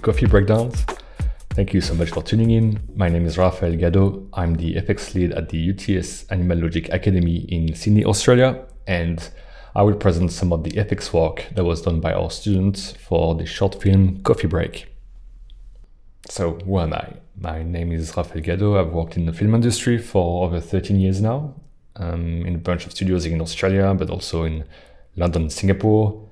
Coffee Breakdowns. Thank you so much for tuning in. My name is Raphael Gadot. I'm the FX lead at the UTS Animal Logic Academy in Sydney, Australia, and I will present some of the FX work that was done by our students for the short film Coffee Break. So who am I? My name is Raphael Gadot. I've worked in the film industry for over 13 years now, in a bunch of studios in Australia, but also in London and Singapore.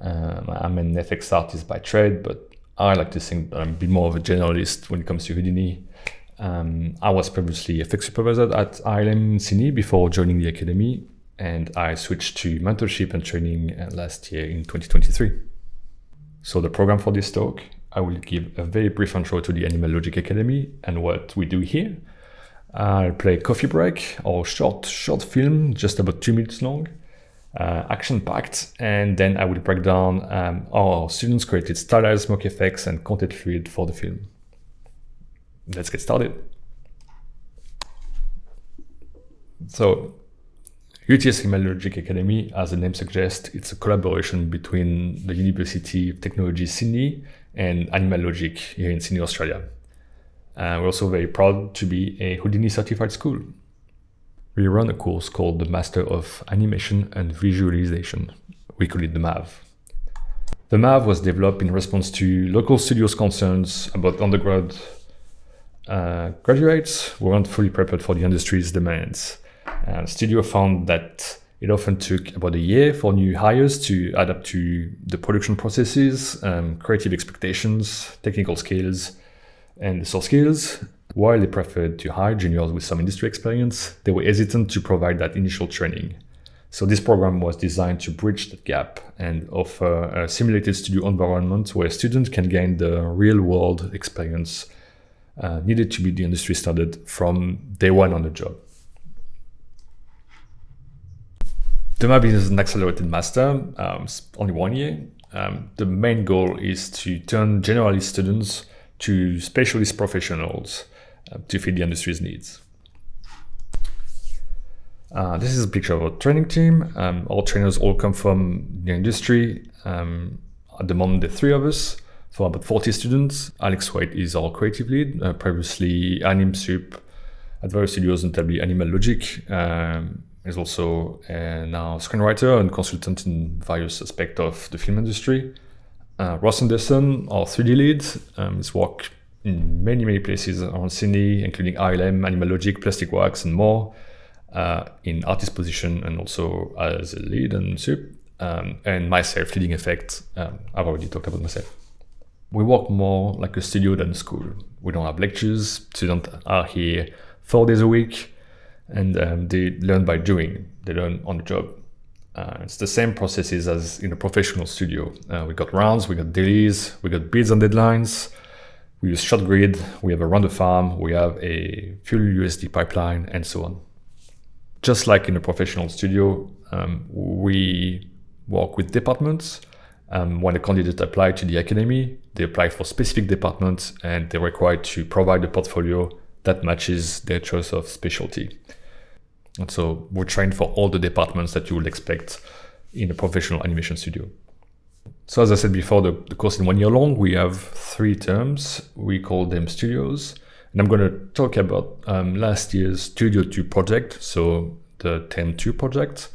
I'm an FX artist by trade, but I like to think that I'm a bit more of a generalist when it comes to Houdini. I was previously FX supervisor at ILM Sydney before joining the academy, and I switched to mentorship and training last year in 2023. So the program for this talk, I will give a very brief intro to the Animal Logic Academy and what we do here. I'll play Coffee Break, or short film, just about 2 minutes long. Action-packed, and then I will break down our students created stylized smoke effects and content fluid for the film. Let's get started. So, UTS Animal Logic Academy, as the name suggests, it's a collaboration between the University of Technology Sydney and Animal Logic here in Sydney, Australia. We're also very proud to be a Houdini certified school. We run a course called the Master of Animation and Visualization. We call it the MAV. The MAV was developed in response to local studios' concerns about undergrad graduates who weren't fully prepared for the industry's demands. The studio found that it often took about a year for new hires to adapt to the production processes, creative expectations, technical skills, and soft skills. While they preferred to hire juniors with some industry experience, they were hesitant to provide that initial training. So this program was designed to bridge that gap and offer a simulated studio environment where students can gain the real-world experience needed to meet the industry standard from day one on the job. The MAV is an accelerated master, it's only 1 year. The main goal is to turn generalist students to specialist professionals to fit the industry's needs. This is a picture of our training team. All trainers all come from the industry. At the moment, there are 3 of us for about 40 students. Alex White is our creative lead, previously Anim Soup at various studios, notably Animal Logic. He's also now screenwriter and consultant in various aspects of the film industry. Ross Anderson, our 3D lead, has worked in many places around Sydney, including ILM, Animal Logic, Plastic Wax, and more, in artist position and also as a lead and soup. And myself, leading effect. I've already talked about myself. We work more like a studio than a school. We don't have lectures. Students are here 4 days a week, and they learn by doing. They learn on the job. It's the same processes as in a professional studio. We got rounds, we got dailies, we got bids and deadlines. We use short grid, we have a render farm, we have a fuel USD pipeline, and so on. Just like in a professional studio, we work with departments. When a candidate applies to the academy, they apply for specific departments and they're required to provide a portfolio that matches their choice of specialty. And so we're trained for all the departments that you would expect in a professional animation studio. So as I said before, the course is 1 year long. We have 3 terms. We call them studios. And I'm going to talk about last year's Studio 2 project, so the TEM 2 project,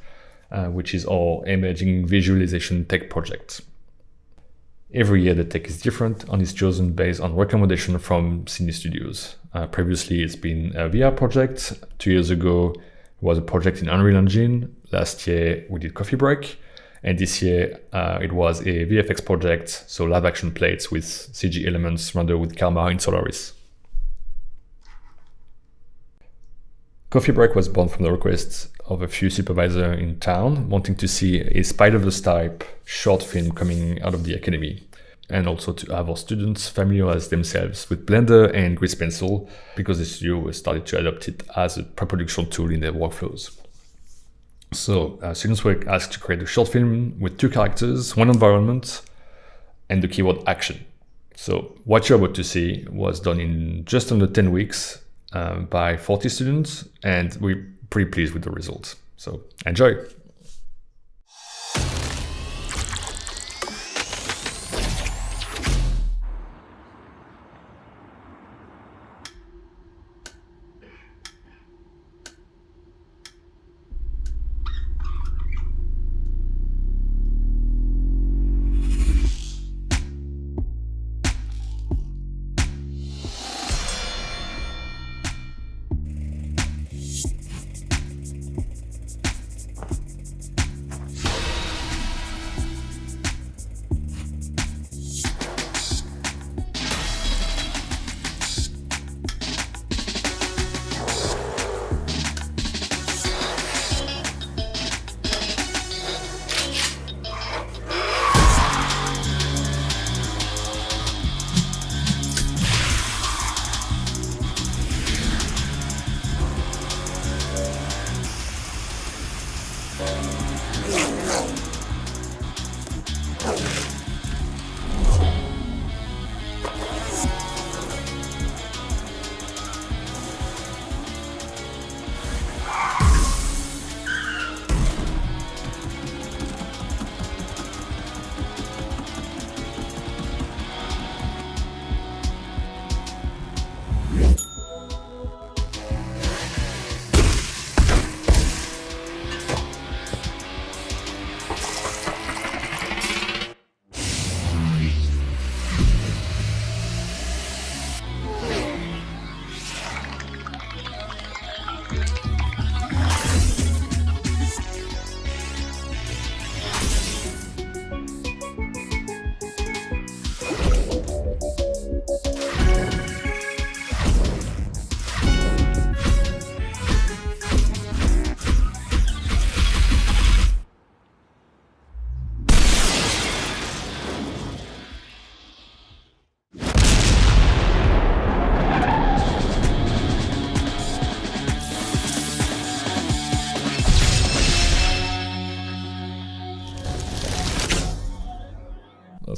which is our emerging visualization tech project. Every year the tech is different and is chosen based on recommendation from Sydney studios. Previously it's been a VR project. 2 years ago it was a project in Unreal Engine. Last year we did Coffee Break. And this year it was a VFX project, so live action plates with CG elements rendered with Karma in Solaris. Coffee Break was born from the request of a few supervisors in town wanting to see a Spider-Verse type short film coming out of the academy, and also to have our students familiarize themselves with Blender and Grease Pencil because the studio started to adopt it as a pre-production tool in their workflows. So students were asked to create a short film with 2 characters, 1 environment, and the keyword action. So what you're about to see was done in just under 10 weeks by 40 students, and we're pretty pleased with the results. So enjoy.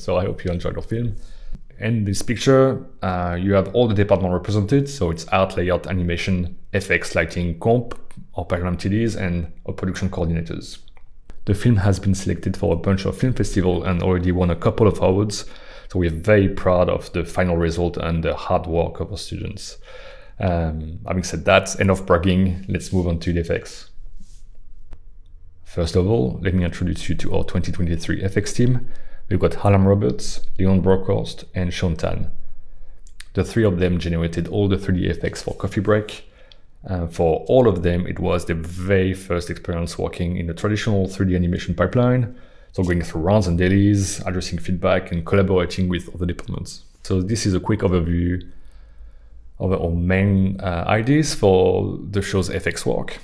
So I hope you enjoyed the film. In this picture, you have all the departments represented. So it's art, layout, animation, FX, lighting, comp, our program TDs, and our production coordinators. The film has been selected for a bunch of film festivals and already won a couple of awards. So we're very proud of the final result and the hard work of our students. Having said that, enough bragging, let's move on to the FX. First of all, let me introduce you to our 2023 FX team. We've got Hallam Roberts, Leon Brockhorst, and Sean Tan. The three of them generated all the 3D FX for Coffee Break. For all of them, it was their very first experience working in the traditional 3D animation pipeline. So going through rounds and dailies, addressing feedback, and collaborating with other departments. So this is a quick overview of our main ideas for the show's FX work.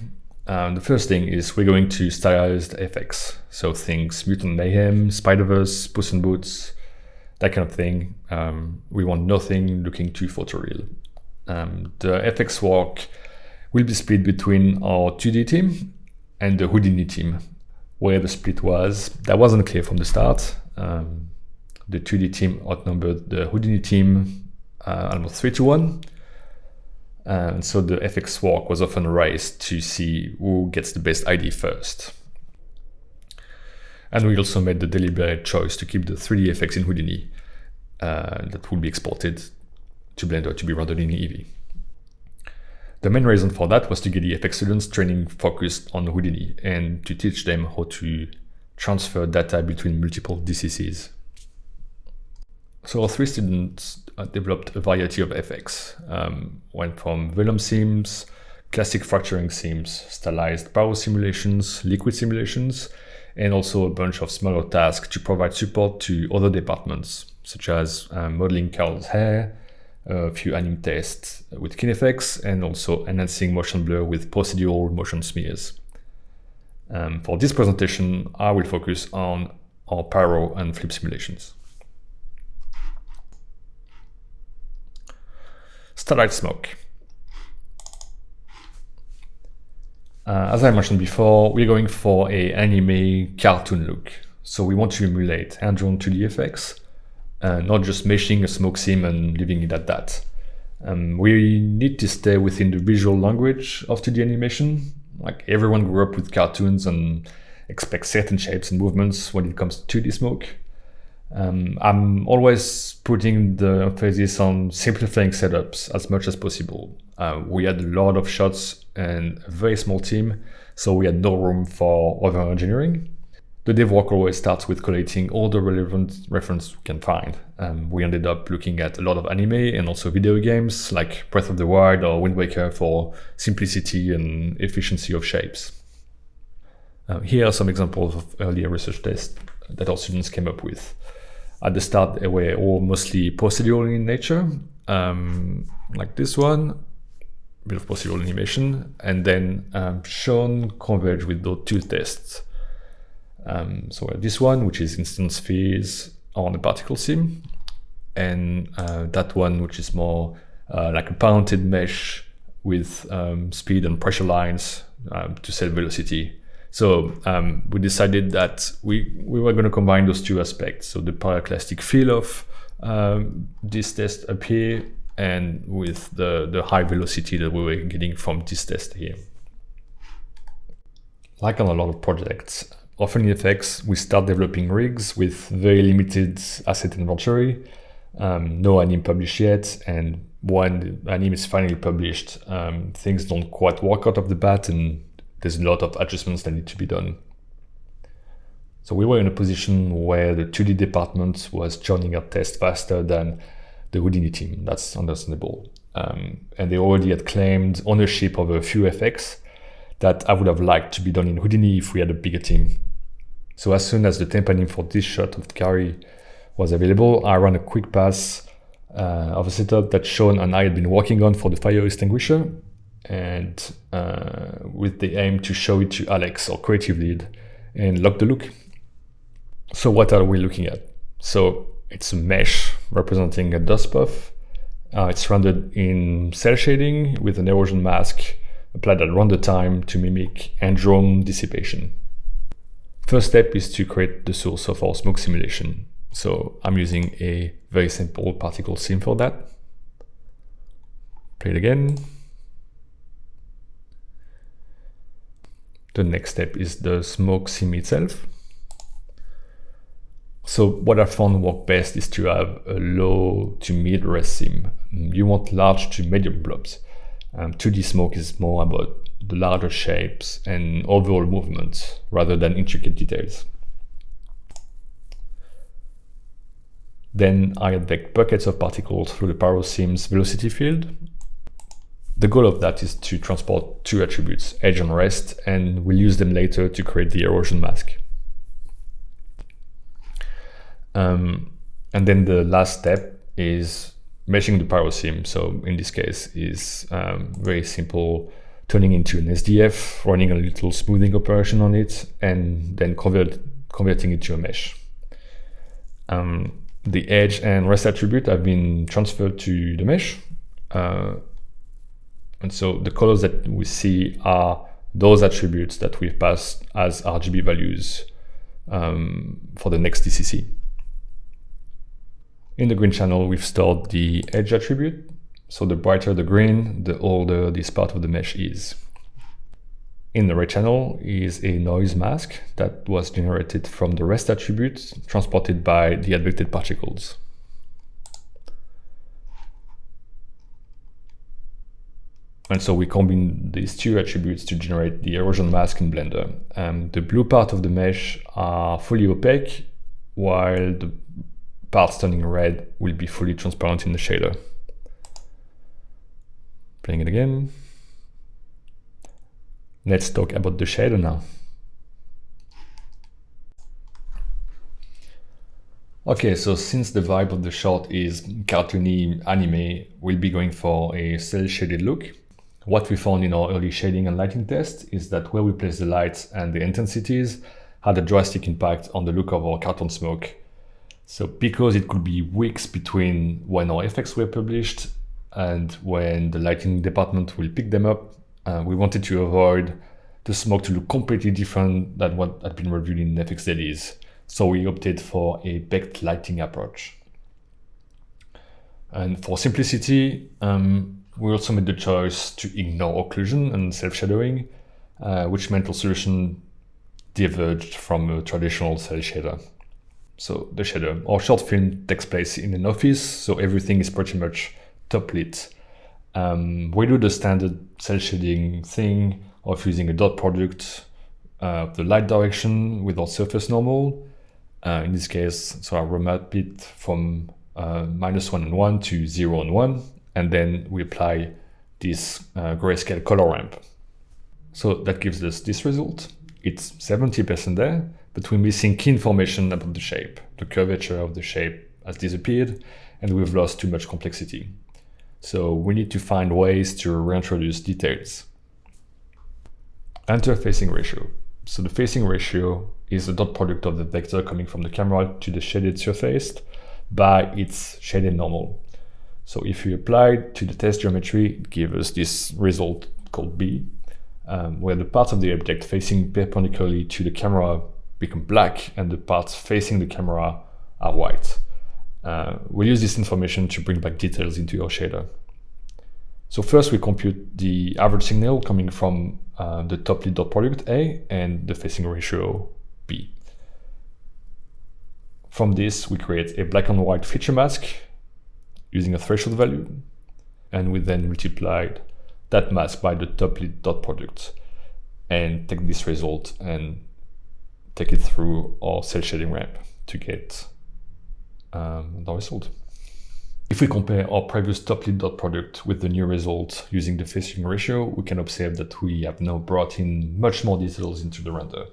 The first thing is we're going to Stylized FX. So things Mutant Mayhem, Spider-Verse, Puss in Boots, that kind of thing. We want nothing looking too photoreal. The FX work will be split between our 2D team and the Houdini team. Where the split was, that wasn't clear from the start. The 2D team outnumbered the Houdini team almost 3-1. So the FX work was often a race to see who gets the best ID first. And we also made the deliberate choice to keep the 3D FX in Houdini that will be exported to Blender to be rendered in Eevee. The main reason for that was to get the FX students training focused on Houdini and to teach them how to transfer data between multiple DCCs. So our three students developed a variety of FX, went from vellum seams, classic fracturing seams, stylized power simulations, liquid simulations, and also a bunch of smaller tasks to provide support to other departments, such as modeling Carol's hair, a few anim tests with KineFX, and also enhancing motion blur with procedural motion smears. For this presentation, I will focus on our pyro and flip simulations. Starlight smoke. As I mentioned before, we're going for an anime cartoon look. So we want to emulate hand-drawn 2D effects, not just meshing a smoke seam and leaving it at that. We need to stay within the visual language of 2D animation. Like everyone grew up with cartoons and expects certain shapes and movements when it comes to 2D smoke. I'm always putting the emphasis on simplifying setups as much as possible. We had a lot of shots and a very small team, so we had no room for over-engineering. The dev work always starts with collating all the relevant references we can find. We ended up looking at a lot of anime and also video games like Breath of the Wild or Wind Waker for simplicity and efficiency of shapes. Here are some examples of earlier research tests that our students came up with. At the start, they were all mostly procedural in nature, like this one, a bit of procedural animation, and then Sean converged with those two tests. So this one, which is instance spheres on a particle seam, and that one, which is more like a parented mesh with speed and pressure lines to set velocity. So we decided that we were going to combine those two aspects. So the pyroclastic feel of this test up here and with the high velocity that we were getting from this test here. Like on a lot of projects, often in FX, we start developing rigs with very limited asset inventory, no anime published yet, and when the anime is finally published, things don't quite work out of the bat and there's a lot of adjustments that need to be done. So we were in a position where the 2D department was churning out tests faster than the Houdini team. That's understandable. And they already had claimed ownership of a few FX that I would have liked to be done in Houdini if we had a bigger team. So as soon as the temp anim for this shot of Kari was available, I ran a quick pass of a setup that Sean and I had been working on for the fire extinguisher, and with the aim to show it to Alex, our creative lead, and lock the look. So what are we looking at? So it's a mesh representing a dust puff. It's rendered in cell shading with an erosion mask applied at render time to mimic hand-drawn dissipation. First step is to create the source of our smoke simulation. So I'm using a very simple particle sim for that. Play it again. The next step is the smoke sim itself. So what I found work best is to have a low to mid res sim. You want large to medium blobs. 2D smoke is more about the larger shapes and overall movement rather than intricate details. Then I inject buckets of particles through the pyrosim's velocity field. The goal of that is to transport two attributes, edge and rest, and we'll use them later to create the erosion mask. And then the last step is meshing the pyrosim. So in this case is very simple, turning into an SDF, running a little smoothing operation on it, and then converting it to a mesh. The edge and rest attribute have been transferred to the mesh. And so the colors that we see are those attributes that we've passed as RGB values for the next DCC. In the green channel, we've stored the edge attribute. So the brighter the green, the older this part of the mesh is. In the red channel is a noise mask that was generated from the rest attribute transported by the advected particles. And so we combine these two attributes to generate the erosion mask in Blender. The blue part of the mesh are fully opaque, while the parts turning red will be fully transparent in the shader. Playing it again. Let's talk about the shader now. Okay, so since the vibe of the shot is cartoony anime, we'll be going for a cel shaded look. What we found in our early shading and lighting test is that where we place the lights and the intensities had a drastic impact on the look of our cartoon smoke. So because it could be weeks between when our effects were published and when the lighting department will pick them up, we wanted to avoid the smoke to look completely different than what had been reviewed in FX dailies. So we opted for a baked lighting approach. And for simplicity, we also made the choice to ignore occlusion and self-shadowing, which meant our solution diverged from a traditional cel shader. So the shader, our short film takes place in an office, so everything is pretty much top lit. We do the standard cel shading thing of using a dot product of the light direction with our surface normal. In this case, so I remap it from -1 and 1 to 0 and 1, and then we apply this grayscale color ramp. So that gives us this result. It's 70% there, but we're missing key information about the shape. The curvature of the shape has disappeared, and we've lost too much complexity. So we need to find ways to reintroduce details. Enter facing ratio. So the facing ratio is the dot product of the vector coming from the camera to the shaded surface by its shaded normal. So if we apply to the test geometry, it gives us this result called B, where the parts of the object facing perpendicularly to the camera become black and the parts facing the camera are white. We'll use this information to bring back details into your shader. So first we compute the average signal coming from the top lit dot product A and the facing ratio B. From this, we create a black and white feature mask using a threshold value, and we then multiplied that mask by the top lit dot product and take this result and take it through our cel shading ramp to get the result. If we compare our previous top lit dot product with the new result using the facing ratio, we can observe that we have now brought in much more details into the render,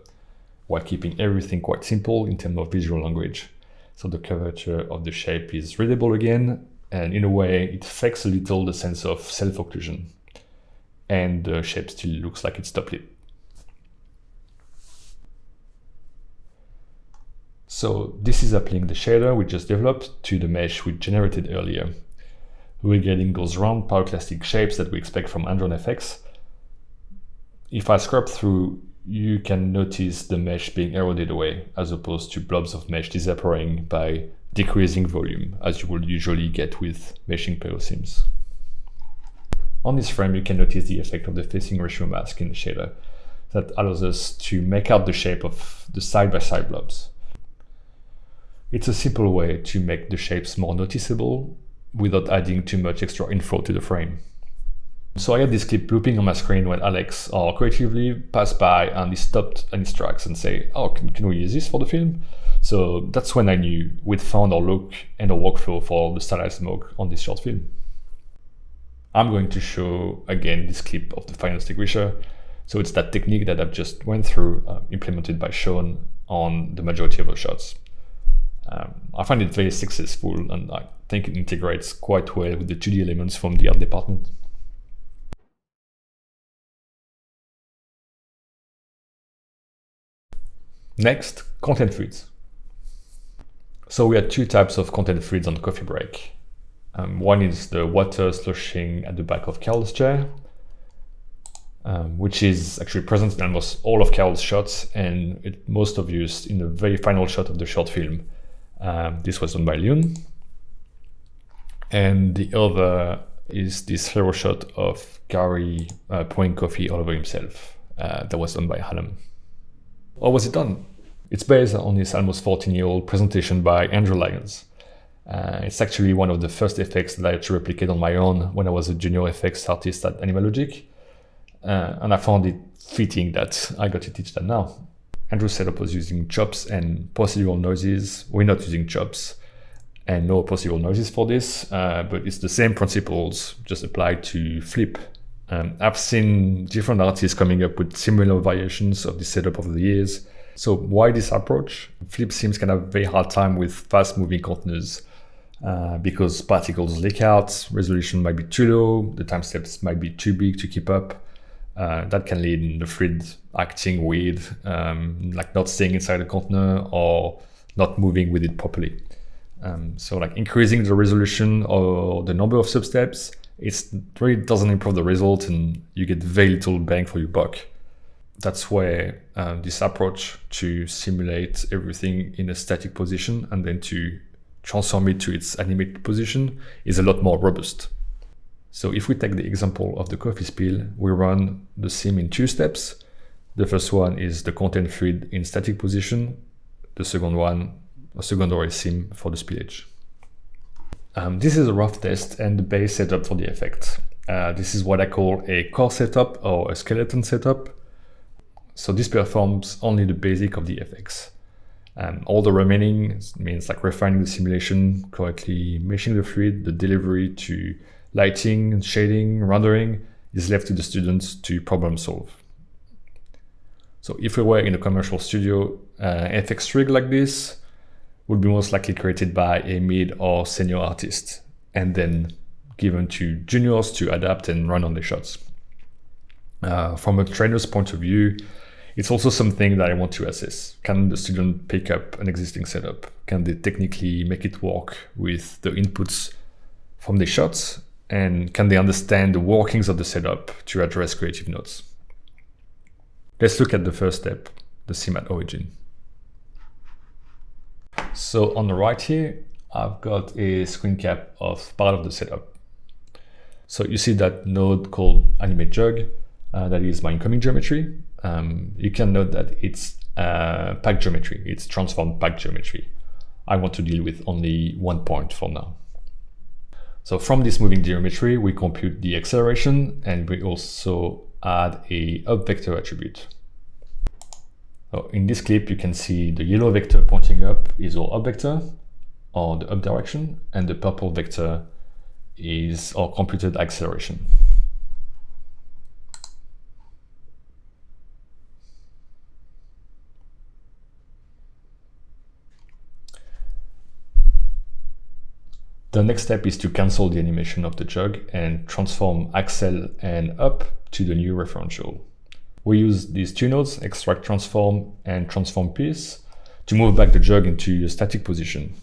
while keeping everything quite simple in terms of visual language. So the curvature of the shape is readable again, and in a way it fakes a little the sense of self-occlusion, and the shape still looks like it's top lit. So this is applying the shader we just developed to the mesh we generated earlier. We're getting those round pyroclastic shapes that we expect from hand-drawn FX. If I scrub through you can notice the mesh being eroded away as opposed to blobs of mesh disappearing by decreasing volume, as you would usually get with meshing seams. On this frame, you can notice the effect of the facing ratio mask in the shader that allows us to make out the shape of the side-by-side blobs. It's a simple way to make the shapes more noticeable without adding too much extra info to the frame. So I had this clip looping on my screen when Alex or creatively passed by and he stopped in his tracks and say, oh, can we use this for the film? So that's when I knew we'd found our look and our workflow for the Stylized mode on this short film. I'm going to show again this clip of the final extinguisher. So it's that technique that I've just went through, implemented by Sean on the majority of the shots. I find it very successful, and I think it integrates quite well with the 2D elements from the art department. Next, content feeds. So we had two types of content feeds on coffee break. One is the water sloshing at the back of Carol's chair, which is actually present in almost all of Carol's shots and most of used in the very final shot of the short film. This was done by Leon. And the other is this hero shot of Gary pouring coffee all over himself. That was done by Hallam. How was it done? It's based on this almost 14-year-old presentation by Andrew Lyons. It's actually one of the first effects that I had to replicate on my own when I was a junior effects artist at Animalogic. And I found it fitting that I got to teach that now. Andrew's setup was using chops and procedural noises. We're not using chops and no procedural noises for this, but it's the same principles just applied to flip. I've seen different artists coming up with similar variations of this setup over the years. So why this approach? Flip seems kind of very hard time with fast-moving containers because particles leak out, resolution might be too low, the time steps might be too big to keep up. That can lead in the thread acting weird, like not staying inside the container or not moving with it properly. So like increasing the resolution or the number of substeps, it really doesn't improve the result and you get very little bang for your buck. That's where this approach to simulate everything in a static position and then to transform it to its animated position is a lot more robust. So if we take the example of the coffee spill, we run the sim in 2 steps. The first one is the content feed in static position. The second one, a secondary sim for the spillage. This is a rough test and the base setup for the effect. This is what I call a core setup or a skeleton setup. So this performs only the basic of the FX. All the remaining means like refining the simulation, correctly meshing the fluid, the delivery to lighting, shading, rendering is left to the students to problem solve. So if we were in a commercial studio, FX rig like this would be most likely created by a mid or senior artist and then given to juniors to adapt and run on the shots. From a trainer's point of view, it's also something that I want to assess. Can the student pick up an existing setup? Can they technically make it work with the inputs from the shots? And can they understand the workings of the setup to address creative notes? Let's look at the first step, the sim at origin. So on the right here, I've got a screen cap of part of the setup. So you see that node called Animate Jug, that is my incoming geometry. You can note that it's pack geometry, it's transformed pack geometry. I want to deal with only one point for now. So from this moving geometry, we compute the acceleration and we also add a up vector attribute. So in this clip, you can see the yellow vector pointing up is our up vector or the up direction, and the purple vector is our computed acceleration. The next step is to cancel the animation of the jug and transform accel and up to the new referential. We use these 2 nodes, extract transform and transform piece, to move back the jug into a static position.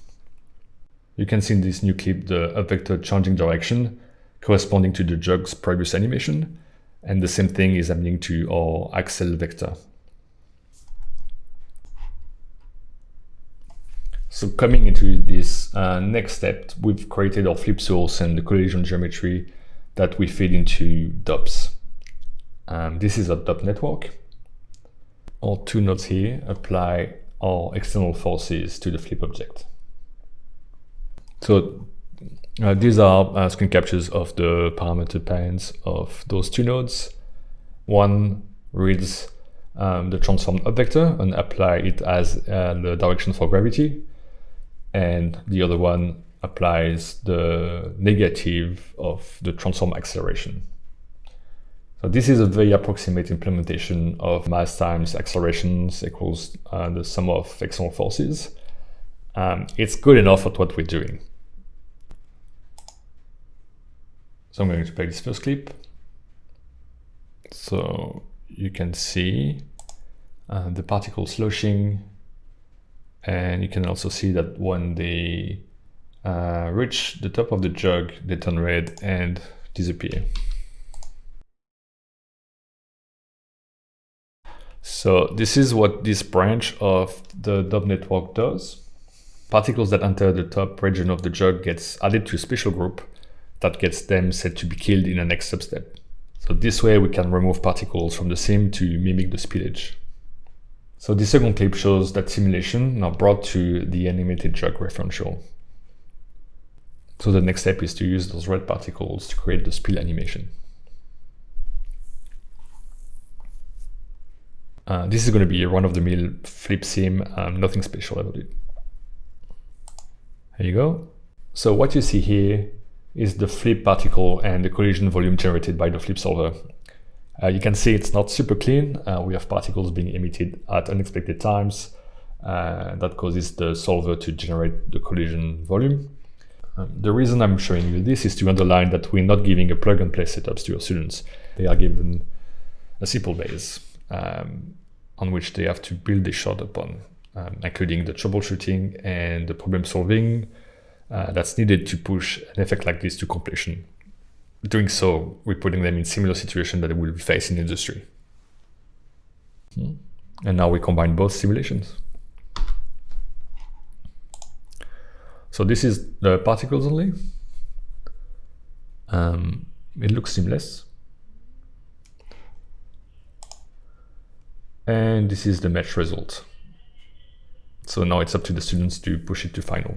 You can see in this new clip the up vector changing direction corresponding to the jug's previous animation, and the same thing is happening to our accel vector. So coming into this next step, we've created our flip source and the collision geometry that we feed into DOPs. This is a DOP network. Our two nodes here apply our external forces to the flip object. So these are screen captures of the parameter pairs of those two nodes. One reads the transformed object vector and apply it as the direction for gravity, and the other one applies the negative of the transform acceleration. So this is a very approximate implementation of mass times accelerations equals the sum of external forces. It's good enough at what we're doing. So I'm going to play this first clip. So you can see the particles sloshing, and you can also see that when they reach the top of the jug, they turn red and disappear. So this is what this branch of the DOP network does. Particles that enter the top region of the jug gets added to a special group that gets them set to be killed in the next substep. So this way we can remove particles from the sim to mimic the spillage. So the second clip shows that simulation now brought to the animated jug referential. So the next step is to use those red particles to create the spill animation. This is going to be a run-of-the-mill flip sim, nothing special about it. Here you go. So what you see here is the flip particle and the collision volume generated by the flip solver. You can see it's not super clean. We have particles being emitted at unexpected times. That causes the solver to generate the collision volume. The reason I'm showing you this is to underline that we're not giving a plug-and-play setups to your students. They are given a simple base on which they have to build a shot upon, including the troubleshooting and the problem solving that's needed to push an effect like this to completion. Doing so, we're putting them in similar situations that they will face in the industry. And now we combine both simulations. So this is the particles only. It looks seamless. And this is the mesh result. So now it's up to the students to push it to final.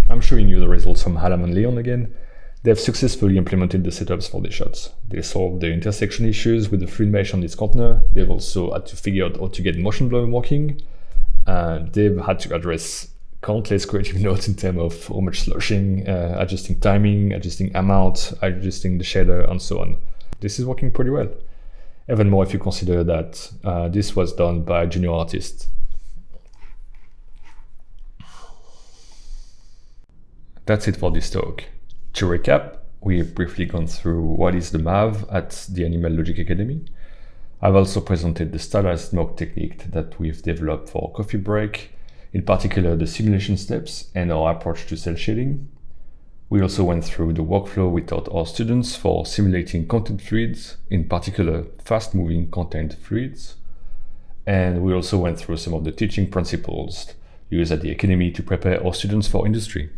I'm showing you the results from Halam and Leon again. They've successfully implemented the setups for their shots. They solved the intersection issues with the fluid mesh on this container. They've also had to figure out how to get motion blur working. They've had to address countless creative notes in terms of how much sloshing, adjusting timing, adjusting amount, adjusting the shader, and so on. This is working pretty well. Even more if you consider that this was done by a junior artist. That's it for this talk. To recap, we've briefly gone through what is the MAV at the Animal Logic Academy. I've also presented the stylized mock technique that we've developed for coffee break, in particular the simulation steps and our approach to cell shading. We also went through the workflow we taught our students for simulating content fluids, in particular fast-moving content fluids. And we also went through some of the teaching principles used at the Academy to prepare our students for industry.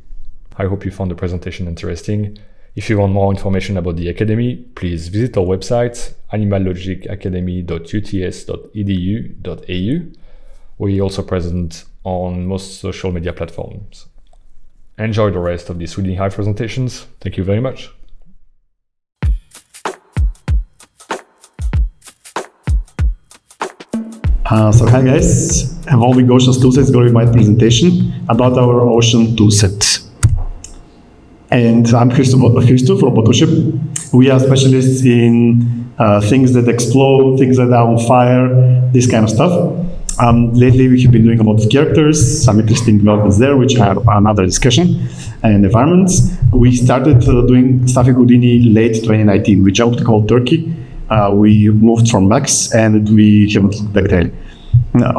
I hope you found the presentation interesting. If you want more information about the Academy, please visit our website, animallogicacademy.uts.edu.au. We're also present on most social media platforms. Enjoy the rest of these Houdini HIVE presentations. Thank you very much. So hi guys, involving Ocean's Toolset is going to be my presentation about our Ocean Toolset. And I'm Hristo from Photoshop. We are specialists in things that explode, things that are on fire, this kind of stuff. Lately we have been doing a lot of characters, some interesting developments there, which are another discussion, and environments. We started doing stuff in Houdini late 2019. We jumped cold turkey. We moved from Max and we haven't looked back really.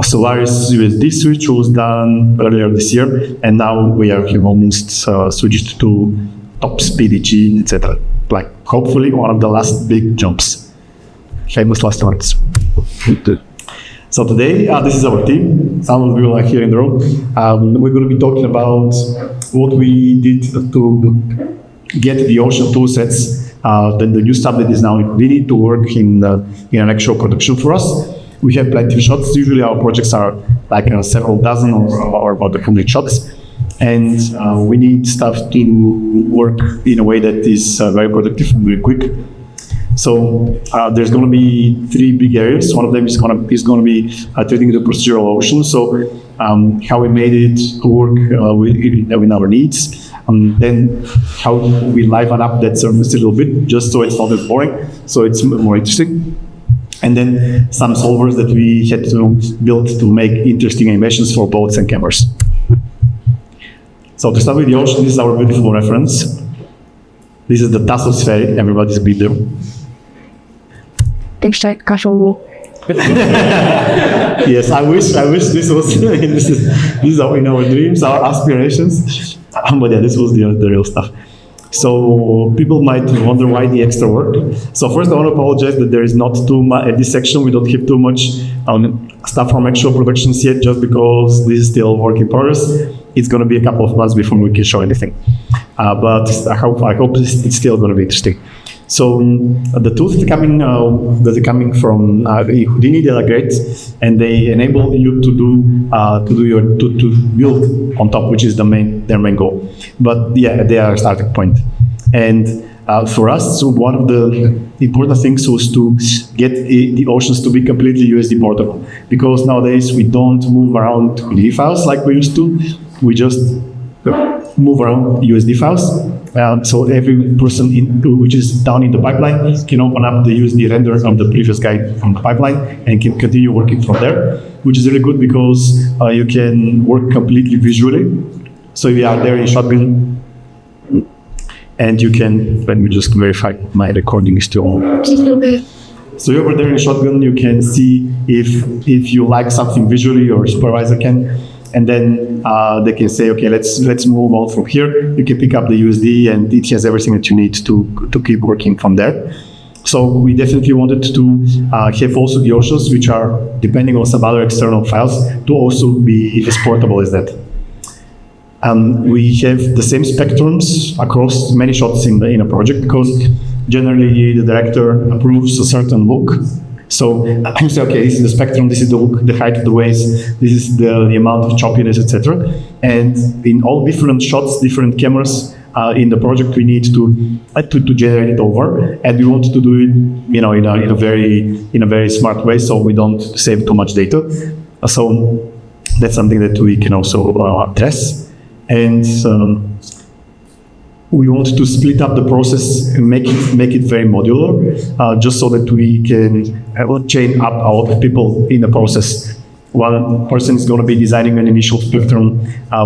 Solaris USD switch was done earlier this year, and now we have almost switched to TOPS, PDG, etc. Like hopefully one of the last big jumps. Famous last words. So today, this is our team. Some of you are here in the room. We're going to be talking about what we did to get the Ocean toolsets, the new stuff that is now in Houdini to work in an actual production for us. We have plenty of shots. Usually our projects are like several dozen or about 100 shots. And we need stuff to work in a way that is very productive and very quick. So there's going to be 3 big areas. One of them is going to be treating the procedural ocean. So how we made it work with our needs. Then how we liven up that surface a little bit, just so it's not as boring, so it's more interesting. And then some solvers that we had to build to make interesting animations for boats and cameras. So to start with the ocean, this is our beautiful reference. This is the Tassos ferry. Everybody's been there. Yes, I wish this was this is in our dreams, our aspirations. But yeah, this was the real stuff. So people might wonder why the extra work. So first I want to apologize that there is not too much at this section. We don't have too much stuff from actual productions yet, just because this is still work in progress. It's going to be a couple of months before we can show anything. But I hope it's still going to be interesting. So the tools that are coming from Houdini, they are great, and they enable you to build on top, which is their main goal. But yeah, they are a starting point. And for us, so one of the important things was to get the oceans to be completely USD portable, because nowadays we don't move around Houdini files like we used to. We just move around USD files. So every person which is down in the pipeline can open up the USD render of the previous guy from the pipeline and can continue working from there, which is really good because you can work completely visually. So you are there in Shotgun, and you can, let me just verify my recording is still on. So over there in Shotgun, you can see if you like something visually, or supervisor can. And then they can say, okay, let's move on from here. You can pick up the USD, and it has everything that you need to keep working from there. So we definitely wanted to have also the oceans, which are depending on some other external files, to also be as portable as that. We have the same spectrums across many shots in a project, because generally the director approves a certain look. So I say, okay, this is the spectrum, this is the look, the height of the waves, this is the amount of choppiness, etc. And in all different shots, different cameras in the project, we need to generate it over, and we want to do it, in a very smart way, so we don't save too much data. So that's something that we can also address. And we want to split up the process and make it very modular, just so that we can chain up a lot of people in the process. One person is going to be designing an initial spectrum,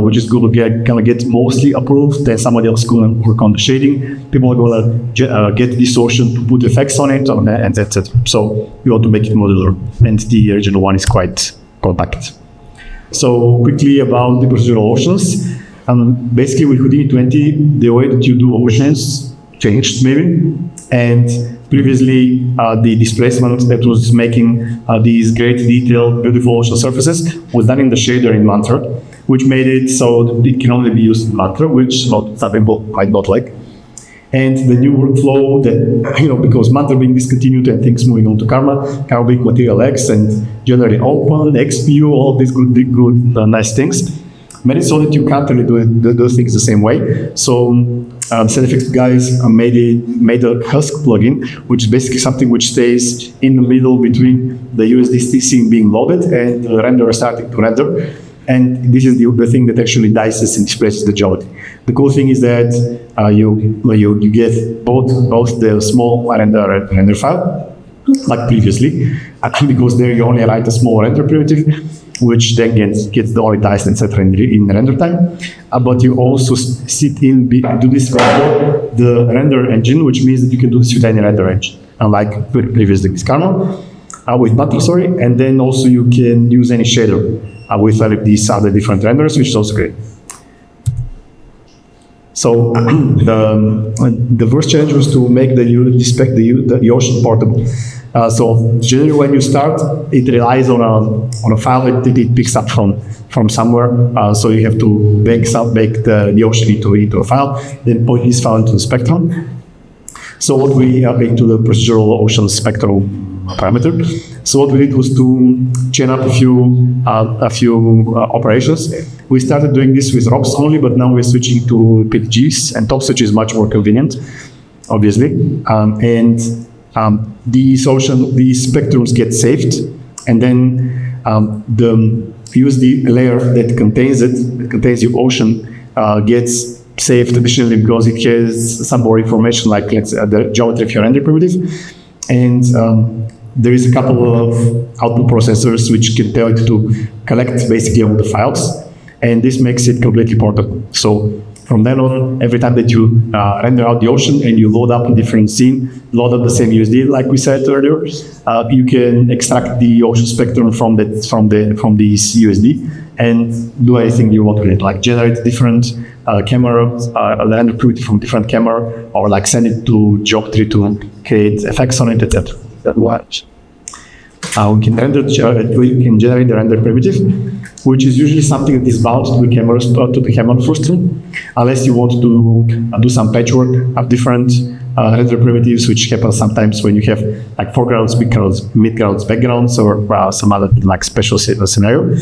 which is going to get mostly approved. Then somebody else is going to work on the shading. People are going to get this ocean to put effects on it, and that's it. So we want to make it modular, and the original one is quite compact. So quickly about the procedural oceans. Basically with Houdini 20, the way that you do oceans changed maybe, and previously the displacement that was making these great detailed beautiful ocean surfaces was done in the shader in Mantra, which made it so that it can only be used in Mantra, which some people might not like. And the new workflow that, because Mantra being discontinued and things moving on to Karma, being Material X and generally open, XPU, all these good nice things, made it so that you can't really do things the same way. So SideFX guys made a Husk plugin, which is basically something which stays in the middle between the USD scene being loaded and the renderer starting to render. And this is the thing that actually dices and displaces the geometry. The cool thing is that you get both the small render file, like previously, because there you only write a small render primitive, which then gets the only dice, etc. in render time. But you also do this for the render engine, which means that you can do this with any render engine, unlike previously with Karma, with Matrix, and then also you can use any shader with these other different renders, which is also great. So the first challenge was to make the ocean portable. So generally, when you start, it relies on a file that it picks up from somewhere. So you have to bake the ocean into a file, then point this file into the spectrum. So what we into the procedural ocean spectral parameter. So what we did was to chain up a few operations. We started doing this with ROPs only, but now we're switching to PTGs, and top switch is much more convenient, obviously. These spectrums get saved, and then the USD layer that contains your ocean, gets saved additionally because it has some more information, like let's say the geometry of your render primitive, and there is a couple of output processors which can tell it to collect basically all the files, and this makes it completely portable. So from then on, every time that you render out the ocean and you load up a different scene, load up the same USD like we said earlier, you can extract the ocean spectrum from this USD and do anything you want with it, like generate different camera, render primitive from different camera, or like send it to geometry to create effects on it, etc. Watch. We can generate the render primitive, which is usually something that is bound to the camera first, unless you want to do some patchwork of different render primitives, which happens sometimes when you have like foregrounds, midgrounds, backgrounds, or some other like special scenario.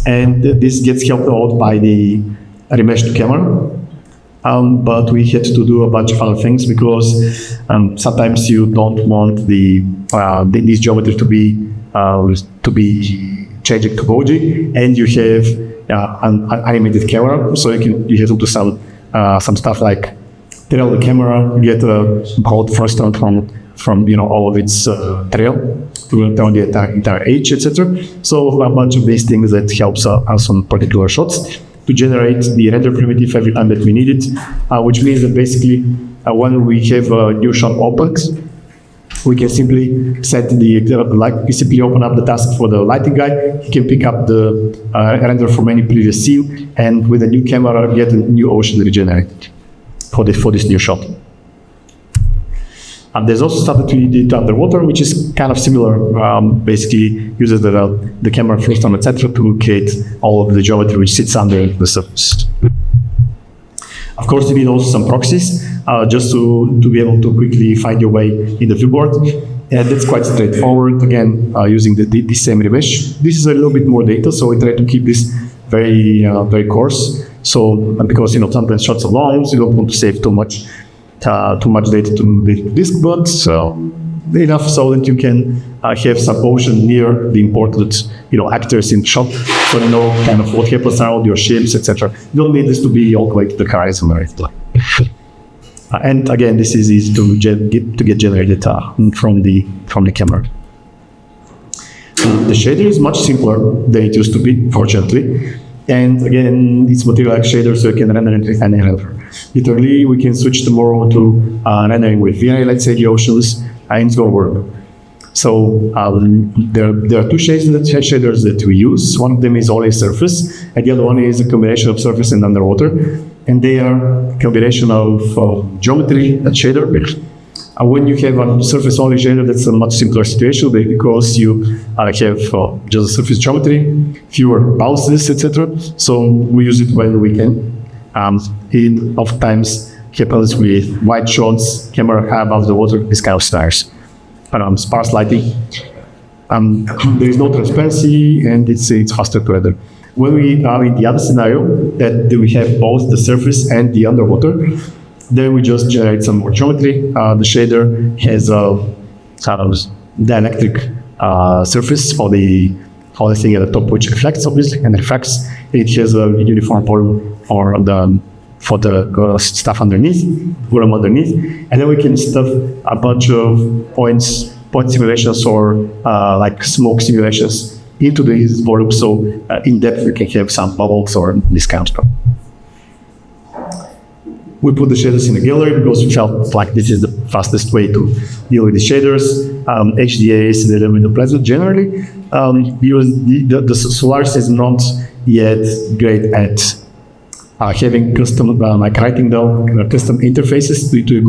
And this gets helped out by the remesh to camera. But we had to do a bunch of other things because sometimes you don't want this geometry to be changing topology, and you have an animated camera, so you have to do some stuff like trail the camera, get a broad first round from all of its trail to turn the entire edge, etc. So a bunch of these things that helps us on particular shots to generate the render primitive every time that we need it, which means that basically when we have a new shot opens, we can simply set we simply open up the task for the lighting guy. He can pick up the render from any previous scene, and with a new camera get a new ocean regenerated for this new shot. And there's also stuff that we did underwater, which is kind of similar. Basically uses the camera first on, etc. to create all of the geometry which sits under the surface. Of course, you need also some proxies, just to be able to quickly find your way in the viewport. And that's quite straightforward, again, using the same remesh. This is a little bit more data, so we try to keep this very coarse. So, because sometimes shots are long, so you don't want to save too much data to the disk, but enough so that you can have some ocean near the important actors in the shot, so you know kind of what happens around your ships, etc. You don't need this to be all the way to the horizon or anything. And again, this is easy to get generated from the camera. The shader is much simpler than it used to be, fortunately. And again, it's material-like shader, so you can render it with any render. Literally, we can switch tomorrow to rendering with V-Ray, let's say the oceans, and it's going to work. So there are two shaders that we use. One of them is only surface, and the other one is a combination of surface and underwater. And they are a combination of geometry and shader. When you have a surface-only shader, that's a much simpler situation because you have just surface geometry, fewer bounces, etc. So we use it when we can. It oftentimes happens with white shots, camera high above the water, this kind of scenarios. Sparse lighting. There is no transparency, and it's faster to render. When we are in the other scenario, that we have both the surface and the underwater, then we just generate some more geometry. The shader has a sort of dielectric surface for the thing at the top, which reflects obviously and refracts. It has a uniform form for the stuff underneath, volume underneath, and then we can stuff a bunch of point simulations or like smoke simulations into this volume. So in depth, we can have some bubbles or this kind of stuff. We put the shaders in a gallery because we felt like this is the fastest way to deal with the shaders. HDA is a little bit unpleasant generally. Because the Solaris is not yet great at having custom, like writing down custom interfaces to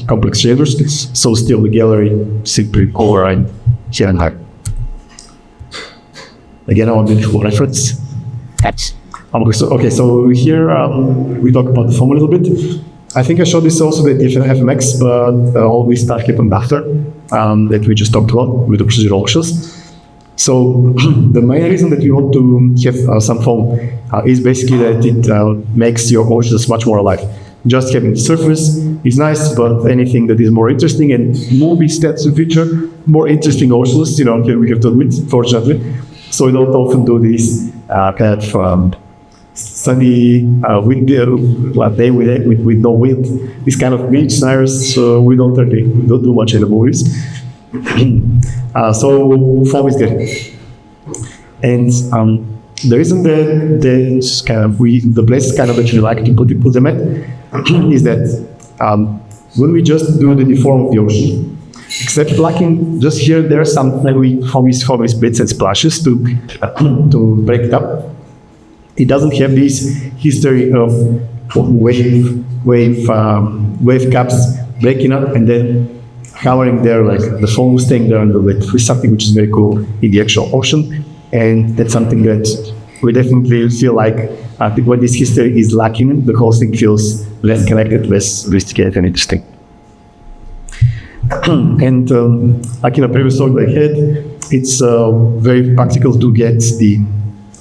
complex shaders. So still the gallery simply override here and there. Again, our beautiful reference. Okay, so here we talk about the foam a little bit. I think I showed this also with the FMX, but all this stuff happened after that we just talked about with the procedural options. So the main reason that we want to have some foam is basically that it makes your oceans much more alive. Just having the surface is nice, but anything that is more interesting and movie stats in future, more interesting oceans, we have to admit, fortunately. So we don't often do this kind of sunny windy day with no wind. This kind of beach scenarios, we don't do much in the movies. So foam is good. And the reason that the places kind of that we like to put them at is that when we just do the deform of the ocean, except lacking just here there are some maybe foamy bits and splashes to break it up. It doesn't have this history of wave caps breaking up and then covering there, like the foam staying there under it, is something which is very cool in the actual ocean. And that's something that we definitely feel like when this history is lacking, the whole thing feels less connected, less sophisticated and interesting. And like in a previous talk I had, it's very practical to get the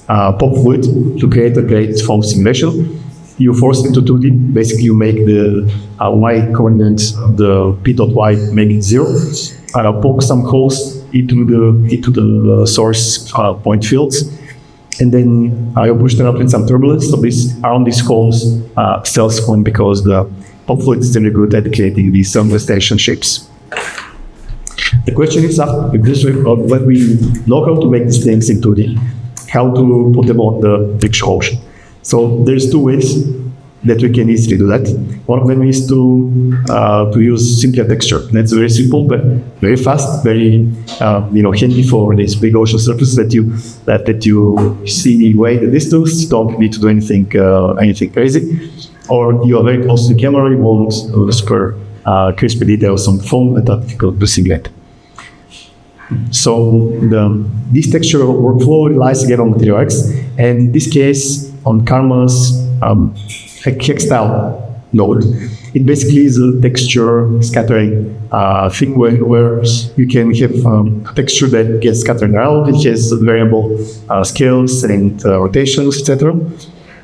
pop fluid to create a great foam simulation. You force it to 2D. Basically, you make the y coordinates, the p.y, make it 0. Poke some holes into the source point fields, and then you push them up in some turbulence. So around these holes, cells form because the pop fluid is really good at creating these station shapes. The question is, when we know how to make these things in 2D, how to put them on the picture ocean. So there's two ways that we can easily do that. One of them is to use simply a texture. That's very simple, but very fast, very handy for this big ocean surface that you see way the distance. Don't need to do anything crazy. Or you are very close to the camera, you won't spur crispy details on the foam that are difficult to simulate. So this texture workflow relies again on Material X, and in this case on Karma's Hextile node. It basically is a texture scattering thing where you can have a texture that gets scattered around. It has variable scales and rotations, etc.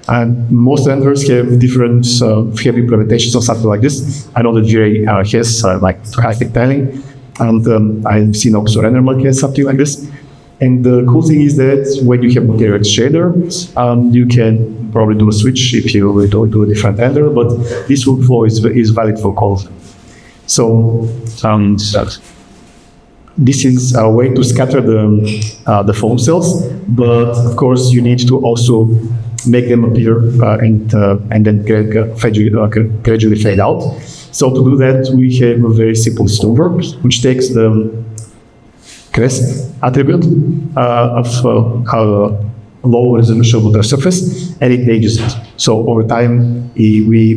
And most renders have different have implementations of something like this. I know that V-Ray has like graphic tiling. And I've seen also RenderMark has something like this. And the cool thing is that when you have Material X shader, you can probably do a switch if you do a different render, but this workflow is valid for calls. So this is a way to scatter the foam cells, but of course you need to also make them appear and then gradually fade out. So to do that, we have a very simple snowbird, which takes the crest attribute of low resolution water surface, and it ages it. So over time, we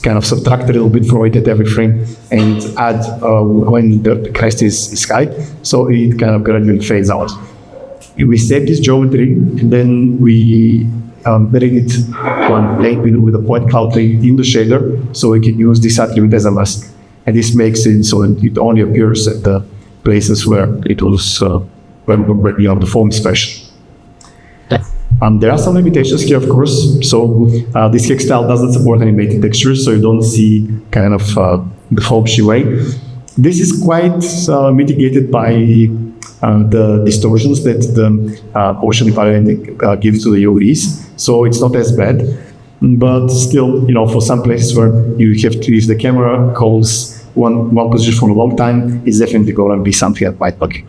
kind of subtract a little bit from it at every frame and add when the crest is high, so it kind of gradually fades out. We save this geometry, and then we bring it with a point cloud in the shader, so we can use this attribute as a mask. And this makes it so it only appears at the places where it was when the foam is fresh. There are some limitations here, of course. So this Hextile doesn't support animated textures, so you don't see kind of the foam shimmery. This is quite mitigated by the distortions that the ocean environment gives to the UVs. So it's not as bad, but still, for some places where you have to, if the camera holds one position for a long time, it's definitely going to be something that might bug you.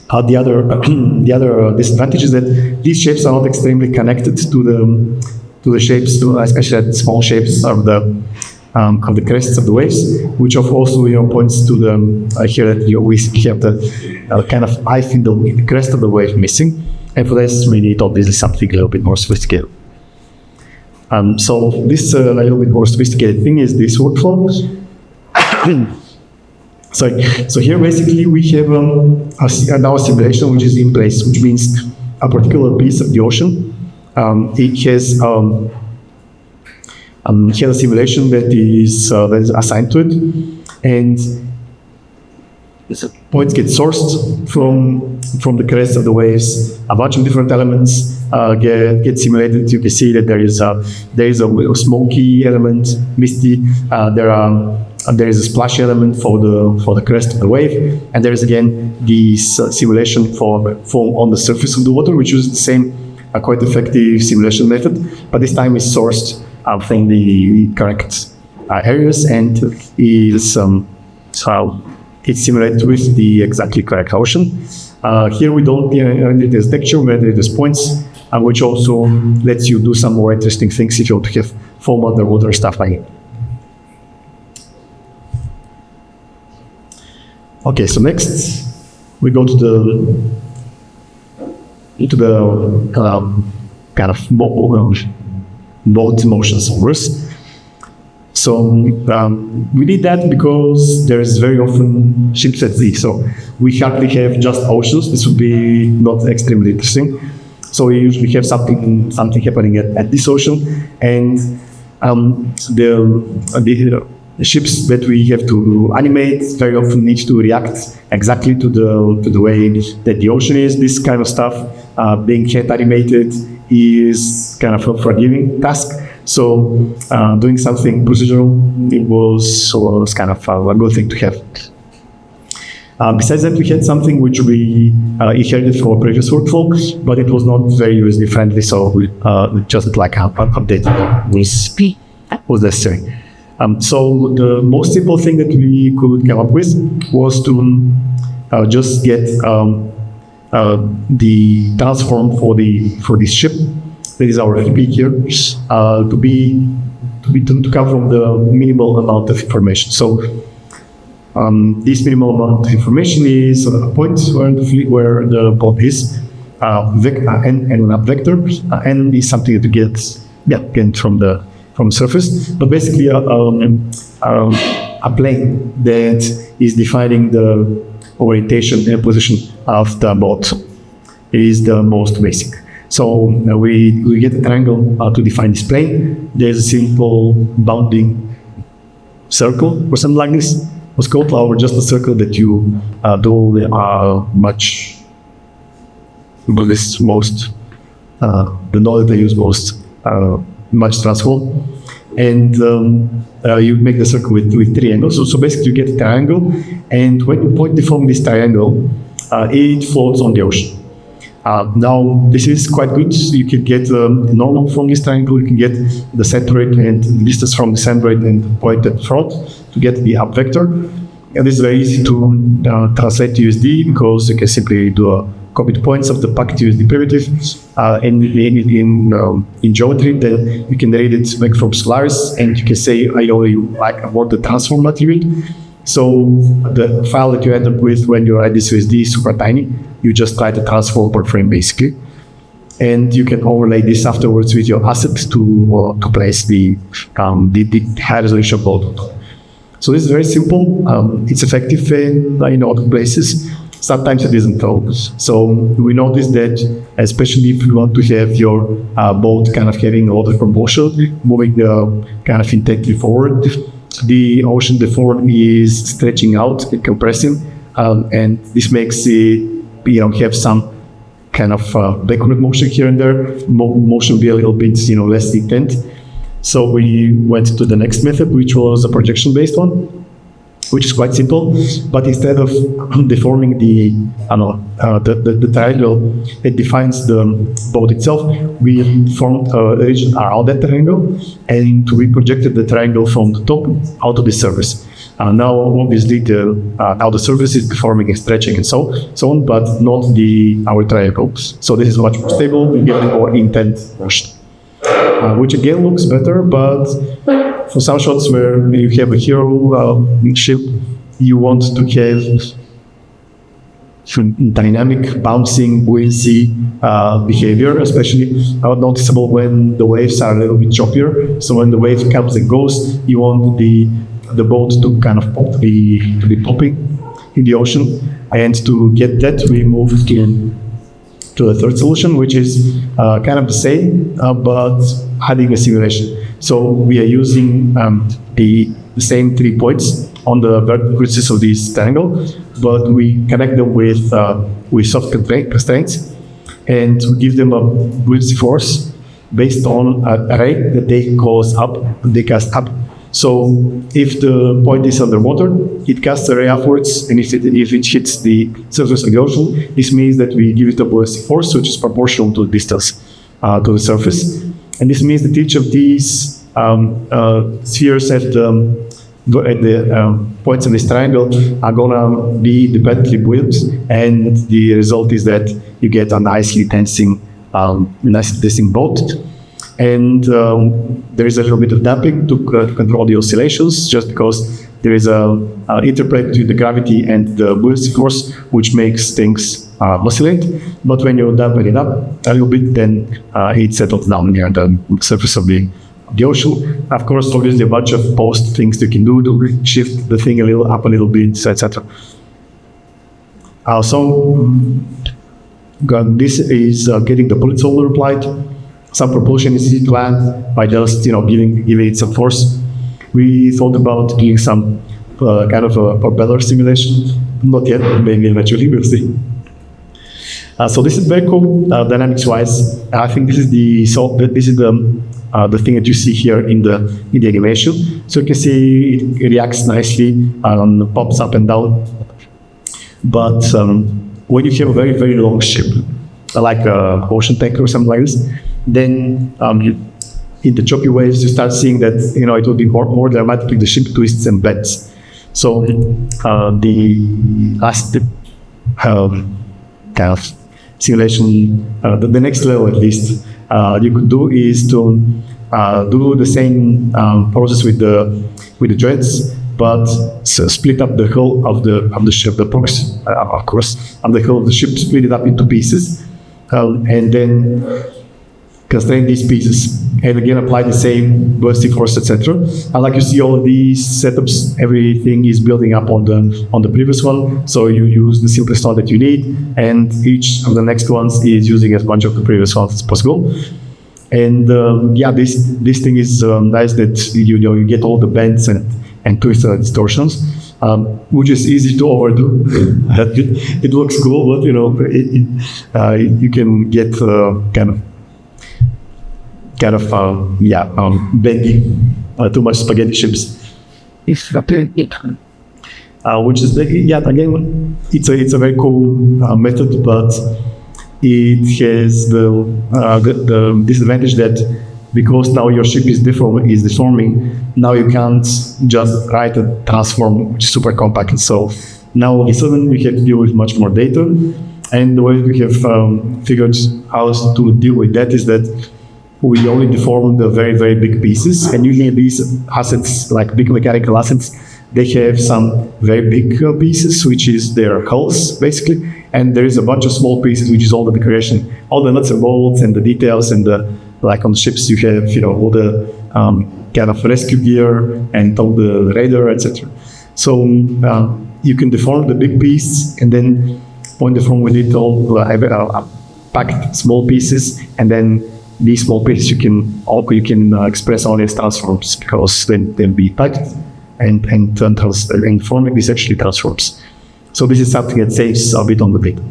The other disadvantage is that these shapes are not extremely connected to the shapes, as I said, small shapes of the crests of the waves, which also points to the here that we have the kind of eye in the crest of the wave missing, and for this we need obviously something a little bit more sophisticated. So this little bit more sophisticated thing is this workflow. So here basically we have now a simulation which is in place, which means a particular piece of the ocean. It has a simulation that is assigned to it, and points get sourced from the crest of the waves. A bunch of different elements get simulated. You can see that there is a smoky element, misty. There is a splash element for the crest of the wave, and there is again this simulation for foam on the surface of the water, which uses the same quite effective simulation method, but this time is sourced from the correct areas and is it's simulated with the exactly correct ocean. Here we don't need this texture, we need these points, which also lets you do some more interesting things if you want to have foam underwater, stuff like it. Okay, so next we go to the kind of boat motion solvers. So we did that because there is very often ships at sea. So we hardly have just oceans. This would be not extremely interesting. So we usually have something happening at this ocean, and the ships that we have to animate very often need to react exactly to the way that the ocean is. This kind of stuff being hand animated is kind of a forgiving task. So doing something procedural, it was kind of a good thing to have. Besides that, we had something which we inherited from a previous workflow, but it was not very user friendly, so we just like update was necessary. So the most simple thing that we could come up with was to just get the transform for this ship. That is our FP here, to come from the minimal amount of information. So this minimal amount of information is a point where the boat is, and an up vector, and is something that you get from surface, but basically a plane that is defining the orientation and position of the boat. It is the most basic. So we get a triangle to define this plane. There's a simple bounding circle or something like this. What's called or just a circle that you do much. But this most the node that I use most much transform, and you make the circle with three angles. So basically, you get a triangle, and when you point deform this triangle, it floats on the ocean. Now, this is quite good. You can get normal from this triangle. You can get the centroid and distance from the centroid and point at front to get the up vector. And this is very easy to translate to USD because you can simply do a copy the points of the packet USD primitive. And in geometry, then you can read it back from Solaris, and you can say, I want the transform attribute. So the file that you end up with when you write this USD is super tiny. You just write the transform per frame basically, and you can overlay this afterwards with your assets to place the high resolution boat. So this is very simple. It's effective in other places. Sometimes it isn't though. So we noticed that, especially if you want to have your boat kind of having a lot of motion, moving kind of intently forward, the ocean deform is stretching out and compressing, and this makes it have some kind of backward motion here and there. Motion be a little bit less intense. So we went to the next method, which was a projection-based one, which is quite simple. But instead of deforming the triangle that defines the boat itself, we formed a region around that triangle, and we projected the triangle from the top out to the surface. Now, obviously, now the surface is deforming and stretching and so on, but not our triangle. So this is much more stable. We get more intense motion, which again looks better, but for some shots where you have a hero ship, you want to have dynamic, bouncing, buoyancy behavior, especially noticeable when the waves are a little bit choppier. So when the wave comes and goes, you want the boat to kind of to be popping in the ocean. And to get that, we moved to a third solution, which is kind of the same, but adding a simulation. So we are using the same 3 points on the vertices of this triangle, but we connect them with soft constraints, and we give them a buoyancy force based on an array that they cast up. So if the point is underwater, it casts a ray upwards, and if it hits the surface of the ocean, this means that we give it a buoyancy force which is proportional to the distance to the surface. And this means that each of these spheres at the points in this triangle are gonna be independently buoyant, and the result is that you get a nicely tensing boat. And there is a little bit of damping to control the oscillations, just because there is a interplay between the gravity and the buoyancy force, which makes things oscillate. But when you dampen it up a little bit, then it settles down near the surface of the ocean. Of course, obviously a bunch of post things you can do to shift the thing a little up a little bit, etc. This is getting the bullet solder applied. Some propulsion is easy to add by just giving it some force. We thought about doing some kind of a propeller simulation. Not yet, maybe eventually, we'll see. So this is very cool, dynamics-wise. I think this is the thing that you see here in the animation. So you can see it reacts nicely, pops up and down. But when you have a very, very long ship, like an ocean tanker or something like this, then in the choppy waves, you start seeing that it will be more dramatically the ship twists and bends. So the last kind of simulation, the next level at least, you could do is to do the same process with the joints, but split up the hull of the ship, the props, of course, of the hull of the ship, split it up into pieces, and then constrain these pieces, and again apply the same buoyancy force, etc. And like you see, all of these setups, everything is building up on the previous one. So you use the simplest one that you need, and each of the next ones is using as much of the previous ones as possible. And this thing is nice that you get all the bends and twists and distortions, which is easy to overdo. It looks cool, but you can get bending too much spaghetti ships. Which is again, it's a very cool method, but it has the disadvantage that because now your ship is deforming, now you can't just write a transform which is super compact. So now all of a sudden we have to deal with much more data, and the way we have figured out to deal with that is that we only deform the very, very big pieces, and usually these assets, like big mechanical assets, they have some very big pieces, which is their hulls, basically, and there is a bunch of small pieces, which is all the decoration, all the nuts and bolts and the details, and like on the ships you have, all the kind of rescue gear and all the radar, etc. So you can deform the big piece, and then point deform with it all packed small pieces, and then these small pieces you can express only as transforms, because then they'll be packed and forming this actually transforms. So this is something that saves a bit on the data.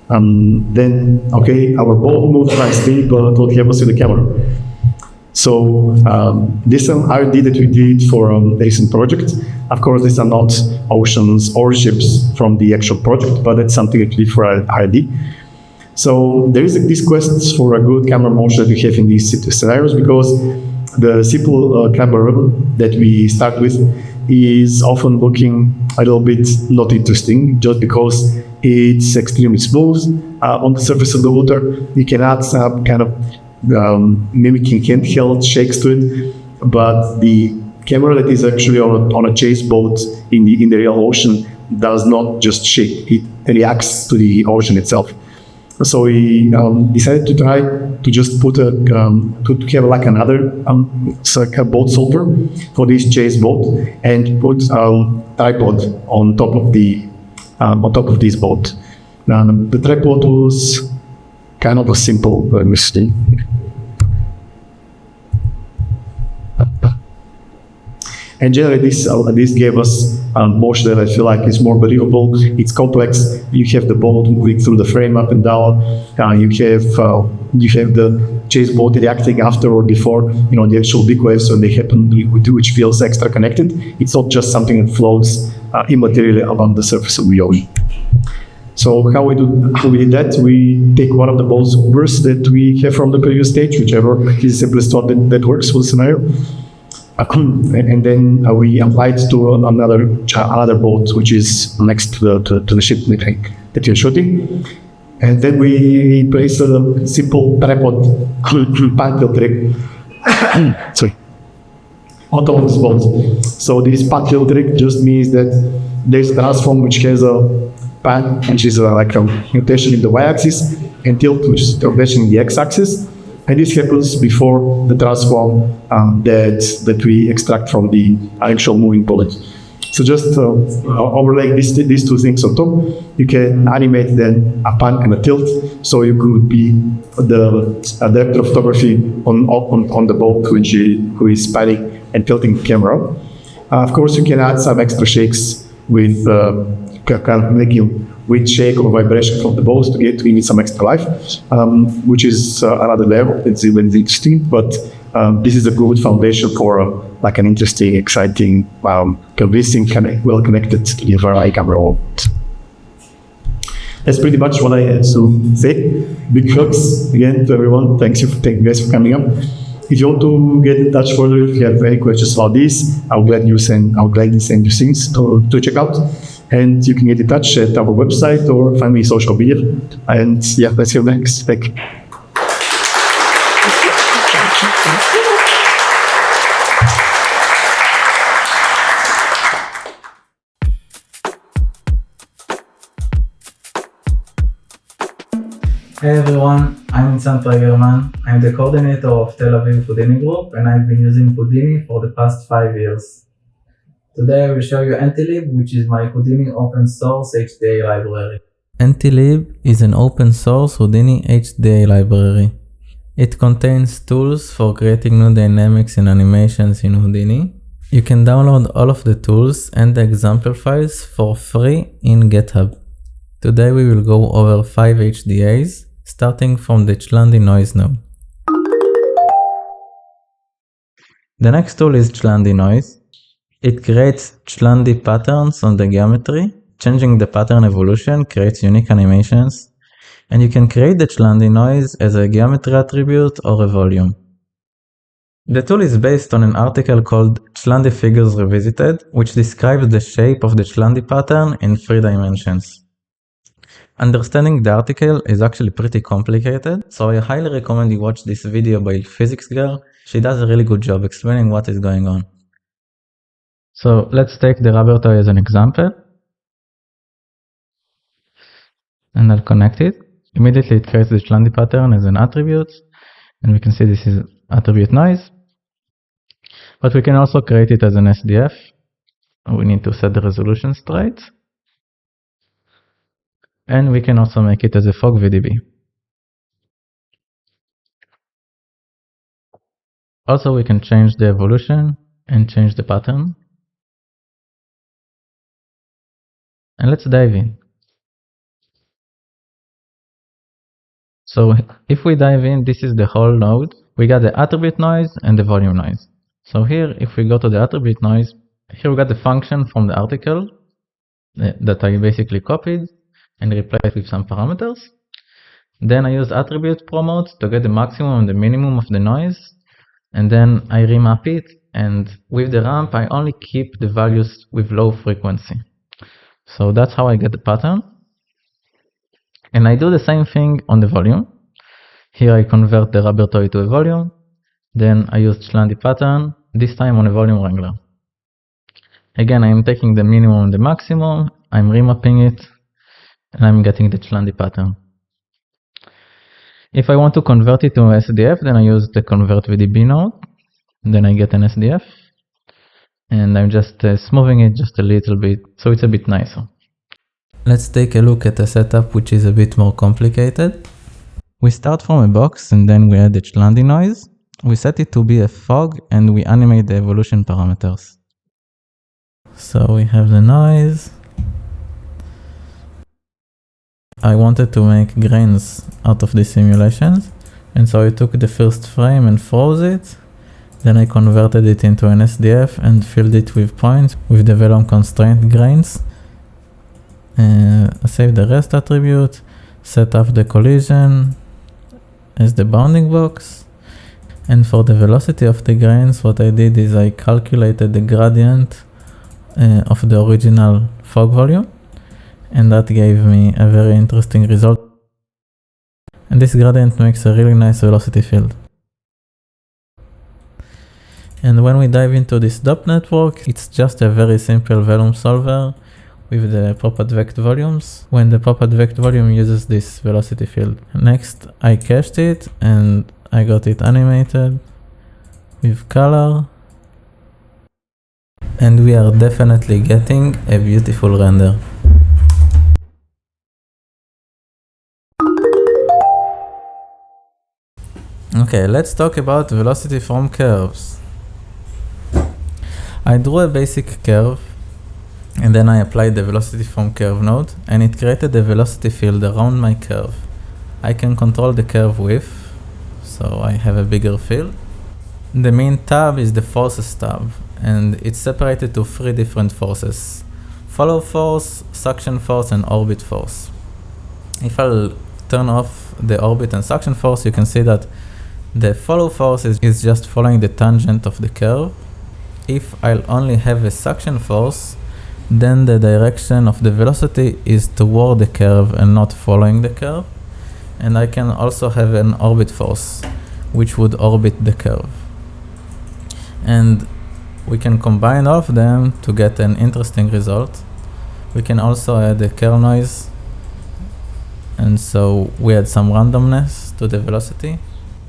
Then our boat moves nicely, but what happens with the camera? So this is an R&D that we did for a recent project. Of course, these are not oceans or ships from the actual project, but it's something that we did for R&D. So there is this quest for a good camera motion that we have in these scenarios, because the simple camera that we start with is often looking a little bit not interesting, just because it's extremely smooth on the surface of the water. You can add some kind of mimicking handheld shakes to it, but the camera that is actually on a chase boat in the real ocean does not just shake, it reacts to the ocean itself. So we decided to try to just put to have like another boat solver for this chase boat, and put tripod on top of this boat. The tripod was kind of a simple mistake. And generally, this gave us a motion that I feel like is more believable. It's complex. You have the boat moving through the frame up and down. You have the chase boat reacting after or before, the actual big waves when they happen, which feels extra connected. It's not just something that floats immaterially along the surface of the ocean. So how we did that? We take one of the boat solvers that we have from the previous stage, whichever is the simplest one that works for the scenario. And then we applied to another boat, which is next to the ship that you're shooting. And then we placed a simple tripod pan tilt rig on top of this boat. So this pan tilt rig just means that there's a transform which has a pan, which is like a rotation in the y-axis, and tilt, which is rotation in the x-axis. And this happens before the transform that we extract from the actual moving bullet. So just overlay these two things on top, you can animate then a pan and a tilt, so you could be the director of photography on the boat who is panning and tilting the camera. Of course, you can add some extra shakes with kind of making wind shake or vibration from the boat to give it some extra life, which is another level. It's even interesting, but this is a good foundation for like an interesting, exciting, convincing, well-connected DSLR camera. That's pretty much what I had to say. Big hugs again to everyone. Thank you guys for coming up. If you want to get in touch further, if you have any questions about this, I'll gladly send you things to check out. And you can get in touch at our website or find me social media. And yeah, let's go next. Thank you. Hey everyone, I'm Nitzan Tregerman. I'm the coordinator of Tel Aviv Houdini Group, and I've been using Houdini for the past 5 years. Today I will show you ntLib, which is my Houdini open source HDA library. ntLib is an open source Houdini HDA library. It contains tools for creating new dynamics and animations in Houdini. You can download all of the tools and the example files for free in GitHub. Today we will go over 5 HDAs, starting from the Chlandi noise node. The next tool is Chlandi noise. It creates Chlandi patterns on the geometry. Changing the pattern evolution creates unique animations, and you can create the Chlandi noise as a geometry attribute or a volume. The tool is based on an article called Chlandi Figures Revisited, which describes the shape of the Chlandi pattern in 3 dimensions. Understanding the article is actually pretty complicated, so I highly recommend you watch this video by Physics Girl. She does a really good job explaining what is going on. So let's take the rubber toy as an example. And I'll connect it. Immediately it creates the Chlandi pattern as an attribute. And we can see this is attribute noise. But we can also create it as an SDF. We need to set the resolution straight. And we can also make it as a fog VDB. Also, we can change the evolution and change the pattern. And let's dive in. So if we dive in, this is the whole node. We got the attribute noise and the volume noise. So here, if we go to the attribute noise, here we got the function from the article that I basically copied and replaced with some parameters. Then I use attribute promote to get the maximum and the minimum of the noise. And then I remap it, and with the ramp I only keep the values with low frequency. So that's how I get the pattern. And I do the same thing on the volume. Here I convert the rubber toy to a volume. Then I use Chlandi pattern, this time on a volume wrangler. Again, I'm taking the minimum and the maximum, I'm remapping it, and I'm getting the Chlandi pattern. If I want to convert it to SDF, then I use the convert VDB node. Then I get an SDF. And I'm just smoothing it just a little bit, so it's a bit nicer. Let's take a look at a setup which is a bit more complicated. We start from a box and then we add the Chlandi noise. We set it to be a fog and we animate the evolution parameters. So we have the noise. I wanted to make grains out of these simulations, and so I took the first frame and froze it. Then I converted it into an SDF and filled it with points with the Velev constraint grains. I saved the rest attribute, set up the collision as the bounding box. And for the velocity of the grains, what I did is I calculated the gradient of the original fog volume. And that gave me a very interesting result. And this gradient makes a really nice velocity field. And when we dive into this DOP network, it's just a very simple volume solver with the pop-advect volumes, when the pop-advect volume uses this velocity field. Next, I cached it and I got it animated with color. And we are definitely getting a beautiful render. Okay, let's talk about velocity from curves. I drew a basic curve and then I applied the velocity from curve node and it created a velocity field around my curve. I can control the curve width, so I have a bigger field. The main tab is the forces tab and it's separated to 3 different forces: follow force, suction force and orbit force. If I'll turn off the orbit and suction force, you can see that the follow force is just following the tangent of the curve. If I'll only have a suction force, then the direction of the velocity is toward the curve and not following the curve. And I can also have an orbit force, which would orbit the curve. And we can combine all of them to get an interesting result. We can also add a curve noise. And so we add some randomness to the velocity.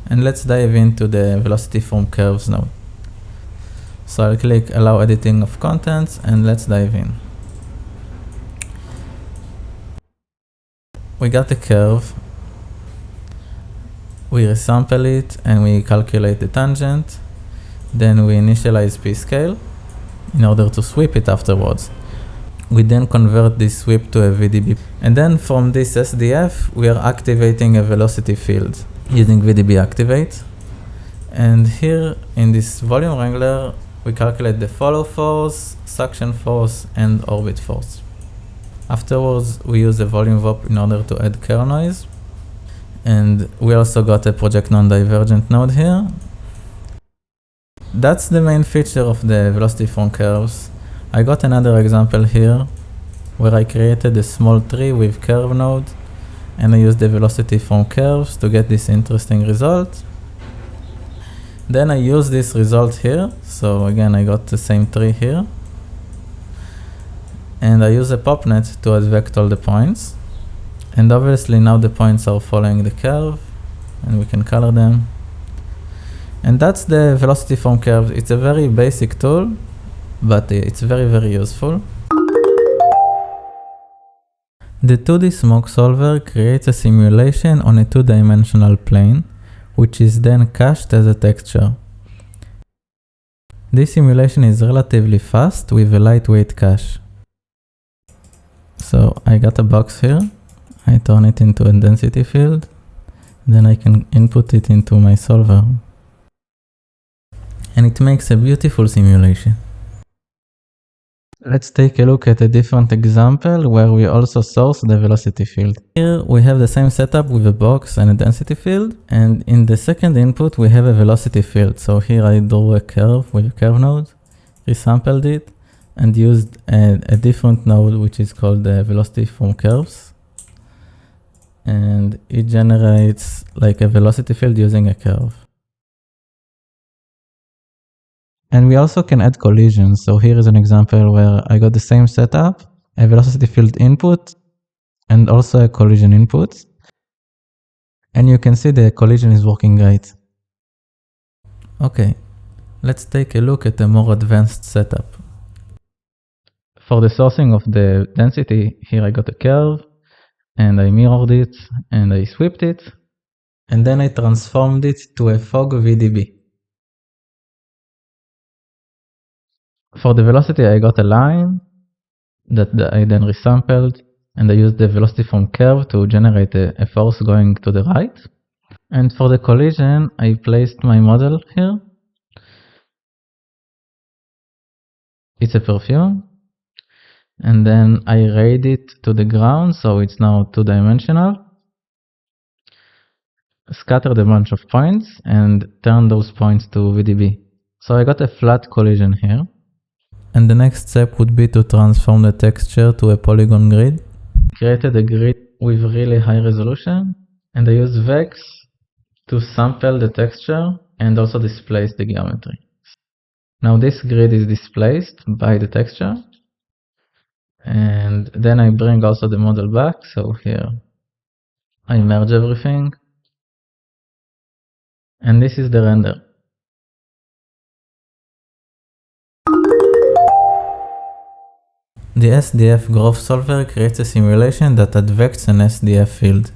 And let's dive into the velocity from curves node. So I'll click allow editing of contents and let's dive in. We got the curve. We resample it and we calculate the tangent. Then we initialize p-scale in order to sweep it afterwards. We then convert this sweep to a VDB. And then from this SDF, we are activating a velocity field using VDB activate. And here in this volume wrangler, we calculate the follow force, suction force, and orbit force. Afterwards, we use the volume VOP in order to add curve noise. And we also got a project non-divergent node here. That's the main feature of the velocity from curves. I got another example here where I created a small tree with curve node and I used the velocity from curves to get this interesting result. Then I use this result here. So again, I got the same tree here. And I use a popnet to advect all the points. And obviously now the points are following the curve and we can color them. And that's the velocity from curves. It's a very basic tool, but it's very, very useful. The 2D smoke solver creates a simulation on a 2-dimensional plane, which is then cached as a texture. This simulation is relatively fast with a lightweight cache. So I got a box here. I turn it into a density field. Then I can input it into my solver. And it makes a beautiful simulation. Let's take a look at a different example where we also source the velocity field. Here we have the same setup with a box and a density field. And in the second input we have a velocity field. So here I drew a curve with a curve node, resampled it, and used a different node which is called the velocity from curves. And it generates like a velocity field using a curve. And we also can add collisions. So here is an example where I got the same setup, a velocity field input, and also a collision input. And you can see the collision is working great. Okay, let's take a look at a more advanced setup. For the sourcing of the density, here I got a curve, and I mirrored it, and I swept it, and then I transformed it to a fog VDB. For the velocity, I got a line that I then resampled, and I used the velocity from curve to generate a force going to the right. And for the collision, I placed my model here. It's a perfume. And then I rayed it to the ground, so it's now two-dimensional. Scattered a bunch of points and turned those points to VDB. So I got a flat collision here. And the next step would be to transform the texture to a polygon grid. Created a grid with really high resolution, and I used Vex to sample the texture and also displace the geometry. Now this grid is displaced by the texture, and then I bring also the model back. So here I merge everything, and this is the render. The SDF growth solver creates a simulation that advects an SDF field.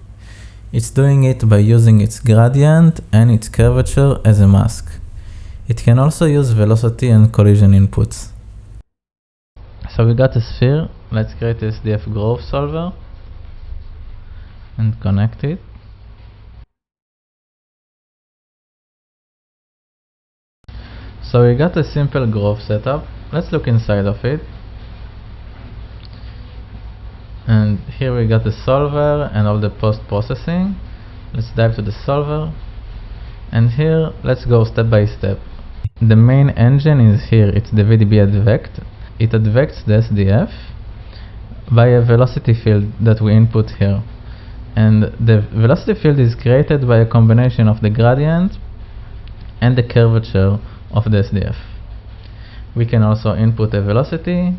It's doing it by using its gradient and its curvature as a mask. It can also use velocity and collision inputs. So we got a sphere. Let's create a SDF growth solver and connect it. So we got a simple growth setup. Let's look inside of it. And here we got the solver and all the post-processing. Let's dive to the solver. And here, let's go step by step. The main engine is here. It's the VDB advect. It advects the SDF by a velocity field that we input here. And the velocity field is created by a combination of the gradient and the curvature of the SDF. We can also input a velocity.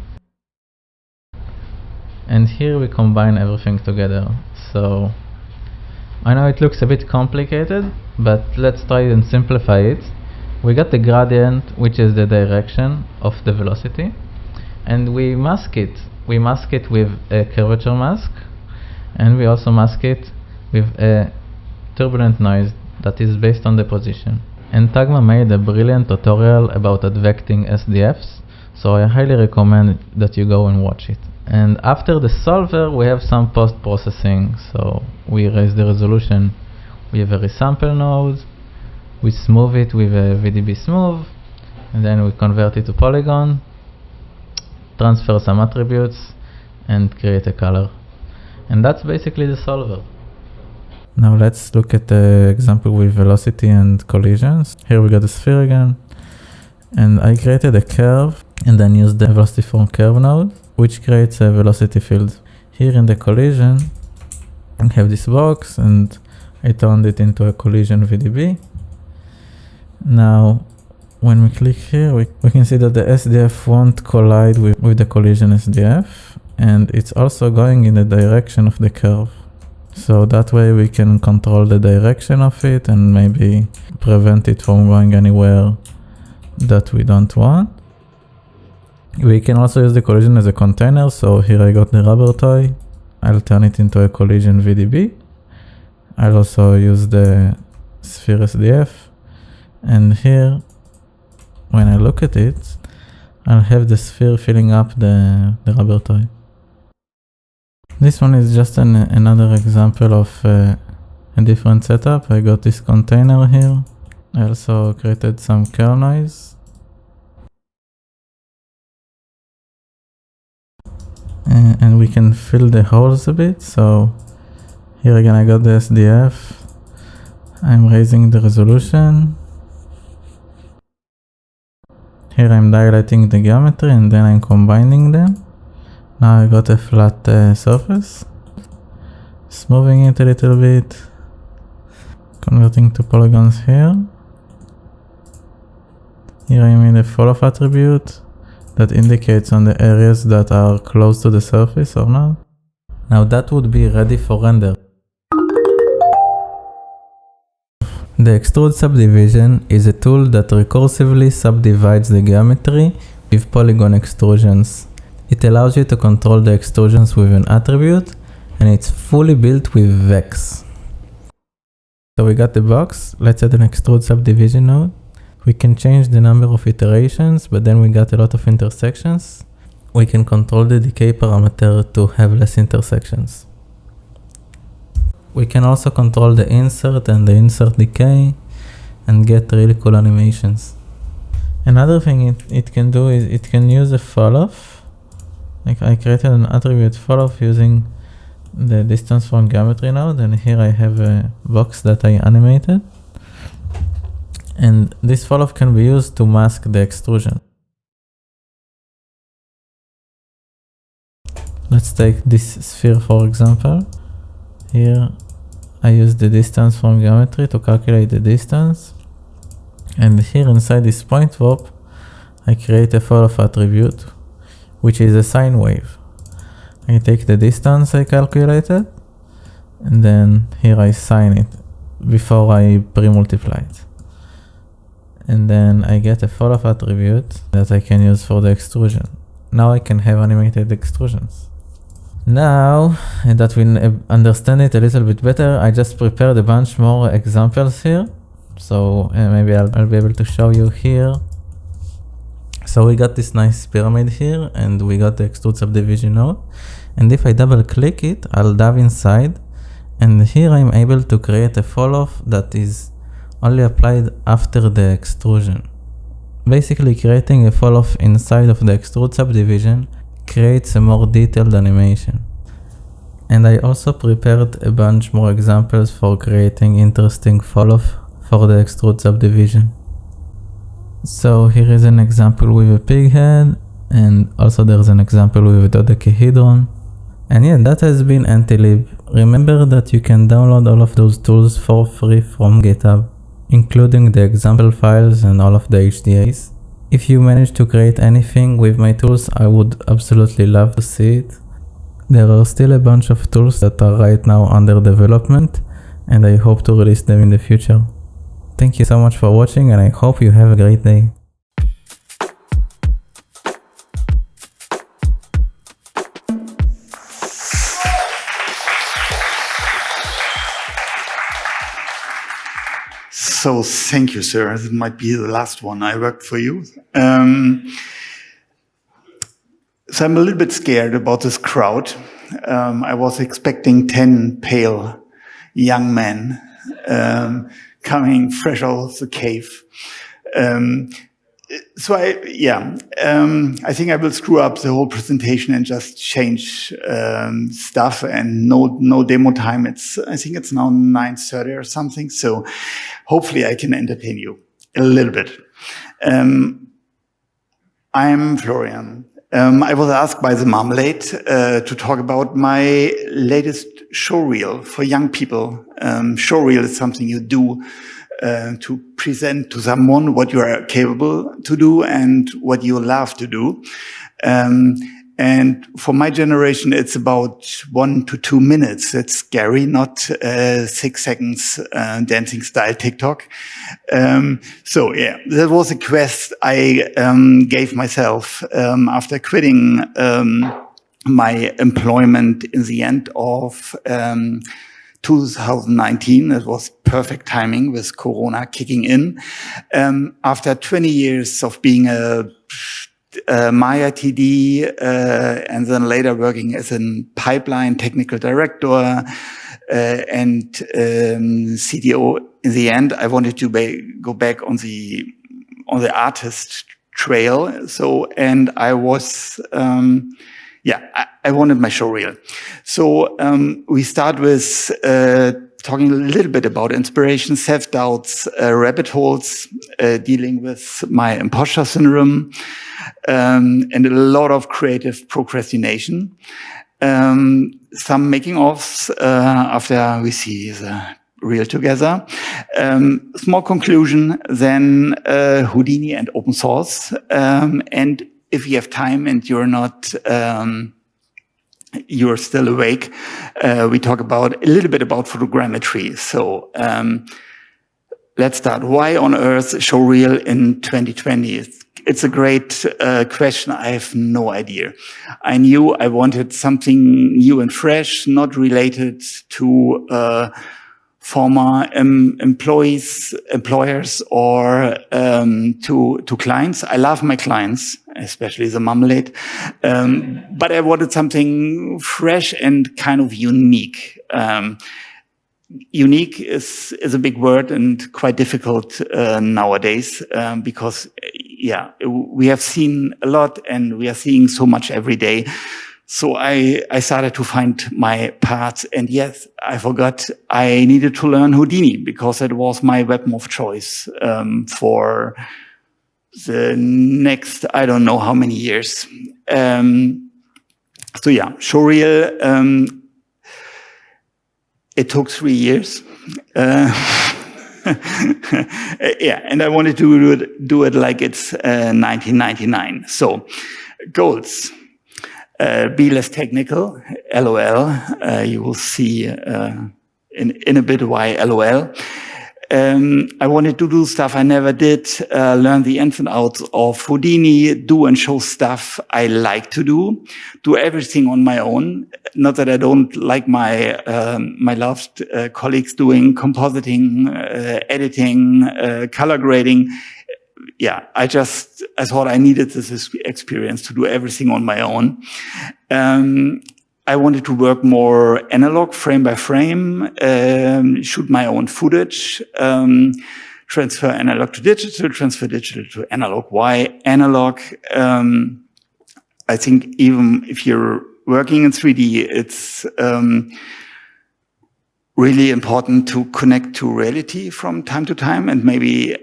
And here we combine everything together. So I know it looks a bit complicated, but let's try and simplify it. We got the gradient, which is the direction of the velocity, and we mask it. We mask it with a curvature mask, and we also mask it with a turbulent noise that is based on the position. And Tagma made a brilliant tutorial about advecting SDFs, so I highly recommend that you go and watch it. And after the solver, we have some post-processing. So we raise the resolution with a resample node, we smooth it with a VDB smooth, and then we convert it to polygon, transfer some attributes, and create a color. And that's basically the solver. Now let's look at the example with velocity and collisions. Here we got a sphere again, and I created a curve and then used the velocity from curve node, which creates a velocity field. Here in the collision, I have this box and I turned it into a collision VDB. Now, when we click here, we can see that the SDF won't collide with the collision SDF, and it's also going in the direction of the curve. So that way we can control the direction of it and maybe prevent it from going anywhere that we don't want. We can also use the collision as a container. So here I got the rubber toy. I'll turn it into a collision VDB. I'll also use the sphere SDF. And here, when I look at it, I'll have the sphere filling up the rubber toy. This one is just another example of a different setup. I got this container here. I also created some curl noise. And we can fill the holes a bit. So here again I got the SDF. I'm raising the resolution. Here I'm dilating the geometry and then I'm combining them. Now I got a flat surface. Smoothing it a little bit. Converting to polygons here. Here I made a fall-off attribute that indicates on the areas that are close to the surface or not. Now that would be ready for render. The extrude subdivision is a tool that recursively subdivides the geometry with polygon extrusions. It allows you to control the extrusions with an attribute, and it's fully built with Vex. So we got the box. Let's add an extrude subdivision node. We can change the number of iterations, but then we got a lot of intersections. We can control the decay parameter to have less intersections. We can also control the insert and the insert decay and get really cool animations. Another thing it can do is it can use a fall-off. Like I created an attribute fall-off using the distance from geometry node, and here I have a box that I animated. And this fall-off can be used to mask the extrusion. Let's take this sphere for example. Here I use the distance from geometry to calculate the distance. And here inside this point warp, I create a fall-off attribute, which is a sine wave. I take the distance I calculated, and then here I sine it before I pre-multiply it. And then I get a fall-off attribute that I can use for the extrusion. Now I can have animated extrusions. Now that we understand it a little bit better, I just prepared a bunch more examples here. So maybe I'll be able to show you here. So we got this nice pyramid here, and we got the extrude subdivision node. And if I double click it, I'll dive inside. And here I'm able to create a fall-off that is only applied after the extrusion. Basically creating a fall-off inside of the extrude subdivision creates a more detailed animation. And I also prepared a bunch more examples for creating interesting fall-off for the extrude subdivision. So here is an example with a pig head, and also there's an example with a dodecahedron. And yeah, that has been ntLib. Remember that you can download all of those tools for free from GitHub, including the example files and all of the HDAs. If you manage to create anything with my tools, I would absolutely love to see it. There are still a bunch of tools that are right now under development, and I hope to release them in the future. Thank you so much for watching, and I hope you have a great day. So thank you, sir. This might be the last one I worked for you. So I'm a little bit scared about this crowd. I was expecting 10 pale young men coming fresh out of the cave. I think I will screw up the whole presentation and just change stuff, and no demo time. I think it's now 9:30 or something. So hopefully I can entertain you a little bit. I'm Florian. I was asked by the Marmalade to talk about my latest showreel for young people. Showreel is something you do to present to someone what you are capable to do and what you love to do. And for my generation, it's about 1 to 2 minutes. It's scary, not 6 seconds dancing style TikTok. So yeah, that was a quest I gave myself after quitting my employment in the end of 2019. It was perfect timing with Corona kicking in. After 20 years of being a MyITD and then later working as a pipeline technical director and CTO, in the end, I wanted to go back on the artist trail. So, and I was I wanted my showreel. So we start with talking a little bit about inspiration, self-doubts, rabbit holes, dealing with my imposter syndrome, and a lot of creative procrastination. Some making offs after we see the reel together. Small conclusion then, Houdini and open source. And if you have time and you're still awake, we talk a little bit about photogrammetry. So let's start. Why on earth Showreel in 2020? It's a great question. I have no idea. I knew I wanted something new and fresh, not related to former employers, or to clients. I love my clients, especially the marmalade. But I wanted something fresh and kind of unique. Unique is a big word and quite difficult nowadays, because we have seen a lot and we are seeing so much every day. So I started to find my path, and yes, I forgot I needed to learn Houdini because it was my weapon of choice for the next, I don't know how many years. Showreel, it took 3 years. And I wanted to do it like it's 1999. So, goals. Be less technical, LOL. You will see in a bit why LOL. I wanted to do stuff I never did, learn the ins and outs of Houdini, do and show stuff I like to do everything on my own. Not that I don't like my loved colleagues doing compositing, editing, color grading. Yeah, I thought I needed this experience to do everything on my own. I wanted to work more analog, frame by frame, shoot my own footage, transfer analog to digital, transfer digital to analog. Why analog? I think even if you're working in 3D, it's really important to connect to reality from time to time, and maybe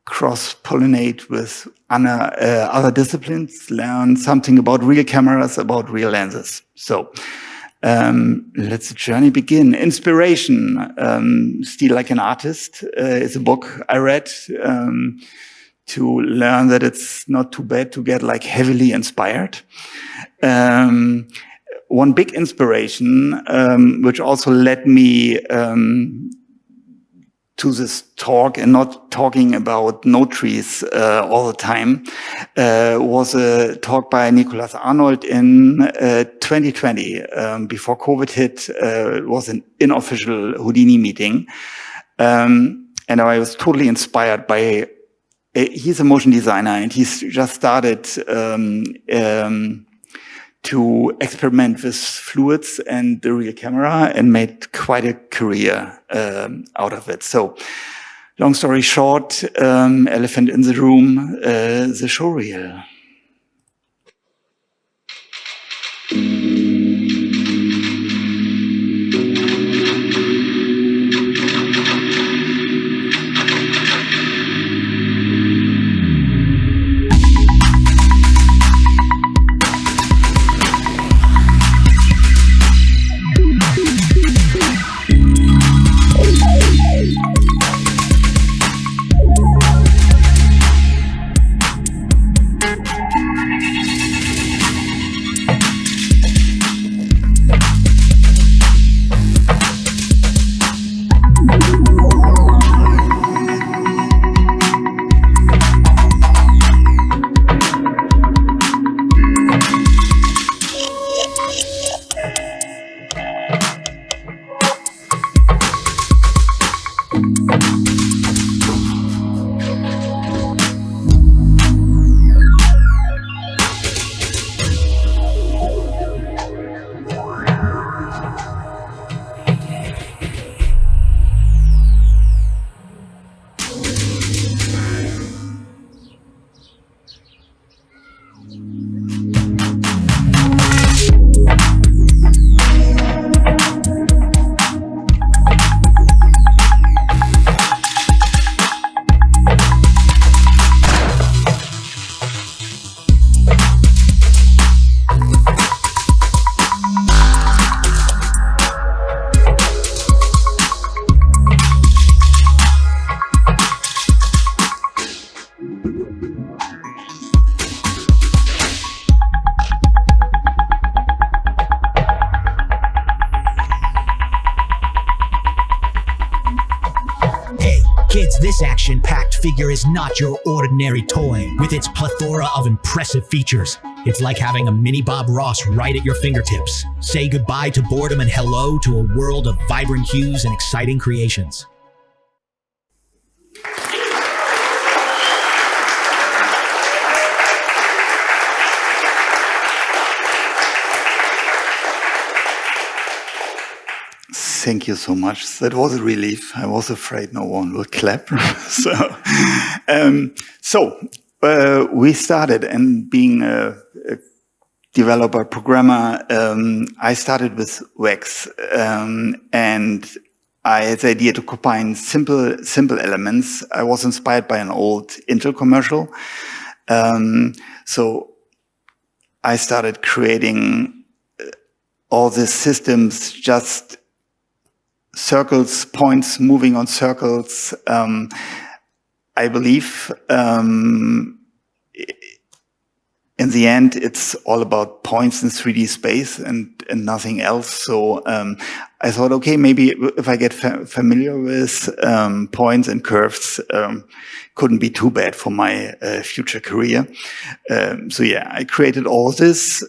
cross-pollinate with other disciplines, learn something about real cameras, about real lenses. So let the journey begin. Inspiration, Steal Like an Artist is a book I read to learn that it's not too bad to get like heavily inspired. One big inspiration, which also led me to this talk and not talking about node trees all the time, was a talk by Nicolas Arnold in 2020. Before COVID hit, it was an unofficial Houdini meeting. And I was totally inspired by, he's a motion designer and he's just started to experiment with fluids and the real camera and made quite a career out of it. So, long story short, elephant in the room, the showreel. this action-packed figure is not your ordinary toy. With its plethora of impressive features, it's like having a mini Bob Ross right at your fingertips. Say goodbye to boredom and hello to a world of vibrant hues and exciting creations. Thank you so much. That was a relief. I was afraid no one would clap. We started, and being a developer, programmer, I started with Wax, and I had the idea to combine simple elements. I was inspired by an old Intel commercial. So I started creating all these systems, just circles, points moving on circles. I believe in the end, it's all about points in 3D space and nothing else. So I thought, okay, maybe if I get familiar with points and curves, couldn't be too bad for my future career. So yeah, I created all this.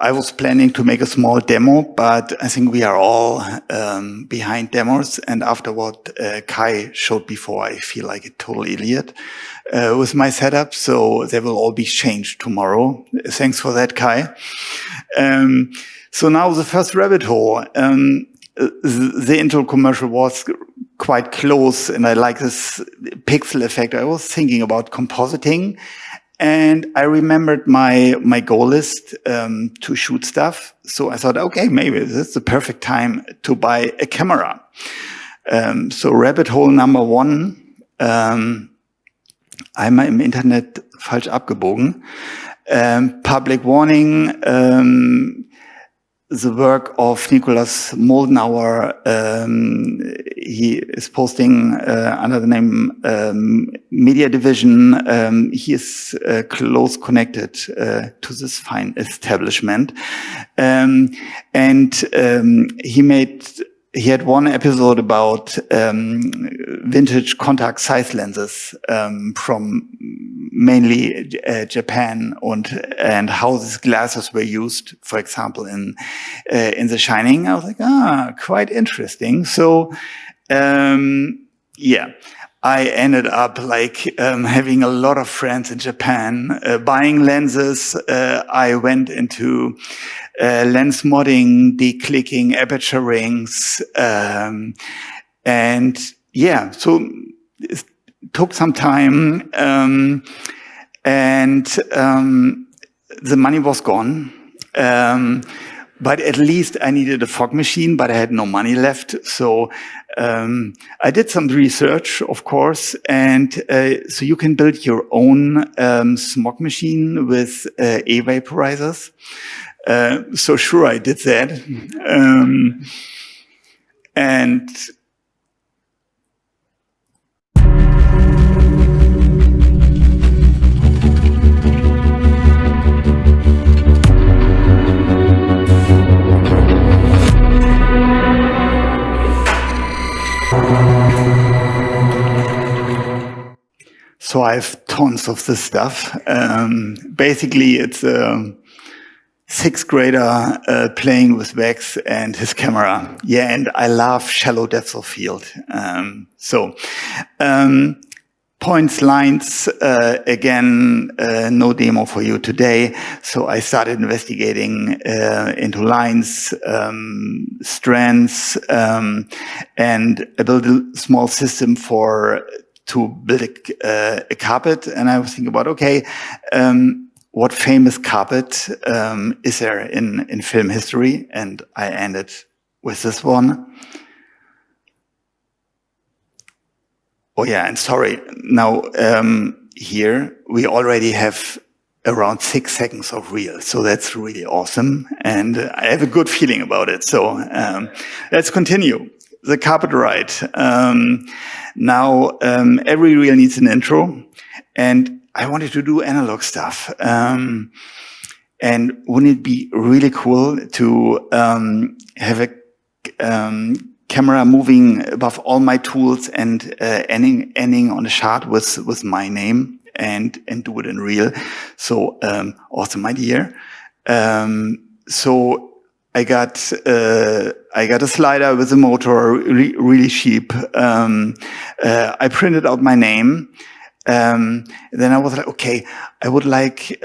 I was planning to make a small demo, but I think we are all behind demos. And after what Kai showed before, I feel like a total idiot with my setup. So they will all be changed tomorrow. Thanks for that, Kai. So now the first rabbit hole. The Intel commercial was quite close, and I like this pixel effect. I was thinking about compositing. And I remembered my goal list to shoot stuff. So I thought, okay, maybe this is the perfect time to buy a camera. So rabbit hole number one, einmal im Internet falsch abgebogen. Public warning, the work of Nicholas Moldenauer, he is posting under the name Media Division. He is close connected to this fine establishment. He had one episode about vintage contact size lenses from mainly Japan, and how these glasses were used, for example, in The Shining. I was like, quite interesting. So, yeah, I ended up having a lot of friends in Japan, buying lenses. I went into lens modding, declicking, aperture rings, and yeah, so it took some time, and the money was gone. But at least I needed a fog machine, but I had no money left. So I did some research, of course, and so you can build your own smog machine with e-vaporizers. So sure, I did that. And so I have tons of this stuff. Basically, it's a sixth grader playing with Wax and his camera. Yeah, and I love shallow depths of field. Points, lines, again, no demo for you today. So I started investigating into lines, strands, and I built a small system to build a carpet. And I was thinking about, okay, what famous carpet is there in film history? And I ended with this one. Oh yeah, and sorry, now here we already have around 6 seconds of reel, so that's really awesome, and I have a good feeling about it. So let's continue. The carpet ride. Now every reel needs an intro, and I wanted to do analog stuff. And wouldn't it be really cool to have a camera moving above all my tools and ending on a shot with my name and do it in real. So awesome idea. So I got a slider with a motor, really cheap. I printed out my name. Then I was like, okay, I would like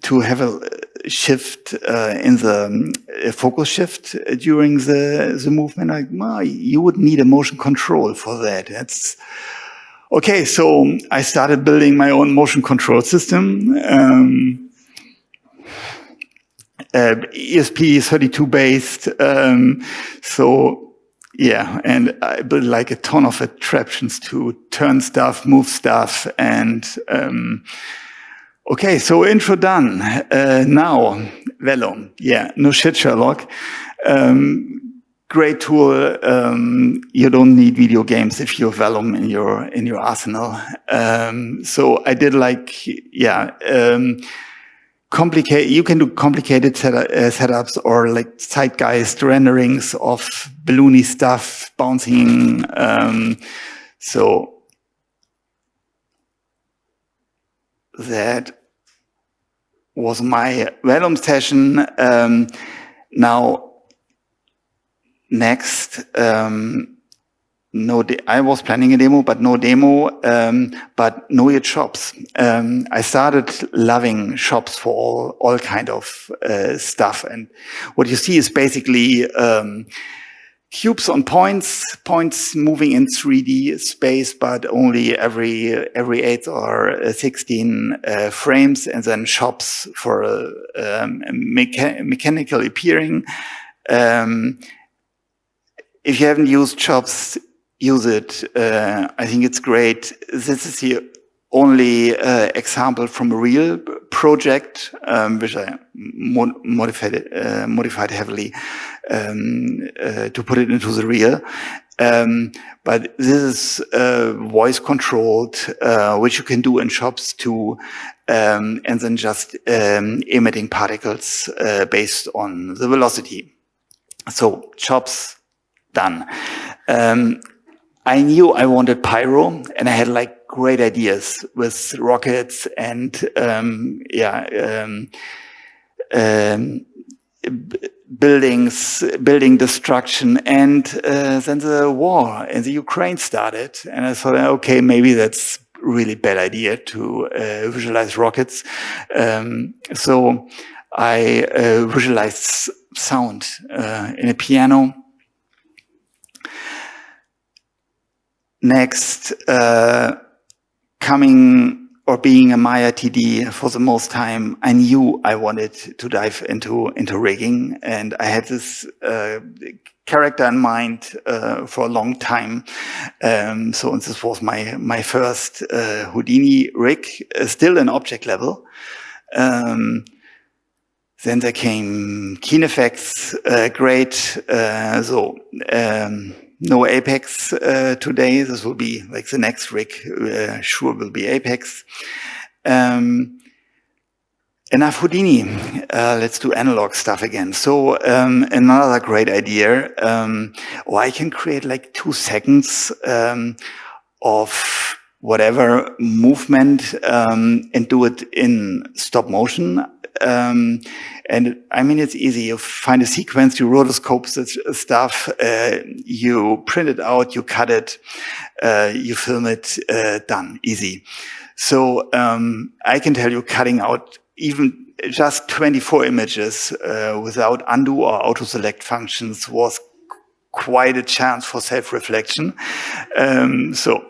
to have a shift in the focus shift during the movement. Like, well, you would need a motion control for that. That's okay. So I started building my own motion control system. ESP32 based. So yeah, and I built like a ton of attractions to turn stuff, move stuff, and okay, so intro done. Now, Vellum. Yeah, no shit, Sherlock. Great tool. You don't need video games if you have Vellum in your arsenal. So I did like, yeah, you can do complicated setups or like zeitgeist renderings of balloony stuff bouncing. So that was my Vellum session. Now, next, I was planning a demo, but no demo, but know your shops. I started loving shops for all kind of stuff. And what you see is basically cubes on points moving in 3D space, but only every 8 or 16 frames, and then shops for mechanical appearing. If you haven't used shops, use it. I think it's great. This is the only example from a real project, which I modified heavily to put it into the real. But this is voice controlled, which you can do in shops too, and then just emitting particles based on the velocity. So shops done. I knew I wanted pyro, and I had like great ideas with rockets and building destruction, and then the war in the Ukraine started, and I thought, okay, maybe that's really bad idea to visualize rockets. So I visualized sound in a piano. Next, being a Maya TD for the most time, I knew I wanted to dive into rigging, and I had this character in mind for a long time. So this was my first Houdini rig, still an object level. Then there came Keen Effects, great. No Apex today. This will be like the next rig. Sure will be Apex. Enough Houdini. Let's do analog stuff again. So another great idea. I can create like 2 seconds of whatever movement and do it in stop motion. And I mean, it's easy. You find a sequence, you rotoscope stuff, you print it out, you cut it, you film it, done, easy. So I can tell you, cutting out even just 24 images without undo or auto select functions was quite a chance for self-reflection. So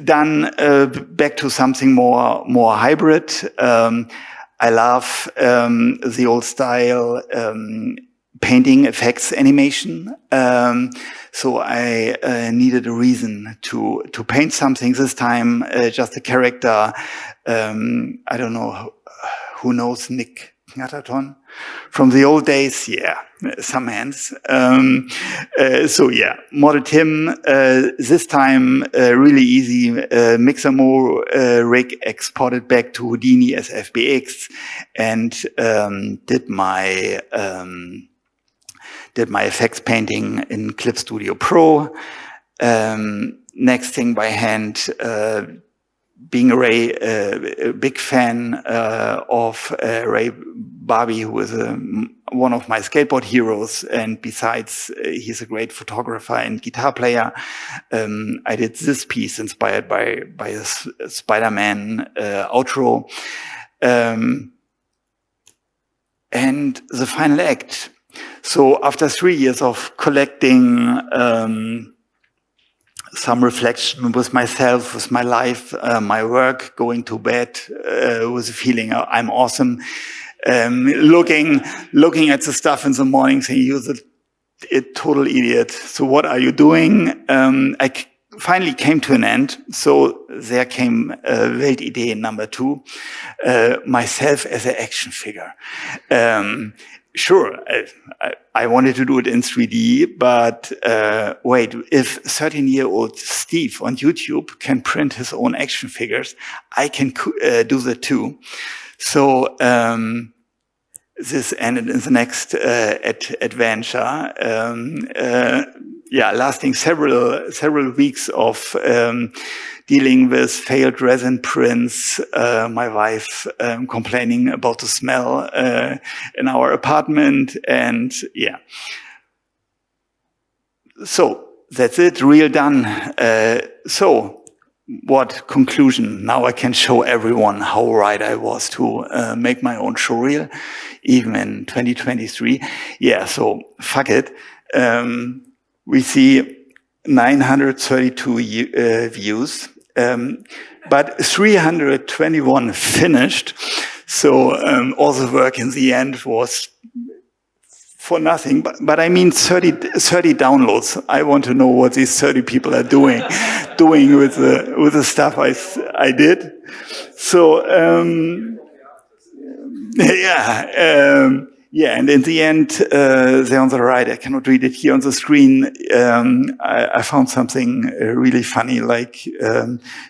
done. Back to something more hybrid. I love the old style painting effects animation. So I needed a reason to paint something this time. Just a character. I don't know who knows Nick Gnataton from the old days. Yeah, some hands. So yeah, modeled him. This time really easy. Mixamo rig exported back to Houdini as FBX, and did my did my effects painting in Clip Studio Pro. Next thing by hand, being a big fan of Ray Barbie, who is one of my skateboard heroes, and besides, he's a great photographer and guitar player. I did this piece inspired by a Spider-Man outro. And the final act. So after 3 years of collecting some reflection with myself, with my life, my work, going to bed with a feeling I'm awesome, looking at the stuff in the morning, saying you're a total idiot. So what are you doing? I finally came to an end. So there came Weltidee number 2, myself as an action figure. Sure, I wanted to do it in 3D, but wait, if 13-year-old Steve on YouTube can print his own action figures, I can do that too. So this ended in the next adventure. Lasting several weeks of dealing with failed resin prints, my wife complaining about the smell in our apartment, and yeah. So that's it, real done. So what conclusion? Now I can show everyone how right I was to make my own showreel, even in 2023. Yeah, so fuck it. We see 932 views, but 321 finished. So all the work in the end was for nothing. But I mean 30 downloads. I want to know what these 30 people are doing with the stuff I did. So yeah, and in the end, there on the right, I cannot read it here on the screen. I found something really funny, like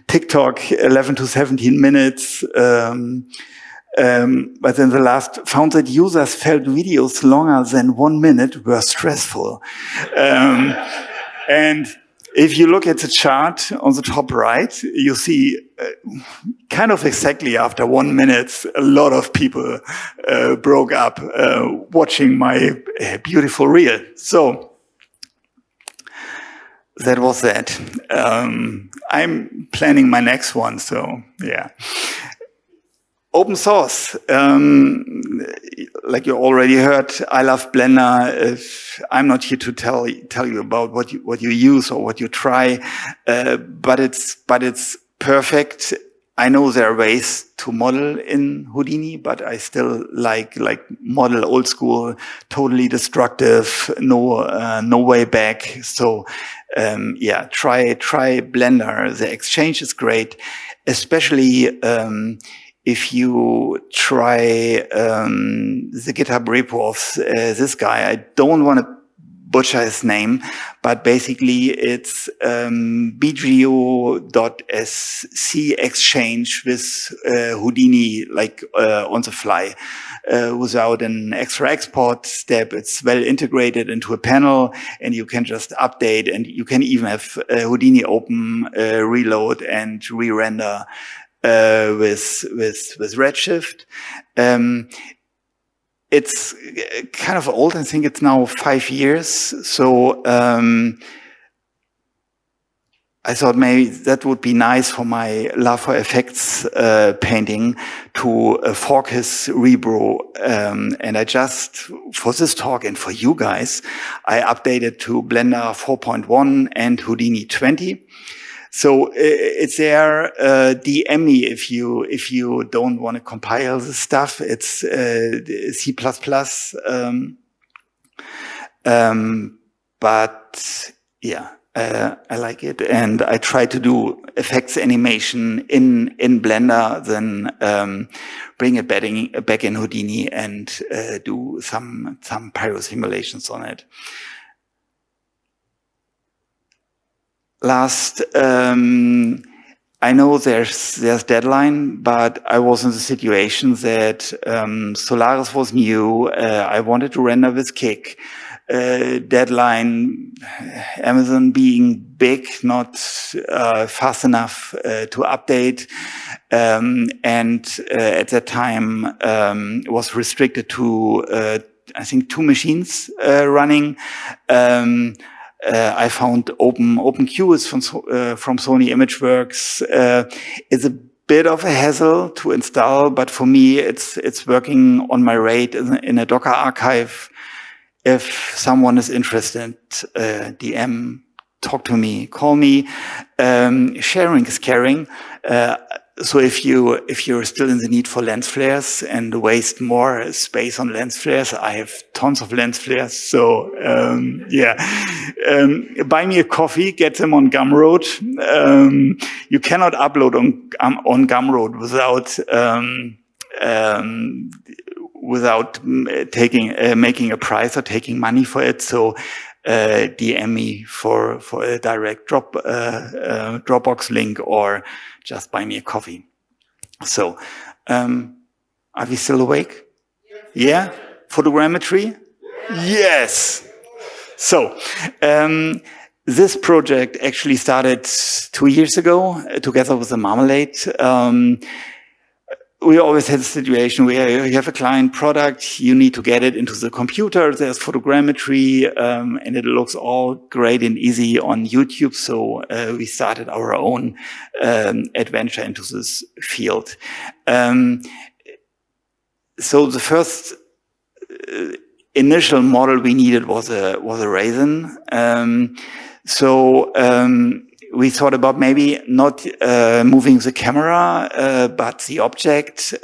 TikTok, 11 to 17 minutes. But then the last found that users felt videos longer than 1 minute were stressful. And if you look at the chart on the top right, you see kind of exactly after 1 minute, a lot of people broke up watching my beautiful reel. So that was that. I'm planning my next one, so yeah. Open source, like you already heard, I love Blender. I'm not here to tell you about what you use or what you try, but it's perfect. I know there are ways to model in Houdini, but I still like model old school, totally destructive, no way back. So yeah, try Blender. The exchange is great, especially if you try the GitHub repo of this guy. I don't want to butcher his name, but basically it's bgo.sc exchange with Houdini, like on the fly, without an extra export step. It's well integrated into a panel, and you can just update, and you can even have Houdini open, reload, and re-render with Redshift. It's kind of old. I think it's now 5 years. So I thought maybe that would be nice for my love for effects painting to fork his rebrew. And I just, for this talk and for you guys, I updated to Blender 4.1 and Houdini 20. So it's there. DM me if you don't want to compile the stuff. It's C++. But yeah, I like it, and I try to do effects animation in Blender, then bring it back in Houdini and do some pyro simulations on it. Last, I know there's deadline, but I was in the situation that Solaris was new. I wanted to render with Kick. deadline, Amazon being big, not fast enough to update, and at that time was restricted to I think 2 machines running. I found OpenQ is from Sony ImageWorks. It's a bit of a hassle to install, but for me, it's working on my RAID in a Docker archive. If someone is interested, DM, talk to me, call me. Sharing is caring. So if you're still in the need for lens flares and waste more space on lens flares, I have tons of lens flares. So buy me a coffee, get them on Gumroad. You cannot upload on Gumroad without making a price or taking money for it. So DM me for a direct Dropbox link, or just buy me a coffee. So, are we still awake? Yeah? Photogrammetry? Yes! So, this project actually started 2 years ago together with the Marmalade. We always had a situation where you have a client product, you need to get it into the computer, there's photogrammetry, and it looks all great and easy on YouTube. So we started our own adventure into this field. So the first initial model we needed was a Horizon. We thought about maybe not moving the camera, but the object,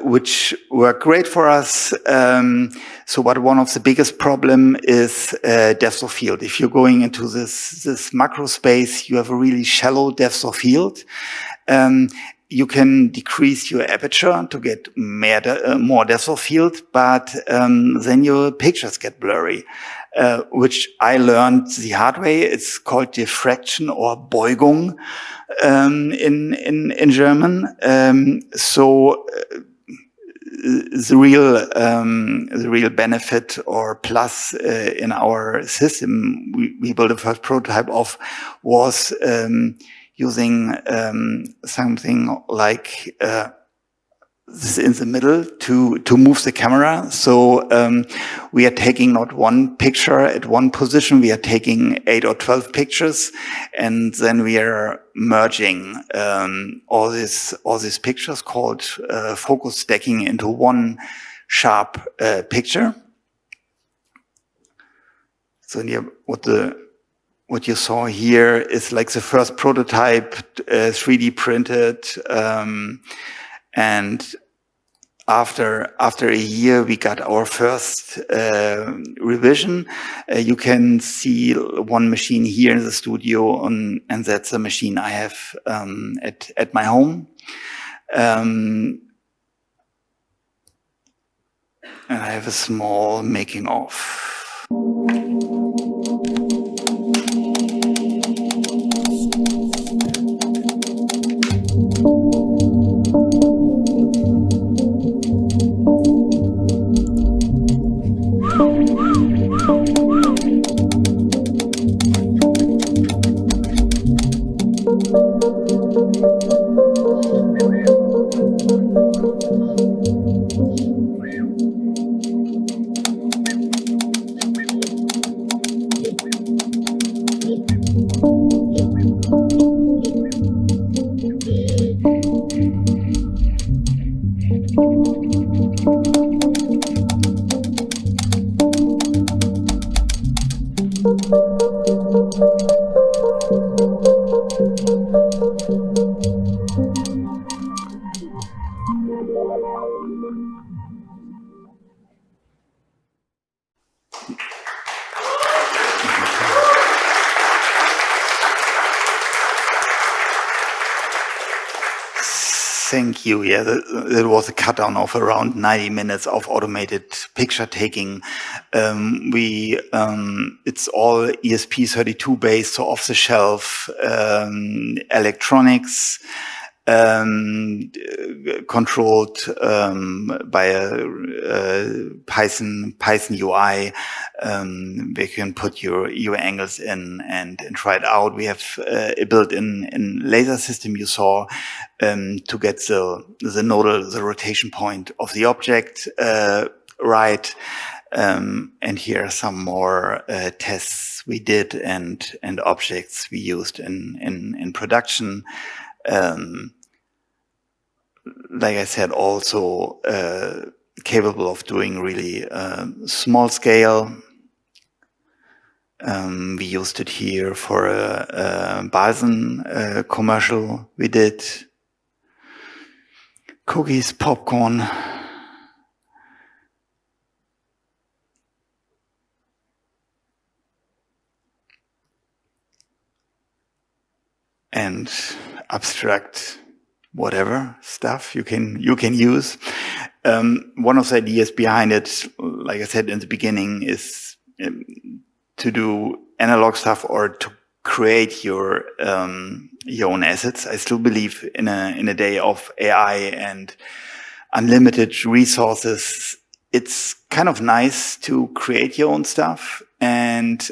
which worked great for us. But one of the biggest problem is depth of field. If you're going into this macro space, you have a really shallow depth of field. You can decrease your aperture to get more depth of field, but then your pictures get blurry. Which I learned the hard way. It's called diffraction or Beugung in German. The real benefit or plus in our system we built the first prototype of was using something like this in the middle to move the camera. So we are taking not one picture at one position, we are taking 8 or 12 pictures, and then we are merging all these pictures called focus stacking into one sharp picture. So what you saw here is like the first prototype, 3D printed. And after a year, we got our first revision. You can see one machine here in the studio, and that's a machine I have at my home. And I have a small making of. Thank you. Yeah, that was a cut down of around 90 minutes of automated picture taking. It's all ESP32 based, so off the shelf electronics. controlled by a Python UI, where you can put your angles in and try it out. We have a built-in laser system you saw to get the rotation point of the object right. And here are some more tests we did and objects we used in production. Like I said, also capable of doing really small scale. We used it here for a Balsen commercial we did. Cookies, popcorn. And abstract whatever stuff you can use. One of the ideas behind it, like I said in the beginning, is to do analog stuff or to create your own assets. I still believe in a day of AI and unlimited resources. It's kind of nice to create your own stuff. And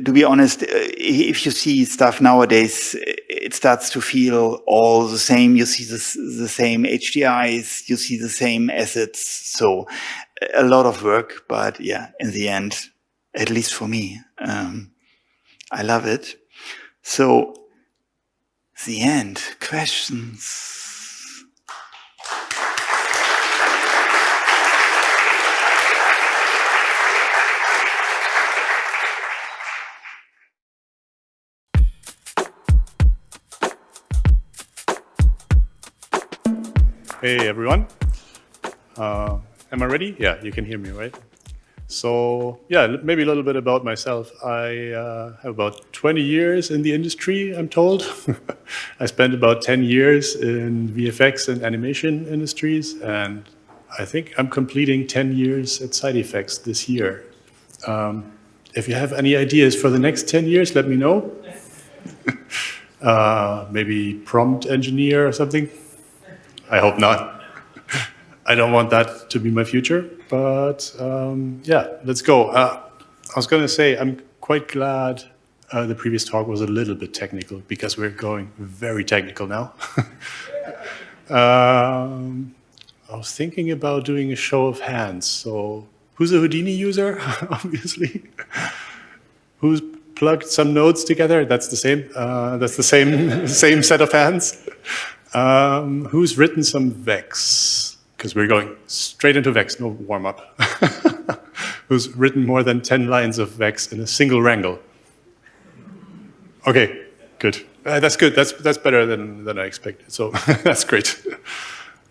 to be honest, if you see stuff nowadays, it starts to feel all the same. You see the same HDIs, you see the same assets. So a lot of work, but yeah, in the end, at least for me, I love it. So the end, questions. Hey everyone, am I ready? Yeah, you can hear me, right? So yeah, maybe a little bit about myself. I have about 20 years in the industry, I'm told. I spent about 10 years in VFX and animation industries, and I think I'm completing 10 years at SideFX this year. If you have any ideas for the next 10 years, let me know. Maybe prompt engineer or something. I hope not. I don't want that to be my future, but yeah, let's go. I was going to say, I'm quite glad the previous talk was a little bit technical because we're going very technical now. I was thinking about doing a show of hands. So who's a Houdini user, obviously? Who's plugged some nodes together? That's the same. That's the same set of hands. Who's written some Vex? Because we're going straight into Vex, no warm-up. Who's written more than 10 lines of Vex in a single wrangle? Okay, good. That's good. That's better than I expected. So that's great.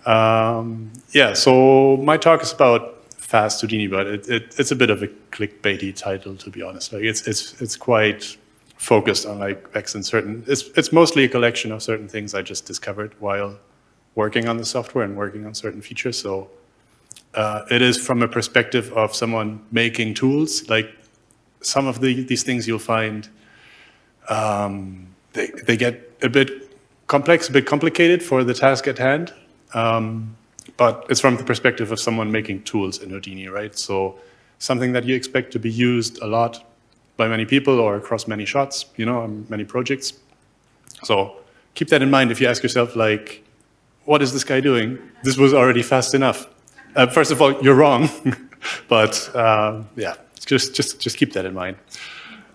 Yeah. So my talk is about fast Houdini, but it's a bit of a clickbaity title, to be honest. Like it's quite focused on like Vex and certain. It's mostly a collection of certain things I just discovered while working on the software and working on certain features. So it is from a perspective of someone making tools. Like some of these things you'll find, they get a bit complex, a bit complicated for the task at hand. But it's from the perspective of someone making tools in Houdini, right? So something that you expect to be used a lot by many people or across many shots, many projects. So keep that in mind if you ask yourself, like, what is this guy doing? This was already fast enough. First of all, you're wrong, but yeah, just keep that in mind.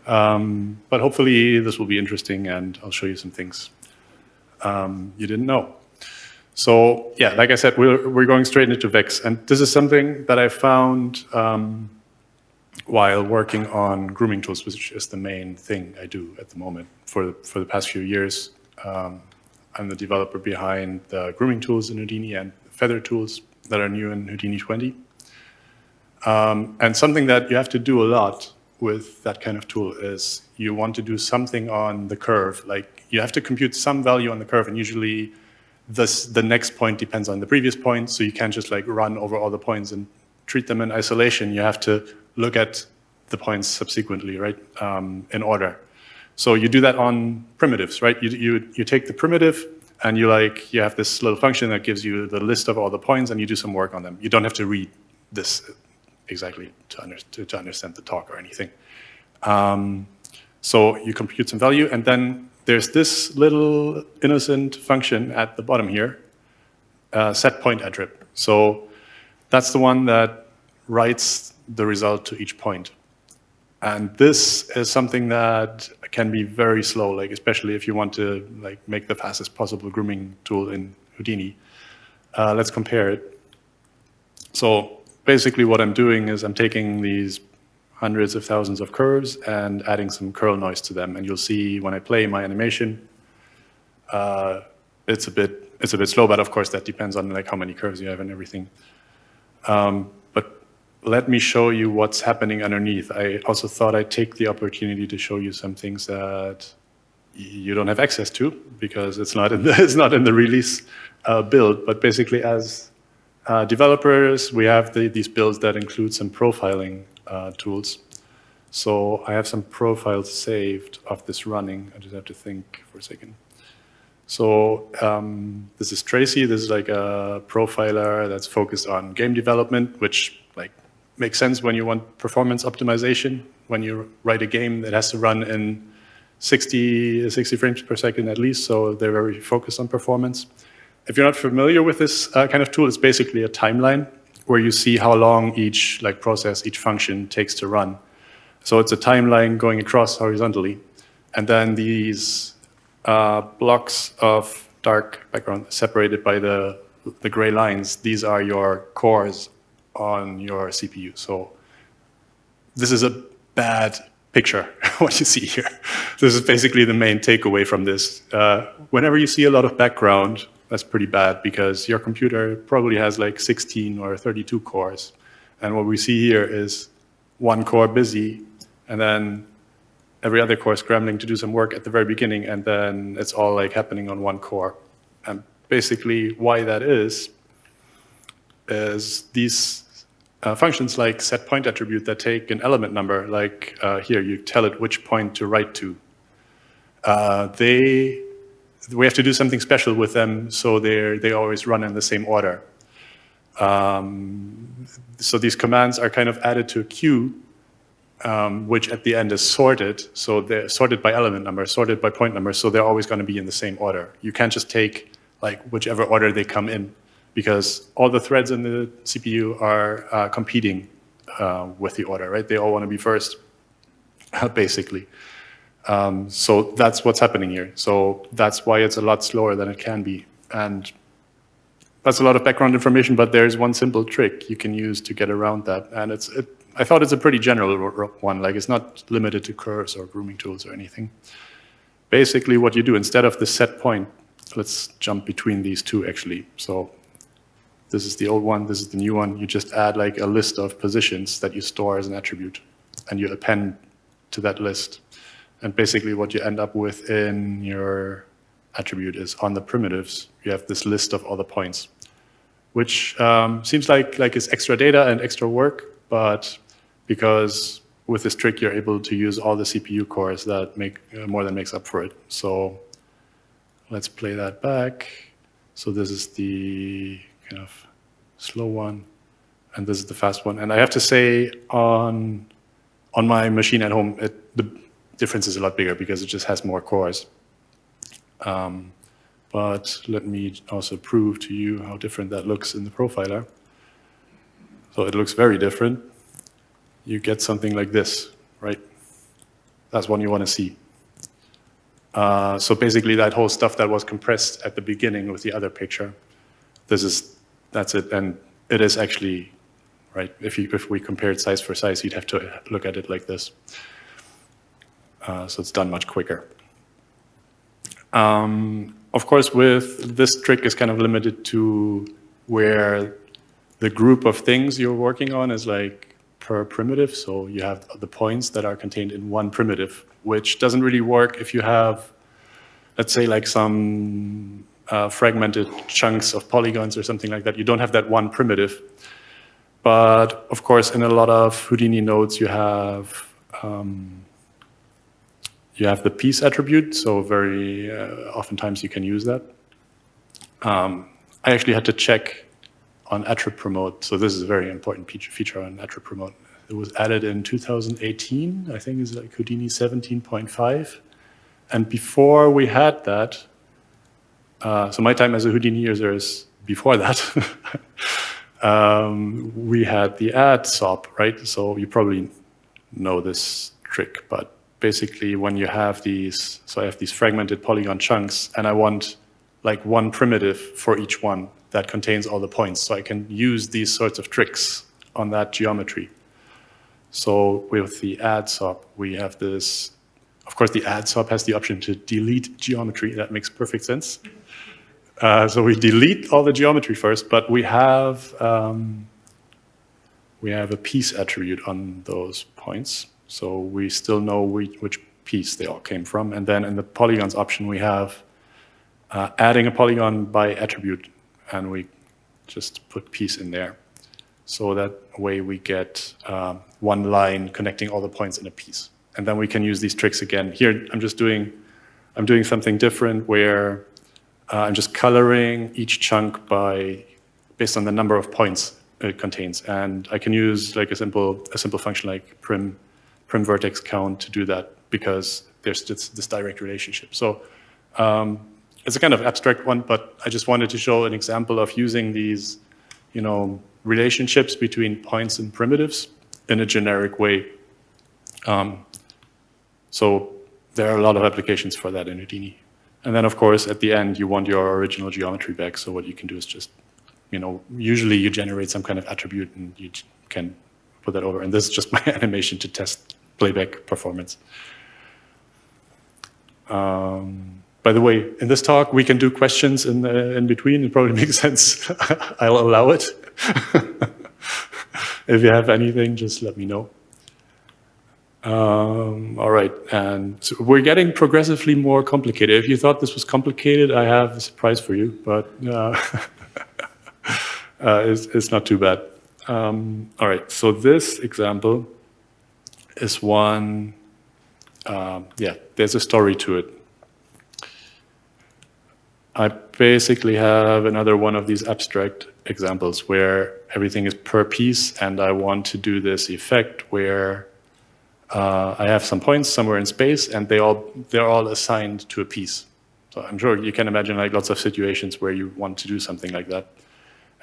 But hopefully this will be interesting and I'll show you some things you didn't know. So yeah, like I said, we're going straight into Vex, and this is something that I found while working on grooming tools, which is the main thing I do at the moment for the past few years. I'm the developer behind the grooming tools in Houdini and feather tools that are new in Houdini 20. And something that you have to do a lot with that kind of tool is you want to do something on the curve. Like you have to compute some value on the curve, and usually the next point depends on the previous point, so you can't just like run over all the points and treat them in isolation. You have to look at the points subsequently, right, in order. So you do that on primitives, right? You take the primitive and you have this little function that gives you the list of all the points and you do some work on them. You don't have to read this exactly to understand the talk or anything. So you compute some value, and then there's this little innocent function at the bottom here, set point attrib. So that's the one that writes the result to each point. And this is something that can be very slow, especially if you want to make the fastest possible grooming tool in Houdini. Let's compare it. So basically what I'm doing is I'm taking these hundreds of thousands of curves and adding some curl noise to them. And you'll see when I play my animation, it's a bit slow, but of course that depends on how many curves you have and everything. But let me show you what's happening underneath. I also thought I'd take the opportunity to show you some things that you don't have access to because it's not in the release build. But basically, as developers, we have these builds that include some profiling tools. So I have some profiles saved of this running. I just have to think for a second. So this is Tracy. This is a profiler that's focused on game development, which makes sense when you want performance optimization. When you write a game that has to run in 60 frames per second at least, so they're very focused on performance. If you're not familiar with this kind of tool, it's basically a timeline where you see how long each process, each function takes to run. So it's a timeline going across horizontally. And then these blocks of dark background separated by the gray lines, these are your cores on your CPU. So this is a bad picture, what you see here. This is basically the main takeaway from this. Whenever you see a lot of background, that's pretty bad because your computer probably has 16 or 32 cores. And what we see here is one core busy, and then every other core scrambling to do some work at the very beginning, and then it's all happening on one core. And basically why that is these functions like set point attribute that take an element number, here, you tell it which point to write to. We have to do something special with them so they always run in the same order. So these commands are kind of added to a queue, which at the end is sorted. So they're sorted by element number, sorted by point number, so they're always going to be in the same order. You can't just take whichever order they come in, because all the threads in the CPU are competing with the order, right? They all want to be first, basically. So that's what's happening here. So that's why it's a lot slower than it can be. And that's a lot of background information, but there's one simple trick you can use to get around that. And I thought it's a pretty general one. It's not limited to curves or grooming tools or anything. Basically, what you do, instead of the set point, let's jump between these two, actually. So this is the old one, this is the new one. You just add a list of positions that you store as an attribute, and you append to that list. And basically what you end up with in your attribute is on the primitives, you have this list of all the points, which seems like it's extra data and extra work, but because with this trick, you're able to use all the CPU cores that more than makes up for it. So let's play that back. So this is the kind of slow one, and this is the fast one. And I have to say, on my machine at home, the difference is a lot bigger because it just has more cores. But let me also prove to you how different that looks in the profiler. So it looks very different. You get something like this, right? That's one you want to see. So basically that whole stuff that was compressed at the beginning with the other picture, that's it. And it is actually, right, if we compared size for size, you'd have to look at it like this. So it's done much quicker. Of course, with this trick is kind of limited to where the group of things you're working on is per primitive. So you have the points that are contained in one primitive, which doesn't really work if you have, let's say, some fragmented chunks of polygons or something like that. You don't have that one primitive. But of course, in a lot of Houdini nodes, you have you have the piece attribute, so very oftentimes you can use that. I actually had to check on attrib promote, so this is a very important feature on attrib promote. It was added in 2018, I think it's like Houdini 17.5. And before we had that, so my time as a Houdini user is before that, we had the add SOP, right? So you probably know this trick, but basically when you have these, so I have these fragmented polygon chunks, and I want like one primitive for each one that contains all the points. So I can use these sorts of tricks on that geometry. So with the add SOP, we have this, of course the add SOP has the option to delete geometry. That makes perfect sense. So we delete all the geometry first, but we have a piece attribute on those points. So we still know which piece they all came from. And then in the polygons option, we have adding a polygon by attribute, and we just put piece in there. So that way we get one line connecting all the points in a piece. And then we can use these tricks again. Here, I'm doing something different where I'm just coloring each chunk based on the number of points it contains. And I can use like a simple function like prim vertex count to do that, because there's this direct relationship. So it's a kind of abstract one, but I just wanted to show an example of using these, relationships between points and primitives in a generic way. So there are a lot of applications for that in Houdini. And then, of course, at the end, you want your original geometry back. So what you can do is just, usually you generate some kind of attribute and you can put that over. And this is just my animation to test playback performance. By the way, in this talk, we can do questions in between. It probably makes sense. I'll allow it. If you have anything, just let me know. All right, and so we're getting progressively more complicated. If you thought this was complicated, I have a surprise for you, but it's not too bad. All right, so this example is one, there's a story to it. I basically have another one of these abstract examples where everything is per piece, and I want to do this effect where I have some points somewhere in space, and they're all assigned to a piece. So I'm sure you can imagine like lots of situations where you want to do something like that.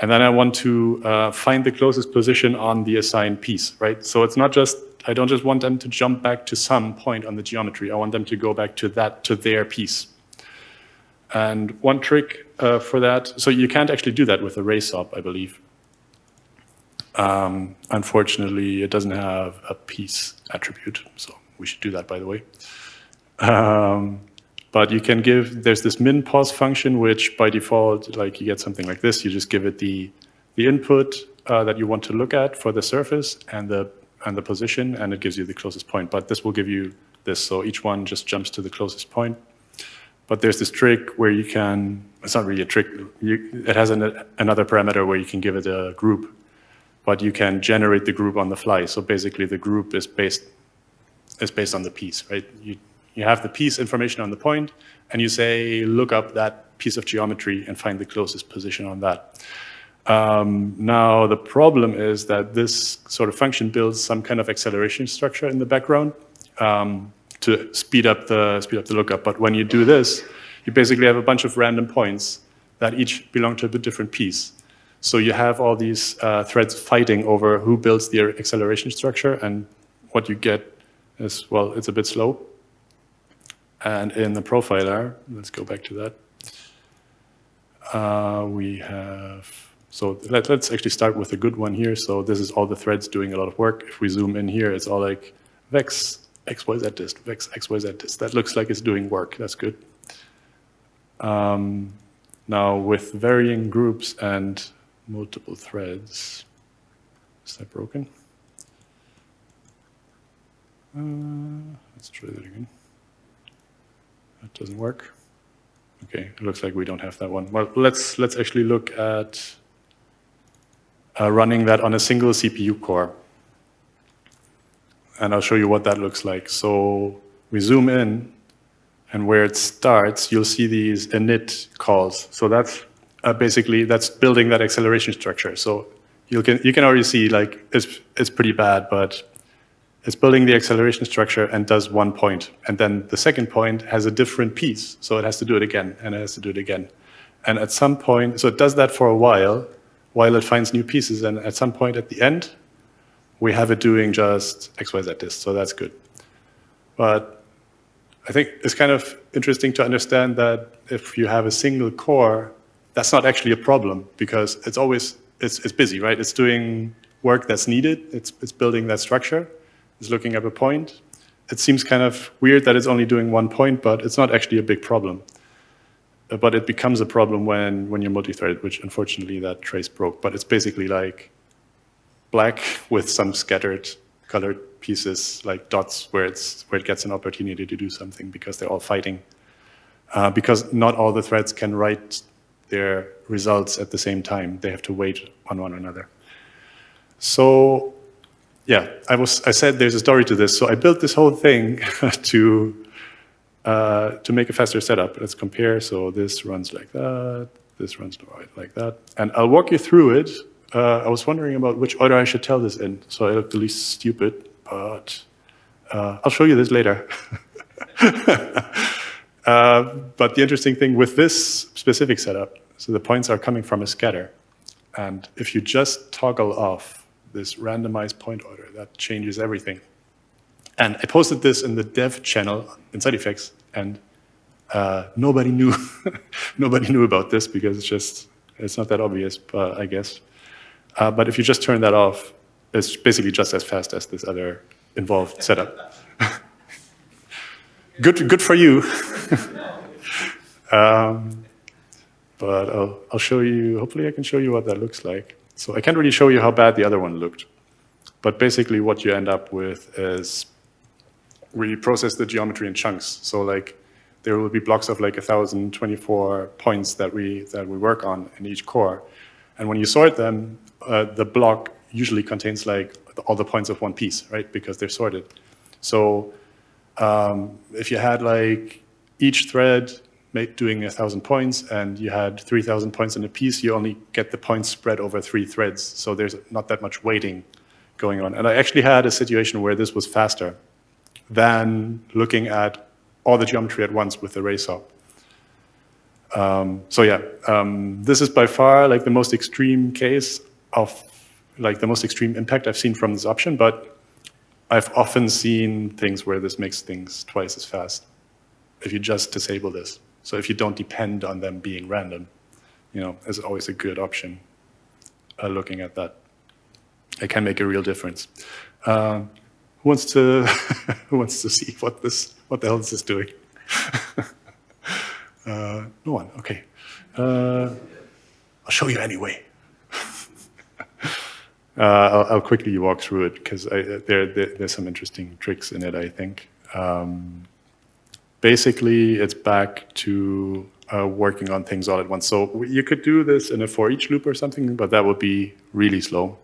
And then I want to find the closest position on the assigned piece, right? So it's not just, I don't just want them to jump back to some point on the geometry. I want them to go back to their piece. And one trick for that, so you can't actually do that with a ray SOP, I believe. Unfortunately, it doesn't have a piece attribute, so we should do that, by the way. But you can there's this min pos function, which by default, like you get something like this. You just give it the input that you want to look at for the surface and the position, and it gives you the closest point. But this will give you this, so each one just jumps to the closest point. But there's this trick where you can, it's not really a trick, it has another parameter where you can give it a group, but you can generate the group on the fly. So basically the group is based on the piece, right? You have the piece information on the point, and you say, look up that piece of geometry and find the closest position on that. Now, the problem is that this sort of function builds some kind of acceleration structure in the background to speed up the lookup. But when you do this, you basically have a bunch of random points that each belong to a bit different piece. So you have all these threads fighting over who builds the acceleration structure, and what you get is, well, it's a bit slow. And in the profiler, let's go back to that. We have, so let's actually start with a good one here. So this is all the threads doing a lot of work. If we zoom in here, it's all like vex, XYZ dist, vex, XYZ dist. That looks like it's doing work. That's good. Now with varying groups and multiple threads, is that broken? Let's try that again. That doesn't work. Okay, it looks like we don't have that one. Well, let's actually look at running that on a single CPU core. And I'll show you what that looks like. So we zoom in, and where it starts, you'll see these init calls. So that's basically, that's building that acceleration structure. So you can already see, like, it's pretty bad, but it's building the acceleration structure and does one point. And then the second point has a different piece. So it has to do it again, and it has to do it again. And at some point, so it does that for a while it finds new pieces. And at some point at the end, we have it doing just XYZ this. So that's good. But I think it's kind of interesting to understand that if you have a single core, that's not actually a problem, because it's always, it's busy, right? It's doing work that's needed. It's building that structure. It's looking at a point. It seems kind of weird that it's only doing one point, but it's not actually a big problem. But it becomes a problem when you're multi-threaded, which unfortunately that trace broke. But it's basically like black with some scattered colored pieces, like dots, where it gets an opportunity to do something because they're all fighting. Because not all the threads can write their results at the same time. They have to wait on one another. So yeah, I said there's a story to this. So I built this whole thing to make a faster setup. Let's compare. So this runs like that. This runs like that. And I'll walk you through it. I was wondering about which order I should tell this in. So I look the least stupid, but I'll show you this later. But the interesting thing with this specific setup, so the points are coming from a scatter. And if you just toggle off this randomized point order, that changes everything. And I posted this in the dev channel in SideFX, and nobody knew nobody knew about this because it's not that obvious, I guess. But if you just turn that off, it's basically just as fast as this other involved setup. Good for you. But I'll show you, hopefully I can show you what that looks like. So I can't really show you how bad the other one looked. But basically what you end up with is we process the geometry in chunks. So like there will be blocks of like 1,024 points that we work on in each core. And when you sort them, the block usually contains like all the points of one piece, right? Because they're sorted. So if you had like each thread doing 1,000 points and you had 3,000 points in a piece, you only get the points spread over 3 threads. So there's not that much weighting going on. And I actually had a situation where this was faster than looking at all the geometry at once with the ray saw. So yeah, this is by far like the most extreme case of like the most extreme impact I've seen from this option, but I've often seen things where this makes things twice as fast if you just disable this. So if you don't depend on them being random, you know, it's always a good option looking at that. It can make a real difference. Who wants to see what the hell is this doing? No one. Okay. I'll show you anyway. I'll quickly walk through it because there's some interesting tricks in it, I think. Basically, it's back to working on things all at once. So you could do this in a for each loop or something, but that would be really slow.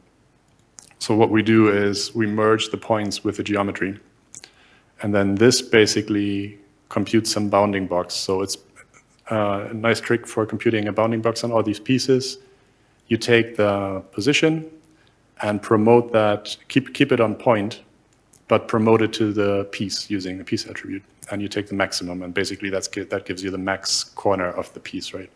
So what we do is we merge the points with the geometry. And then this basically computes some bounding box. So it's a nice trick for computing a bounding box on all these pieces. You take the position and promote that, keep it on point, but promote it to the piece using the piece attribute. And you take the maximum, and basically that gives you the max corner of the piece, right?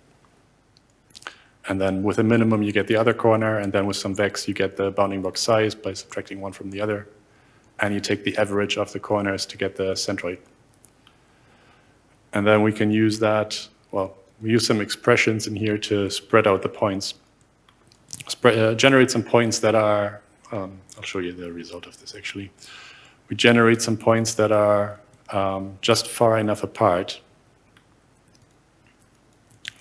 And then with a minimum, you get the other corner, and then with some vex, you get the bounding box size by subtracting one from the other. And you take the average of the corners to get the centroid. And then we can use that, well, we use some expressions in here to spread out the points. Generate some points that are, I'll show you the result of this actually. We generate some points that are just far enough apart,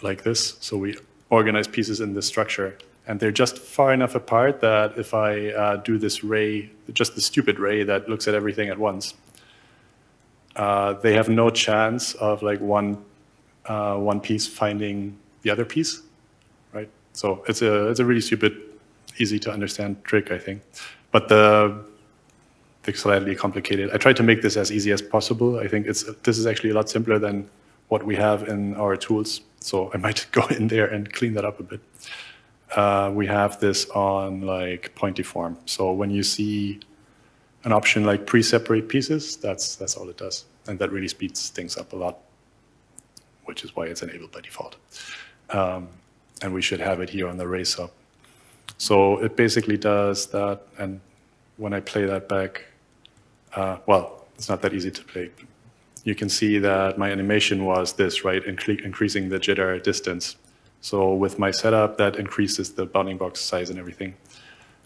like this. So we organize pieces in this structure, and they're just far enough apart that if I do this ray, just the stupid ray that looks at everything at once, they have no chance of like one piece finding the other piece, right? So it's a really stupid, easy to understand trick, I think. But the slightly complicated. I tried to make this as easy as possible. I think this is actually a lot simpler than what we have in our tools. So I might go in there and clean that up a bit. We have this on like point deform. So when you see an option like pre-separate pieces, that's all it does. And that really speeds things up a lot, which is why it's enabled by default. And we should have it here on the raise up. So it basically does that. And when I play that back, well, it's not that easy to play. You can see that my animation was this, right? Increasing the jitter distance. So with my setup, that increases the bounding box size and everything.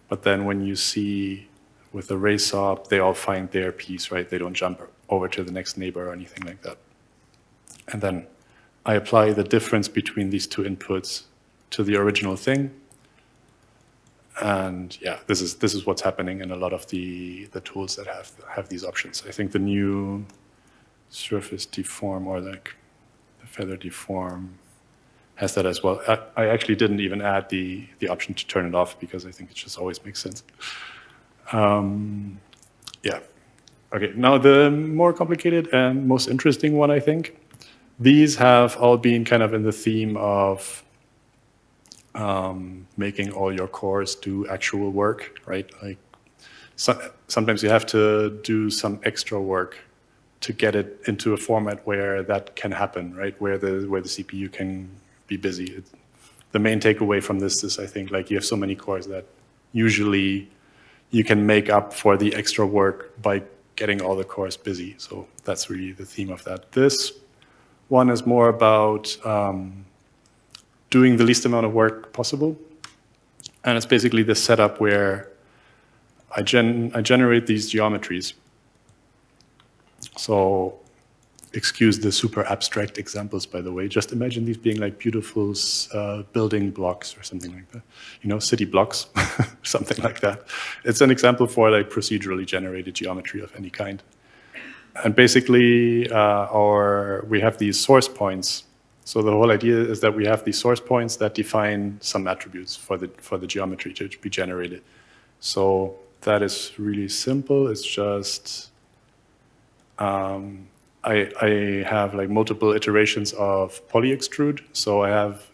But then when you see with the raise up, they all find their piece, right? They don't jump over to the next neighbor or anything like that. And then I apply the difference between these two inputs to the original thing. And yeah, this is what's happening in a lot of the tools that have these options. I think the new surface deform or like the feather deform has that as well. I actually didn't even add the option to turn it off because I think it just always makes sense. Yeah. Okay, now the more complicated and most interesting one, I think. These have all been kind of in the theme of making all your cores do actual work, right? Like sometimes you have to do some extra work to get it into a format where that can happen, right? Where the CPU can be busy. The main takeaway from this is, I think, like you have so many cores that usually you can make up for the extra work by getting all the cores busy. So that's really the theme of that. This one is more about doing the least amount of work possible. And it's basically the setup where I generate these geometries. So excuse the super abstract examples, by the way. Just imagine these being like beautiful building blocks or something like that. You know, city blocks, something like that. It's an example for like procedurally generated geometry of any kind. And basically, we have these source points. So the whole idea is that we have these source points that define some attributes for the geometry to be generated. So that is really simple. It's just I have like multiple iterations of poly-extrude. So I have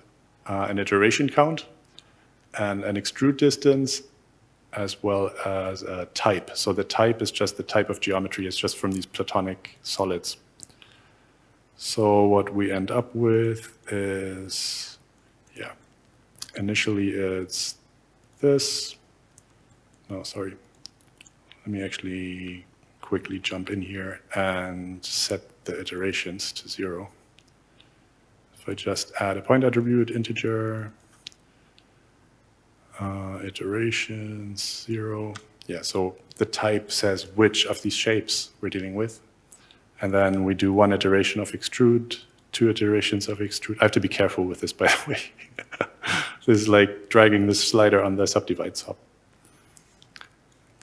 an iteration count and an extrude distance as well as a type. So the type is just the type of geometry. It's just from these platonic solids. So what we end up with is, yeah, initially it's this. No, sorry. Let me actually quickly jump in here and set the iterations to 0. If I just add a point attribute, integer, iterations, 0. Yeah, so the type says which of these shapes we're dealing with. And then we do 1 iteration of extrude, 2 iterations of extrude. I have to be careful with this, by the way. This is like dragging this slider on the subdivide sub.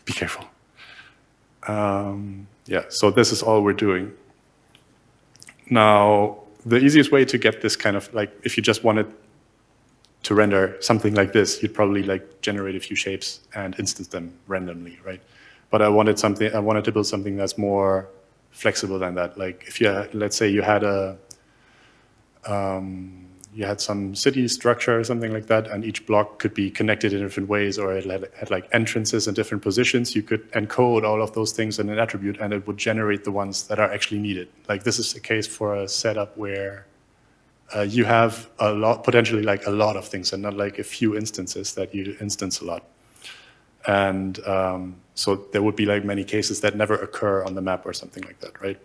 Be careful. Yeah, so this is all we're doing. Now, the easiest way to get this kind of, like, if you just wanted to render something like this, you'd probably like generate a few shapes and instance them randomly, right? But I wanted to build something that's more flexible than that. Like if you had, let's say you had some city structure or something like that, and each block could be connected in different ways, or it had like entrances in different positions, you could encode all of those things in an attribute and it would generate the ones that are actually needed. Like this is the case for a setup where you have potentially like a lot of things and not like a few instances that you instance a lot. And so there would be like many cases that never occur on the map or something like that, right?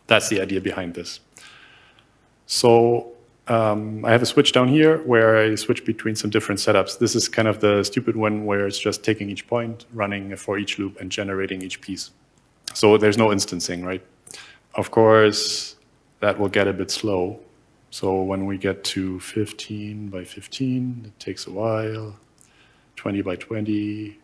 That's the idea behind this. So I have a switch down here where I switch between some different setups. This is kind of the stupid one where it's just taking each point, running a for each loop, and generating each piece. So there's no instancing, right? Of course, that will get a bit slow. So when we get to 15 by 15, it takes a while. 20 by 20.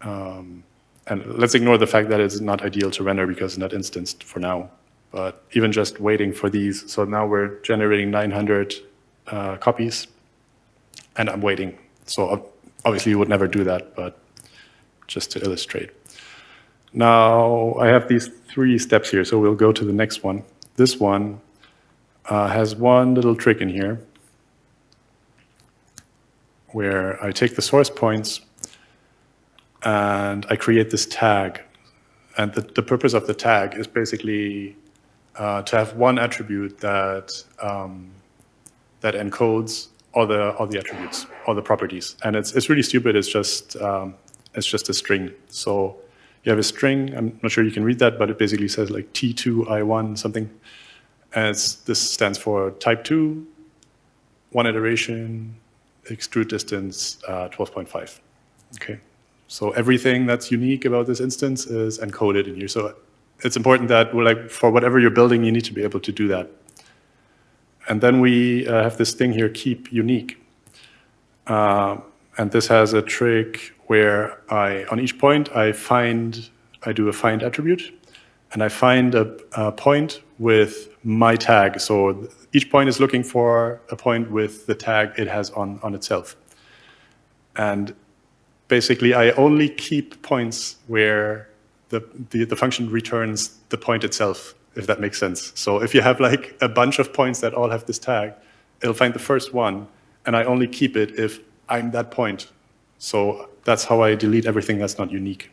And let's ignore the fact that it's not ideal to render because it's not instanced for now. But even just waiting for these, so now we're generating 900 copies, and I'm waiting. So obviously you would never do that, but just to illustrate. Now, I have these 3 steps here, so we'll go to the next one. This one has one little trick in here, where I take the source points and I create this tag. And the purpose of the tag is basically to have one attribute that that encodes all the attributes, all the properties. And it's really stupid. It's just a string. So you have a string. I'm not sure you can read that, but it basically says like T2 I1 something. And this stands for type 2, 1 iteration, extrude distance 12.5. Okay. So everything that's unique about this instance is encoded in here. So it's important that for whatever you're building, you need to be able to do that. And then we have this thing here, keep unique. And this has a trick where on each point, I do a find attribute, and I find a point with my tag. So each point is looking for a point with the tag it has on itself. And basically, I only keep points where the function returns the point itself, if that makes sense. So if you have like a bunch of points that all have this tag, it'll find the first one, and I only keep it if I'm that point. So that's how I delete everything that's not unique.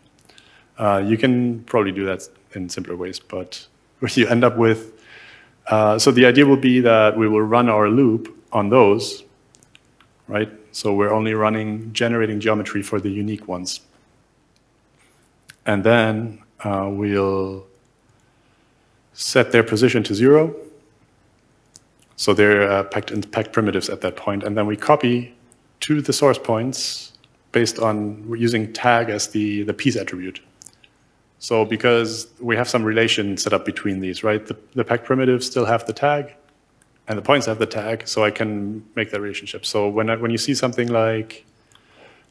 You can probably do that in simpler ways, but what you end up with, so the idea will be that we will run our loop on those, right? So we're only generating geometry for the unique ones. And then we'll set their position to 0. So they're packed primitives at that point. And then we copy to the source points based on using tag as the piece attribute. So because we have some relation set up between these, right? The packed primitives still have the tag, and the points have the tag, so I can make that relationship. So when you see something like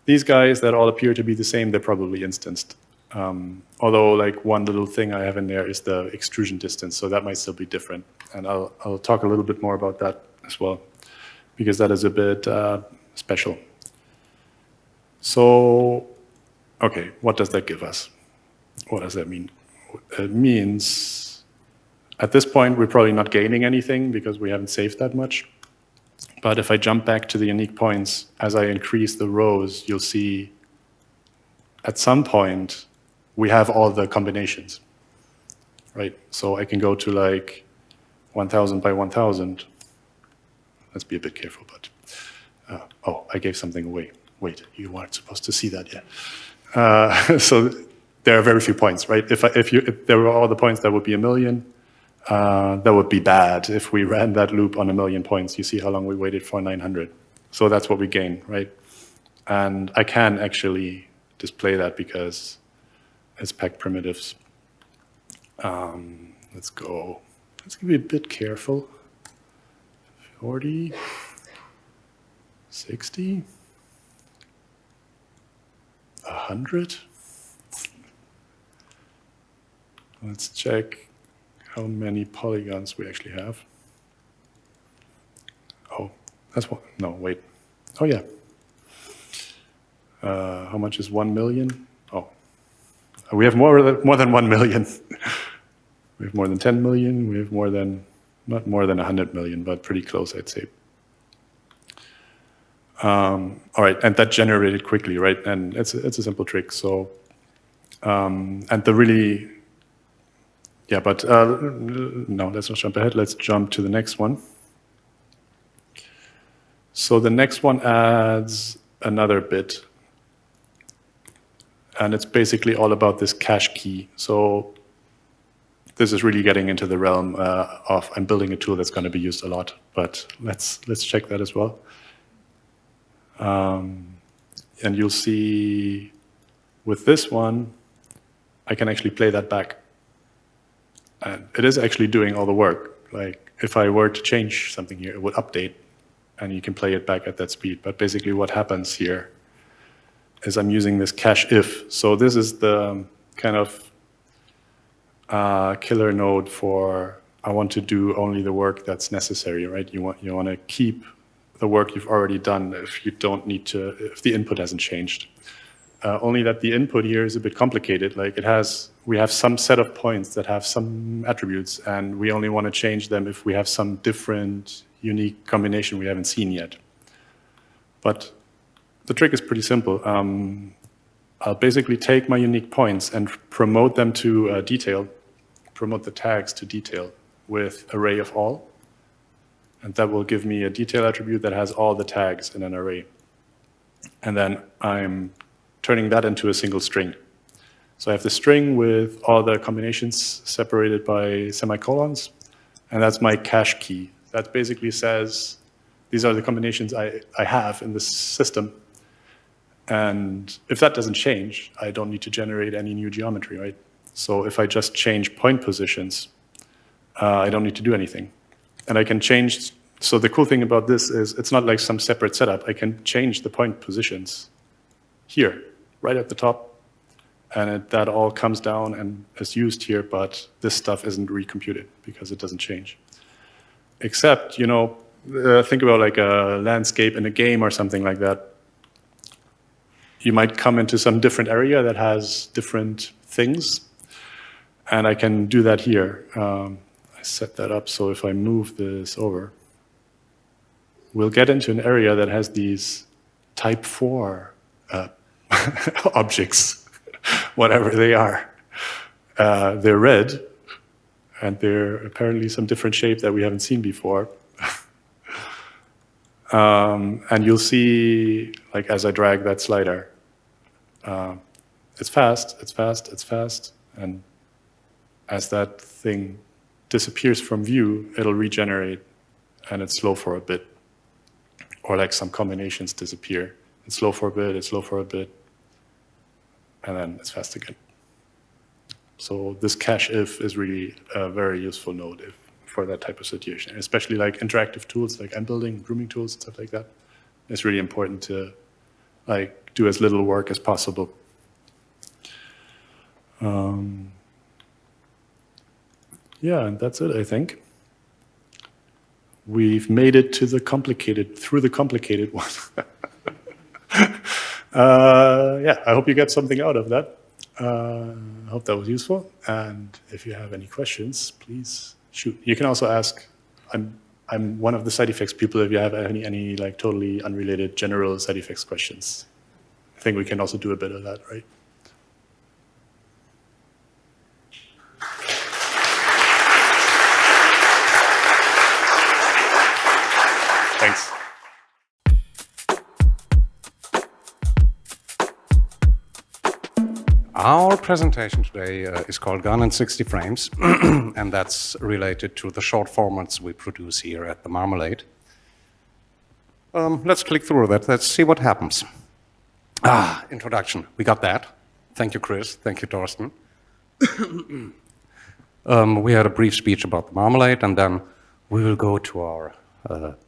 these guys that all appear to be the same, they're probably instanced. Although like one little thing I have in there is the extrusion distance, so that might still be different. And I'll talk a little bit more about that as well, because that is a bit special. So, okay, what does that give us? What does that mean? It means at this point, we're probably not gaining anything because we haven't saved that much. But if I jump back to the unique points, as I increase the rows, you'll see at some point, we have all the combinations, right? So I can go to like 1,000 by 1,000. Let's be a bit careful, but, oh, I gave something away. Wait, you weren't supposed to see that yet. So there are very few points, right? If there were all the points, that would be 1,000,000. That would be bad if we ran that loop on 1,000,000 points. You see how long we waited for 900. So that's what we gain, right? And I can actually display that because it's packed primitives. Let's go. Let's be a bit careful. 40, 60, 100. Let's check how many polygons we actually have. Oh, that's what, no, wait. Oh yeah. How much is 1,000,000? Oh, we have more than 1,000,000. We have more than 10 million. We have more than, not more than 100 million, but pretty close, I'd say. All right, and that generated quickly, right? And it's a simple trick. So, and the really, yeah, but no, let's not jump ahead. Let's jump to the next one. So the next one adds another bit. And it's basically all about this cache key. So this is really getting into the realm of I'm building a tool that's going to be used a lot. But let's check that as well. And you'll see with this one, I can actually play that back. And it is actually doing all the work. Like if I were to change something here, it would update and you can play it back at that speed. But basically what happens here is I'm using this cache if. So this is the kind of killer node for I want to do only the work that's necessary, right? You want to keep the work you've already done if you don't need to, if the input hasn't changed. only that the input here is a bit complicated. Like we have some set of points that have some attributes, and we only want to change them if we have some different, unique combination we haven't seen yet. But the trick is pretty simple. I'll basically take my unique points and promote them to detail, promote the tags to detail with array of all. And that will give me a detail attribute that has all the tags in an array. And then I'm turning that into a single string. So I have the string with all the combinations separated by semicolons, and that's my cache key. That basically says, these are the combinations I have in this system. And if that doesn't change, I don't need to generate any new geometry, right? So if I just change point positions, I don't need to do anything. And I can change, so the cool thing about this is it's not like some separate setup. I can change the point positions here, right at the top. And that all comes down and is used here, but this stuff isn't recomputed because it doesn't change. Except, you know, think about like a landscape in a game or something like that. You might come into some different area that has different things, and I can do that here. I set that up so if I move this over, we'll get into an area that has these type 4 objects, whatever they are. They're red, and they're apparently some different shape that we haven't seen before. And you'll see, like, as I drag that slider, it's fast, it's fast, it's fast, and as that thing disappears from view, it'll regenerate, and it's slow for a bit. Or like some combinations disappear. It's slow for a bit, it's slow for a bit, and then it's fast again. So this cache if is really a very useful node for that type of situation, especially like interactive tools like I'm building, grooming tools, and stuff like that. It's really important to like do as little work as possible. Yeah, and that's it, I think. We've made it to the complicated, through the complicated one. Yeah, I hope you get something out of that. I hope that was useful. And if you have any questions, please shoot. You can also ask. I'm one of the SideFX people. If you have any like totally unrelated general SideFX questions, I think we can also do a bit of that, right? Thanks. Our presentation today is called Gone in 60 Frames, and that's related to the short formats we produce here at the Marmalade. Let's click through that. Let's see what happens. Introduction. We got that. Thank you, Chris. Thank you, Torsten. We had a brief speech about the Marmalade, and then we will go to our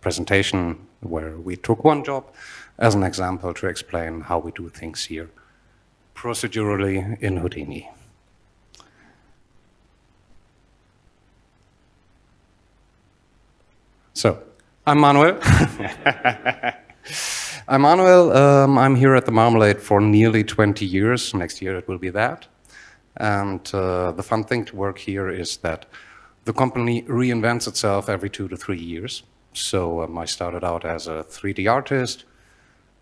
presentation where we took one job as an example to explain how we do things here procedurally in Houdini. So, I'm Manuel. I'm Manuel. I'm here at the Marmalade for nearly 20 years. Next year it will be that. And the fun thing to work here is that the company reinvents itself every 2 to 3 years. So I started out as a 3D artist,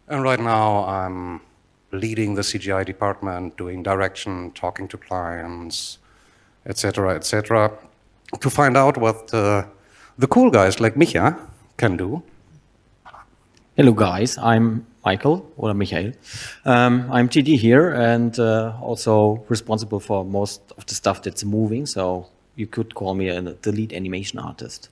and right now I'm leading the CGI department, doing direction, talking to clients, etc., to find out what the cool guys like Micha can do. Hello guys, I'm Michael, or Michael. I'm TD here and also responsible for most of the stuff that's moving, so you could call me the lead animation artist.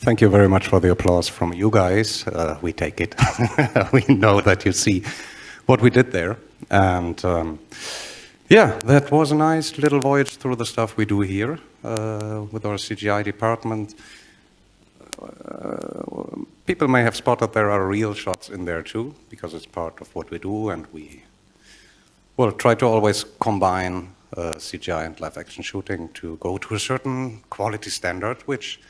Thank you very much for the applause from you guys. We take it. We know that you see what we did there. And yeah, that was a nice little voyage through the stuff we do here with our CGI department. People may have spotted there are real shots in there too, because it's part of what we do, and we try to always combine CGI and live action shooting to go to a certain quality standard, which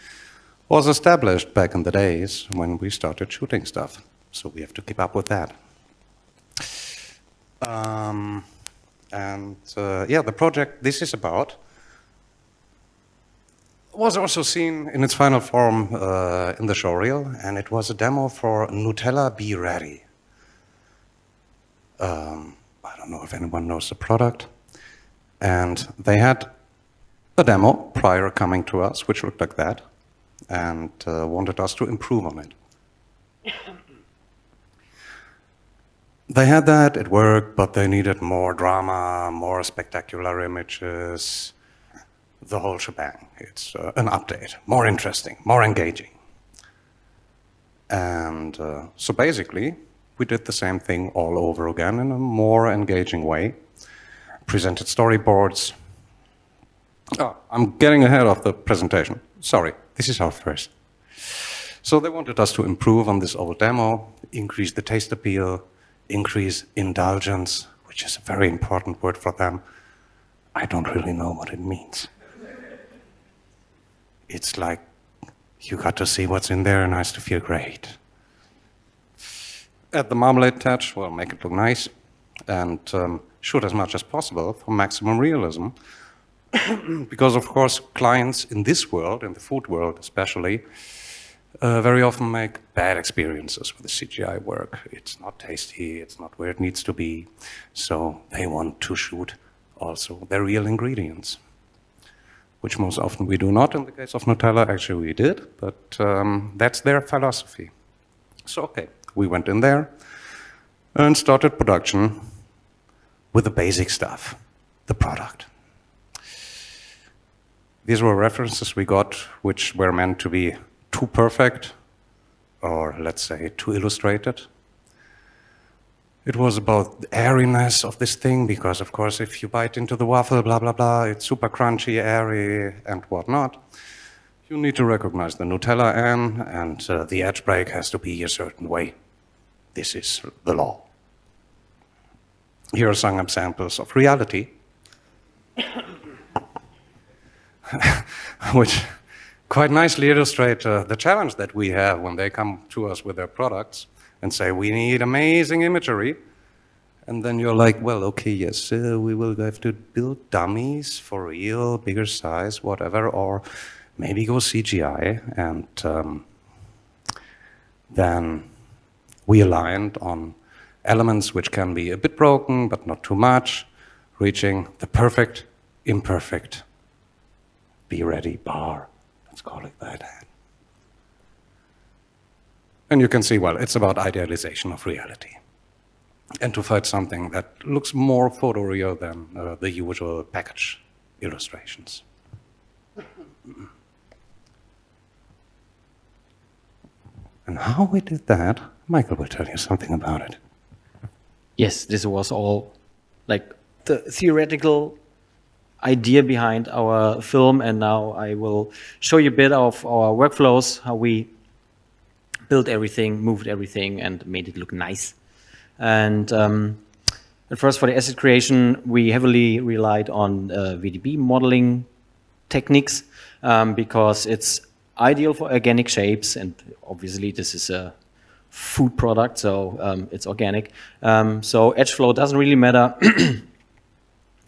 was established back in the days when we started shooting stuff. So we have to keep up with that. Yeah, the project this is about was also seen in its final form in the showreel, and it was a demo for Nutella Be Ready. I don't know if anyone knows the product. And they had a demo prior coming to us, which looked like that, and wanted us to improve on it. They had that, it worked, but they needed more drama, more spectacular images, the whole shebang. It's an update, more interesting, more engaging. And so basically, we did the same thing all over again in a more engaging way. Presented storyboards. Oh, I'm getting ahead of the presentation. Sorry, this is our first. So they wanted us to improve on this old demo, increase the taste appeal, increase indulgence, which is a very important word for them. I don't really know what it means. It's like you got to see what's in there and has to feel great. Add the marmalade touch, well, make it look nice, and shoot as much as possible for maximum realism. Because, of course, clients in this world, in the food world especially, very often make bad experiences with the CGI work. It's not tasty, it's not where it needs to be, so they want to shoot also their real ingredients, which most often we do not. In the case of Nutella, actually we did, but that's their philosophy. So, okay, we went in there and started production with the basic stuff, the product. These were references we got which were meant to be too perfect, or let's say too illustrated. It was about the airiness of this thing, because of course if you bite into the waffle, blah, blah, blah, it's super crunchy, airy, and whatnot. You need to recognize the Nutella N, and the edge break has to be a certain way. This is the law. Here are some examples of reality, which quite nicely illustrate the challenge that we have when they come to us with their products and say, we need amazing imagery. And then you're like, well, okay, yes, we will have to build dummies for real, bigger size, whatever, or maybe go CGI. And then we aligned on elements which can be a bit broken, but not too much, reaching the perfect, imperfect, be ready bar. Let's call it that. And you can see, well, it's about idealization of reality. And to find something that looks more photoreal than the usual package illustrations. And how we did that, Michael will tell you something about it. Yes, this was all like the theoretical idea behind our film, and now I will show you a bit of our workflows, how we built everything, moved everything, and made it look nice. And at first, for the asset creation, we heavily relied on VDB modeling techniques because it's ideal for organic shapes, and obviously this is a food product, so it's organic. So edge flow doesn't really matter.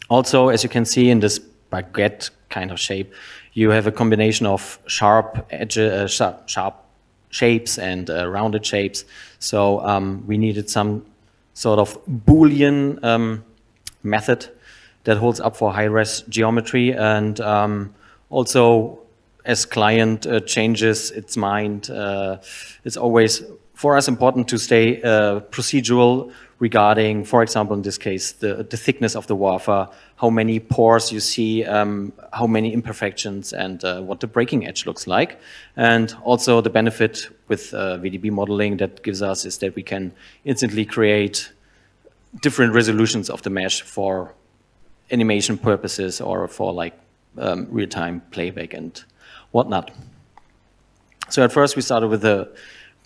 Also, as you can see in this baguette kind of shape, you have a combination of sharp edges, sharp shapes and rounded shapes. So we needed some sort of Boolean method that holds up for high-res geometry, and also as client changes its mind, it's always for us important to stay procedural regarding, for example, in this case, the thickness of the wafer, how many pores you see, how many imperfections, and what the breaking edge looks like. And also the benefit with VDB modeling that gives us is that we can instantly create different resolutions of the mesh for animation purposes or for like real-time playback and whatnot. So at first we started with the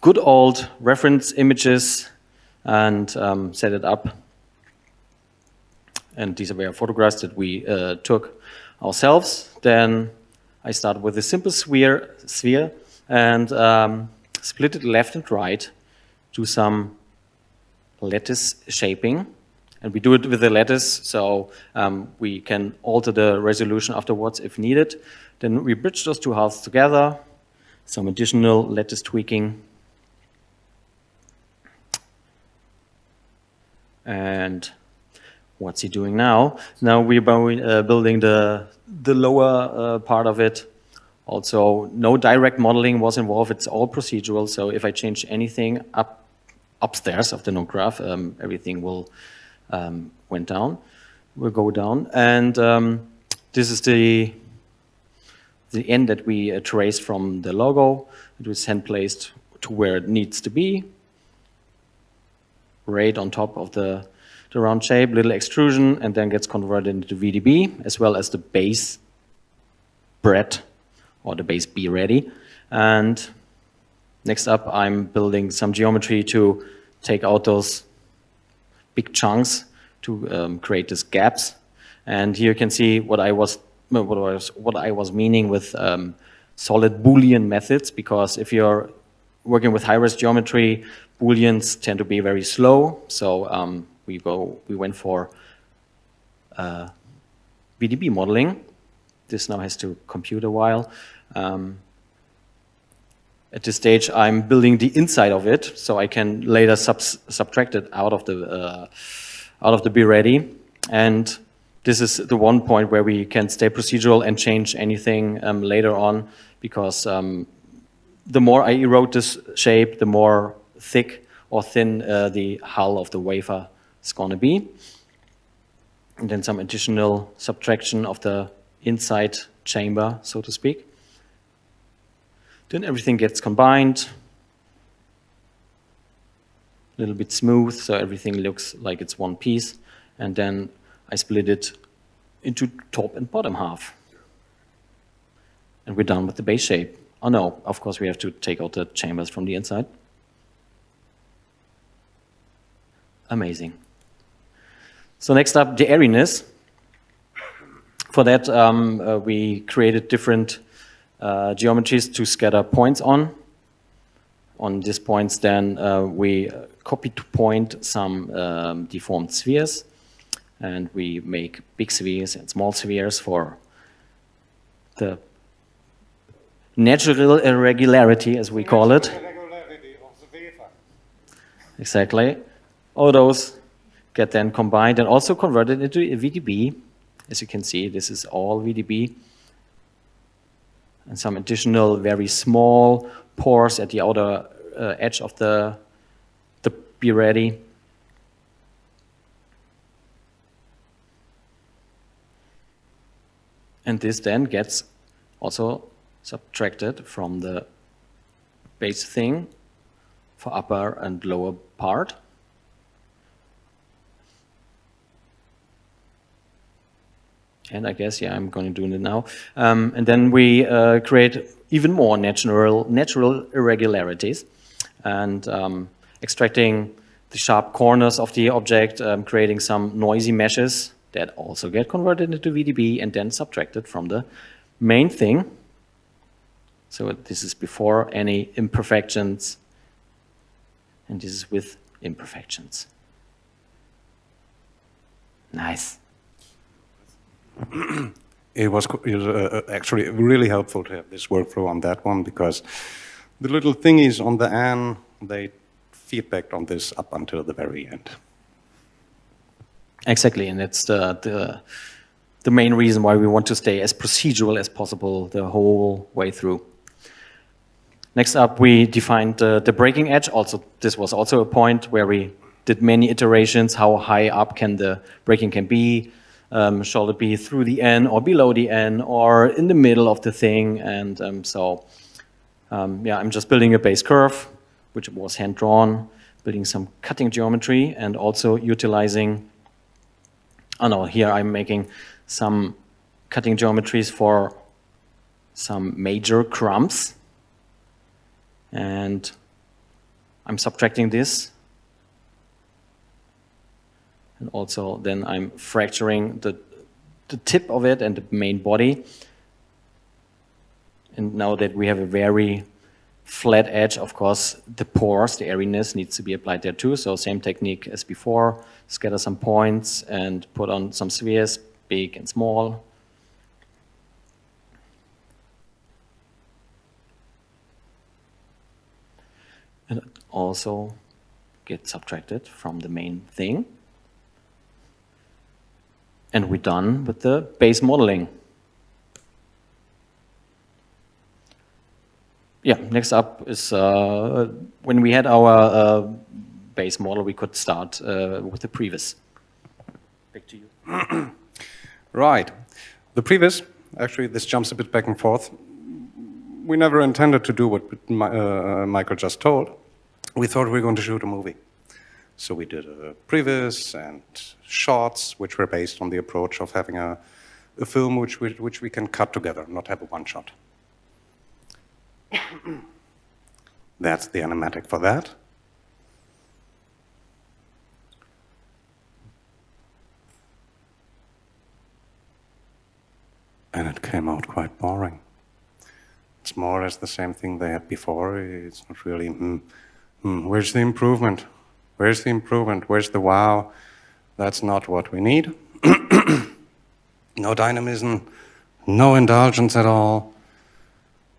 good old reference images and set it up. And these were photographs that we took ourselves. Then I started with a simple sphere and split it left and right, do some lattice shaping. And we do it with the lattice, so we can alter the resolution afterwards if needed. Then we bridge those two halves together, some additional lattice tweaking. And what's he doing now? Now we're building the lower part of it. Also, no direct modeling was involved. It's all procedural. So if I change anything upstairs of the node graph, everything will will go down. And this is the end that we traced from the logo. It was hand placed to where it needs to be, right on top of the round shape, little extrusion, and then gets converted into VDB, as well as the base bread, or the base be ready. And next up, I'm building some geometry to take out those big chunks to create these gaps. And here you can see what I was meaning with solid Boolean methods, because if you're working with high-res geometry, Booleans tend to be very slow. So we went for VDB modeling. This now has to compute a while. At this stage, I'm building the inside of it, so I can later subtract it out of the be ready. And this is the one point where we can stay procedural and change anything later on, because the more I erode this shape, the more thick or thin the hull of the wafer is going to be. And then some additional subtraction of the inside chamber, so to speak. Then everything gets combined, a little bit smooth, so everything looks like it's one piece. And then I split it into top and bottom half. And we're done with the base shape. Oh no, of course we have to take out the chambers from the inside. Amazing. So next up, the airiness. For that, we created different geometries to scatter points on. On these points, then we copy to point some deformed spheres, and we make big spheres and small spheres for the natural irregularity, as we call it. Exactly. All those get then combined and also converted into a VDB. As you can see, this is all VDB. And some additional very small pores at the outer edge of the be ready. And this then gets also subtracted from the base thing for upper and lower part. And I guess, yeah, I'm going to do it now. And then we create even more natural irregularities, and extracting the sharp corners of the object, creating some noisy meshes that also get converted into VDB and then subtracted from the main thing. So this is before any imperfections, and this is with imperfections. Nice. It was actually really helpful to have this workflow on that one, because the little thingies on the end, they feedback on this up until the very end. Exactly, and it's the main reason why we want to stay as procedural as possible the whole way through. Next up, we defined the breaking edge. Also, this was also a point where we did many iterations. How high up can the breaking can be? Shall it be through the N or below the N or in the middle of the thing? And yeah, I'm just building a base curve, which was hand drawn, building some cutting geometry, and also utilizing. Oh no, here I'm making some cutting geometries for some major crumbs. And I'm subtracting this. And also then I'm fracturing the tip of it and the main body. And now that we have a very flat edge, of course, the pores, the airiness needs to be applied there too. So same technique as before, scatter some points and put on some spheres, big and small. And also get subtracted from the main thing. And we're done with the base modeling. Yeah, next up is when we had our base model, we could start with the previs. Back to you. Right. The previs, actually, this jumps a bit back and forth. We never intended to do what Michael just told. We thought we were going to shoot a movie. So we did a previs and shots, which were based on the approach of having a film which we can cut together, not have a one-shot. That's the animatic for that. And it came out quite boring. It's more or less the same thing they had before. It's not really, where's the improvement? Where's the improvement? Where's the wow? That's not what we need. No dynamism, no indulgence at all.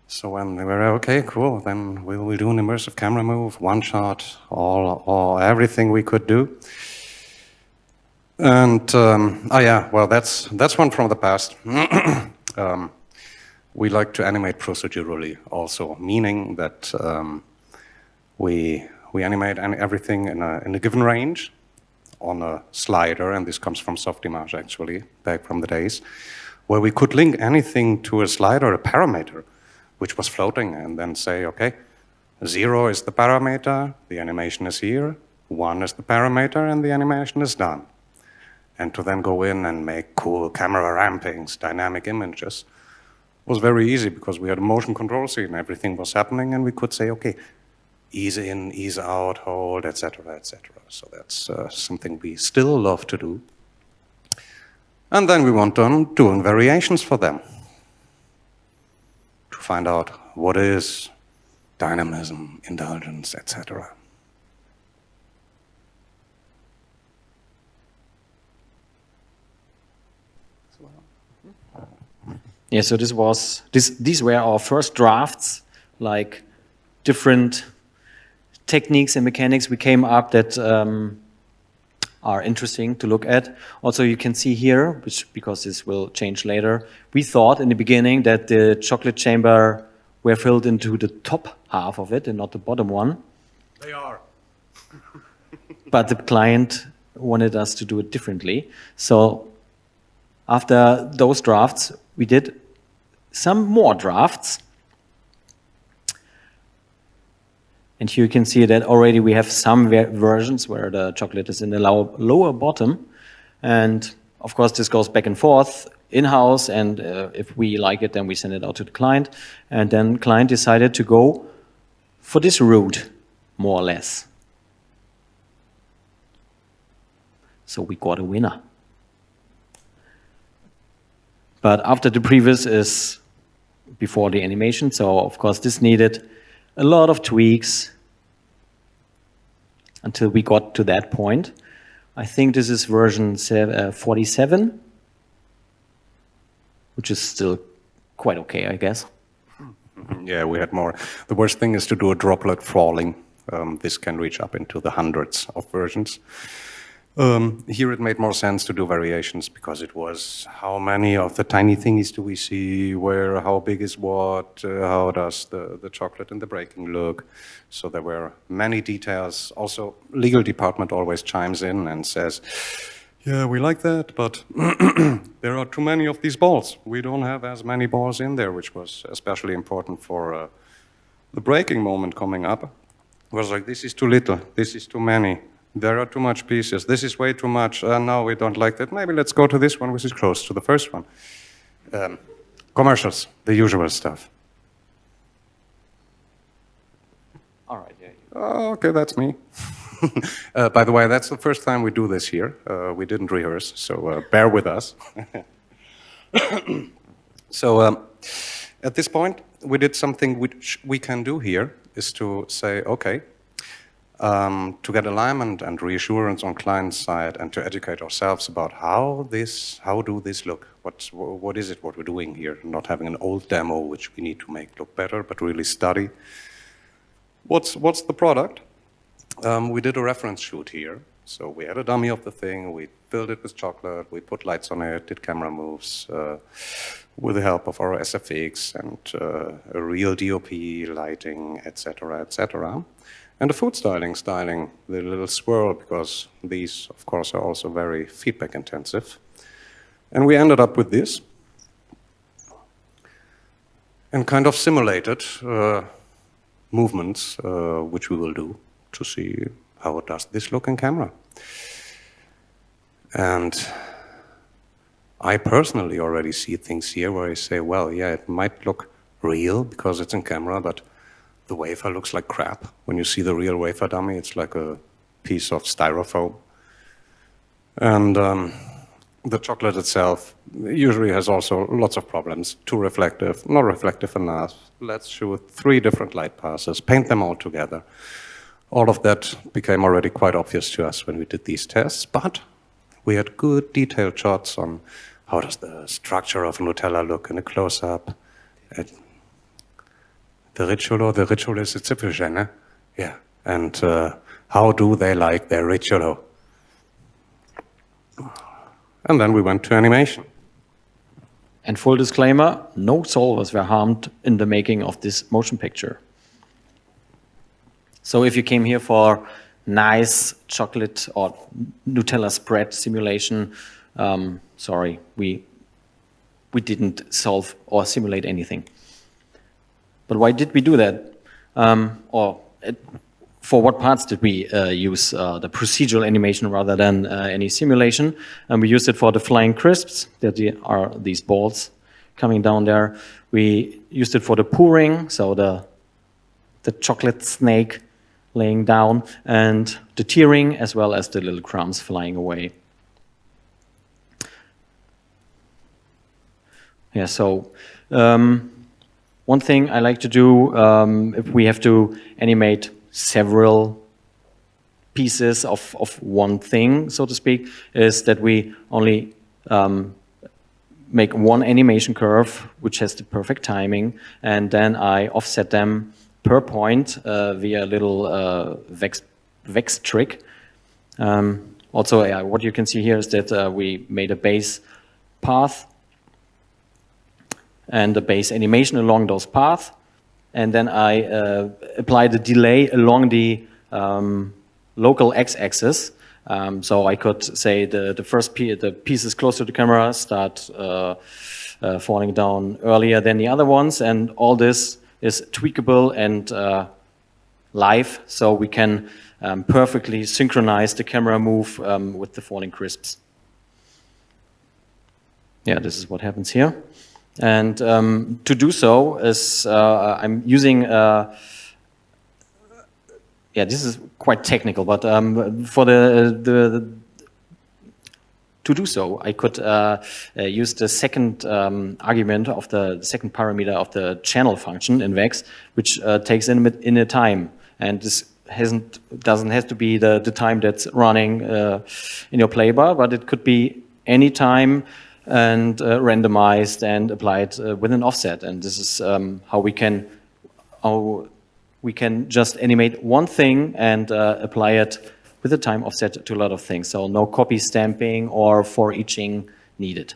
So when they were okay, cool, then we'll do an immersive camera move, one shot, all everything we could do. And oh yeah, well that's one from the past. We like to animate procedurally also, meaning that we animate everything in a given range on a slider, and this comes from Softimage actually, back from the days, where we could link anything to a slider, a parameter, which was floating, and then say, okay, 0 is the parameter, the animation is here, 1 is the parameter, and the animation is done. And to then go in and make cool camera rampings, dynamic images, was very easy because we had a motion control scene, everything was happening, and we could say, okay, ease in, ease out, hold, etc., etc. So that's something we still love to do. And then we went on doing variations for them to find out what is dynamism, indulgence, etc. Yeah, so these were our first drafts, like different techniques and mechanics we came up that are interesting to look at. Also, you can see here, because this will change later, we thought in the beginning that the chocolate chamber were filled into the top half of it and not the bottom one. They are. But the client wanted us to do it differently. So after those drafts, we did some more drafts. And here you can see that already we have some versions where the chocolate is in the lower bottom. And of course, this goes back and forth. in-house, and if we like it, then we send it out to the client. And then client decided to go for this route, more or less. So we got a winner. But after the previous is before the animation, so of course this needed a lot of tweaks until we got to that point. I think this is version 47, which is still quite okay, I guess. Yeah, we had more. The worst thing is to do a droplet falling. This can reach up into the hundreds of versions. Here it made more sense to do variations because it was how many of the tiny thingies do we see, where, how big is what, how does the chocolate and the breaking look. So there were many details. Also, legal department always chimes in and says, yeah, we like that, but there are too many of these balls. We don't have as many balls in there, which was especially important for the breaking moment coming up. It was like, this is too little, this is too many. There are too much pieces. This is way too much. No, we don't like that. Maybe let's go to this one, which is close to the first one. Commercials, the usual stuff. All right, yeah. Oh, okay, that's me. By the way, that's the first time we do this here. We didn't rehearse, so bear with us. So at this point, we did something which we can do here, is to say, okay, to get alignment and reassurance on client side and to educate ourselves about how do this look? What is it what we're doing here? Not having an old demo which we need to make look better, but really study. What's the product? We did a reference shoot here. So we had a dummy of the thing, we filled it with chocolate, we put lights on it, did camera moves with the help of our SFX and a real DOP, lighting, etc., etc. And the food styling, the little swirl, because these, of course, are also very feedback intensive. And we ended up with this. And kind of simulated movements, which we will do to see how does this look in camera. And I personally already see things here where I say, well, yeah, it might look real because it's in camera, but the wafer looks like crap. When you see the real wafer dummy, it's like a piece of styrofoam. And the chocolate itself usually has also lots of problems. Too reflective, not reflective enough. Let's shoot 3 different light passes, paint them all together. All of that became already quite obvious to us when we did these tests, but we had good detailed shots on how does the structure of Nutella look in a close-up. The ricciolo is it's a yeah. And how do they like their ricciolo? And then we went to animation. And full disclaimer, no solvers were harmed in the making of this motion picture. So if you came here for nice chocolate or Nutella spread simulation, sorry, we didn't solve or simulate anything. But why did we do that? For what parts did we use the procedural animation rather than any simulation? And we used it for the flying crisps, that are these balls coming down there. We used it for the pouring, so the chocolate snake laying down, and the tearing, as well as the little crumbs flying away. Yeah, so one thing I like to do, if we have to animate several pieces of one thing, so to speak, is that we only make one animation curve, which has the perfect timing, and then I offset them per point via a little vex trick. Also, what you can see here is that we made a base path and a base animation along those paths, and then I apply the delay along the local x-axis. So I could say the pieces close to the camera start falling down earlier than the other ones, and all this is tweakable and live, so we can perfectly synchronize the camera move with the falling crisps. yeah, this is what happens here. And to do so is I'm using, yeah, this is quite technical, but for to do so, I could use the second argument of the second parameter of the channel function in Vex, which takes in a time, and this doesn't have to be the time that's running in your playbar, but it could be any time and randomized and applied with an offset. And this is how we can just animate one thing and apply it with a time offset to a lot of things. So no copy stamping or for eaching needed.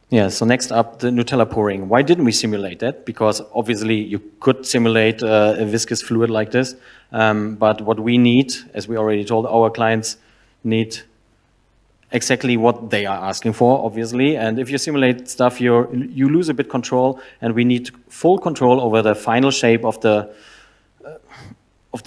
Yeah, so next up, the Nutella pouring. Why didn't we simulate that? Because obviously you could simulate a viscous fluid like this, but what we need, as we already told our clients, need exactly what they are asking for, obviously. And if you simulate stuff, you lose a bit control, and we need full control over the final shape of the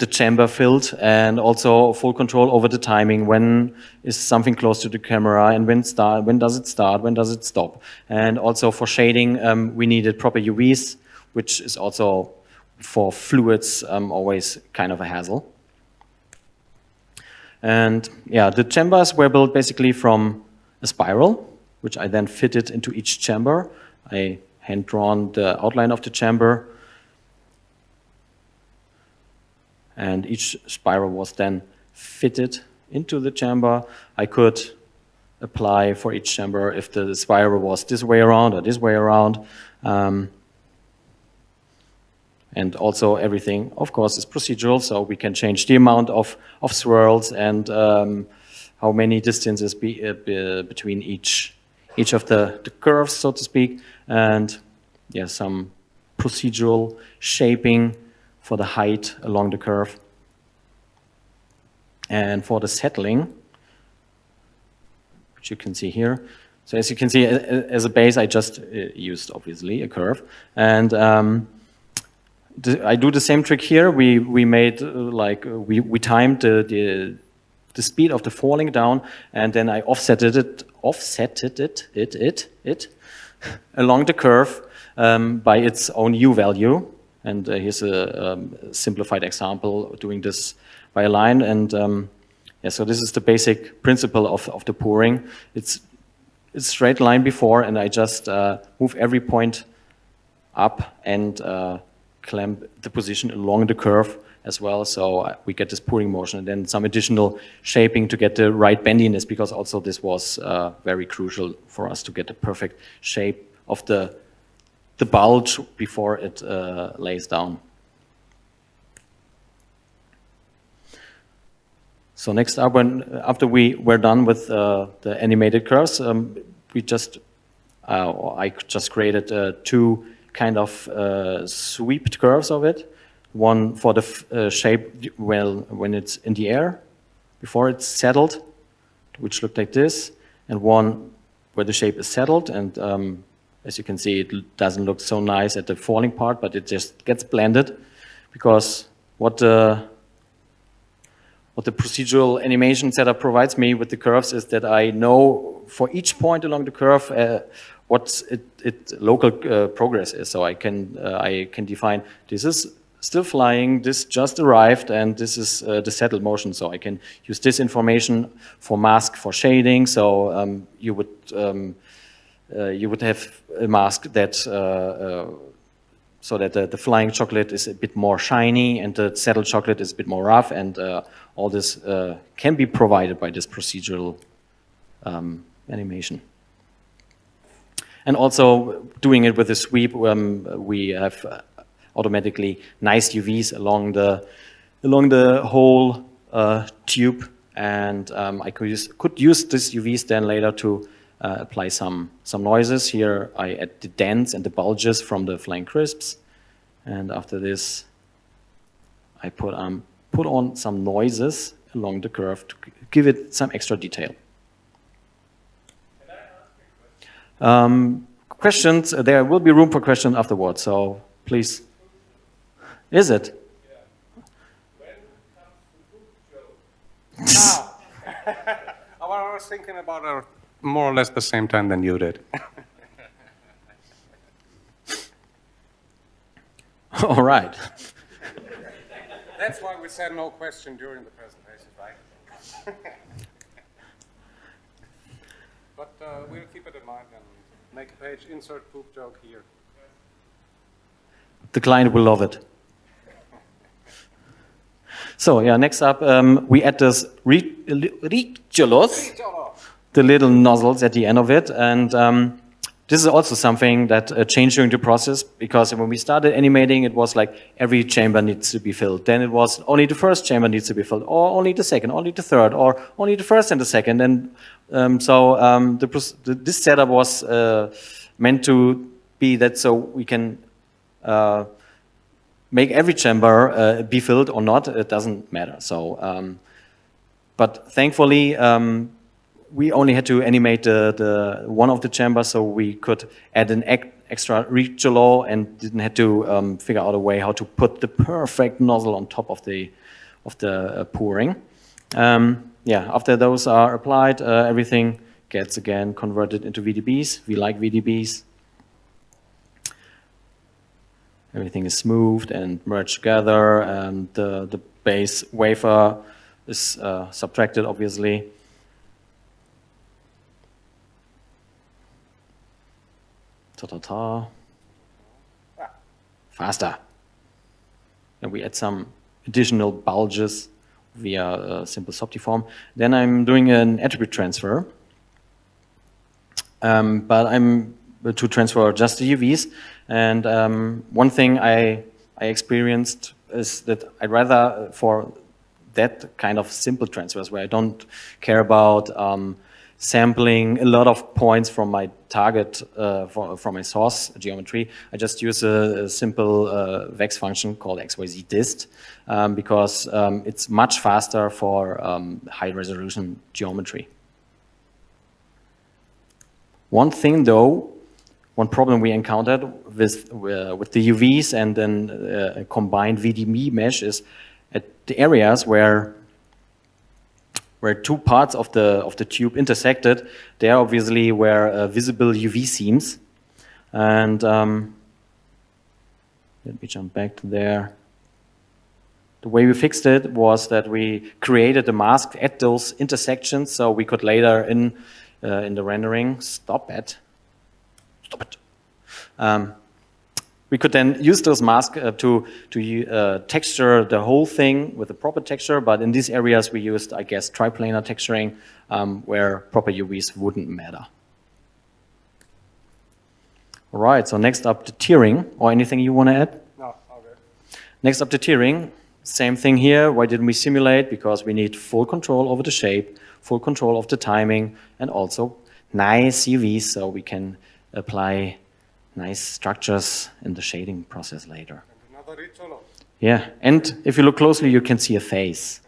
chamber filled, and also full control over the timing. When is something close to the camera, and when does it start, when does it stop? And also for shading, we needed proper UVs, which is also for fluids always kind of a hassle. And yeah, the chambers were built basically from a spiral, which I then fitted into each chamber. I hand-drawn the outline of the chamber, and each spiral was then fitted into the chamber. I could apply for each chamber if the spiral was this way around or this way around. And also everything, of course, is procedural, so we can change the amount of swirls and how many distances between each of the curves, so to speak. And yeah, some procedural shaping for the height along the curve. And for the settling, which you can see here. So as you can see, as a base, I just used, obviously, a curve. And I do the same trick here. We made, we timed the speed of the falling down, and then I offsetted it along the curve by its own U value. And here's a simplified example doing this by a line. And yeah, so this is the basic principle of the pouring. It's straight line before, and I just move every point up and clamp the position along the curve as well. So we get this pouring motion, and then some additional shaping to get the right bendiness, because also this was very crucial for us to get the perfect shape of the bulge before it lays down. So next up, after we were done with the animated curves, I just created two kind of sweeped curves of it. One for the shape when it's in the air, before it's settled, which looked like this, and one where the shape is settled, and as you can see, it doesn't look so nice at the falling part, but it just gets blended, because what the procedural animation setup provides me with the curves is that I know for each point along the curve what its local progress is. So I can define, this is still flying, this just arrived, and this is the settled motion. So I can use this information for mask, for shading. So you would have a mask that so that the flying chocolate is a bit more shiny and the settled chocolate is a bit more rough, and all this can be provided by this procedural animation. And also doing it with a sweep, we have automatically nice UVs along the whole tube, and I could use this UVs then later to apply some noises. Here I add the dents and the bulges from the flying crisps, and after this I put on some noises along the curve to give it some extra detail. Questions? There will be room for questions afterwards, so please. Is it? Yeah. When comes the book show? Now! I want to was thinking about it more or less the same time than you did. All right. That's why we said no question during the presentation, right? But we'll keep it in mind and make a page, insert poop joke here. The client will love it. So yeah, next up, we add this reticulus, the little nozzles at the end of it, and this is also something that changed during the process, because when we started animating, it was like every chamber needs to be filled. Then it was only the first chamber needs to be filled, or only the second, only the third, or only the first and the second. And this setup was meant to be that so we can make every chamber be filled or not. It doesn't matter. So, but thankfully, we only had to animate the one of the chambers, so we could add an extra reticulo and didn't have to figure out a way how to put the perfect nozzle on top of the pouring. Yeah, after those are applied, everything gets again converted into VDBs. We like VDBs. Everything is smoothed and merged together, and the base wafer is subtracted, obviously. Ta-ta-ta. Faster. And we add some additional bulges via simple Softiform. Then I'm doing an attribute transfer. But I'm to transfer just the UVs. And one thing I experienced is that I'd rather, for that kind of simple transfers where I don't care about sampling a lot of points from my target, from my source geometry, I just use a simple VEX function called XYZ dist, because it's much faster for high resolution geometry. One thing though, one problem we encountered with the UVs and then a combined VDB mesh is at the areas where two parts of the tube intersected, there obviously were visible UV seams. And let me jump back to there. The way we fixed it was that we created a mask at those intersections, so we could later in the rendering, stop it. We could then use those masks to texture the whole thing with a proper texture, but in these areas we used, I guess, triplanar texturing, where proper UVs wouldn't matter. All right, so next up the tiering, or anything you want to add? No, okay. Next up the tiering, same thing here. Why didn't we simulate? Because we need full control over the shape, full control of the timing, and also nice UVs, so we can apply nice structures in the shading process later. And another reticulo. Yeah, and if you look closely, you can see a face.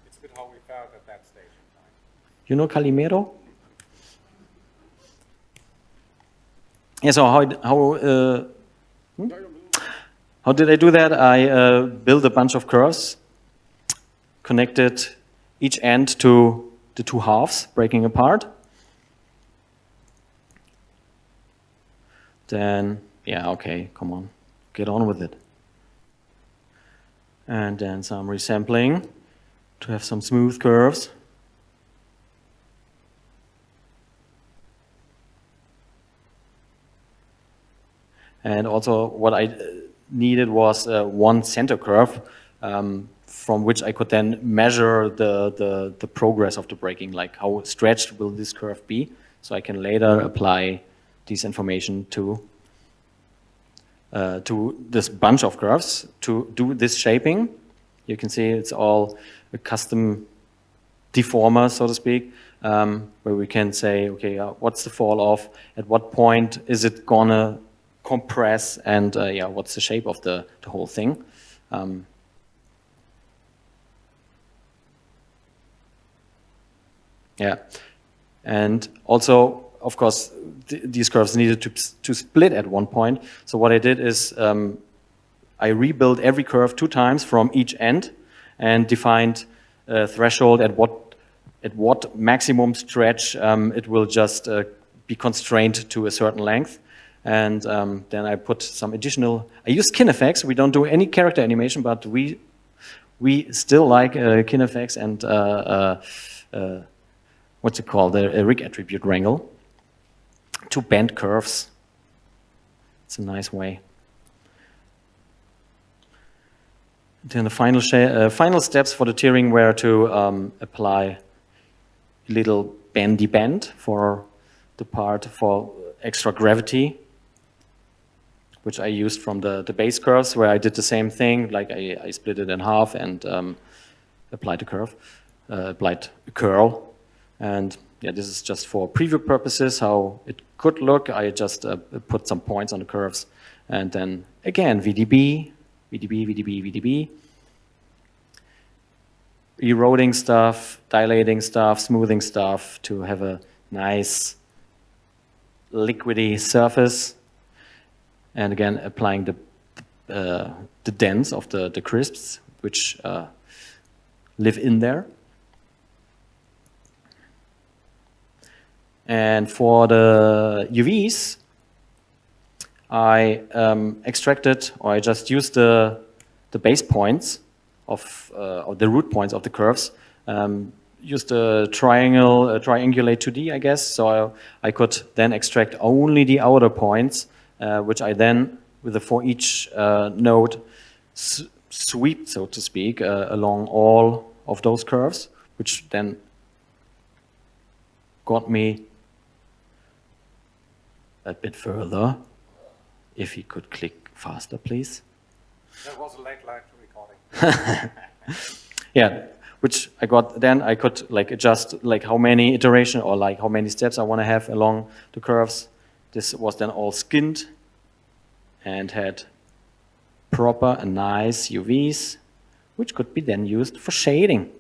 It's a bit how we felt at that stage in time. You know Calimero? Yeah, so how did I do that? I built a bunch of curves, connected each end to the two halves, breaking apart. Then, yeah, okay, come on, get on with it. And then some resampling to have some smooth curves. And also what I needed was one center curve from which I could then measure the progress of the breaking, like how stretched will this curve be, so I can later apply this information to this bunch of curves to do this shaping. You can see it's all a custom deformer, so to speak, where we can say, okay, what's the fall off? At what point is it gonna compress? And yeah, what's the shape of the whole thing? Yeah, and also, of course, these curves needed to split at one point. So what I did is I rebuilt every curve 2 times from each end and defined threshold, at what maximum stretch it will just be constrained to a certain length. And then I put some additional, I use KinFX. We don't do any character animation, but we still like KinFX and what's it called, a rig attribute wrangle to bend curves. It's a nice way. Then the final steps for the tiering were to apply a little bendy bend for the part for extra gravity, which I used from the base curves, where I did the same thing, like I split it in half and applied a curve, applied a curl. And yeah, this is just for preview purposes, how it could look. I just put some points on the curves. And then again, VDB, VDB, VDB, VDB. Eroding stuff, dilating stuff, smoothing stuff to have a nice liquidy surface. And again, applying the dents of the crisps, which live in there. And for the UVs, I extracted, or I just used the base points of or the root points of the curves. Used a triangulate 2D, I guess. So I could then extract only the outer points, which I then, for each node, sweep, so to speak, along all of those curves, which then got me a bit further. If you could click faster, please. That was a late recording. Yeah, which I got. Then I could like adjust like how many iteration or like how many steps I want to have along the curves. This was then all skinned and had proper and nice UVs, which could be then used for shading.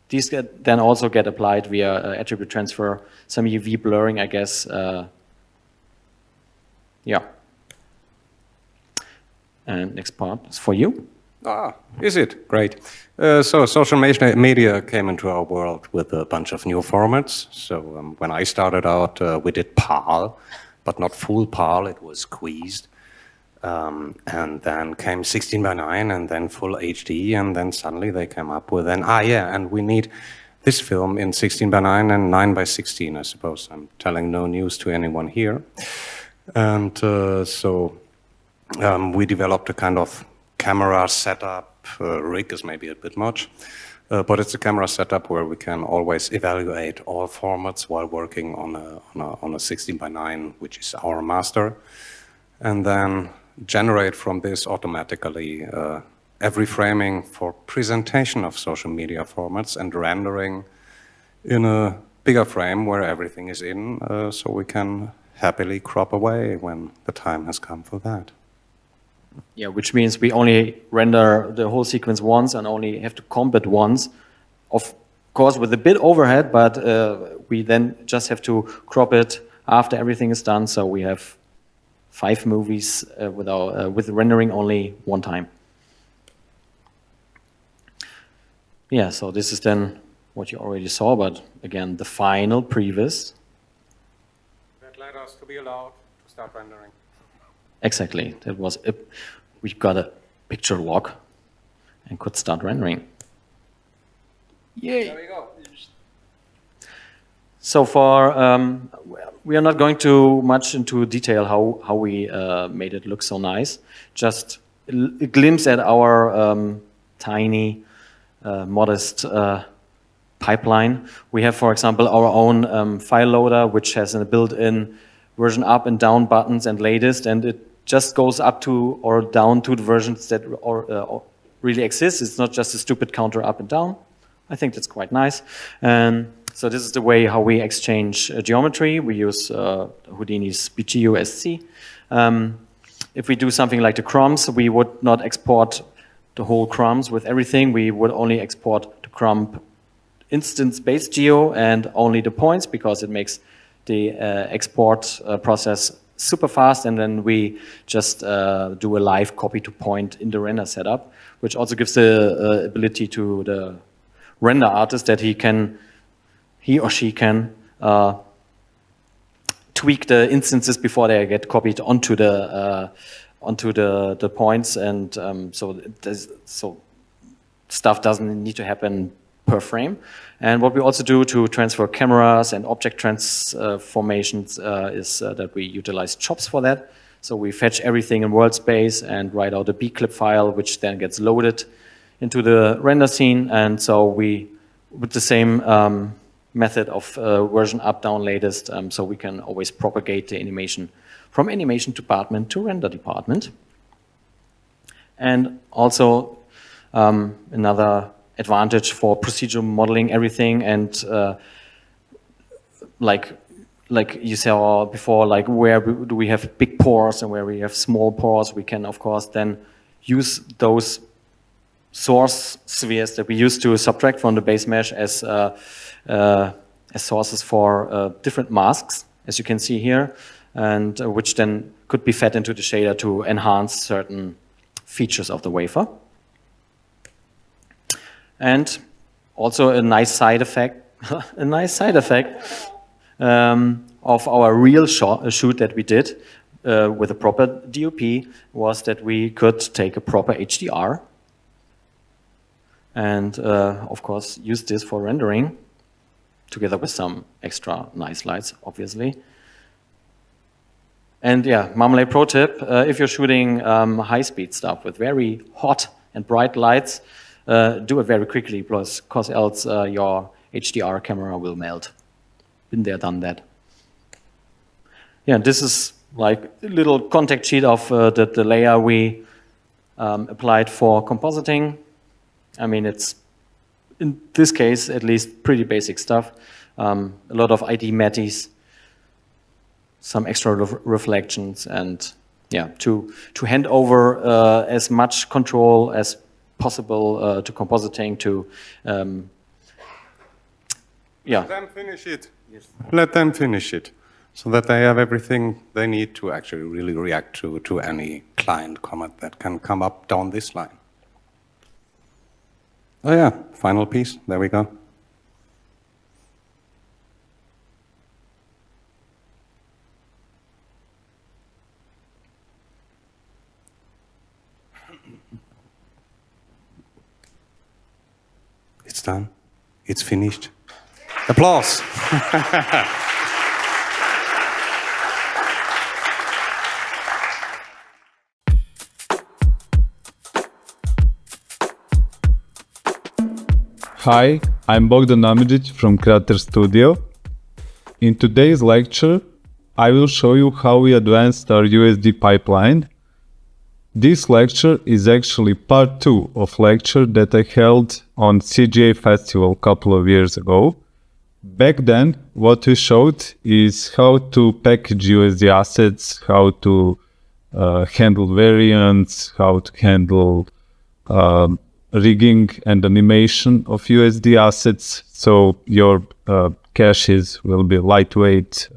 These then also get applied via attribute transfer, some UV blurring, I guess. Yeah. And next part is for you. Ah, is it? Great. So social media came into our world with a bunch of new formats. So when I started out, we did PAL, but not full PAL, it was squeezed. And then came 16:9 and then full HD, and then suddenly they came up with an, and we need this film in 16:9 and 9:16, I suppose. I'm telling no news to anyone here. And we developed a kind of camera setup. Rig is maybe a bit much, but it's a camera setup where we can always evaluate all formats while working on a 16:9, which is our master, and then generate from this automatically every framing for presentation of social media formats and rendering in a bigger frame where everything is in, so we can happily crop away when the time has come for that. Yeah, which means we only render the whole sequence once and only have to comp it once. Of course, with a bit overhead, but we then just have to crop it after everything is done. So we have 5 movies with rendering only one time. Yeah, so this is then what you already saw, but again, the final previs. That led us to be allowed to start rendering. Exactly. That was it. We got a picture lock and could start rendering. Yay! There we go. So far, we are not going too much into detail how we made it look so nice. Just a glimpse at our tiny, modest pipeline. We have, for example, our own file loader, which has a built-in version up and down buttons and latest, and it just goes up to or down to the versions that really exist. It's not just a stupid counter up and down. I think that's quite nice. And so this is the way how we exchange geometry. We use Houdini's BGUSC. If we do something like the crumbs, we would not export the whole crumbs with everything. We would only export the crumb instance-based geo and only the points, because it makes the export process super fast, and then we just do a live copy to point in the render setup, which also gives the ability to the render artist that he or she can tweak the instances before they get copied onto the points, and so stuff doesn't need to happen per frame. And what we also do to transfer cameras and object transformations is that we utilize chops for that. So we fetch everything in world space and write out a bclip file, which then gets loaded into the render scene. And so we, with the same method of version up, down, latest, so we can always propagate the animation from animation department to render department. And also another advantage for procedural modeling everything, and like you saw before, like where do we have big pores and where we have small pores, we can of course then use those source spheres that we used to subtract from the base mesh as sources for different masks, as you can see here, and which then could be fed into the shader to enhance certain features of the wafer. And also a nice side effect, of our real shoot that we did with a proper DOP was that we could take a proper HDR and of course use this for rendering together with some extra nice lights, obviously. And yeah, Marmalade pro tip, if you're shooting high-speed stuff with very hot and bright lights, do it very quickly, because else your HDR camera will melt. Been there, done that. Yeah, this is like a little contact sheet of the layer we applied for compositing. I mean, it's, in this case, at least pretty basic stuff. A lot of ID matties, some extra reflections, and yeah, to hand over as much control as possible to compositing, to yeah. Let them finish it. Yes. Let them finish it, so that they have everything they need to actually really react to any client comment that can come up down this line. Oh yeah, final piece, there we go. It's done. It's finished. Applause. Hi, I'm Bogdan Amidzic from Creator Studio. In today's lecture, I will show you how we advanced our USD pipeline. This lecture is actually part 2 of lecture that I held on CGA Festival a couple of years ago. Back then, what we showed is how to package USD assets, how to handle variants, how to handle rigging and animation of USD assets, so your caches will be lightweight.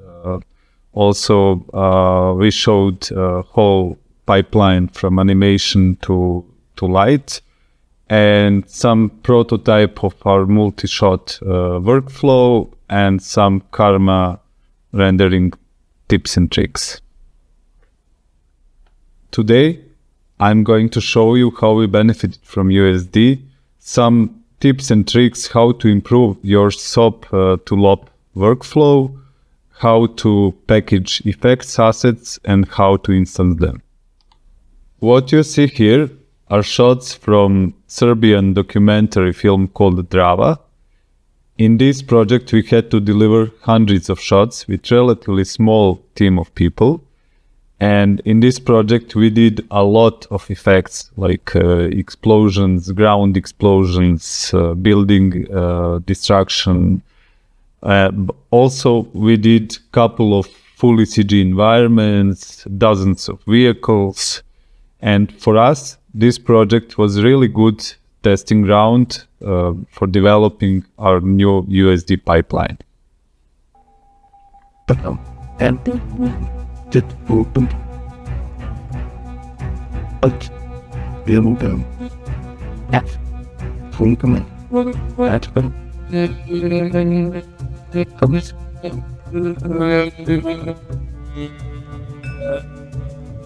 Also, we showed whole pipeline from animation to light, and some prototype of our multi-shot workflow, and some karma rendering tips and tricks. Today, I'm going to show you how we benefited from USD, some tips and tricks how to improve your SOP to LOP workflow, how to package effects assets, and how to instance them. What you see here are shots from Serbian documentary film called Drava. In this project, we had to deliver hundreds of shots with relatively small team of people. And in this project, we did a lot of effects like explosions, ground explosions, building destruction. Also, we did a couple of fully CG environments, dozens of vehicles. And for us, this project was really good testing ground for developing our new USD pipeline. Dit open. Alt. Weer open. F. Funken. Uitpen. Alles.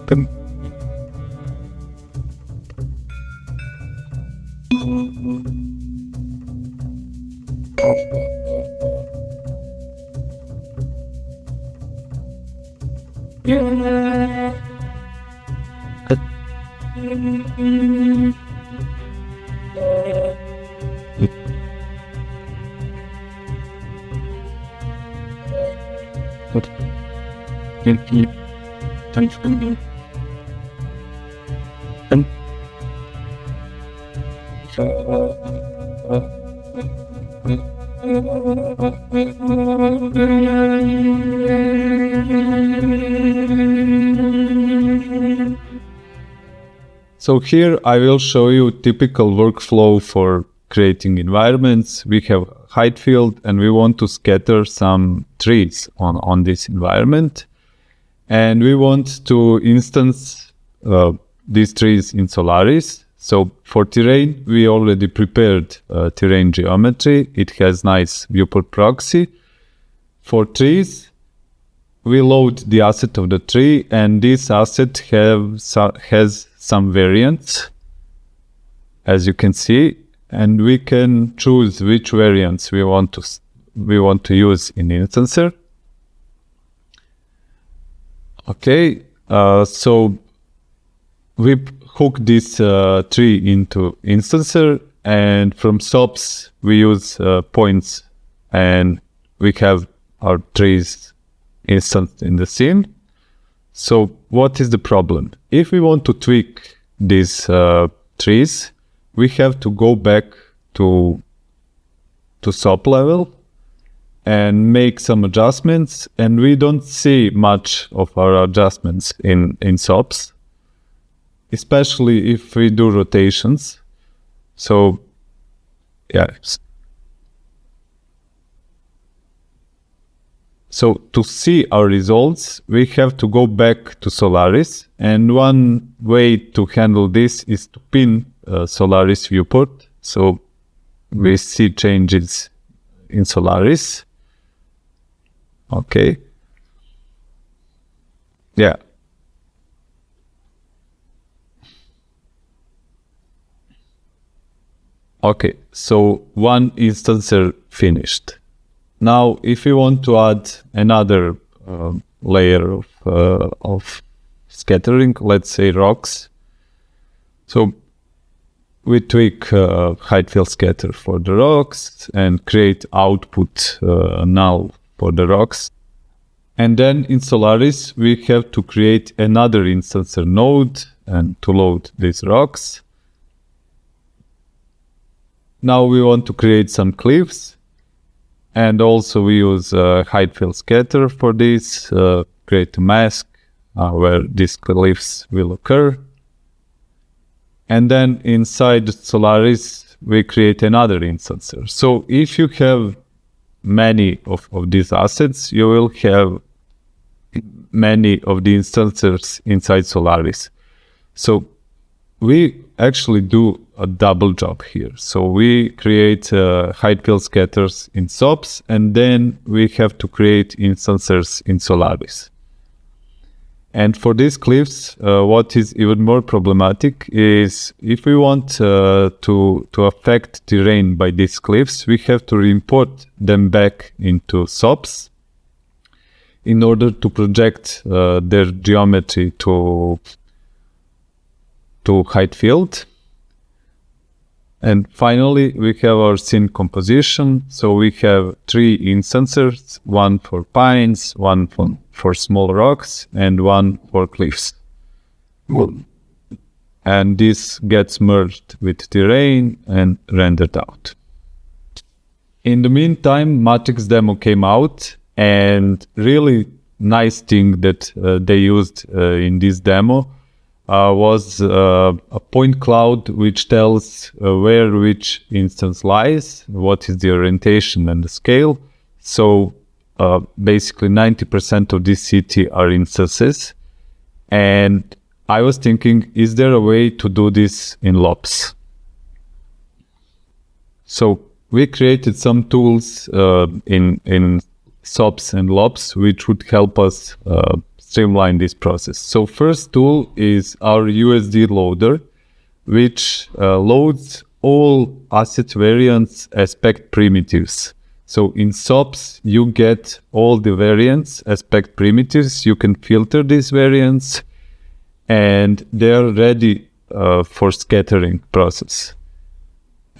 Pum. So here I will show you typical workflow for creating environments. We have height field and we want to scatter some trees on this environment. And we want to instance these trees in Solaris. So for terrain, we already prepared terrain geometry. It has nice viewport proxy. For trees, we load the asset of the tree, and this asset has some variants, as you can see, and we can choose which variants we want to use in instancer. Okay, so we hook this tree into instancer, and from SOPs we use points, and we have our trees instanced in the scene. So what is the problem? If we want to tweak these trees, we have to go back to SOP level and make some adjustments, and we don't see much of our adjustments in SOPs, especially if we do rotations. So yeah. So to see our results, we have to go back to Solaris, and one way to handle this is to pin Solaris viewport. So we see changes in Solaris. Okay. Yeah. Okay, so one instancer finished. Now, if we want to add another layer of scattering, let's say rocks, so we tweak height field scatter for the rocks and create output null for the rocks. And then in Solaris, we have to create another instancer node and to load these rocks. Now we want to create some cliffs. And also we use height field scatter for this, create a mask where these cliffs will occur. And then inside Solaris, we create another instancer. So if you have many of these assets, you will have many of the instancers inside Solaris. So we actually do a double job here. So we create height field scatters in SOPs, and then we have to create instancers in Solaris. And for these cliffs, what is even more problematic is if we want to affect terrain by these cliffs, we have to re-import them back into SOPs in order to project their geometry to height field. And finally, we have our scene composition. So we have 3 instancers, one for pines, one for small rocks, and one for cliffs. And this gets merged with terrain and rendered out. In the meantime, Matrix demo came out, and really nice thing that they used in this demo was a point cloud which tells where which instance lies, what is the orientation and the scale. So basically 90% of this city are instances. And I was thinking, is there a way to do this in LOPs? So we created some tools in SOPs and LOPs, which would help us streamline this process. So first tool is our USD loader, which loads all asset variants aspect primitives. So in SOPs, you get all the variants aspect primitives. You can filter these variants, and they're ready for scattering process.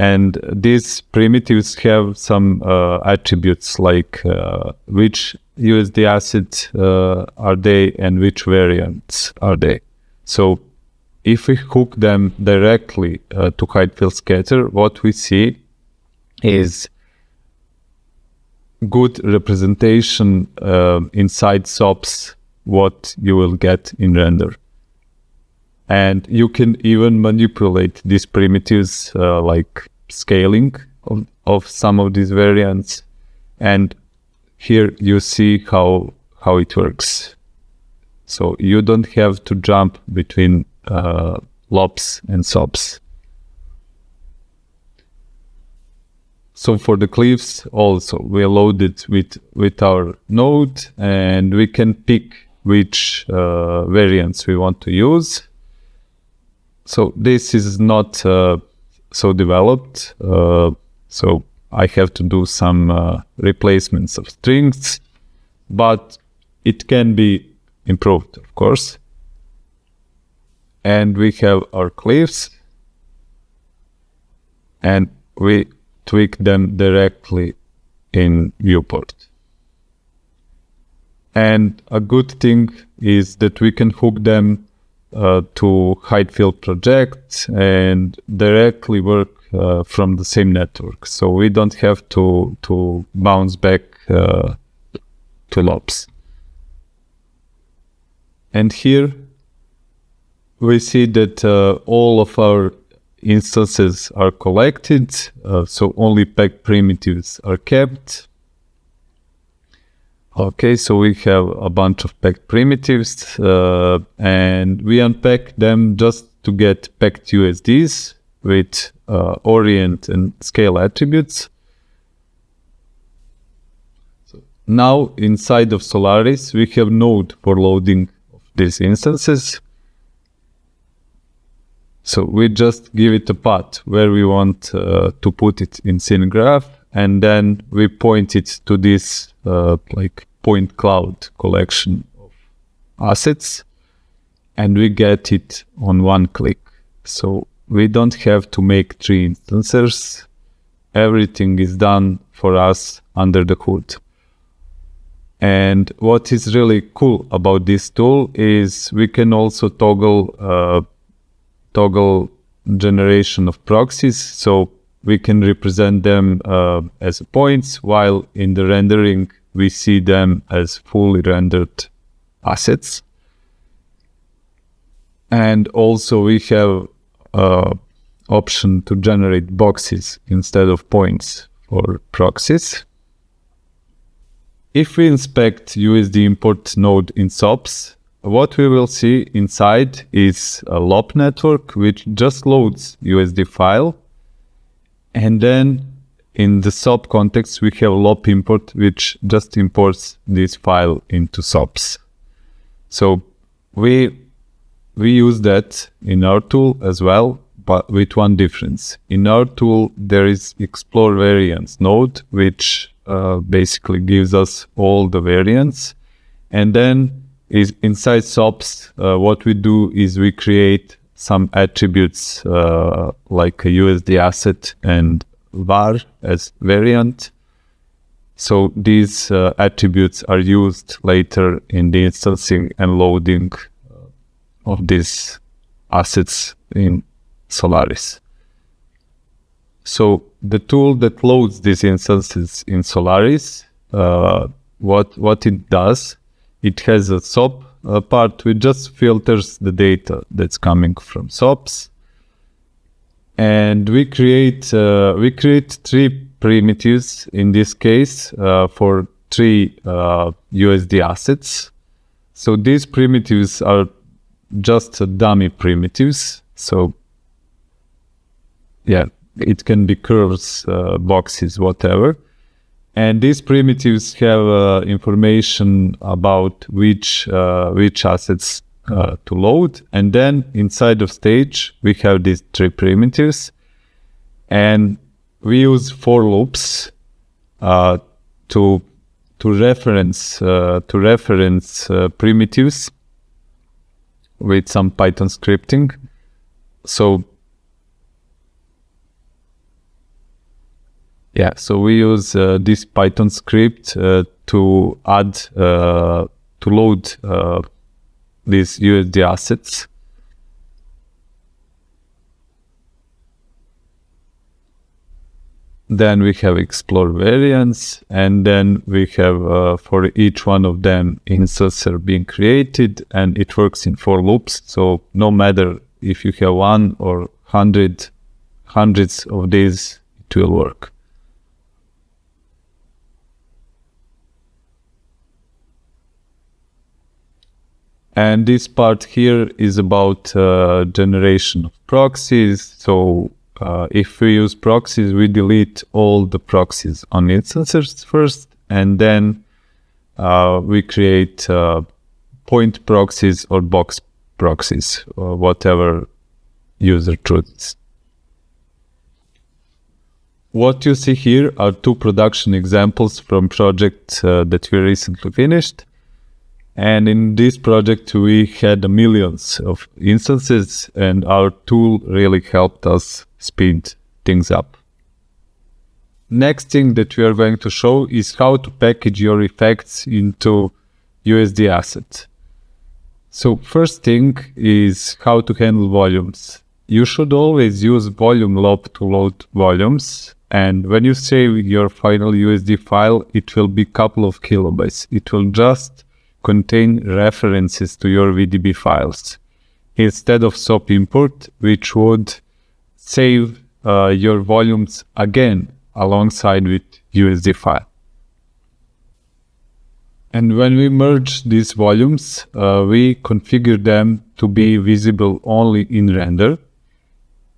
And these primitives have some attributes like which USD asset are they and which variants are they. So if we hook them directly to hide field scatter, what we see is good representation inside SOPs, what you will get in render. And you can even manipulate these primitives like scaling of some of these variants. And here you see how it works. So you don't have to jump between LOPs and SOPs. So for the cliffs also, we load it with our node, and we can pick which variants we want to use. So this is not so developed. So I have to do some replacements of strings, but it can be improved, of course. And we have our cliffs, and we tweak them directly in viewport. And a good thing is that we can hook them to hide field project and directly work from the same network. So we don't have to bounce back to LOPs. And here we see that all of our instances are collected, so only packed primitives are kept. Okay, so we have a bunch of packed primitives, and we unpack them just to get packed USDs with orient and scale attributes. So now inside of Solaris, we have node for loading of these instances. So we just give it a path where we want to put it in scene graph, and then we point it to this like point cloud collection of assets, and we get it on one click. So we don't have to make 3 instances. Everything is done for us under the hood. And what is really cool about this tool is we can also toggle generation of proxies, so we can represent them as points, while in the rendering we see them as fully rendered assets. And also we have option to generate boxes instead of points for proxies. If we inspect USD import node in SOPs, what we will see inside is a LOP network, which just loads USD file. And then in the SOP context, we have LOP import, which just imports this file into SOPs. So we use that in our tool as well, but with one difference. In our tool, there is explore variants node, which basically gives us all the variants. And then is inside SOPs, what we do is we create some attributes like a USD asset and var as variant. So these attributes are used later in the instancing and loading of these assets in Solaris. So the tool that loads these instances in Solaris, what it does, it has a SOP part which just filters the data that's coming from SOPs, and we create 3 primitives in this case for 3 USD assets. So these primitives are just dummy primitives. So yeah, it can be curves, boxes, whatever. And these primitives have information about which assets to load. And then inside of stage, we have these 3 primitives. And we use for loops to reference primitives with some Python scripting. So yeah, so we use this Python script to add to load these USD assets. Then we have explore variants, and then we have for each one of them instances are being created, and it works in for loops. So no matter if you have 1 or hundreds of these, it will work. And this part here is about generation of proxies. So if we use proxies, we delete all the proxies on instances first, and then we create point proxies or box proxies, or whatever user chooses. What you see here are 2 production examples from projects that we recently finished. And in this project, we had millions of instances, and our tool really helped us speed things up. Next thing that we are going to show is how to package your effects into USD asset. So first thing is how to handle volumes. You should always use volume lob to load volumes. And when you save your final USD file, it will be a couple of kilobytes. It will just contain references to your VDB files instead of SOP import, which would save your volumes again alongside with USD file. And when we merge these volumes, we configure them to be visible only in render.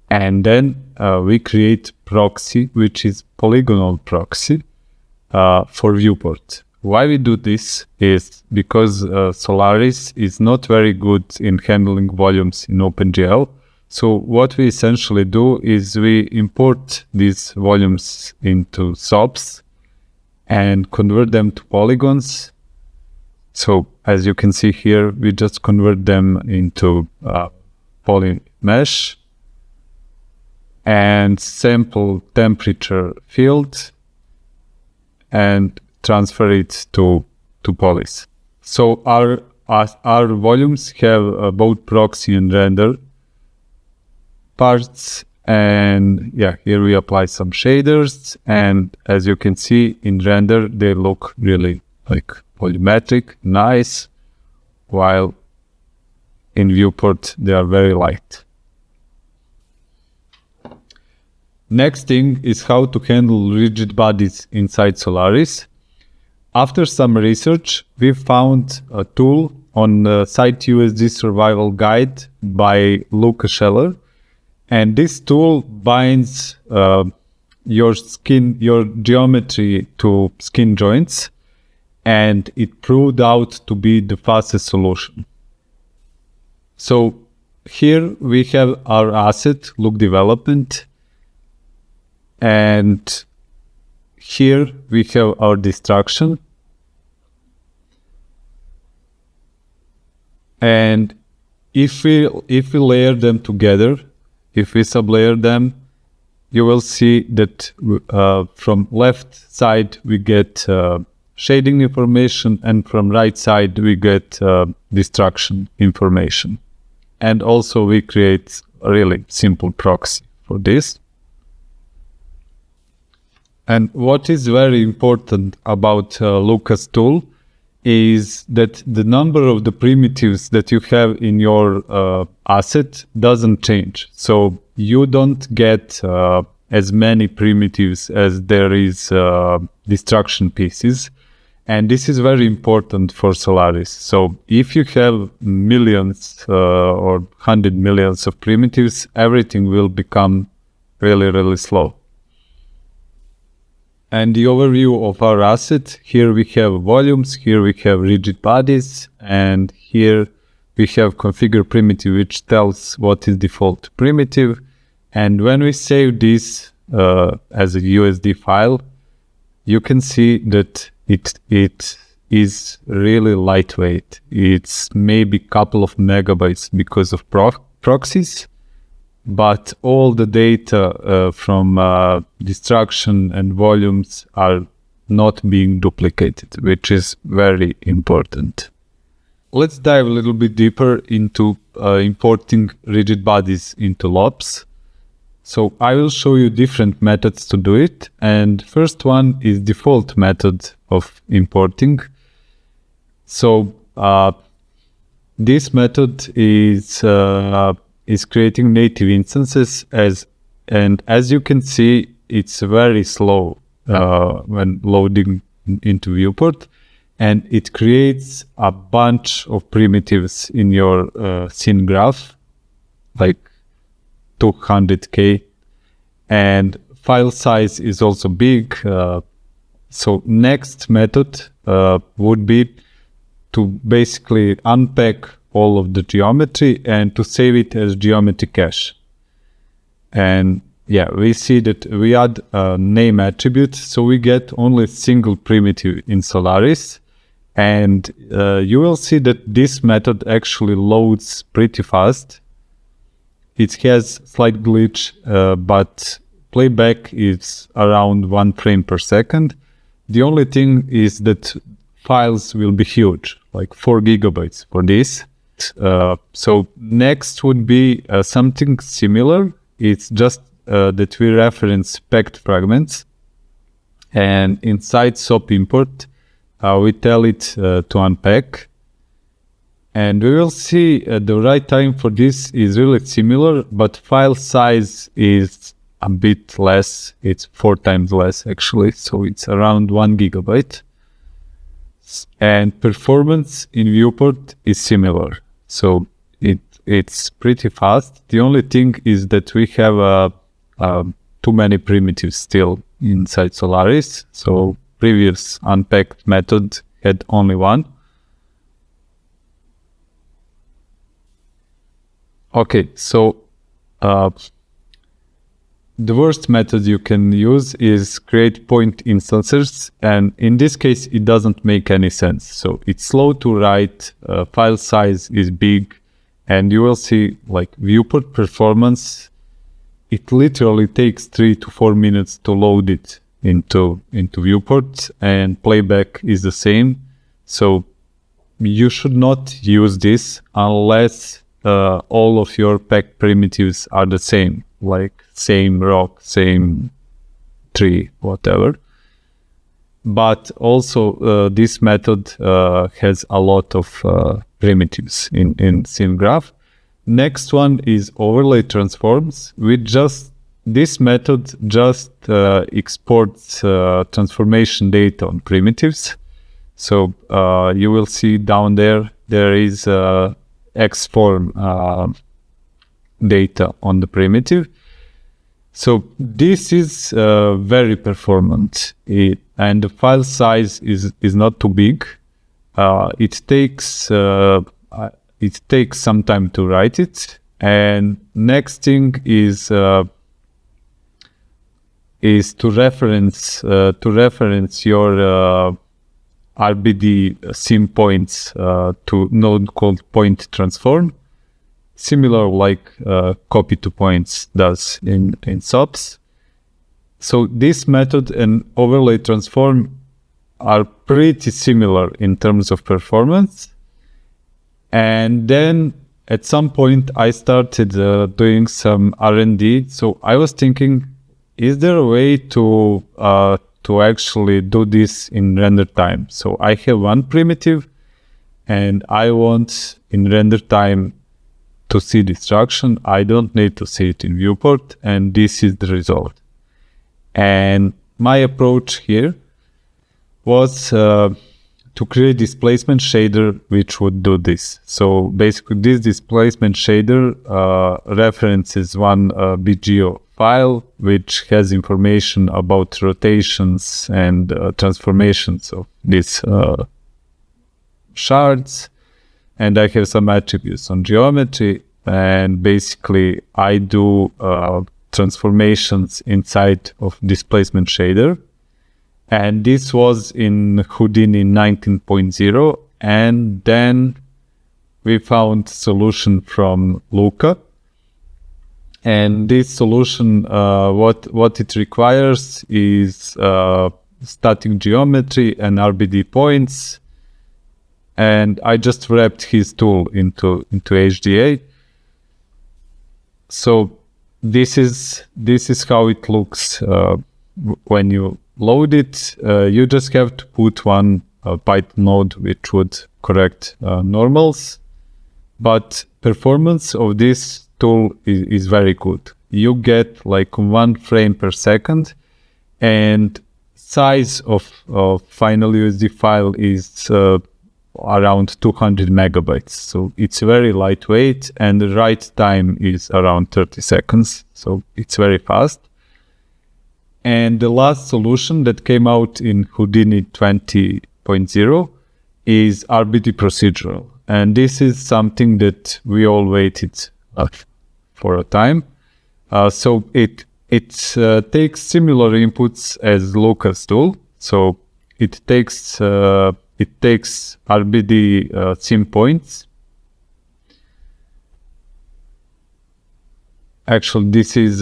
And then we create proxy, which is polygonal proxy for viewport. Why we do this is because Solaris is not very good in handling volumes in OpenGL. So what we essentially do is we import these volumes into SOPs and convert them to polygons. So as you can see here, we just convert them into poly mesh and sample temperature field and transfer it to polys. So our volumes have both proxy and render parts, and yeah, here we apply some shaders, and as you can see in render they look really like polymetric, nice, while in viewport they are very light. Next thing is how to handle rigid bodies inside Solaris. After some research, we found a tool on the SiteUSD Survival Guide by Luca Scheller. And this tool binds your geometry to skin joints, and it proved out to be the fastest solution. So here we have our asset, look development, and here we have our destruction. And if we layer them together, if we sublayer them, you will see that from left side we get shading information, and from right side we get destruction information. And also we create a really simple proxy for this. And what is very important about Luca's tool is that the number of the primitives that you have in your asset doesn't change. So you don't get as many primitives as there is destruction pieces. And this is very important for Solaris. So if you have millions or 100 millions of primitives, everything will become really, really slow. And the overview of our asset, here we have volumes, here we have rigid bodies, and here we have configure primitive, which tells what is default primitive. And when we save this as a USD file, you can see that it is really lightweight. It's maybe a couple of megabytes because of proxies, but all the data from destruction and volumes are not being duplicated, which is very important. Let's dive a little bit deeper into importing rigid bodies into LOPs. So I will show you different methods to do it. And first one is default method of importing. So this method is creating native instances and as you can see, it's very slow when loading into viewport, and it creates a bunch of primitives in your scene graph, like 200K, and file size is also big. So next method would be to basically unpack all of the geometry and to save it as geometry cache. And yeah, we see that we add a name attribute, so we get only a single primitive in Solaris. And you will see that this method actually loads pretty fast. It has slight glitch, but playback is around 1 frame per second. The only thing is that files will be huge, like 4 gigabytes for this. So next would be something similar. It's just that we reference packed fragments, and inside SOP import we tell it to unpack, and we will see the right time for this is really similar, but file size is a bit less. It's 4 times less actually, so it's around 1 gigabyte. And performance in viewport is similar, so it's pretty fast. The only thing is that we have too many primitives still inside Solaris. So previous unpacked method had only 1. Okay, so the worst method you can use is create point instances, and in this case it doesn't make any sense. So it's slow to write, file size is big, and you will see like viewport performance, it literally takes 3 to 4 minutes to load it into viewport, and playback is the same. So you should not use this unless all of your packed primitives are the same, like same rock, same tree, whatever. But also this method has a lot of primitives in scene graph. Next one is overlay transforms. This method just exports transformation data on primitives. So you will see down there is XForm data on the primitive. So this is very performant, and the file size is not too big. It takes some time to write it. And next thing is to reference your RBD sim points to node called point transform, similar like copy to points does in SOPs. So this method and overlay transform are pretty similar in terms of performance. And then at some point I started doing some R&D. So I was thinking, is there a way to actually do this in render time? So I have one primitive and I want in render time to see destruction. I don't need to see it in viewport, and this is the result. And my approach here was to create displacement shader which would do this. So basically this displacement shader references one BGO file which has information about rotations and transformations of these shards. And I have some attributes on geometry, and basically I do transformations inside of displacement shader. And this was in Houdini 19.0, and then we found solution from Luca. And this solution, what it requires is static geometry and RBD points. And I just wrapped his tool into HDA. So this is how it looks when you load it. You just have to put one Python node which would correct normals, but performance of this tool is very good. You get like 1 frame per second, and size of final USD file is around 200 megabytes. So it's very lightweight, and the write time is around 30 seconds. So it's very fast. And the last solution that came out in Houdini 20.0 is RBD procedural. And this is something that we all waited for a time. So it takes similar inputs as Luca's tool. So it takes RBD sim points. Actually, this is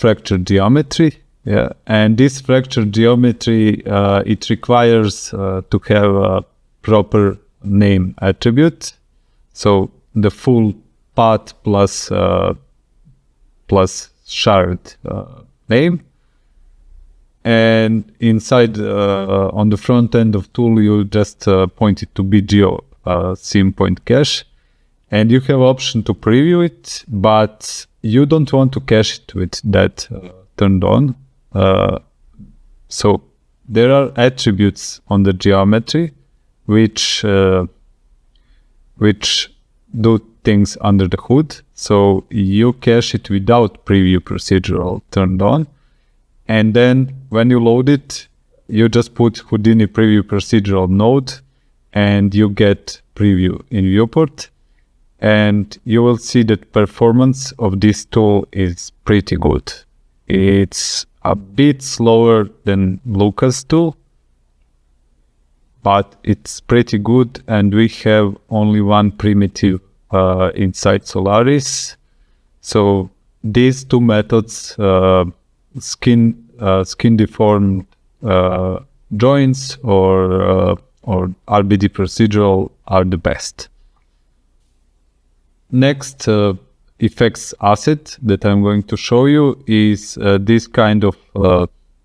fracture geometry. Yeah, and this fracture geometry, it requires to have a proper name attribute. So the full path plus shard name. And inside, on the front end of tool, you just point it to BGO, sim point cache. And you have option to preview it, but you don't want to cache it with that turned on. So there are attributes on the geometry which do things under the hood. So you cache it without preview procedural turned on, and then when you load it, you just put Houdini preview procedural node, and you get preview in viewport, and you will see that performance of this tool is pretty good. It's a bit slower than Luca's tool, but it's pretty good, and we have only one primitive inside Solaris. So these two methods, skin deformed joints or RBD procedural, are the best. Next effects asset that I'm going to show you is this kind of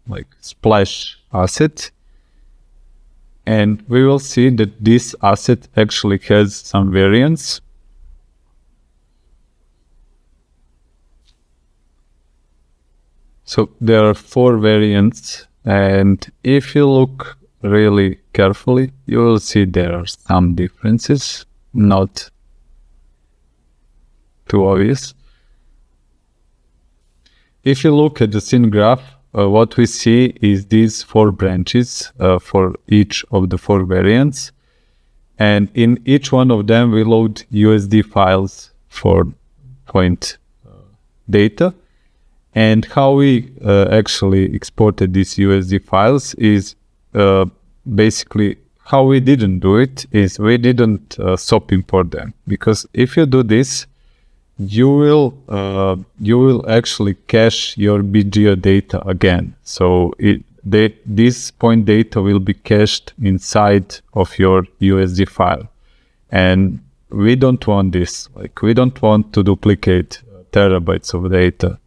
like splash asset. And we will see that this asset actually has some variants. So there are 4 variants, and if you look really carefully, you will see there are some differences, not too obvious. If you look at the scene graph, what we see is these 4 branches for each of the 4 variants. And in each one of them, we load USD files for point data. And how we actually exported these USD files is basically how we didn't do it is we didn't SOP import them, because if you do this, you will actually cache your BGO data again. So this point data will be cached inside of your USD file, and we don't want this. Like, we don't want to duplicate terabytes of data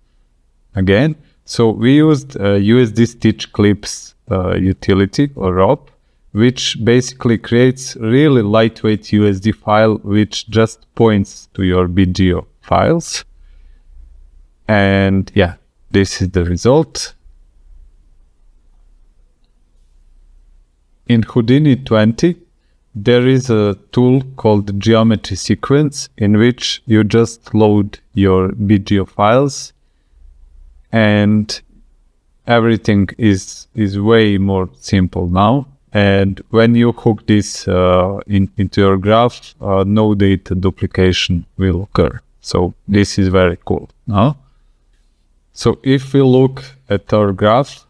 again. So we used USD stitch clips utility, or ROP, which basically creates really lightweight USD file which just points to your BGO files. And yeah, this is the result. in Houdini 20, there is a tool called geometry sequence in which you just load your BGO files and everything is way more simple now. And when you hook this into your graph, no data duplication will occur. So this is very cool. No? So if we look at our graph,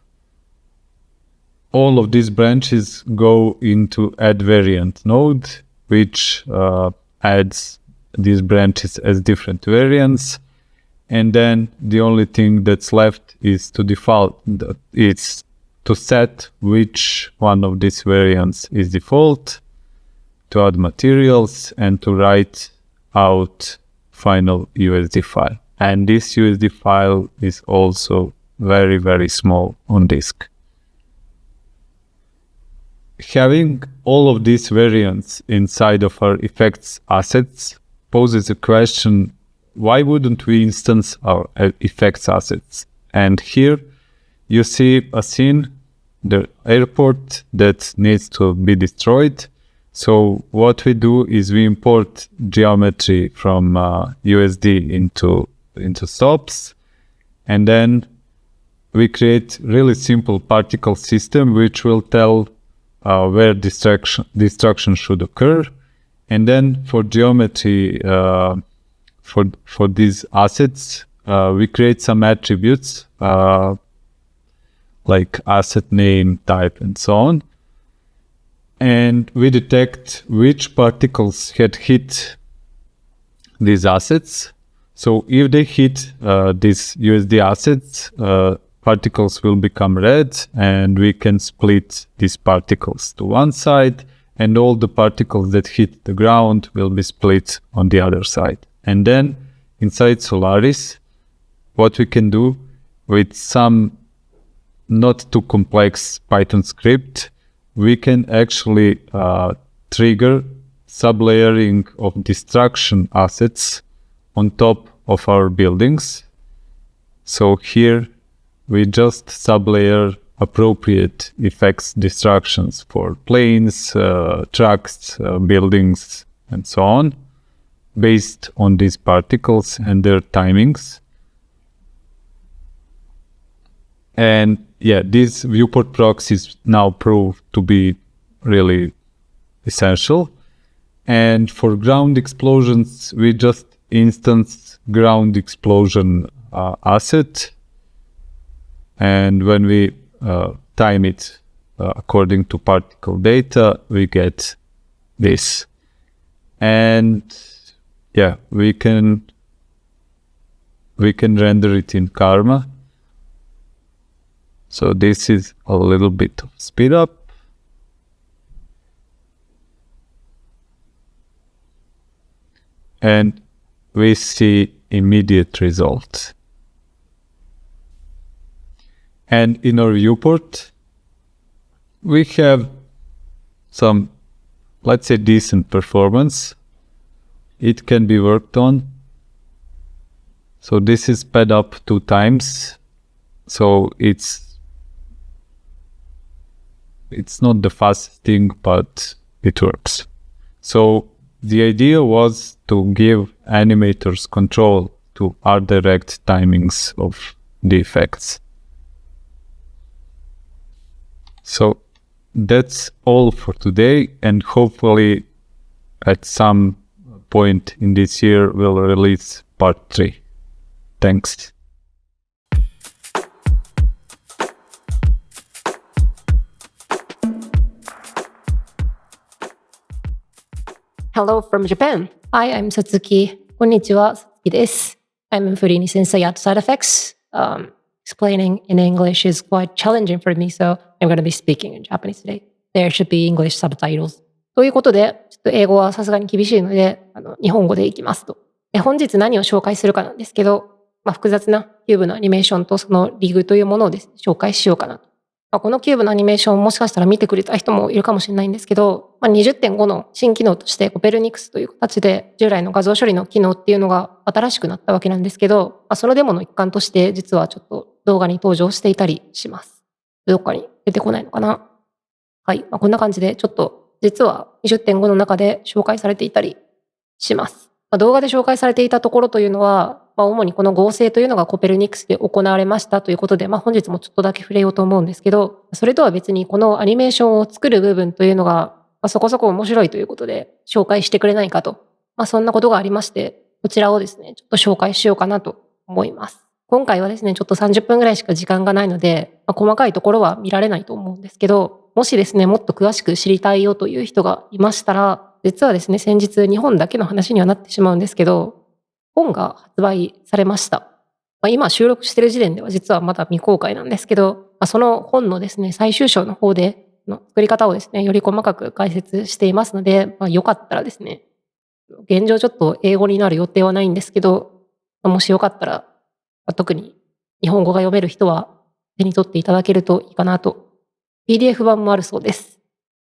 all of these branches go into add variant node, which adds these branches as different variants. And then the only thing that's left is to default. It's to set which one of these variants is default, to add materials, and to write out final USD file. And this USD file is also very, very small on disk. Having all of these variants inside of our effects assets poses a question, why wouldn't we instance our effects assets? And here you see a scene, the airport that needs to be destroyed. So what we do is we import geometry from USD into stops, and then we create really simple particle system which will tell where destruction should occur. And then for geometry, for these assets, we create some attributes like asset name, type, and so on. And we detect which particles had hit these assets. So if they hit these USD assets, particles will become red, and we can split these particles to one side, and all the particles that hit the ground will be split on the other side. And then inside Solaris, what we can do with some not too complex Python script, we can actually trigger sublayering of destruction assets on top of our buildings. So here we just sublayer appropriate effects destructions for planes, trucks, buildings, and so on, based on these particles and their timings. And yeah, these viewport proxies now prove to be really essential. And for ground explosions, we just instance ground explosion asset. And when we time it according to particle data, we get this. And yeah, we can render it in Karma. So this is a little bit of speed up. And we see immediate results. And in our viewport, we have some, let's say, decent performance. It can be worked on. So this is sped up 2 times. So it's not the fastest thing, but it works. So the idea was to give animators control to art direct timings of the effects. So that's all for today, and hopefully at some point in this year we'll release part 3. Thanks. Hello from Japan. Hi, I'm Satsuki. Konnichiwa, Satsuki desu. I'm a Furini sensei at SideFX. Explaining in English is quite challenging for me, so I'm going to be speaking in Japanese today. There should be English subtitles. ということで、ちょっと英語はさすがに厳しいので、日本語でいきますと。本日何を紹介するかなんですけど、複雑なキューブのアニメーションとそのリグというものをですね、紹介しようかなと。このキューブのアニメーションもしかしたら見てくれた人もいるかもしれないんですけど、20.5 の新機能としてコペルニクスという形で従来の画像処理の機能っていうのが新しくなったわけなんですけど、そのデモの一環として実はちょっと動画に登場していたりします。どっかに出てこないのかな。はい。こんな感じで、ちょっと実は 20.5 の中で紹介されていたりします。動画で紹介されていたところというのは、主にこの合成というのがコペルニクスで行われましたということで、本日もちょっとだけ触れようと思うんですけど、それとは別にこのアニメーションを作る部分というのが、そこそこ面白いということで紹介してくれないかと、そんなことがありまして、こちらをですね、ちょっと紹介しようかなと思います。今回はですね、ちょっと30分ぐらいしか時間がないので、細かいところは見られないと思うんですけど、もしですね、もっと詳しく知りたいよという人がいましたら、実はですね、先日日本だけの話にはなってしまうんですけど、本が発売されました。今収録している時点では実はまだ未公開なんですけど、その本のですね、最終章の方での作り方をですね、より細かく解説していますので、よかったらですね、現状ちょっと英語になる予定はないんですけど、もしよかったら、特に日本語が読める人は手に取っていただけるといいかなと。PDF 版もあるそうです。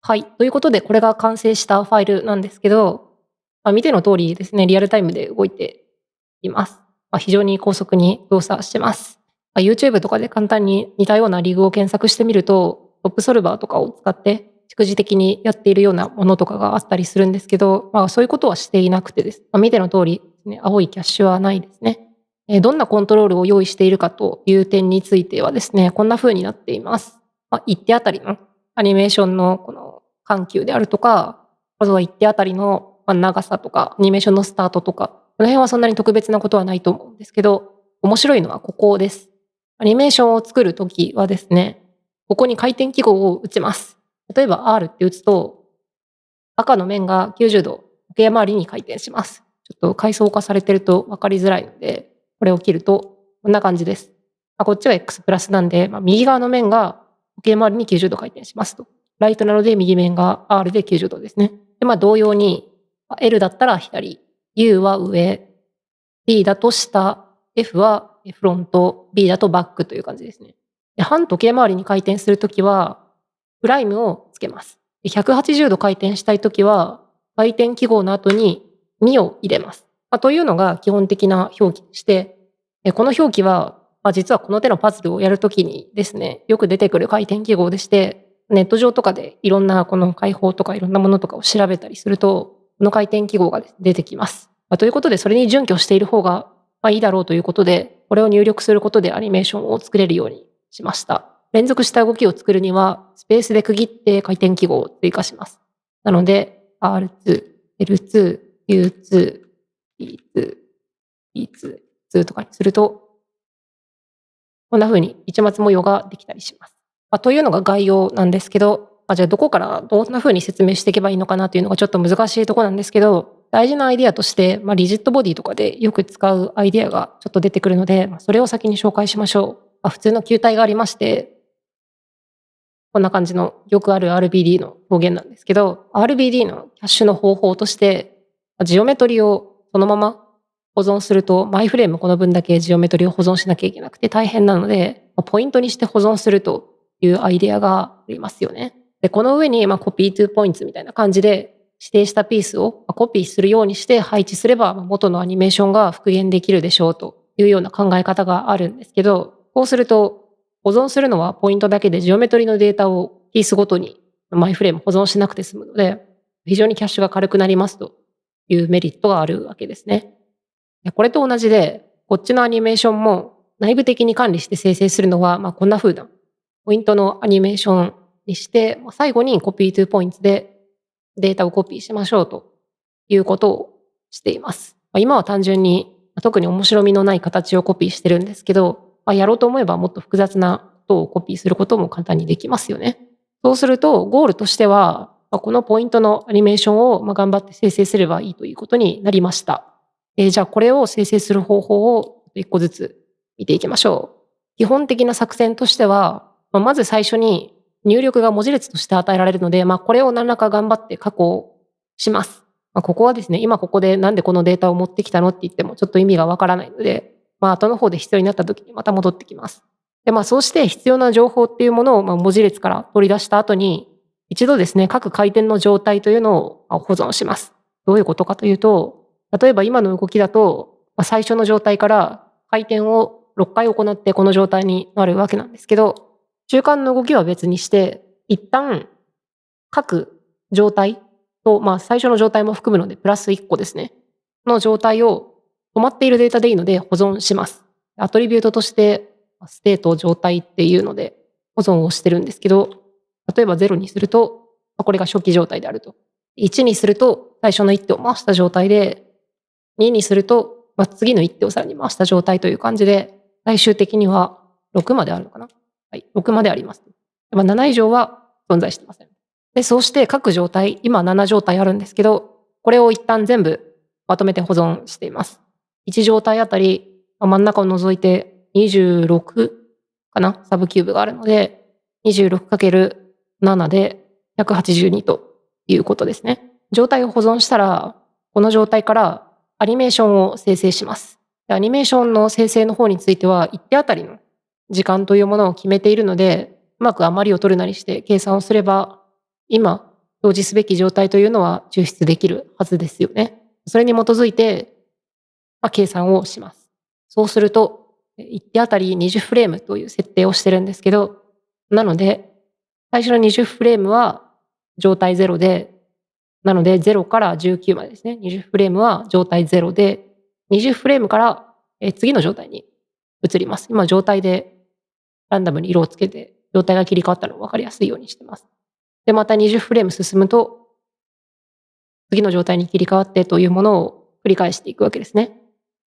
はい。ということで、これが完成したファイルなんですけど、見ての通りですね、リアルタイムで動いています。非常に高速に動作してます。YouTube とかで簡単に似たようなリグを検索してみると、トップソルバーとかを使って逐次的にやっているようなものとかがあったりするんですけど、そういうことはしていなくてです。見ての通りですね、青いキャッシュはないですね。どんなコントロールを用意しているかという点についてはですね、こんな風になっています。一手あたりのアニメーションのこの緩急であるとか、あとは一手あたりの長さとか、アニメーションのスタートとか、この辺はそんなに特別なことはないと思うんですけど、面白いのはここです。アニメーションを作るときはですね、ここに回転記号を打ちます。例えば R って打つと、赤の面が90度、時計回りに回転します。ちょっと階層化されてると分かりづらいので、これを切ると、こんな感じです。こっちは X プラスなんで、右側の面が時計回りに90度回転しますと。ライトなので右面が R で90度ですね。で、同様に L だったら左、U は上、D だと下、F はフロント、B だとバックという感じですね。で、反時計回りに回転するときは、プライムをつけます。で、180度回転したいときは、回転記号の後に2を入れます。というのが基本的な表記でして、この表記は、実はこの手のパズルをやるときにですね、よく出てくる回転記号でして、ネット上とかでいろんなこの解放とかいろんなものとかを調べたりすると、この回転記号が出てきます。ということで、それに準拠している方がいいだろうということで、これを入力することでアニメーションを作れるようにしました。連続した動きを作るには、スペースで区切って回転記号を追加します。なので、R2、L2、U2、B2、B2、2とかにすると、こんな風に一末模様ができたりします。というのが概要なんですけど、じゃあどこからどんな風に説明していけばいいのかなというのがちょっと難しいところなんですけど、大事なアイデアとして、リジットボディとかでよく使うアイデアがちょっと出てくるので、それを先に紹介しましょう。普通の球体がありまして、こんな感じのよくある RBD の表現なんですけど、RBD のキャッシュの方法として、ジオメトリをそのまま保存すると、マイフレームこの分だけジオメトリを保存しなきゃいけなくて大変なので、ポイントにして保存するというアイデアがありますよね。で、この上にコピートゥポイントみたいな感じで指定したピースをコピーするようにして配置すれば元のアニメーションが復元できるでしょうというような考え方があるんですけど、こうすると保存するのはポイントだけでジオメトリのデータをピースごとにマイフレーム保存しなくて済むので、非常にキャッシュが軽くなりますというメリットがあるわけですね。これと同じで、こっちのアニメーションも内部的に管理して生成するのは、こんな風なポイントのアニメーションにして、最後にコピートゥポイントでデータをコピーしましょうということをしています。今は単純に特に面白みのない形をコピーしてるんですけど、やろうと思えばもっと複雑なことをコピーすることも簡単にできますよね。そうするとゴールとしては、このポイントのアニメーションを頑張って生成すればいいということになりました。じゃあこれを生成する方法を一個ずつ見ていきましょう。基本的な作戦としては、まず最初に入力が文字列として与えられるので、これを何らか頑張って加工します。ここはですね、今ここでなんでこのデータを持ってきたのって言ってもちょっと意味がわからないので、後の方で必要になった時にまた戻ってきます。で、そうして必要な情報っていうものを文字列から取り出した後に、一度ですね、各回転の状態というのを保存します。どういうことかというと、例えば今の動きだと、最初の状態から回転を6回行ってこの状態になるわけなんですけど、中間の動きは別にして、一旦各状態と、最初の状態も含むので、プラス1個ですね。の状態を止まっているデータでいいので保存します。アトリビュートとして、ステート状態っていうので保存をしてるんですけど、例えば0にすると、これが初期状態であると。1にすると、最初の一手を回した状態で、2にすると、次の一手をさらに回した状態という感じで、最終的には6まであるのかな？はい、6まであります。7以上は存在してません。で、そうして各状態、今7状態あるんですけど、これを一旦全部まとめて保存しています。1状態あたり、真ん中を除いて26かな？サブキューブがあるので、26×7 で182ということですね。状態を保存したら、この状態からアニメーションを生成します。アニメーションの生成の方については、一手あたりの時間というものを決めているので、うまく余りを取るなりして計算をすれば、今表示すべき状態というのは抽出できるはずですよね。それに基づいて、計算をします。そうすると、一手あたり20フレームという設定をしてるんですけど、なので、最初の20フレームは状態0で、なので0から19までですね。20フレームは状態0で、20フレームから次の状態に移ります。今状態でランダムに色をつけて、状態が切り替わったのを分かりやすいようにしてます。で、また20フレーム進むと、次の状態に切り替わってというものを繰り返していくわけですね。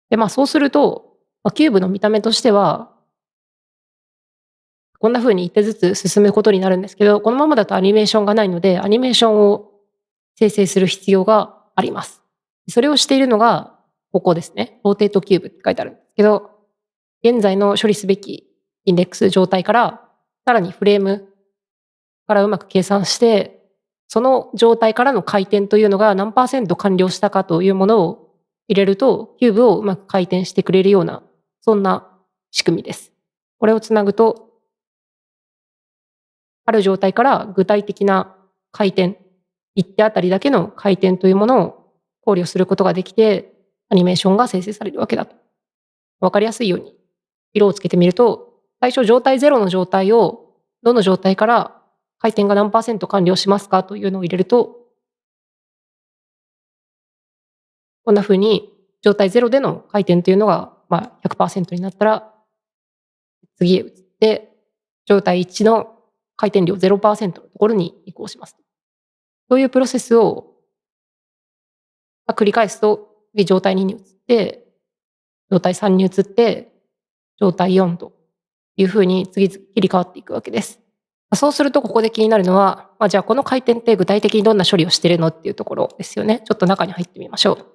で、そうすると、キューブの見た目としては、こんな風に一手ずつ進むことになるんですけど、このままだとアニメーションがないので、アニメーションを生成する必要があります。それをしているのが、ここですね。ローテートキューブって書いてあるんですけど、現在の処理すべきインデックス状態から、さらにフレームからうまく計算して、その状態からの回転というのが何%完了したかというものを入れると、キューブをうまく回転してくれるような、そんな仕組みです。これをつなぐと、ある状態から具体的な回転、一手あたりだけの回転というものを考慮することができて、アニメーションが生成されるわけだと。わかりやすいように色をつけてみると、最初状態0の状態をどの状態から回転が何%完了しますかというのを入れると、こんな風に状態0での回転というのが100% になったら、次へ移って、状態1の回転量 0% のところに移行します。そういうプロセスを繰り返すと、次状態2に移って、状態3に移って、状態4というふうに次々切り替わっていくわけです。そうするとここで気になるのは、じゃあこの回転って具体的にどんな処理をしているのっていうところですよね。ちょっと中に入ってみましょう。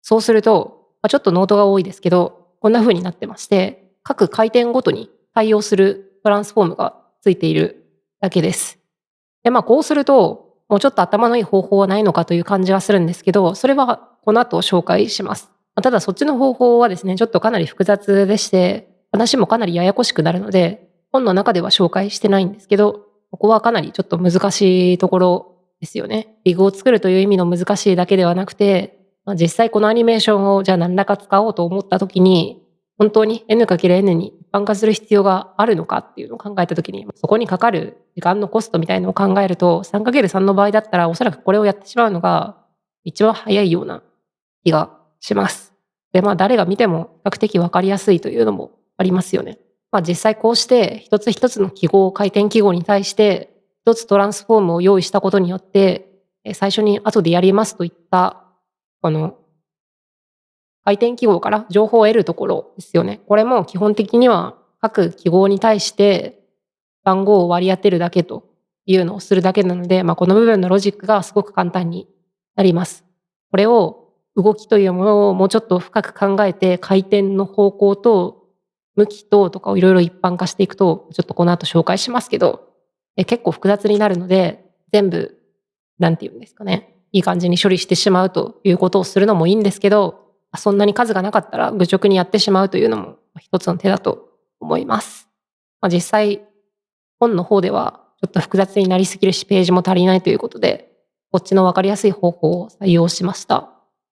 そうすると、ちょっとノートが多いですけど、こんなふうになってまして、各回転ごとに対応するトランスフォームがついているだけです。で、こうすると、もうちょっと頭のいい方法はないのかという感じはするんですけど、それはこの後紹介します。ただそっちの方法はですね、ちょっとかなり複雑でして、話もかなりややこしくなるので、本の中では紹介してないんですけど、ここはかなりちょっと難しいところですよね。リグを作るという意味の難しいだけではなくて、実際このアニメーションをじゃあ何らか使おうと思ったときに、本当に N×N に一般化する必要があるのかっていうのを考えたときに、そこにかかる時間のコストみたいなのを考えると、3×3 の場合だったらおそらくこれをやってしまうのが一番早いような気がします。で、誰が見ても比較的わかりやすいというのもありますよね。実際こうして一つ一つの記号、回転記号に対して一つトランスフォームを用意したことによって、最初に後でやりますといったこの回転記号から情報を得るところですよね。これも基本的には各記号に対して番号を割り当てるだけというのをするだけなので、この部分のロジックがすごく簡単になります。これを動きというものをもうちょっと深く考えて、回転の方向と向きとかをいろいろ一般化していくと、ちょっとこの後紹介しますけど、結構複雑になるので、全部、なんていうんですかね、いい感じに処理してしまうということをするのもいいんですけど、そんなに数がなかったら愚直にやってしまうというのも一つの手だと思います。実際、本の方ではちょっと複雑になりすぎるし、ページも足りないということで、こっちの分かりやすい方法を採用しました。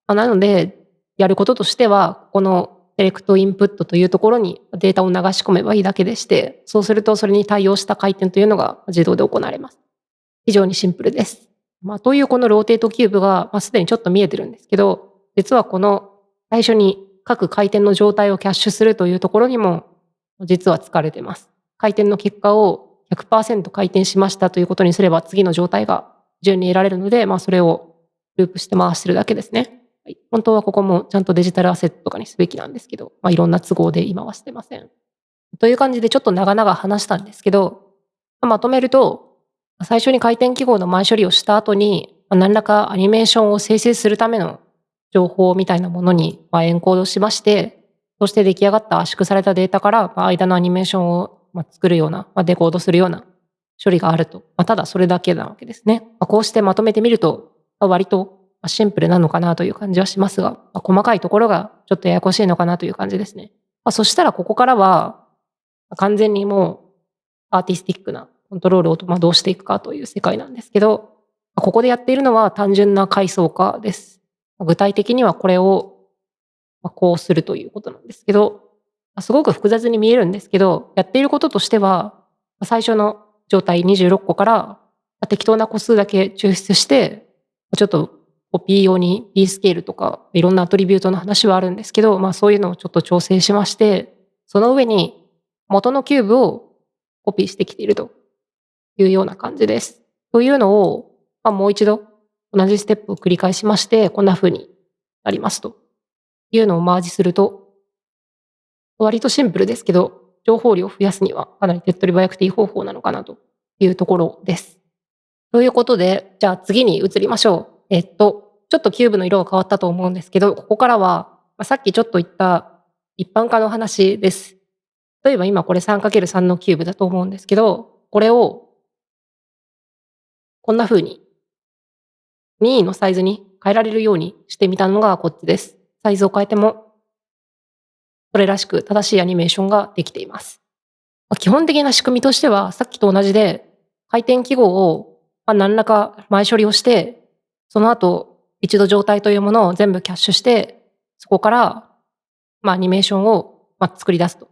なので、やることとしては、このセレクトインプットというところにデータを流し込めばいいだけでして、そうするとそれに対応した回転というのが自動で行われます。非常にシンプルです。というこのローテートキューブが、すでにちょっと見えてるんですけど、実はこの最初に各回転の状態をキャッシュするというところにも実は使われています。回転の結果を 100% 回転しましたということにすれば次の状態が順に得られるので、それをループして回してるだけですね。本当はここもちゃんとデジタルアセットとかにすべきなんですけど、いろんな都合で今はしてません。という感じでちょっと長々話したんですけど、まとめると、最初に回転記号の前処理をした後に、何らかアニメーションを生成するための情報みたいなものにエンコードしまして、そして出来上がった圧縮されたデータから間のアニメーションを作るような、デコードするような処理があると。ただそれだけなわけですね。こうしてまとめてみると、割とシンプルなのかなという感じはしますが、細かいところがちょっとややこしいのかなという感じですね。そしたらここからは、完全にもうアーティスティックなコントロールをどうしていくかという世界なんですけど、ここでやっているのは単純な階層化です。具体的にはこれをこうするということなんですけど、すごく複雑に見えるんですけど、やっていることとしては、最初の状態26個から適当な個数だけ抽出して、ちょっとコピー用に B スケールとかいろんなアトリビュートの話はあるんですけど、そういうのをちょっと調整しまして、その上に元のキューブをコピーしてきているというような感じです。というのを、もう一度同じステップを繰り返しまして、こんな風になりますというのをマージすると、割とシンプルですけど、情報量を増やすにはかなり手っ取り早くていい方法なのかなというところです。ということで、じゃあ次に移りましょう。ちょっとキューブの色が変わったと思うんですけど、ここからは、さっきちょっと言った一般化の話です。例えば今これ 3×3 のキューブだと思うんですけど、これをこんな風に任意のサイズに変えられるようにしてみたのがこっちです。サイズを変えても、それらしく正しいアニメーションができています。基本的な仕組みとしては、さっきと同じで、回転記号を何らか前処理をして、その後、一度状態というものを全部キャッシュして、そこから、アニメーションを作り出すと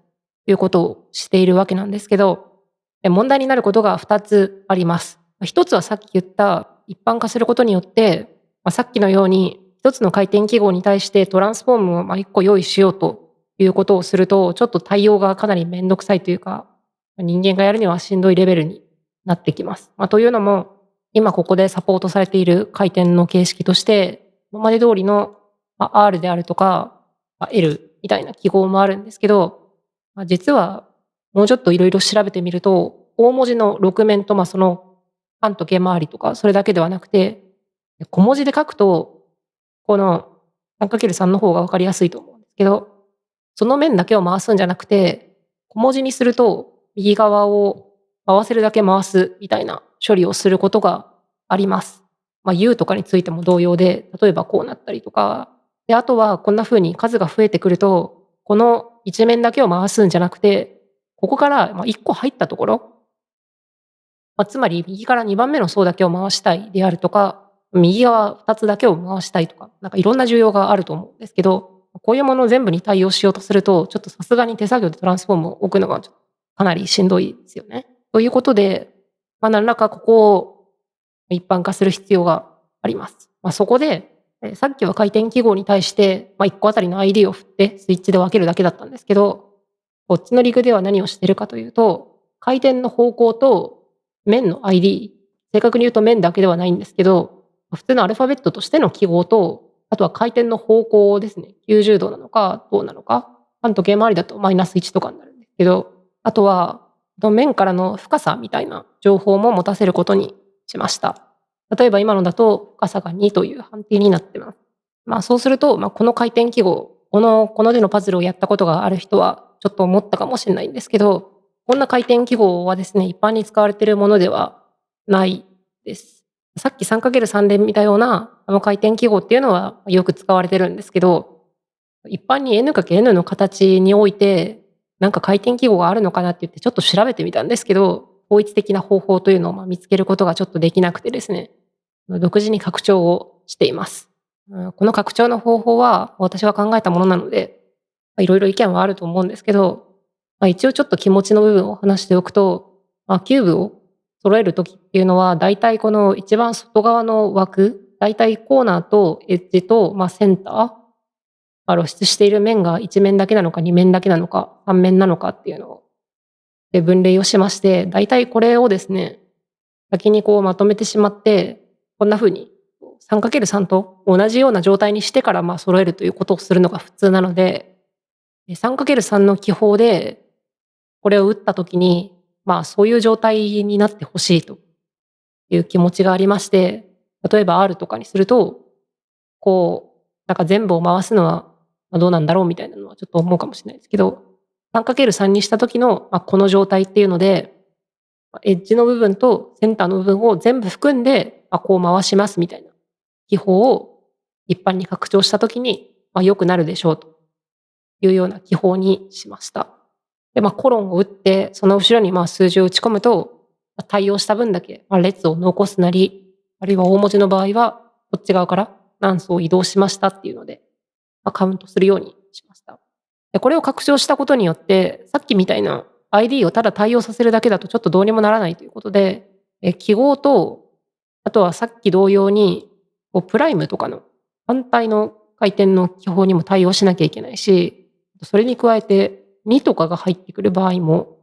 いうことをしているわけなんですけど、問題になることが2つあります。一つはさっき言った一般化することによって、さっきのように一つの回転記号に対してトランスフォームを1個用意しようということをすると、ちょっと対応がかなりめんどくさいというか、人間がやるにはしんどいレベルになってきます。というのも、今ここでサポートされている回転の形式として、今まで通りの R であるとか L みたいな記号もあるんですけど、実はもうちょっといろいろ調べてみると、大文字の6面とその半時計回りとかそれだけではなくて、小文字で書くと、この 3×3 の方が分かりやすいと思うんですけど、その面だけを回すんじゃなくて、小文字にすると右側を回せるだけ回すみたいな処理をすることがあります。U とかについても同様で、例えばこうなったりとか、で、あとはこんな風に数が増えてくると、この一面だけを回すんじゃなくて、ここから1個入ったところ、つまり右から2番目の層だけを回したいであるとか、右側2つだけを回したいとか、いろんな需要があると思うんですけど、こういうものを全部に対応しようとすると、ちょっとさすがに手作業でトランスフォームを置くのがかなりしんどいですよね。ということで、何らかここを一般化する必要があります。そこで、さっきは回転記号に対して、1個あたりの ID を振ってスイッチで分けるだけだったんですけど、こっちのリグでは何をしているかというと、回転の方向と面の ID、正確に言うと面だけではないんですけど、普通のアルファベットとしての記号と、あとは回転の方向ですね。90度なのかどうなのか。半時計回りだとマイナス1とかになるんですけど、あとは面からの深さみたいな情報も持たせることにしました。例えば今のだと深さが2という判定になっています。そうすると、この回転記号、この手のパズルをやったことがある人はちょっと思ったかもしれないんですけど、こんな回転記号はですね、一般に使われているものではないです。さっき 3×3 で見たような回転記号っていうのはよく使われてるんですけど、一般に N×N の形において、回転記号があるのかなって言ってちょっと調べてみたんですけど、統一的な方法というのを見つけることがちょっとできなくてですね、独自に拡張をしています。この拡張の方法は私が考えたものなので、いろいろ意見はあると思うんですけど、一応ちょっと気持ちの部分を話しておくと、キューブを揃えるときっていうのは、だいたいこの一番外側の枠、だいたいコーナーとエッジと、センター、露出している面が1面だけなのか2面だけなのか3面なのかっていうのをで分類をしまして、だいたいこれをですね、先にこうまとめてしまって、こんな風に 3×3 と同じような状態にしてから揃えるということをするのが普通なので、3×3 の記法でこれを打ったときに、そういう状態になってほしいという気持ちがありまして、例えば R とかにすると、こう、なんか全部を回すのはどうなんだろうみたいなのはちょっと思うかもしれないですけど、3×3 にした時のこの状態っていうので、エッジの部分とセンターの部分を全部含んでこう回しますみたいな記法を一般に拡張した時に良くなるでしょうというような記法にしました。で、コロンを打ってその後ろに数字を打ち込むと、対応した分だけ列を残すなり、あるいは大文字の場合はこっち側から何層移動しましたっていうのでカウントするようにしました。で、これを拡張したことによって、さっきみたいな ID をただ対応させるだけだとちょっとどうにもならないということで、記号と、あとはさっき同様にプライムとかの反対の回転の記法にも対応しなきゃいけないし、それに加えて2とかが入ってくる場合も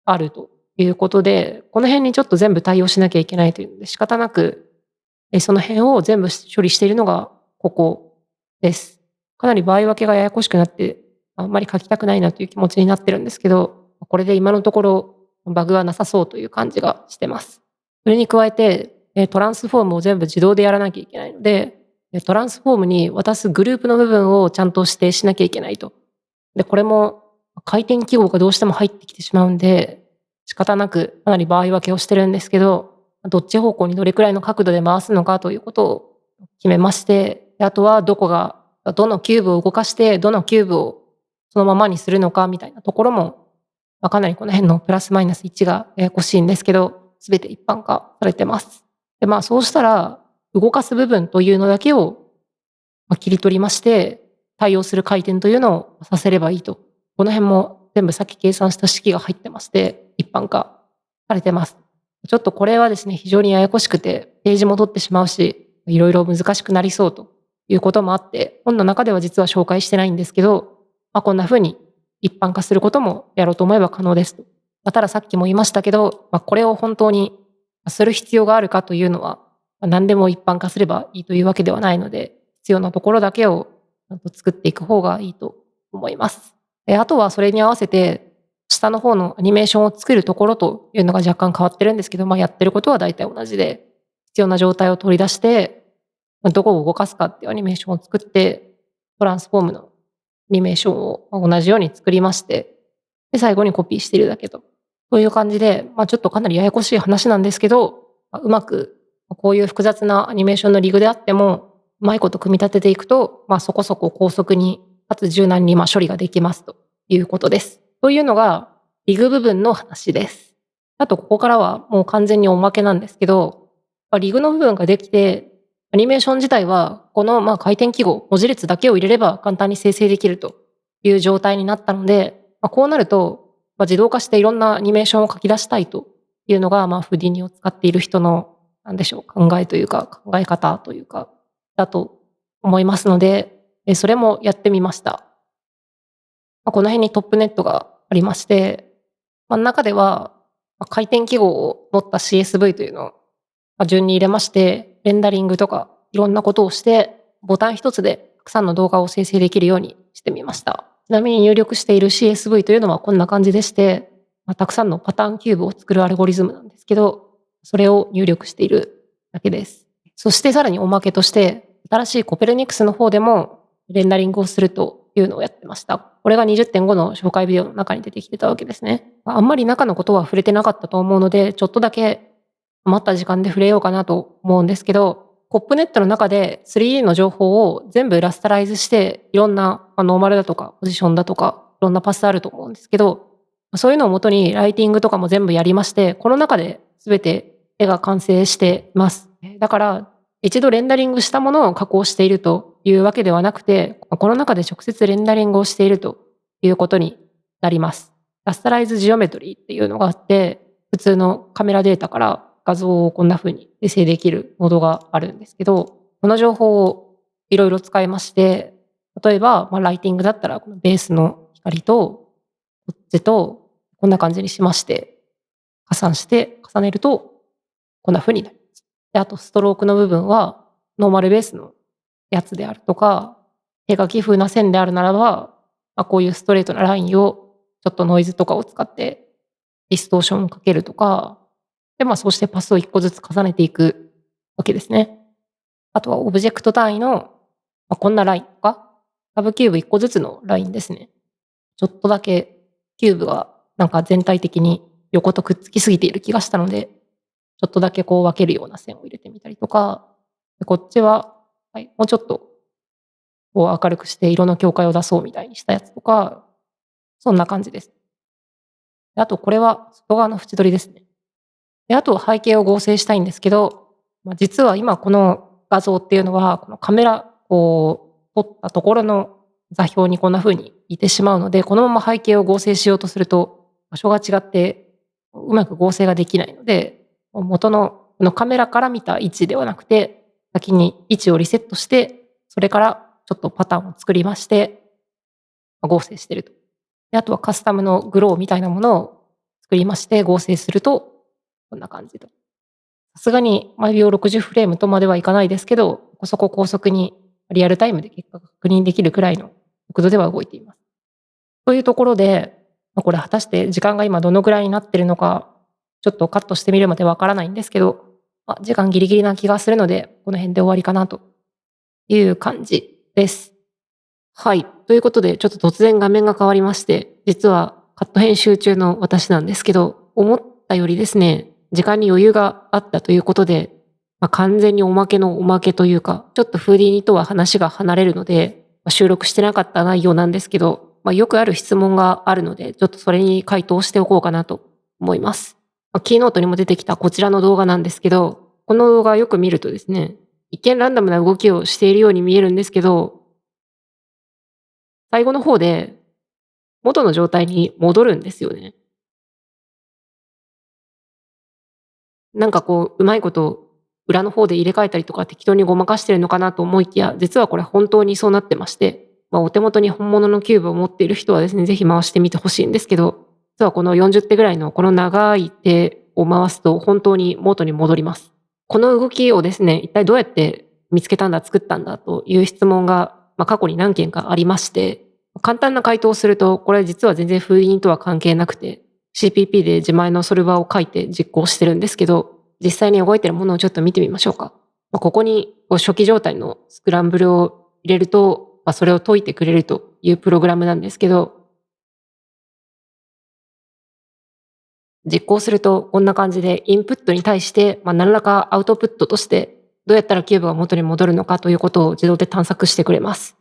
あるということで、この辺にちょっと全部対応しなきゃいけないというので仕方なく、その辺を全部処理しているのがここです。かなり場合分けがややこしくなって、あんまり書きたくないなという気持ちになってるんですけど、これで今のところバグはなさそうという感じがしてます。それに加えて、トランスフォームを全部自動でやらなきゃいけないので、トランスフォームに渡すグループの部分をちゃんと指定しなきゃいけないと。で、これも回転記号がどうしても入ってきてしまうんで、仕方なくかなり場合分けをしてるんですけど、どっち方向にどれくらいの角度で回すのかということを決めまして、あとはどのキューブを動かしてどのキューブをそのままにするのかみたいなところも、かなりこの辺のプラスマイナス1がややこしいんですけど、すべて一般化されてます。で、そうしたら動かす部分というのだけを切り取りまして、対応する回転というのをさせればいいと。この辺も全部さっき計算した式が入ってまして、一般化されてます。ちょっとこれはですね、非常にややこしくて、ページ戻ってしまうし、いろいろ難しくなりそうということもあって、本の中では実は紹介してないんですけど、こんな風に一般化することもやろうと思えば可能ですと。たださっきも言いましたけど、これを本当にする必要があるかというのは、何でも一般化すればいいというわけではないので、必要なところだけを作っていく方がいいと思います。あとはそれに合わせて、下の方のアニメーションを作るところというのが若干変わってるんですけど、やってることは大体同じで、必要な状態を取り出して、どこを動かすかっていうアニメーションを作って、トランスフォームのアニメーションを同じように作りまして、で、最後にコピーしているだけと。そういう感じで、ちょっとかなりややこしい話なんですけど、うまくこういう複雑なアニメーションのリグであっても、うまいこと組み立てていくと、そこそこ高速に、かつ柔軟に処理ができますということです。というのが、リグ部分の話です。あと、ここからはもう完全におまけなんですけど、リグの部分ができて、アニメーション自体は、この回転記号、文字列だけを入れれば簡単に生成できるという状態になったので、こうなると、自動化していろんなアニメーションを書き出したいというのが、Houdiniを使っている人の、考えというか、考え方というか、だと思いますので、それもやってみました。この辺にトップネットがありまして、中では回転記号を持った CSV というのを順に入れまして、レンダリングとかいろんなことをして、ボタン一つでたくさんの動画を生成できるようにしてみました。ちなみに入力している CSV というのはこんな感じでして、たくさんのパターンキューブを作るアルゴリズムなんですけど、それを入力しているだけです。そしてさらにおまけとして、新しいコペルニクスの方でもレンダリングをするというのをやってました。これが 20.5 の紹介ビデオの中に出てきてたわけですね。あんまり中のことは触れてなかったと思うので、ちょっとだけ余った時間で触れようかなと思うんですけど、コップネットの中で 3D の情報を全部ラスタライズして、いろんなノーマルだとかポジションだとか、いろんなパスあると思うんですけど、そういうのをもとにライティングとかも全部やりまして、この中で全て絵が完成しています。だから、一度レンダリングしたものを加工しているというわけではなくて、この中で直接レンダリングをしているということになります。ラスタライズジオメトリーっていうのがあって、普通のカメラデータから画像をこんな風に生成できるノードがあるんですけど、この情報をいろいろ使いまして、例えば、ライティングだったらこのベースの光とこっちとこんな感じにしまして、加算して重ねるとこんな風になります。で、あとストロークの部分はノーマルベースのやつであるとか、手書き風な線であるならば、こういうストレートなラインをちょっとノイズとかを使ってディストーションをかけるとか、で、そうしてパスを1個ずつ重ねていくわけですね。あとはオブジェクト単位の、こんなラインとか、サブキューブ1個ずつのラインですね。ちょっとだけキューブがなんか全体的に横とくっつきすぎている気がしたので、ちょっとだけこう分けるような線を入れてみたりとか、でこっちは、もうちょっとこう明るくして色の境界を出そうみたいにしたやつとか、そんな感じです。であとこれは外側の縁取りですね。であと背景を合成したいんですけど、実は今この画像っていうのはこのカメラを撮ったところの座標にこんな風にいてしまうので、このまま背景を合成しようとすると場所が違ってうまく合成ができないので、元のこのカメラから見た位置ではなくて、先に位置をリセットして、それからちょっとパターンを作りまして合成していると。であとはカスタムのグローみたいなものを作りまして合成するとこんな感じと。さすがに毎秒60フレームとまではいかないですけど、ここそこ高速にリアルタイムで結果が確認できるくらいの速度では動いています。というところで、これ果たして時間が今どのくらいになっているのか、ちょっとカットしてみるまでわからないんですけど、時間ギリギリな気がするので、この辺で終わりかなという感じです。はい。ということで、ちょっと突然画面が変わりまして、実はカット編集中の私なんですけど、思ったよりですね、時間に余裕があったということで、完全におまけのおまけというか、ちょっとフーディニとは話が離れるので、収録してなかった内容なんですけど、よくある質問があるので、ちょっとそれに回答しておこうかなと思います。キーノートにも出てきたこちらの動画なんですけど、この動画よく見るとですね、一見ランダムな動きをしているように見えるんですけど、最後の方で元の状態に戻るんですよね。なんかこう、うまいこと裏の方で入れ替えたりとか適当にごまかしてるのかなと思いきや、実はこれ本当にそうなってまして、お手元に本物のキューブを持っている人はですね、ぜひ回してみてほしいんですけど、実はこの40手ぐらいのこの長い手を回すと本当に元に戻ります。この動きをですね、一体どうやって見つけたんだ、作ったんだという質問が、過去に何件かありまして、簡単な回答をすると、これ実は全然フーディニとは関係なくて、CPP で自前のソルバーを書いて実行してるんですけど、実際に動いてるものをちょっと見てみましょうか。ここに初期状態のスクランブルを入れると、それを解いてくれるというプログラムなんですけど、実行するとこんな感じでインプットに対して何らかアウトプットとしてどうやったらキューブが元に戻るのかということを自動で探索してくれます。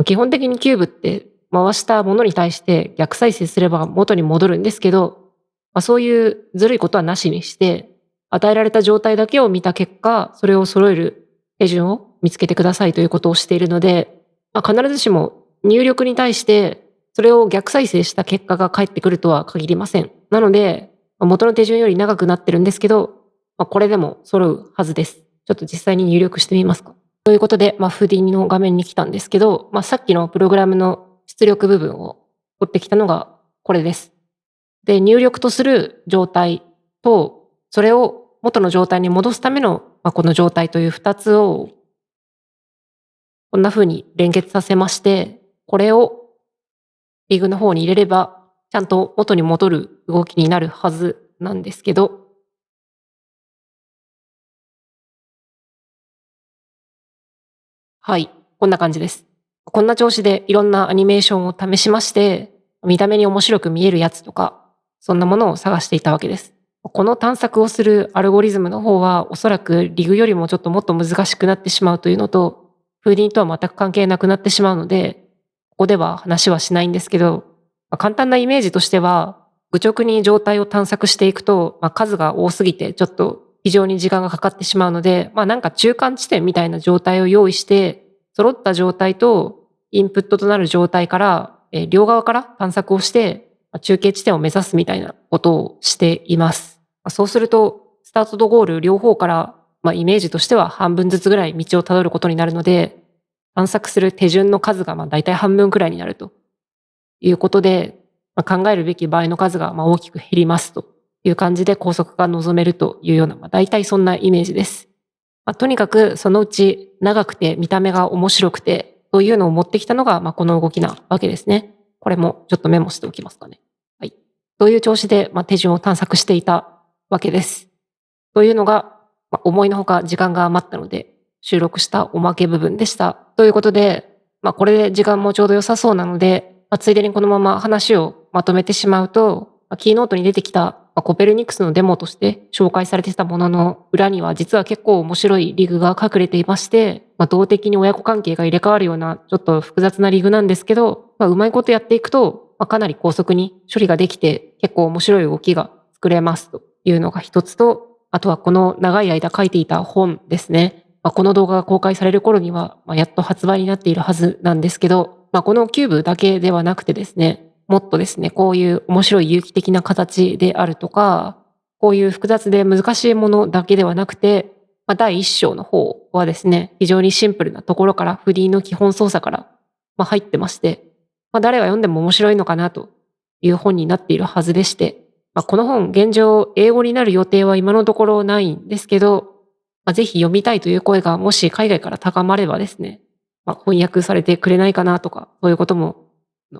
基本的にキューブって回したものに対して逆再生すれば元に戻るんですけど、そういうずるいことはなしにして与えられた状態だけを見た結果、それを揃える手順を見つけてくださいということをしているので、必ずしも入力に対してそれを逆再生した結果が返ってくるとは限りません。なので、元の手順より長くなってるんですけど、これでも揃うはずです。ちょっと実際に入力してみますか。ということで、フーディニの画面に来たんですけど、さっきのプログラムの出力部分を取ってきたのがこれです。で、入力とする状態と、それを元の状態に戻すための、この状態という2つを、こんな風に連結させまして、これをリグの方に入れれば、ちゃんと元に戻る動きになるはずなんですけど、はい、こんな感じです。こんな調子でいろんなアニメーションを試しまして、見た目に面白く見えるやつとか、そんなものを探していたわけです。この探索をするアルゴリズムの方は、おそらくリグよりもちょっともっと難しくなってしまうというのと、フーディニとは全く関係なくなってしまうので、ここでは話はしないんですけど、簡単なイメージとしては、愚直に状態を探索していくと、数が多すぎてちょっと非常に時間がかかってしまうので、なんか中間地点みたいな状態を用意して、揃った状態とインプットとなる状態から、両側から探索をして、中継地点を目指すみたいなことをしています。そうすると、スタートとゴール両方から、イメージとしては半分ずつぐらい道をたどることになるので、探索する手順の数がだいたい半分くらいになるということで、考えるべき場合の数が大きく減りますという感じで高速が望めるというような、だいたいそんなイメージです。とにかくそのうち長くて見た目が面白くてというのを持ってきたのが、この動きなわけですね。これもちょっとメモしておきますかね。はい。という調子で、手順を探索していたわけです。というのが、思いのほか時間が余ったので収録したおまけ部分でした。ということで、これで時間もちょうど良さそうなので、ついでにこのまま話をまとめてしまうと、キーノートに出てきたコペルニクスのデモとして紹介されていたものの裏には実は結構面白いリグが隠れていまして、動的に親子関係が入れ替わるようなちょっと複雑なリグなんですけど、うまいことやっていくと、かなり高速に処理ができて結構面白い動きが作れますというのが一つと、あとはこの長い間書いていた本ですね。この動画が公開される頃には、やっと発売になっているはずなんですけど、このキューブだけではなくてですね、もっとですね、こういう面白い有機的な形であるとか、こういう複雑で難しいものだけではなくて、第一章の方はですね、非常にシンプルなところから、フリーの基本操作から入ってまして、誰が読んでも面白いのかなという本になっているはずでして、この本、現状、英語になる予定は今のところないんですけど、ぜひ読みたいという声がもし海外から高まればですね、翻訳されてくれないかなとか、そういうことも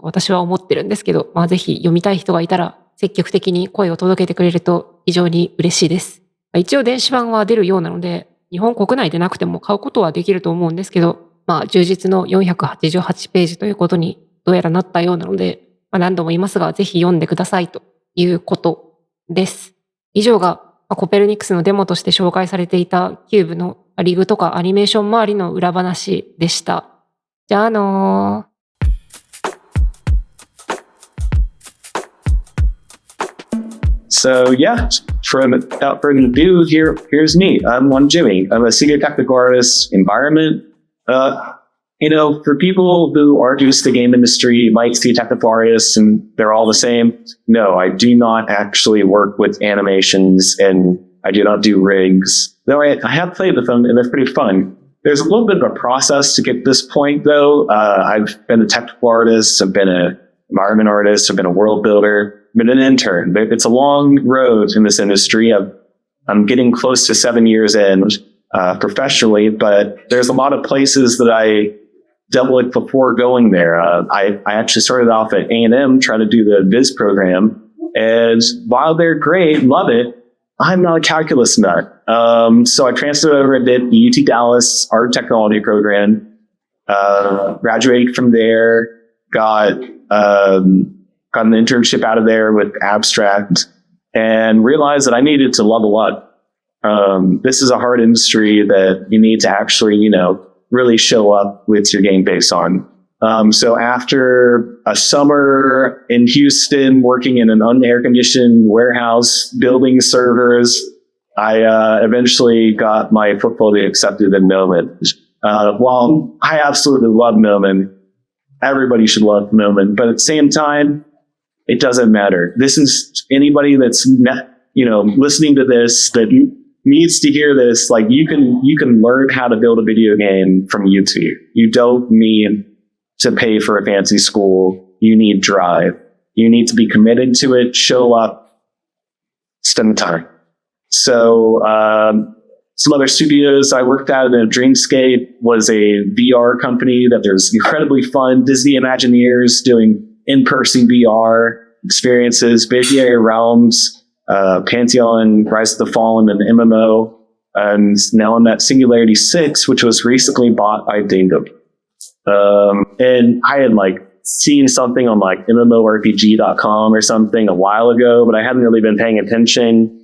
私は思ってるんですけど、ぜひ読みたい人がいたら積極的に声を届けてくれると非常に嬉しいです。一応電子版は出るようなので、日本国内でなくても買うことはできると思うんですけど、充実の488ページということにどうやらなったようなので、何度も言いますが、ぜひ読んでくださいということです。以上がコペルニクスのデモとして紹介されていたキューブのリグとかアニメーション周りの裏話でした。じゃあSo yeah, without further ado, here's me. I'm one Jimmy. I'm a senior technical artist, environment. For people who aren't used to the game industry, you might see technical artists and they're all the same. No, I do not actually work with animations and I do not do rigs. Though I have played with them and they're pretty fun. There's a little bit of a process to get to this point though. I've been a technical artist, I've been an environment artist, I've been a world builder, I've been an intern. It's a long road in this industry. I'm getting close to 7 years in professionally, but there's a lot of places that I dealt with before going there. I actually started off at A&M trying to do the Viz program, and while they're great, love it, I'm not a calculus nut. So I transferred over and did the UT Dallas Art Technology program, graduated from there, got an internship out of there with abstract, and realized that I needed to level up. This is a hard industry that you need to actually, really show up with your game face on. So after a summer in Houston, working in an unair-conditioned warehouse, building servers, I eventually got my portfolio accepted in Millman. While I absolutely love Millman, everybody should love Millman, but at the same time, it doesn't matter. This is anybody that's listening to this that needs to hear this. Like you can learn how to build a video game from YouTube. You don't need to pay for a fancy school. You need drive. You need to be committed to it, show up, spend time. So some other studios I worked at in Dreamscape was a VR company that there's incredibly fun Disney Imagineers doing in-person VR experiences, Visionary Realms, Pantheon, Rise of the Fallen, and MMO. And now I'm at Singularity 6, which was recently bought by Dingo. And I had seen something on MMORPG.com or something a while ago, but I hadn't really been paying attention.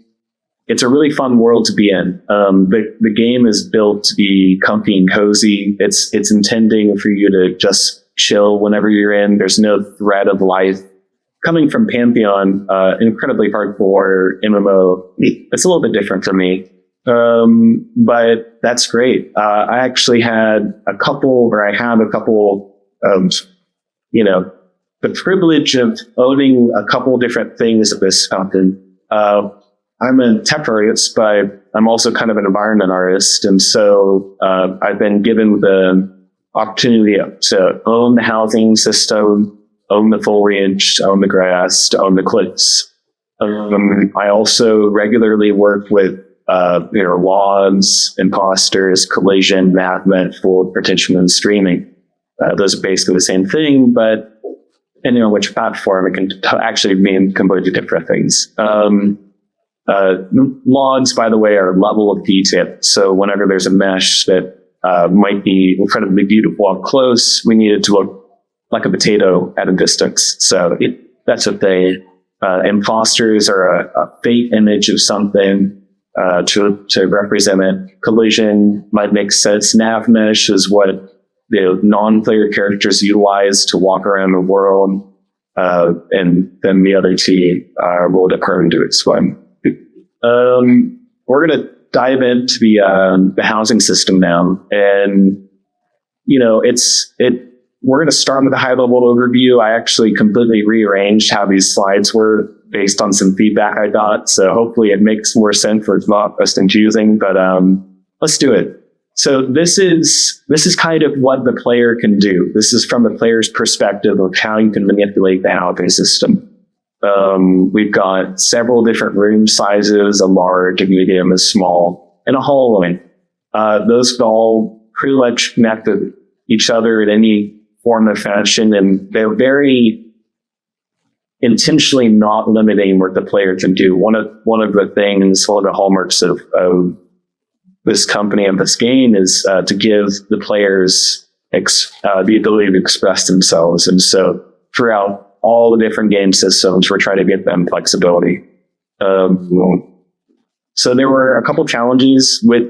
It's a really fun world to be in. The game is built to be comfy and cozy. It's intending for you to just chill whenever you're in. There's no threat of life. Coming from Pantheon, incredibly hardcore MMO, it's a little bit different for me. But that's great. I actually had a couple the privilege of owning a couple of different things at this fountain. I'm a tech artist, but I'm also kind of an environment artist. And so I've been given the opportunity to own the housing system, own the foliage, own the grass, to own the cliffs. I also regularly work with logs, imposters, collision, mathmet, forward partition, and streaming. Those are basically the same thing, but depending on which platform, it can actually mean completely different things. Logs, by the way, are level of detail. So whenever there's a mesh that might be incredibly beautiful up close, we need it to look like a potato at a distance. So that's a thing. Imposters are a fake image of something to represent it. Collision might make sense. Nav mesh is what the non-player characters utilize to walk around the world, and then the other two will occur into its fun. We're going to dive into the housing system now, and we're going to start with a high-level overview. I actually completely rearranged how these slides were based on some feedback I got, so hopefully it makes more sense or it's not just confusing, but let's do it. So this is kind of what the player can do. This is from the player's perspective of how you can manipulate the housing system. We've got several different room sizes, a large, a medium, a small, and a hallway. Those could all pretty much connect to each other in any form of fashion, and they're very intentionally not limiting what the player can do. One of the things, one of the hallmarks of this company and this game is to give the players the ability to express themselves. And so throughout all the different game systems, we're trying to get them flexibility. So there were a couple challenges with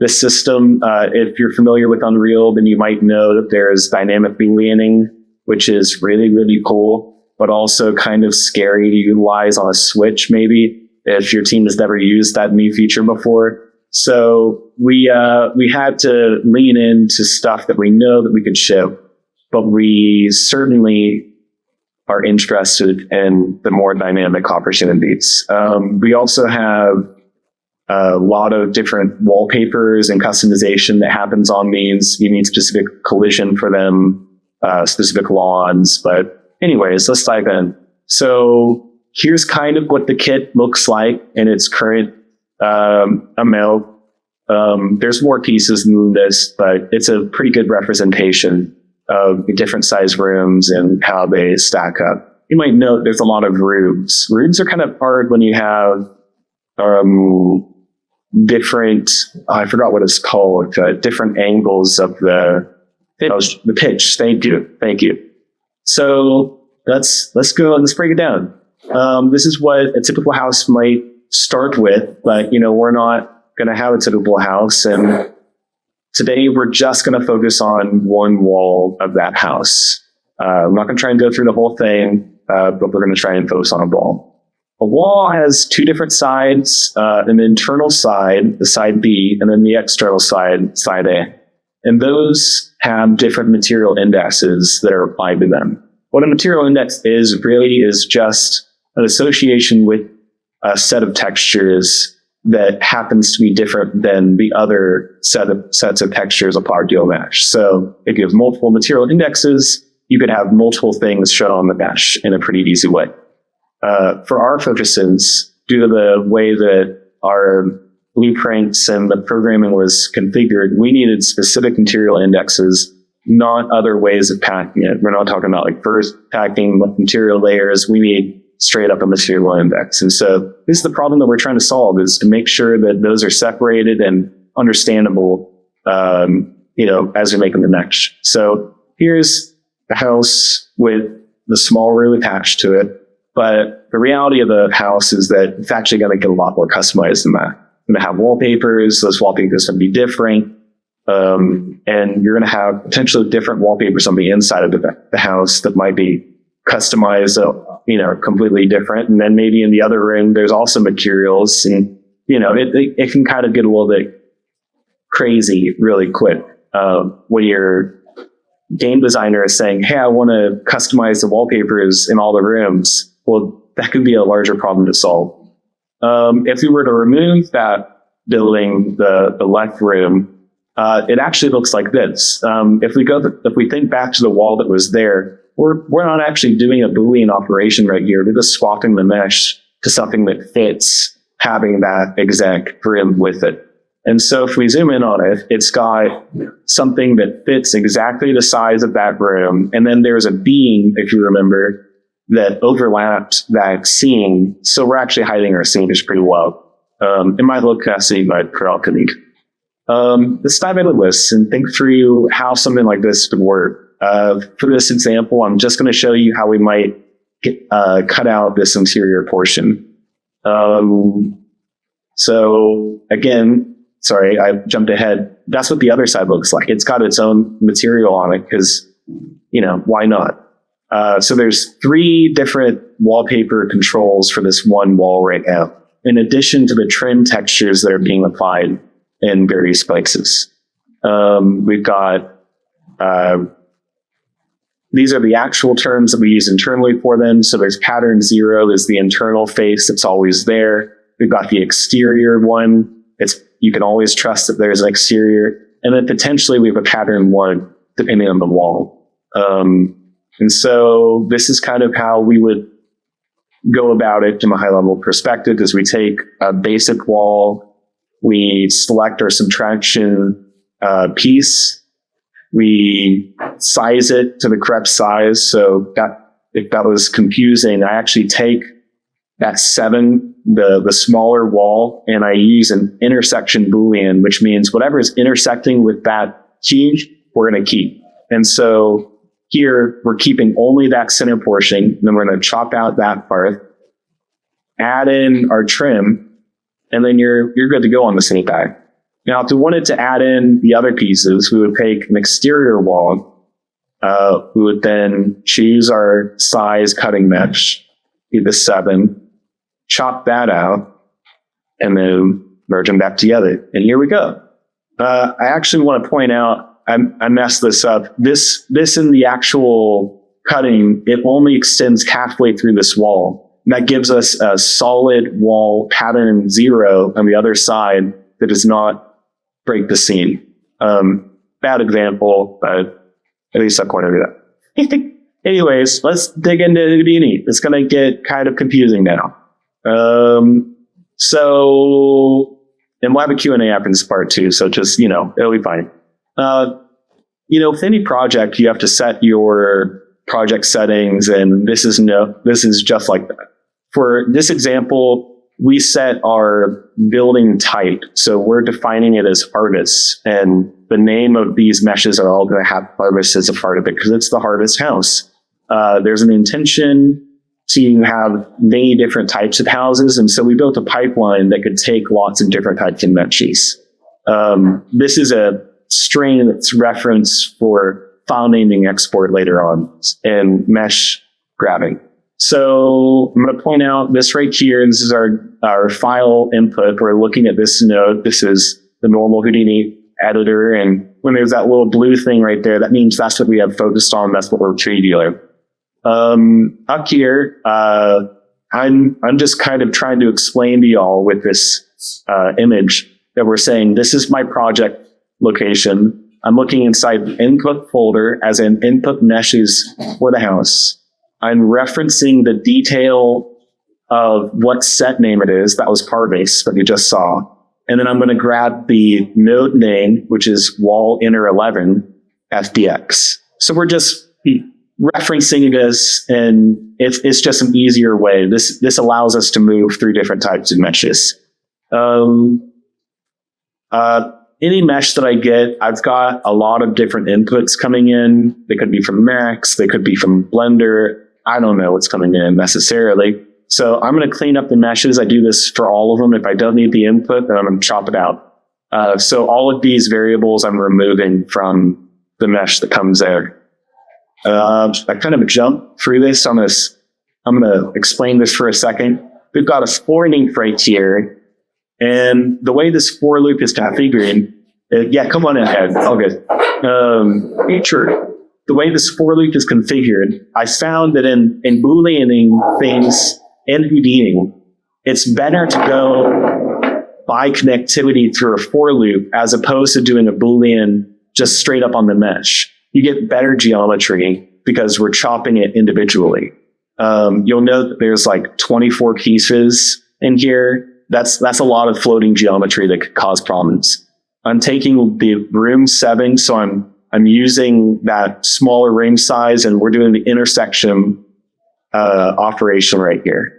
this system. If you're familiar with Unreal, then you might know that there's dynamic booleaning, which is really, really cool, but also kind of scary to utilize on a Switch, maybe, if your team has never used that new feature before. So we had to lean into stuff that we know that we could ship, but we certainly are interested in the more dynamic opportunities. We also have a lot of different wallpapers and customization that happens on these. You need specific collision for them, specific lawns. But anyways, let's dive in. So here's kind of what the kit looks like in its current amount. There's more pieces than this, but it's a pretty good representation of the different size rooms and how they stack up. You might note there's a lot of rooms. Rooms are kind of hard when you have different, I forgot what it's called, different angles of the pitch. Thank you. So let's go and let's break it down. This is what a typical house might start with, but we're not going to have a typical house, and today we're just going to focus on one wall of that house. I'm not going to try and go through the whole thing, but we're going to try and focus on a wall. A wall has two different sides, an internal side, the side B, and then the external side, side A. And those have different material indexes that are applied to them. What a material index is really is just an association with a set of textures that happens to be different than the other sets of textures applied to a mesh. So if you have multiple material indexes, you could have multiple things shown on the mesh in a pretty easy way. For our focuses, due to the way that our blueprints and the programming was configured, we needed specific material indexes, not other ways of packing it. We're not talking about like first packing material layers. We need straight up a material index. And so this is the problem that we're trying to solve, is to make sure that those are separated and understandable, as we make them the mesh. So here's the house with the small room attached to it. But the reality of the house is that it's actually going to get a lot more customized than that. You're going to have wallpapers. Those wallpapers can be different. And you're going to have potentially different wallpapers on the inside of the house that might be customized, completely different. And then maybe in the other room, there's also materials, and, it can kind of get a little bit crazy really quick when you're game designer is saying, hey, I want to customize the wallpapers in all the rooms, well, that could be a larger problem to solve. If we were to remove that building, the left room, it actually looks like this. If we think back to the wall that was there, we're not actually doing a Boolean operation right here. We're just swapping the mesh to something that fits having that exact room with it. And so if we zoom in on it, it's got something that fits exactly the size of that room. And then there's a beam, if you remember, that overlapped that scene. So we're actually hiding our scenes pretty well. It might look messy, but for all could let's dive into this and think through how something like this would work. For this example, I'm just going to show you how we might cut out this interior portion. So again, sorry, I jumped ahead. That's what the other side looks like. It's got its own material on it because, why not? So there's 3 different wallpaper controls for this one wall right now, in addition to the trim textures that are being applied in various places. We've got, these are the actual terms that we use internally for them. So there's pattern 0 is the internal face that's always there. We've got the exterior one. You can always trust that there's an exterior. And then potentially we have a pattern 1 depending on the wall. And so this is kind of how we would go about it from a high level perspective, is we take a basic wall, we select our subtraction piece, we size it to the correct size. So that if that was confusing, I actually take that 7, the smaller wall, and I use an intersection Boolean, which means whatever is intersecting with that key, we're going to keep. And so here we're keeping only that center portion, then we're going to chop out that part, add in our trim, and then you're good to go on the snake eye. Now, if we wanted to add in the other pieces, we would take an exterior wall. We would then choose our size cutting mesh, be the 7, chop that out, and then merge them back together. And here we go. I actually want to point out, I messed this up. This in the actual cutting, it only extends halfway through this wall. And that gives us a solid wall pattern 0 on the other side that does not break the scene. Bad example, but at least I pointed it out. Anyways, let's dig into Houdini. It's going to get kind of confusing now. So, and we'll have a Q&A after this part too. So just, it'll be fine. With any project, you have to set your project settings, and this is just like that. For this example, we set our building type. So we're defining it as harvest, and the name of these meshes are all going to have harvest as a part of it because it's the harvest house. There's an intention to have many different types of houses. And so we built a pipeline that could take lots of different types of meshes. This is a string that's referenced for file naming export later on and mesh grabbing. So I'm going to point out this right here. This is our file input. We're looking at this node. This is the normal Houdini editor. And when there's that little blue thing right there, that means that's what we have focused on. That's what we're treating. Up here, I'm just kind of trying to explain to y'all with this image that we're saying, this is my project location. I'm looking inside the input folder as in input meshes for the house. I'm referencing the detail of what set name it is. That was Parvase that you just saw. And then I'm going to grab the node name, which is wall inner 11 FDX. So we're just referencing this, and it's just an easier way. This allows us to move through different types of meshes. Any mesh that I get, I've got a lot of different inputs coming in. They could be from Max, they could be from Blender. I don't know what's coming in necessarily. So I'm going to clean up the meshes. I do this for all of them. If I don't need the input, then I'm going to chop it out. So all of these variables I'm removing from the mesh that comes there. I kind of jumped through this on this. I'm going to explain this for a second. We've got a for loop right here. And the way this for loop is configured, yeah, come on ahead. All good. Sure. the way this for loop is configured, I found that in Booleaning things in Houdini, it's better to go by connectivity through a for loop as opposed to doing a Boolean just straight up on the mesh. You get better geometry because we're chopping it individually. You'll note that there's like 24 pieces in here. That's a lot of floating geometry that could cause problems. I'm taking the room 7, so I'm using that smaller ring size, and we're doing the intersection operation right here.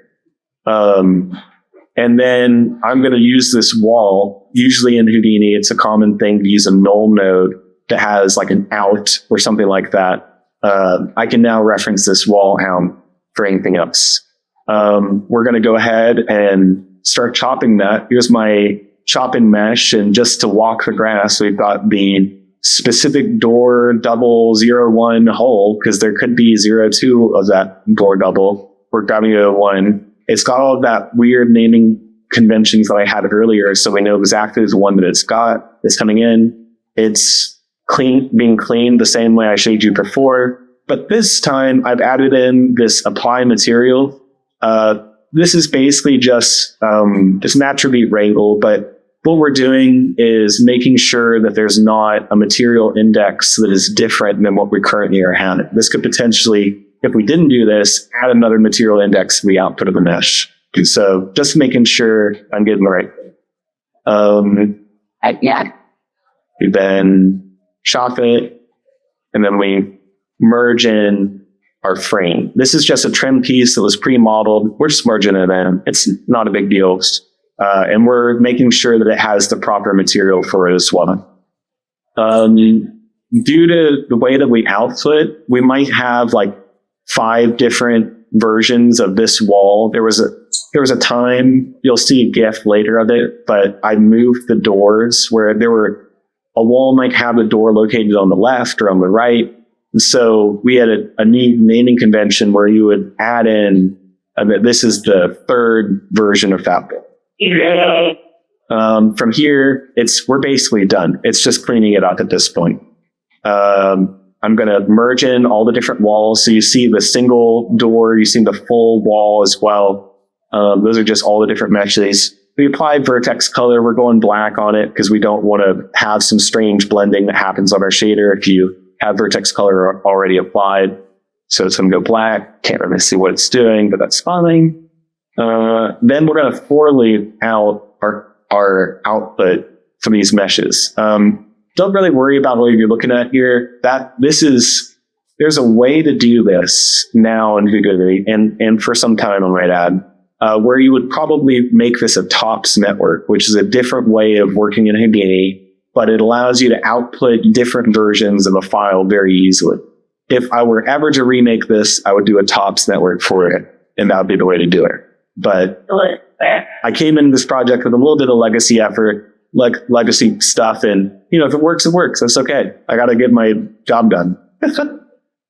And then I'm going to use this wall. Usually in Houdini, it's a common thing to use a null node that has like an out or something like that. I can now reference this wall out for anything else. We're going to go ahead and start chopping that. Here's my chopping mesh, and just to walk the grass, we've got the specific door double 0-1 hole, because there could be 0-2 of that door double. We're grabbing 0-1. It's got all of that weird naming conventions that I had earlier, so we know exactly the one that it's got. It's coming in. It's being cleaned the same way I showed you before. But this time, I've added in this apply material. This is basically just naturally wrangle, but what we're doing is making sure that there's not a material index that is different than what we currently are having. This could potentially, if we didn't do this, add another material index to the output of the mesh. So just making sure I'm getting the right thing. We then chop it, and then we merge in our frame. This is just a trim piece that was pre-modeled. We're just merging it in. It's not a big deal. And we're making sure that it has the proper material for it as well. Due to the way that we output, we might have like 5 different versions of this wall. There was a time, you'll see a GIF later of it, but I moved the doors where a wall might have a door located on the left or on the right. And so we had a neat naming convention where you would add in, this is the 3rd version of that. From here, we're basically done. It's just cleaning it up at this point. I'm going to merge in all the different walls. So you see the single door, you see the full wall as well. Those are just all the different meshes. We applied vertex color. We're going black on it because we don't want to have some strange blending that happens on our shader if you have vertex color already applied. So it's going to go black. Can't really see what it's doing, but that's fine. Then we're going to for loop out our output from these meshes. Don't really worry about what you're looking at here. There's a way to do this now in Houdini, and for some time I might add, where you would probably make this a TOPS network, which is a different way of working in Houdini, but it allows you to output different versions of a file very easily. If I were ever to remake this, I would do a TOPS network for it, and that would be the way to do it. But I came into this project with a little bit of legacy effort, like legacy stuff, and if it works, it works. That's okay. I got to get my job done.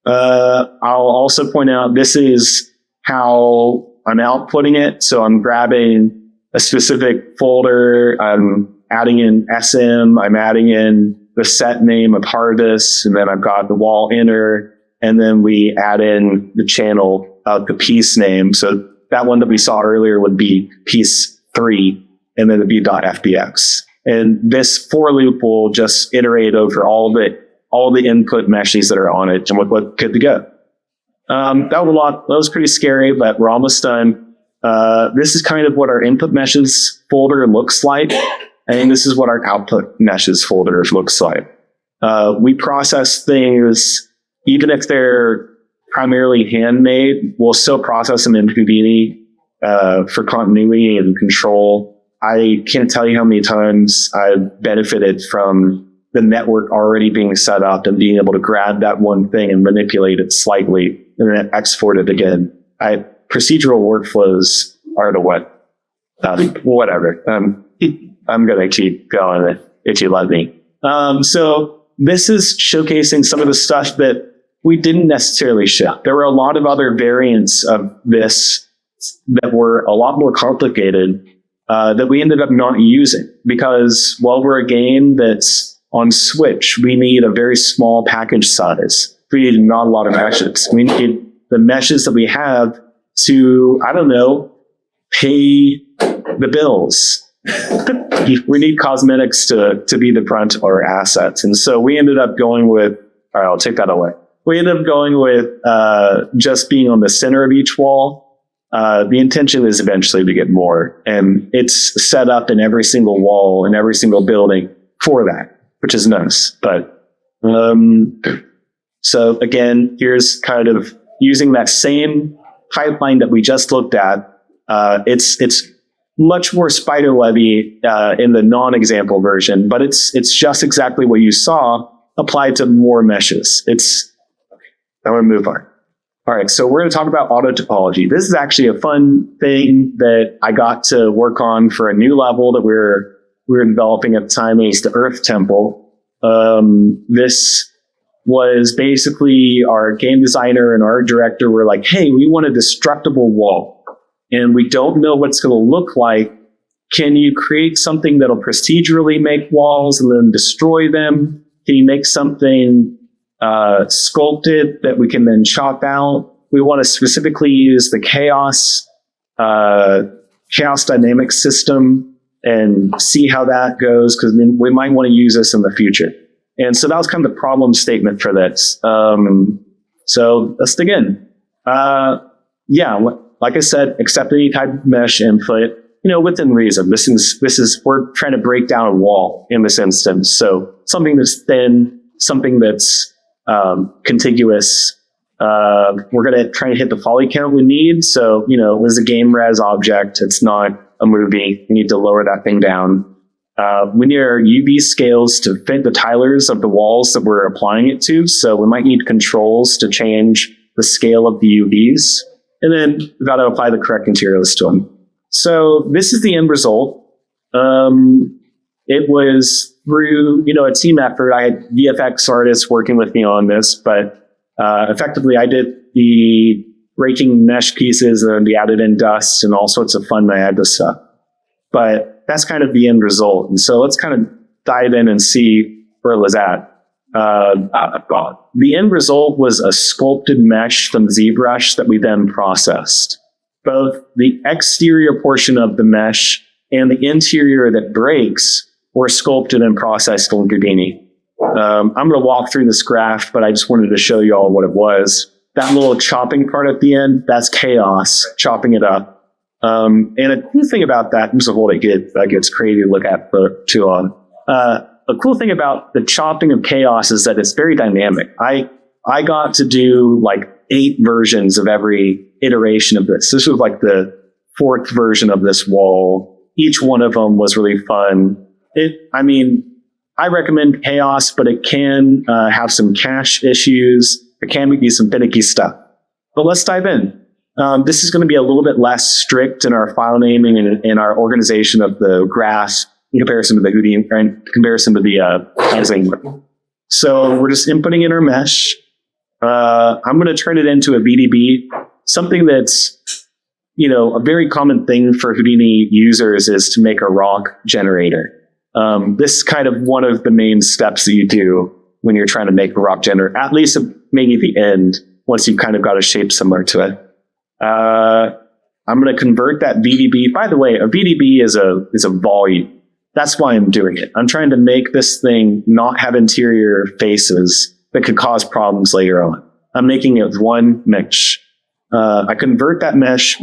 I'll also point out this is how I'm outputting it. So I'm grabbing a specific folder. I'm adding in SM. I'm adding in the set name of harvest, and then I've got the wall inner, and then we add in the channel of the piece name. So that one that we saw earlier would be piece 3, and then it'd be .fbx. And this for loop will just iterate over all the input meshes that are on it, and what good to go. That was a lot. That was pretty scary, but we're almost done. This is kind of what our input meshes folder looks like, and this is what our output meshes folder looks like. We process things, even if they're primarily handmade, we'll still process them in Houdini for continuity and control. I can't tell you how many times I've benefited from the network already being set up and being able to grab that one thing and manipulate it slightly and then export it again. Procedural workflows are the what? Whatever. I'm going to keep going if you let me. So this is showcasing some of the stuff that we didn't necessarily ship. There were a lot of other variants of this that were a lot more complicated that we ended up not using because, while we're a game that's on Switch, we need a very small package size. we need not a lot of meshes. We need the meshes that we have to, I don't know, pay the bills. We need cosmetics to be the brunt of our assets. And so we ended up going with, all right, I'll take that away. We ended up going with just being on the center of each wall. The intention is eventually to get more. And it's set up in every single wall, in every single building for that, which is nice. But so again, here's kind of using that same pipeline that we just looked at. It's much more spider-webby in the non-example version, but it's just exactly what you saw applied to more meshes. I'm going to move on. All right, so we're going to talk about auto topology. This is actually a fun thing that I got to work on for a new level that we were developing at the time. It's the Earth Temple. This was basically our game designer and art director were like, hey, we want a destructible wall, and we don't know what's going to look like. Can you create something that'll procedurally make walls and then destroy them? Can you make something sculpted that we can then chop out? We want to specifically use the chaos dynamic system and see how that goes, because we might want to use this in the future. And so that was kind of the problem statement for this. So let's dig in. Like I said, accept any type of mesh input, within reason. This is we're trying to break down a wall in this instance. So something that's thin, something that's contiguous. We're going to try and hit the poly count we need. So, it was a game res object. It's not a movie. We need to lower that thing down. We need our UV scales to fit the tilers of the walls that we're applying it to. So we might need controls to change the scale of the UVs. And then we've got to apply the correct materials to them. So this is the end result. It was through, a team effort. I had VFX artists working with me on this, but effectively I did the breaking mesh pieces and the added in dust and all sorts of fun Niagara stuff. But that's kind of the end result. And so let's kind of dive in and see where it was at. The end result was a sculpted mesh from ZBrush that we then processed. Both the exterior portion of the mesh and the interior that breaks were sculpted and processed on Houdini. I'm going to walk through this graph, but I just wanted to show you all what it was. That little chopping part at the end, that's chaos, chopping it up. And a cool thing about that, this is what that gets crazy to look at too long. A cool thing about the chopping of chaos is that it's very dynamic. I got to do like 8 versions of every iteration of this. This was like the 4th version of this wall. Each one of them was really fun. I recommend chaos, but it can have some cache issues. There can be some finicky stuff. But let's dive in. This is going to be a little bit less strict in our file naming and in our organization of the graphs in comparison to the Houdini, in comparison to the housing. So we're just inputting in our mesh. I'm going to turn it into a VDB, something that's, a very common thing for Houdini users is to make a rock generator. This is kind of one of the main steps that you do when you're trying to make a rock generator, at least maybe at the end, once you've kind of got a shape similar to it. I'm going to convert that VDB. By the way, a VDB is a volume. That's why I'm doing it. I'm trying to make this thing not have interior faces that could cause problems later on. I'm making it one mesh. I convert that mesh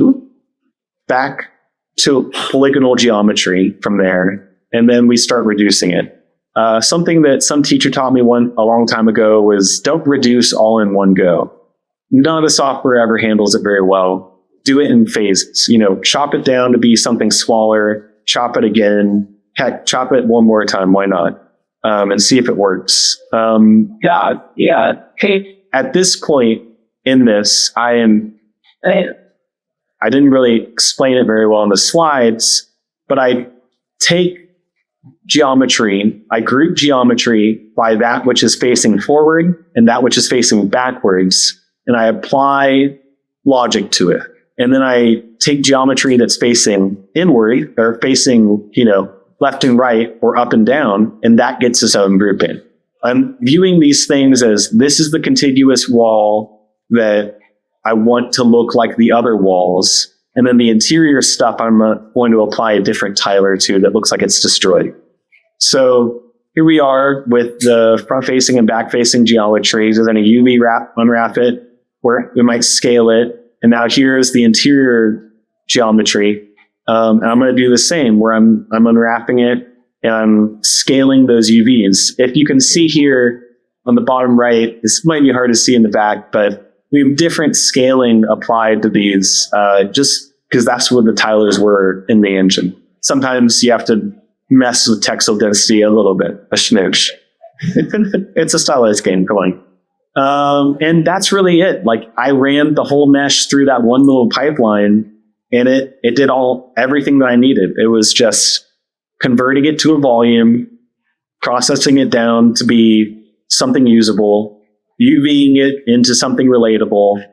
back to polygonal geometry from there, and then we start reducing it. Something that some teacher taught me a long time ago was don't reduce all in one go. None of the software ever handles it very well. Do it in phases. Chop it down to be something smaller, chop it again, heck, chop it one more time, why not? And see if it works. Hey, at this point in this, I didn't really explain it very well in the slides, but I take geometry, I group geometry by that which is facing forward and that which is facing backwards, and I apply logic to it. And then I take geometry that's facing inward or facing, left and right or up and down, and that gets its own grouping. I'm viewing these things as this is the contiguous wall that I want to look like the other walls. And then the interior stuff, I'm going to apply a different tiler to that looks like it's destroyed. So here we are with the front-facing and back-facing geometry. There's then a UV unwrap it, where we might scale it. And now here's the interior geometry. And I'm going to do the same, where I'm unwrapping it and I'm scaling those UVs. If you can see here on the bottom right, this might be hard to see in the back, but we have different scaling applied to these, just because that's what the tilers were in the engine. Sometimes you have to mess with textile density a little bit, a smidge. It's a stylized game, come on. And that's really it. Like, I ran the whole mesh through that one little pipeline, and it did everything that I needed. It was just converting it to a volume, processing it down to be something usable, UVing it into something relatable,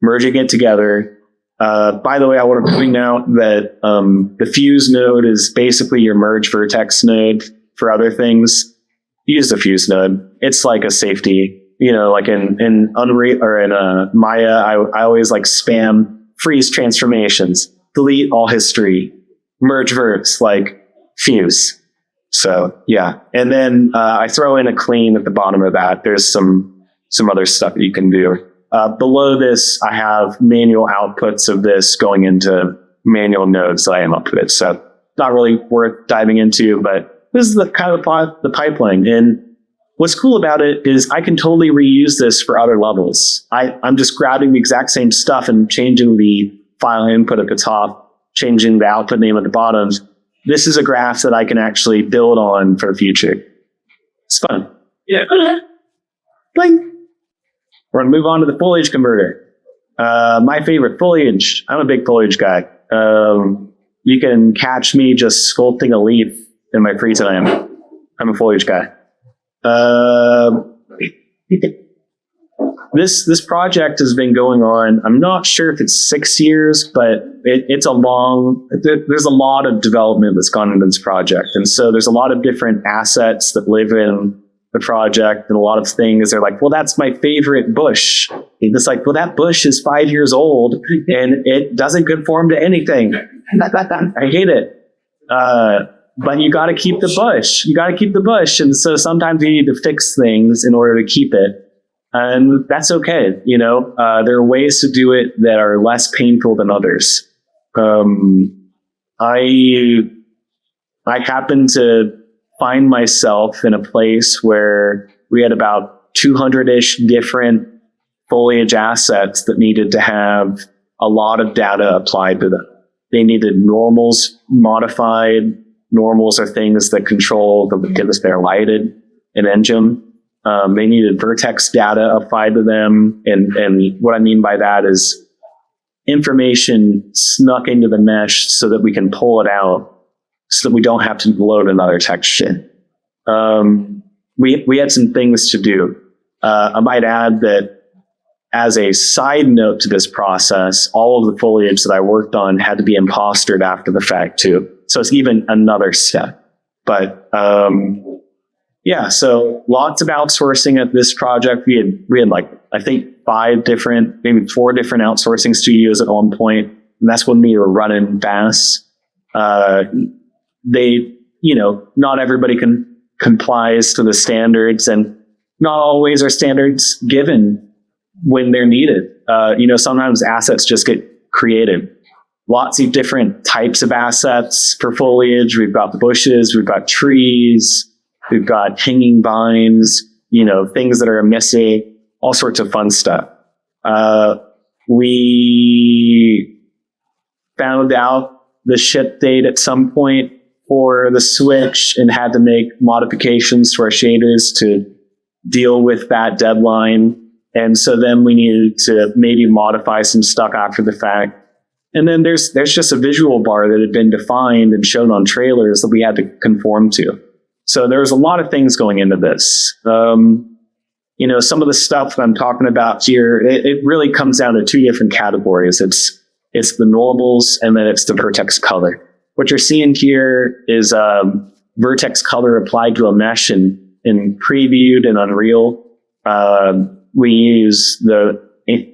merging it together. By the way, I want to point out that the fuse node is basically your merge vertex node for other things. Use the fuse node. It's like a safety, like in Unreal or in Maya, I always like spam freeze transformations, delete all history, merge verts, like fuse. So yeah, and then I throw in a clean at the bottom of that. There's some other stuff that you can do. Below this, I have manual outputs of this going into manual nodes that I am up with. So not really worth diving into, but this is the kind of the pipeline. And what's cool about it is I can totally reuse this for other levels. I'm just grabbing the exact same stuff and changing the file input at the top, changing the output name at the bottom. This is a graph that I can actually build on for the future. It's fun. Yeah. Bling. We're going to move on to the foliage converter. My favorite, foliage. I'm a big foliage guy. You can catch me just sculpting a leaf in my free time. I'm a foliage guy. This project has been going on. I'm not sure if it's 6 years, but there's a lot of development that's gone into this project. And so there's a lot of different assets that live in the project, and a lot of things are like, well, that's my favorite bush. And it's like, well, that bush is 5 years old and it doesn't conform to anything. I hate it. But you got to keep the bush. You got to keep the bush. And so sometimes you need to fix things in order to keep it. And that's okay. There are ways to do it that are less painful than others. I happen to find myself in a place where we had about 200-ish different foliage assets that needed to have a lot of data applied to them. They needed normals modified. Normals are things that control because they're lighted in engine. They needed vertex data applied to them. And what I mean by that is information snuck into the mesh so that we can pull it out so that we don't have to load another texture. We had some things to do. I might add that as a side note to this process, all of the foliage that I worked on had to be impostered after the fact too. So it's even another step. But yeah, so lots of outsourcing at this project. We had like, I think 5 different, maybe 4 different outsourcing studios at one point. And that's when we were running fast. Not everybody complies to the standards, and not always are standards given when they're needed. Sometimes assets just get created. Lots of different types of assets for foliage. We've got the bushes, we've got trees, we've got hanging vines, things that are messy, all sorts of fun stuff. We found out the ship date at some point for the Switch and had to make modifications to our shaders to deal with that deadline. And so then we needed to maybe modify some stuff after the fact. And then there's just a visual bar that had been defined and shown on trailers that we had to conform to. So there's a lot of things going into this. Some of the stuff that I'm talking about here, it really comes down to 2 different categories. It's the normals and then it's the vertex color. What you're seeing here is vertex color applied to a mesh, and in Previewed and Unreal. We use the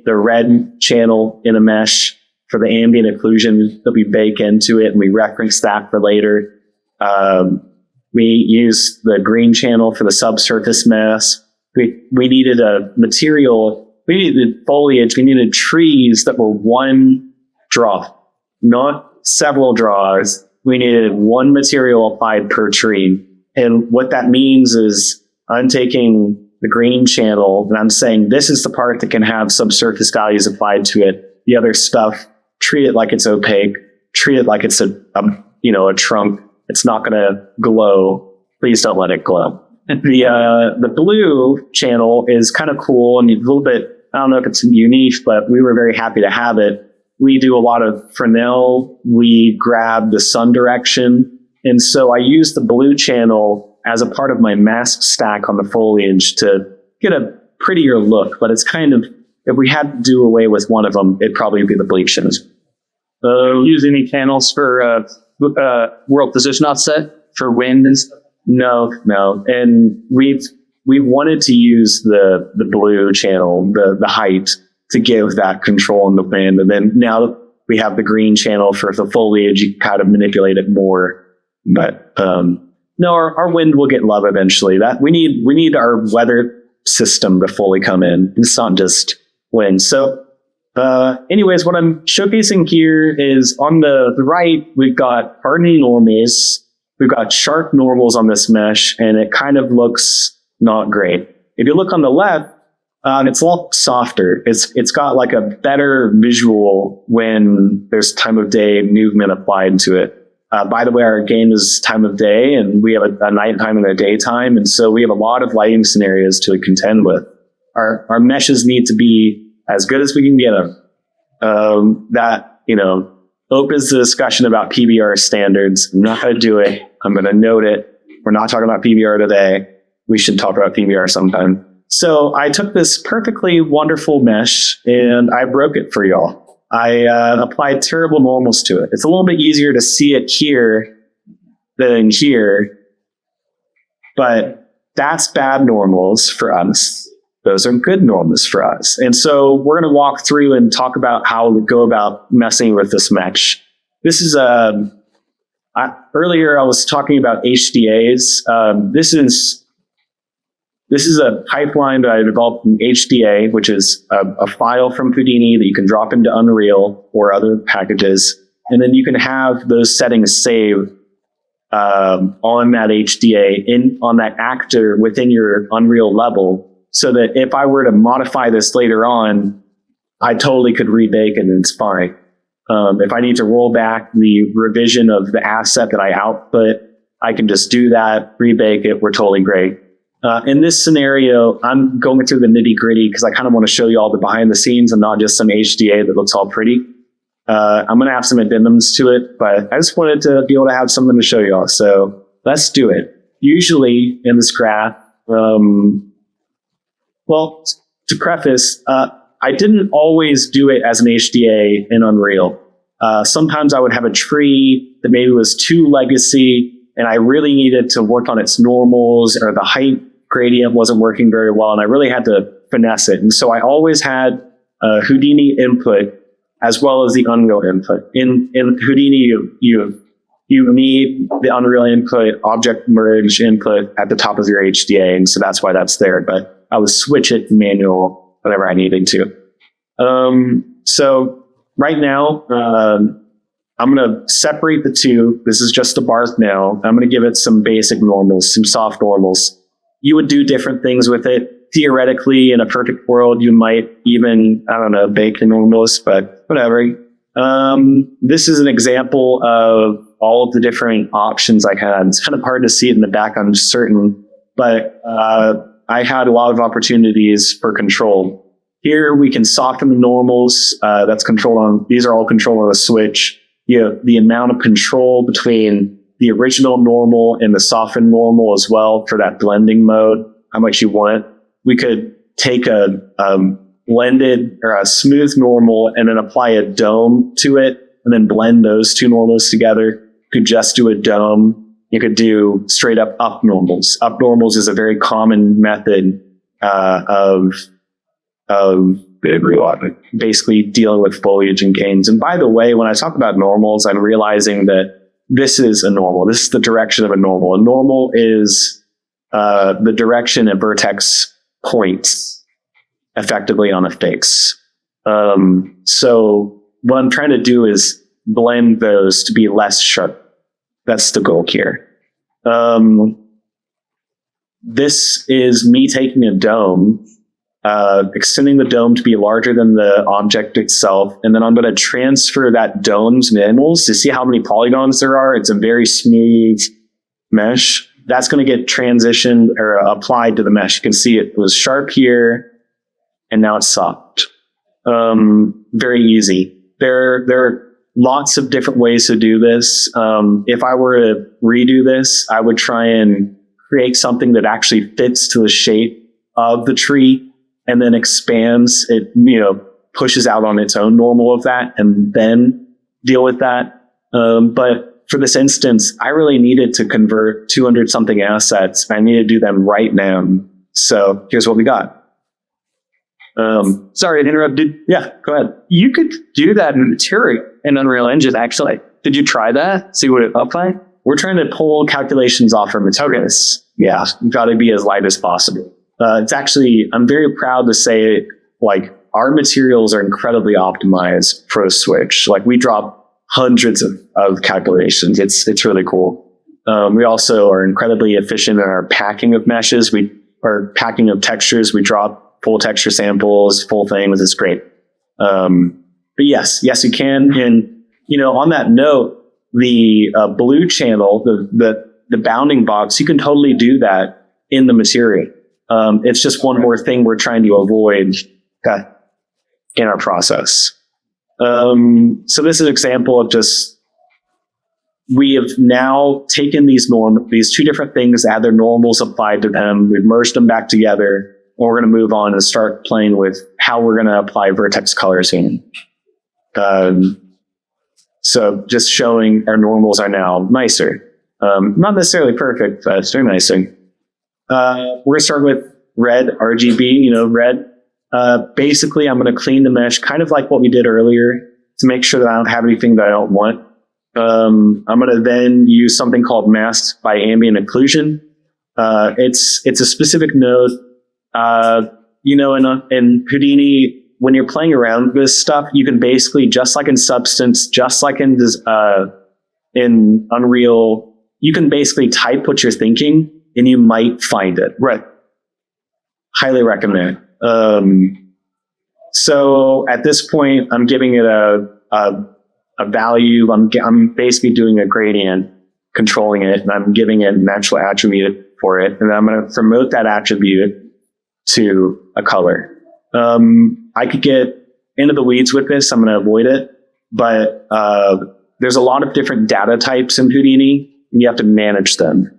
red channel in a mesh for the ambient occlusion that we bake into it, and we reference that for later. We use the green channel for the subsurface mesh. We needed a material. We needed foliage. We needed trees that were one draw, not several draws. We needed one material applied per tree. And what that means is I'm taking the green channel and I'm saying this is the part that can have subsurface values applied to it. The other stuff, treat it like it's opaque. Treat it like it's a trunk. It's not going to glow. Please don't let it glow. The blue channel is kind of cool and a little bit, I don't know if it's unique, but we were very happy to have it. We do a lot of Fresnel. We grab the sun direction. And so I use the blue channel as a part of my mask stack on the foliage to get a prettier look. But it's kind of, if we had to do away with one of them, it'd probably be the bleach shadows. Use any channels for world position offset for wind and stuff? No. And we've wanted to use the blue channel, the height, to give that control on the wind. And then now we have the green channel for the foliage, you kind of manipulate it more. But no, our wind will get love eventually. That we need our weather system to fully come in. It's not just wind. So anyways, what I'm showcasing here is on the right, we've got hardening normals. We've got sharp normals on this mesh, and it kind of looks not great. If you look on the left, it's a lot softer. It's got like a better visual when there's time of day movement applied to it. By the way, our game is time of day, and we have a nighttime and a daytime, and so we have a lot of lighting scenarios to contend with. Our meshes need to be as good as we can get them. That opens the discussion about PBR standards. I'm not going to do it. I'm going to note it. We're not talking about PBR today. We should talk about PBR sometime. So I took this perfectly wonderful mesh and I broke it for y'all. I applied terrible normals to it. It's a little bit easier to see it here than here, but that's bad normals for us. Those are good normals for us. And so we're going to walk through and talk about how we go about messing with this mesh. This is earlier I was talking about HDAs. This is a pipeline that I developed in HDA, which is a file from Houdini that you can drop into Unreal or other packages. And then you can have those settings saved on that HDA, on that actor within your Unreal level, so that if I were to modify this later on, I totally could rebake it and it's fine. If I need to roll back the revision of the asset that I output, I can just do that, rebake it, we're totally great. In this scenario, I'm going through the nitty gritty because I kind of want to show you all the behind the scenes and not just some HDA that looks all pretty. I'm going to have some addendums to it, but I just wanted to be able to have something to show you all. So let's do it. Usually in this graph, well, to preface, I didn't always do it as an HDA in Unreal. Sometimes I would have a tree that maybe was too legacy and I really needed to work on its normals, or the height gradient wasn't working very well, and I really had to finesse it. And so I always had Houdini input as well as the Unreal input. In Houdini, you need the Unreal input, object merge input at the top of your HDA, and so that's why that's there. But I would switch it to manual whenever I needed to. So right now, I'm going to separate the two. This is just a barth now. I'm going to give it some basic normals, some soft normals. You would do different things with it. Theoretically, in a perfect world, you might even, bake the normals, but whatever. This is an example of all of the different options I had. It's kind of hard to see it in the back, I'm certain, but I had a lot of opportunities for control. Here we can soften the normals. That's controlled on, these are all controlled on a switch. You have the amount of control between the original normal and the softened normal as well for that blending mode, how much you want. We could take a blended or a smooth normal and then apply a dome to it and then blend those two normals together. You could just do a dome. You could do straight up normals. Up normals is a very common method of basically dealing with foliage and gains. And by the way, when I talk about normals, I'm realizing that this is a normal. This is the direction of a normal. A normal is the direction a vertex points effectively on a face. So what I'm trying to do is blend those to be less sharp. That's the goal here. This is me taking a dome, extending the dome to be larger than the object itself, and then I'm going to transfer that dome's minimalist to see how many polygons there are. It's a very smooth mesh. That's going to get transitioned or applied to the mesh. You can see it was sharp here, and now it's soft. Very easy. There are lots of different ways to do this. If I were to redo this, I would try and create something that actually fits to the shape of the tree and then expands it, pushes out on its own normal of that and then deal with that. But for this instance, I really needed to convert 200 something assets. I need to do them right now. So here's what we got. Sorry to interrupt. Yeah, go ahead. You could do that in material in Unreal Engine, actually. Did you try that? See what it looked like? We're trying to pull calculations off from materials. Yeah, got to be as light as possible. It's actually, I'm very proud to say, like, our materials are incredibly optimized for a Switch. Like, we drop hundreds of calculations. It's really cool. We also are incredibly efficient in our packing of meshes. Our packing of textures. We drop full texture samples, full things. It's great. But yes, you can. And, on that note, the blue channel, the bounding box, you can totally do that in the material. It's just one more thing we're trying to avoid in our process. So this is an example of we have now taken these two different things, add their normals applied to them. We've merged them back together. And we're going to move on and start playing with how we're going to apply vertex colors in. So just showing our normals are now nicer. Not necessarily perfect, but it's very nice. We're going to start with red, RGB, red. Basically, I'm going to clean the mesh, kind of like what we did earlier, to make sure that I don't have anything that I don't want. I'm going to then use something called masked by ambient occlusion. It's a specific node. In Houdini, when you're playing around with this stuff, you can basically, just like in Substance, just like in Unreal, you can basically type what you're thinking and you might find it. Right. Highly recommend. So at this point, I'm giving it a value. I'm basically doing a gradient, controlling it, and I'm giving it an actual attribute for it. And then I'm going to promote that attribute to a color. I could get into the weeds with this. I'm going to avoid it. But there's a lot of different data types in Houdini, and you have to manage them.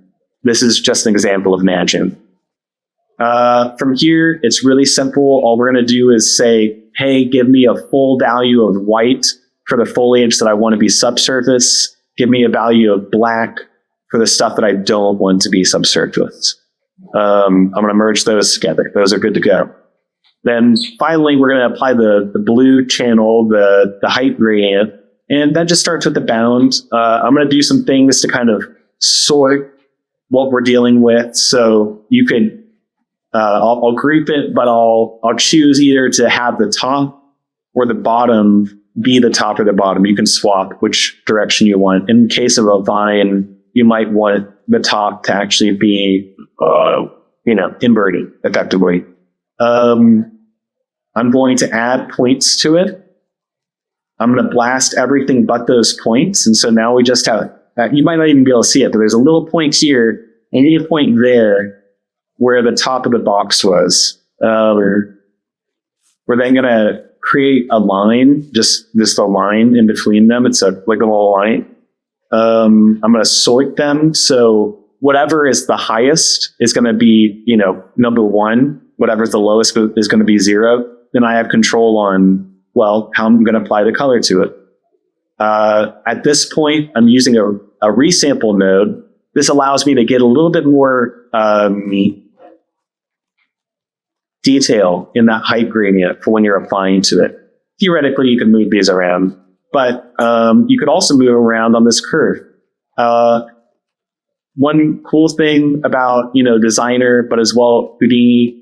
This is just an example of managing. From here, it's really simple. All we're going to do is say, hey, give me a full value of white for the foliage that I want to be subsurface. Give me a value of black for the stuff that I don't want to be subsurface. I'm going to merge those together. Those are good to go. Then finally, we're going to apply the blue channel, the height gradient, and that just starts with the bound. I'm going to do some things to kind of sort what we're dealing with. So you could, I'll group it, but I'll choose either to have the top or the bottom be the top or the bottom. You can swap which direction you want. In case of a vine, you might want the top to actually be, inverting effectively. I'm going to add points to it. I'm going to blast everything but those points. And so now we just have, you might not even be able to see it, but there's a little point here and a point there where the top of the box was. We're then going to create a line, just a line in between them. It's like a little line. I'm going to sort them. So whatever is the highest is going to be, number one. Whatever's the lowest is going to be 0. Then I have control on, how I'm going to apply the color to it. At this point, I'm using a resample node. this allows me to get a little bit more detail in that height gradient for when you're applying to it. Theoretically, you can move these around, but you could also move around on this curve. One cool thing about, Designer, but as well Houdini,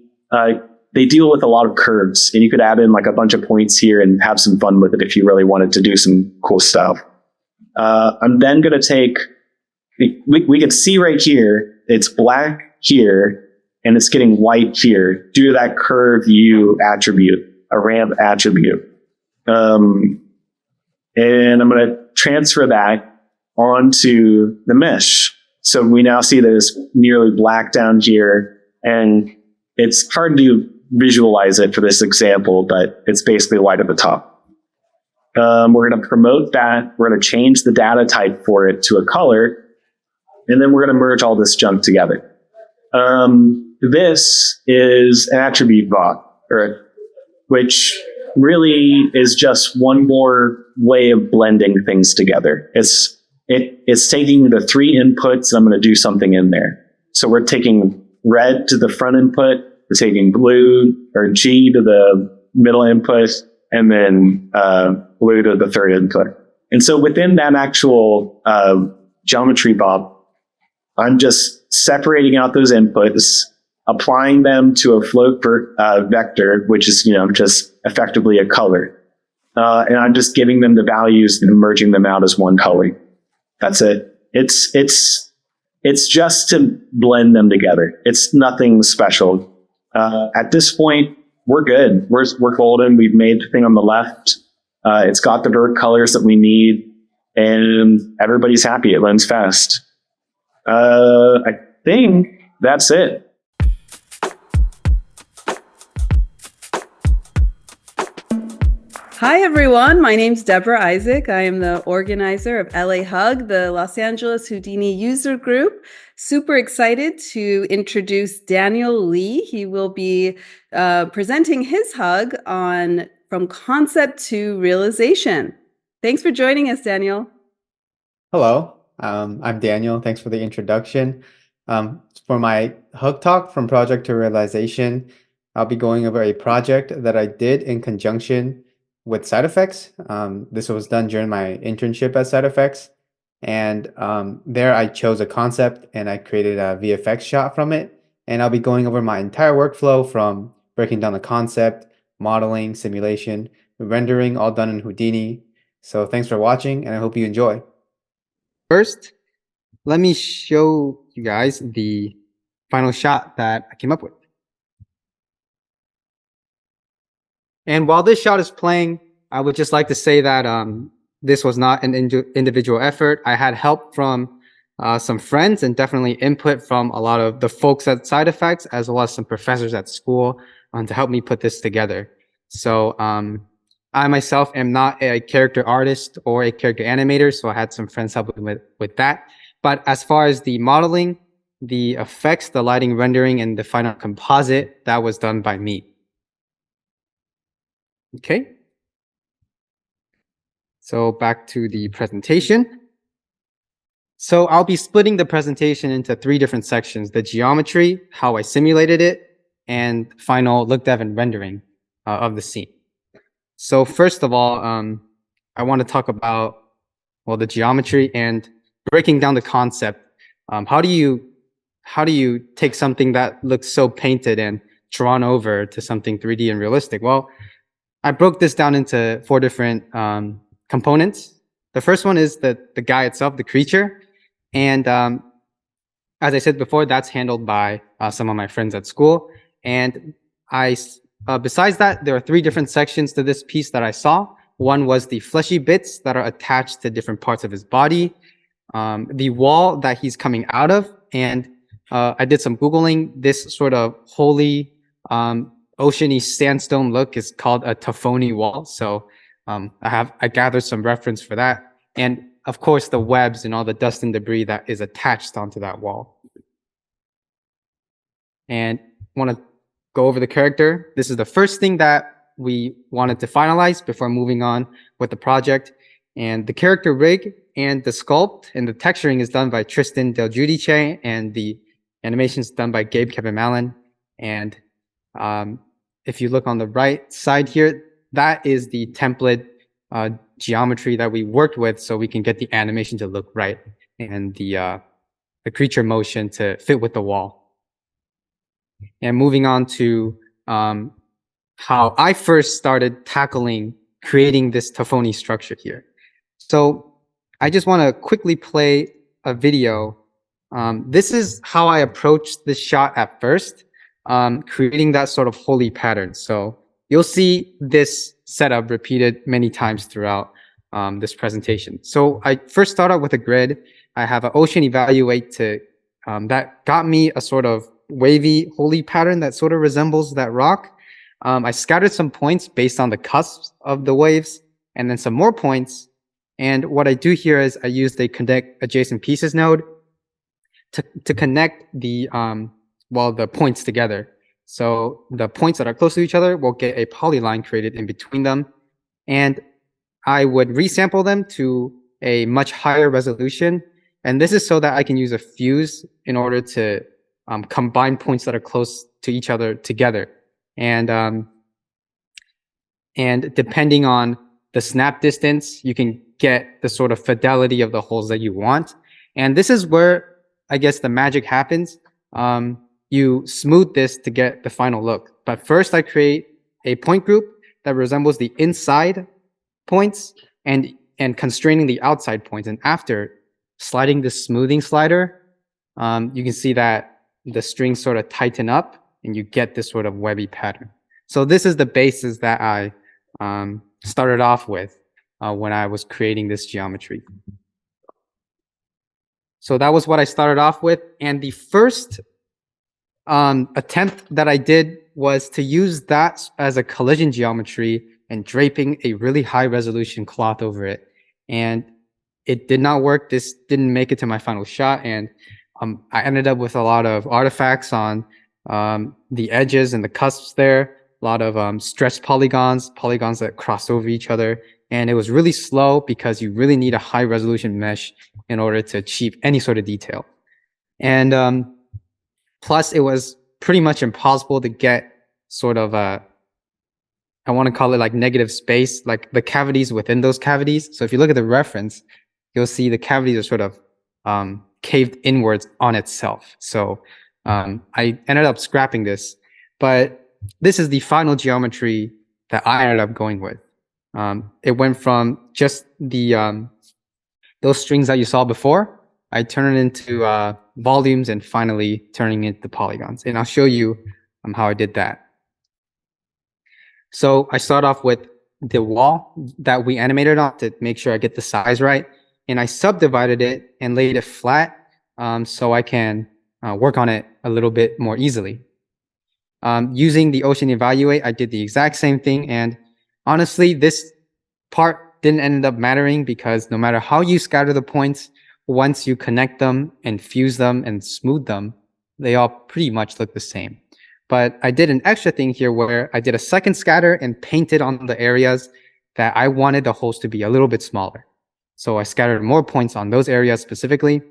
they deal with a lot of curves, and you could add in like a bunch of points here and have some fun with it if you really wanted to do some cool stuff. I'm then going to take, we can see right here, it's black here, and it's getting white here due to that curve U attribute, a ramp attribute. And I'm going to transfer that onto the mesh. So we now see that it's nearly black down here, and it's hard to visualize it for this example, but it's basically white at the top. We're going to promote that. We're going to change the data type for it to a color, and then we're going to merge all this junk together. This is an attribute bot, which really is just one more way of blending things together. It's taking the three inputs, and I'm going to do something in there. So we're taking red to the front input, we're taking blue or G to the middle input, and then blue to the third input. And so within that actual geometry bob, I'm just separating out those inputs, applying them to a float vector, which is just effectively a color. And I'm just giving them the values and merging them out as one color. That's it. It's just to blend them together. It's nothing special. At this point, we're good. We're golden. We've made the thing on the left. It's got the vert colors that we need, and everybody's happy. It lends fast. I think that's it. Hi, everyone. My name's Deborah Isaac. I am the organizer of LA HUG, the Los Angeles Houdini User Group. Super excited to introduce Daniel Lee. He will be presenting his HUG on From Concept to Realization. Thanks for joining us, Daniel. Hello, I'm Daniel. Thanks for the introduction. For my HUG talk, From Project to Realization, I'll be going over a project that I did in conjunction with SideFX. This was done during my internship at SideFX. And there I chose a concept and I created a VFX shot from it. And I'll be going over my entire workflow from breaking down the concept, modeling, simulation, rendering, all done in Houdini. So thanks for watching, and I hope you enjoy. First, let me show you guys the final shot that I came up with. And while this shot is playing, I would just like to say that this was not an individual effort. I had help from some friends and definitely input from a lot of the folks at SideFX, as well as some professors at school to help me put this together. So I myself am not a character artist or a character animator, so I had some friends helping with that. But as far as the modeling, the effects, the lighting, rendering, and the final composite, that was done by me. Okay. So back to the presentation. So I'll be splitting the presentation into 3 different sections: the geometry, how I simulated it, and final look, dev, and rendering of the scene. So first of all, I want to talk about, well, the geometry and breaking down the concept. How do you take something that looks so painted and drawn over to something 3D and realistic? Well, I broke this down into 4 different components. The first one is the guy itself, the creature. And as I said before, that's handled by some of my friends at school. And besides that, there are 3 different sections to this piece that I saw. One was the fleshy bits that are attached to different parts of his body, the wall that he's coming out of. And I did some Googling. This sort of holy, oceany sandstone look is called a Tafoni wall. So I gathered some reference for that. And of course, the webs and all the dust and debris that is attached onto that wall. And I want to go over the character. This is the first thing that we wanted to finalize before moving on with the project. And the character rig and the sculpt and the texturing is done by Tristan Del Giudice, and the animation is done by Gabe Kevin Mallon. And if you look on the right side here, that is the template geometry that we worked with so we can get the animation to look right and the creature motion to fit with the wall. And moving on to how I first started tackling creating this Tofoni structure here. So I just want to quickly play a video. This is how I approached this shot at first, creating that sort of holy pattern. So you'll see this setup repeated many times throughout this presentation. So I first start out with a grid. I have an ocean evaluate to that got me a sort of wavy holy pattern that sort of resembles that rock. I scattered some points based on the cusps of the waves, and then some more points. And what I do here is I use the connect adjacent pieces node to connect the the points together. So the points that are close to each other will get a polyline created in between them. And I would resample them to a much higher resolution. And this is so that I can use a fuse in order to combine points that are close to each other together. And depending on the snap distance, you can get the sort of fidelity of the holes that you want. And this is where I guess the magic happens. You smooth this to get the final look. But first I create a point group that resembles the inside points and constraining the outside points. And after sliding the smoothing slider, you can see that the strings sort of tighten up and you get this sort of webby pattern. So this is the basis that I started off with when I was creating this geometry. So that was what I started off with. And the first attempt that I did was to use that as a collision geometry and draping a really high resolution cloth over it. And it did not work. This didn't make it to my final shot. And I ended up with a lot of artifacts on the edges and the cusps there, a lot of stretched polygons that cross over each other. And it was really slow because you really need a high resolution mesh in order to achieve any sort of detail. And plus, it was pretty much impossible to get sort of a, I want to call it like negative space, like the cavities within those cavities. So if you look at the reference, you'll see the cavities are sort of caved inwards on itself. So I ended up scrapping this, but this is the final geometry that I ended up going with. It went from just the those strings that you saw before. I turned it into volumes and finally turning it into polygons. And I'll show you how I did that. So I start off with the wall that we animated on to make sure I get the size right. And I subdivided it and laid it flat so I can work on it a little bit more easily. Using the Ocean Evaluate, I did the exact same thing. And honestly, this part didn't end up mattering because no matter how you scatter the points, once you connect them and fuse them and smooth them, they all pretty much look the same. But I did an extra thing here where I did a second scatter and painted on the areas that I wanted the holes to be a little bit smaller. So I scattered more points on those areas specifically.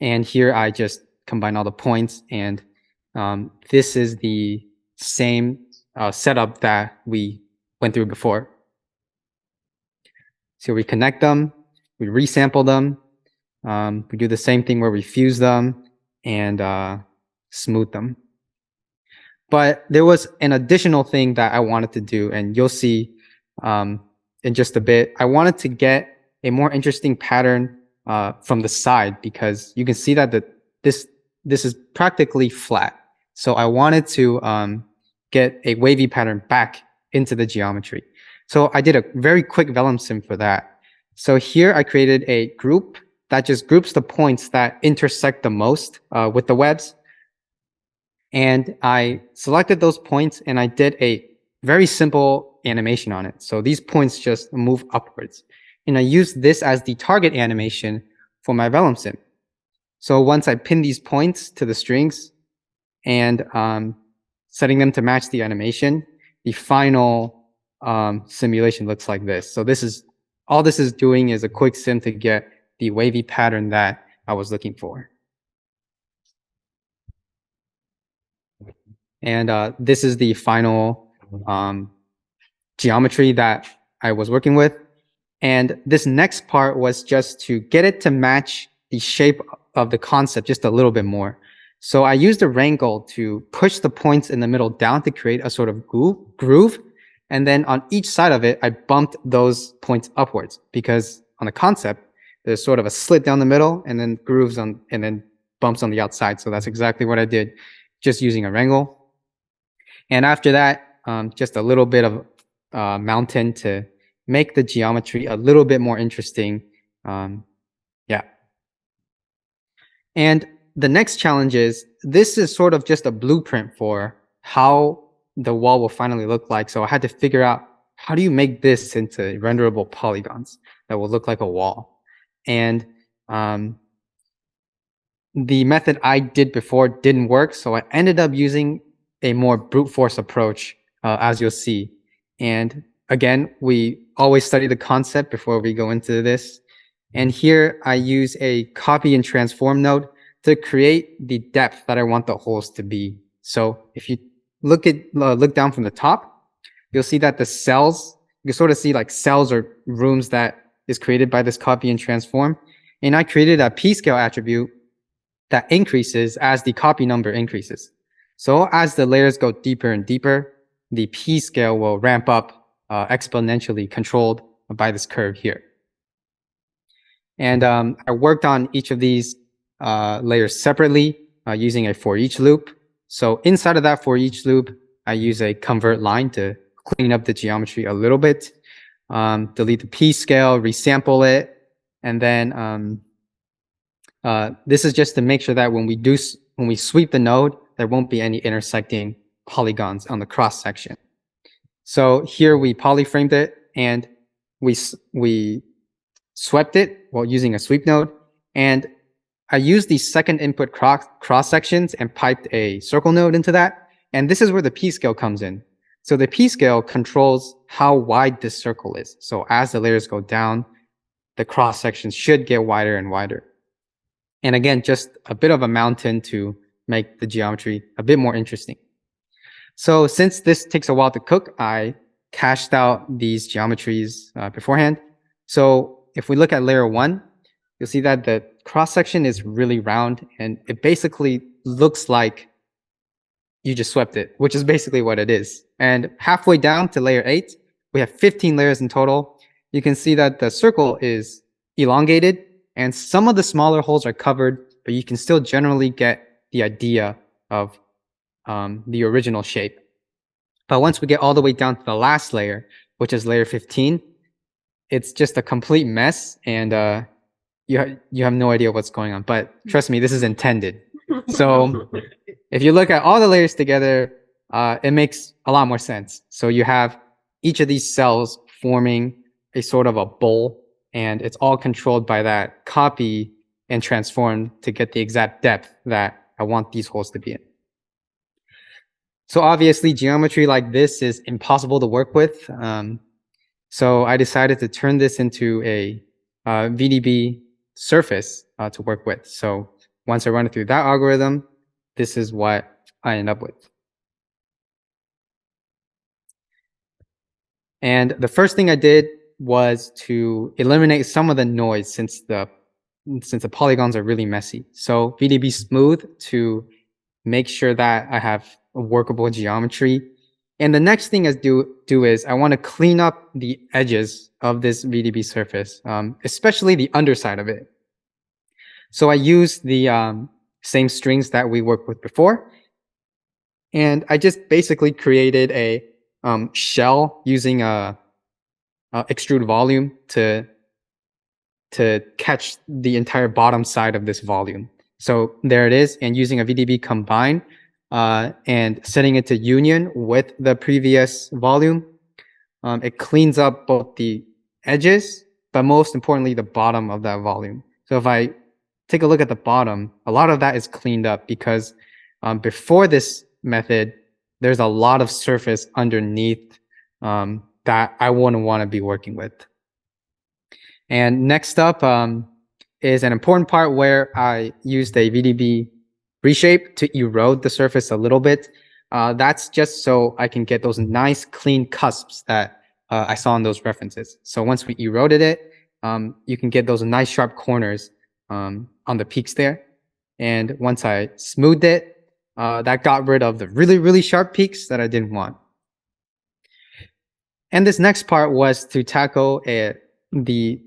And here I just combine all the points. And this is the same setup that we went through before. So we connect them, we resample them. We do the same thing where we fuse them and smooth them. But there was an additional thing that I wanted to do, and you'll see in just a bit. I wanted to get a more interesting pattern from the side because you can see that this is practically flat. So I wanted to get a wavy pattern back into the geometry. So I did a very quick Vellum sim for that. So here I created a group that just groups the points that intersect the most with the webs. And I selected those points and I did a very simple animation on it. So these points just move upwards. And I used this as the target animation for my Vellum sim. So once I pin these points to the strings and setting them to match the animation, the final simulation looks like this. So this is all this is doing is a quick sim to get the wavy pattern that I was looking for. And this is the final geometry that I was working with. And this next part was just to get it to match the shape of the concept just a little bit more. So I used a wrangle to push the points in the middle down to create a sort of groove. And then on each side of it, I bumped those points upwards because on the concept, there's sort of a slit down the middle and then grooves on, and then bumps on the outside. So that's exactly what I did, just using a wrangle. And after that, just a little bit of mountain to make the geometry a little bit more interesting. Yeah. And the next challenge is, this is sort of just a blueprint for how the wall will finally look like. So I had to figure out, how do you make this into renderable polygons that will look like a wall? And the method I did before didn't work. So I ended up using a more brute force approach, as you'll see. And again, we always study the concept before we go into this. And here I use a copy and transform node to create the depth that I want the holes to be. So if you look down from the top, you'll see that the cells, you can sort of see like cells or rooms that is created by this copy and transform. And I created a p-scale attribute that increases as the copy number increases. So as the layers go deeper and deeper, the p-scale will ramp up exponentially, controlled by this curve here. And I worked on each of these layers separately using a for each loop. So inside of that for each loop, I use a convert line to clean up the geometry a little bit, delete the p-scale, resample it, and then this is just to make sure that when we sweep the node, there won't be any intersecting polygons on the cross section. So here we polyframed it and we swept it while using a sweep node. And I used the second input cross sections and piped a circle node into that. And this is where the p-scale comes in. So the p-scale controls how wide this circle is. So as the layers go down, the cross sections should get wider and wider. And again, just a bit of a mountain to make the geometry a bit more interesting. So since this takes a while to cook, I cached out these geometries beforehand. So if we look at layer 1, you'll see that the cross section is really round and it basically looks like you just swept it, which is basically what it is. And halfway down to layer 8, we have 15 layers in total. You can see that the circle is elongated and some of the smaller holes are covered, but you can still generally get the idea of the original shape. But once we get all the way down to the last layer, which is layer 15, it's just a complete mess and you have no idea what's going on. But trust me, this is intended. So if you look at all the layers together, it makes a lot more sense. So you have each of these cells forming a sort of a bowl, and it's all controlled by that copy and transform to get the exact depth that I want these holes to be in. So obviously geometry like this is impossible to work with. So I decided to turn this into a VDB surface to work with. So once I run it through that algorithm, this is what I end up with. And the first thing I did was to eliminate some of the noise since the polygons are really messy. So VDB smooth to make sure that I have a workable geometry. And the next thing I do is I want to clean up the edges of this VDB surface, especially the underside of it. So I use the same strings that we worked with before. And I just basically created a shell using a extrude volume to catch the entire bottom side of this volume. So there it is, and using a VDB combine and setting it to union with the previous volume, it cleans up both the edges, but most importantly, the bottom of that volume. So if I take a look at the bottom, a lot of that is cleaned up because before this method, there's a lot of surface underneath that I wouldn't want to be working with. And next up is an important part where I used a VDB reshape to erode the surface a little bit. That's just so I can get those nice clean cusps that I saw in those references. So once we eroded it, you can get those nice sharp corners on the peaks there. And once I smoothed it, that got rid of the really, really sharp peaks that I didn't want. And this next part was to tackle the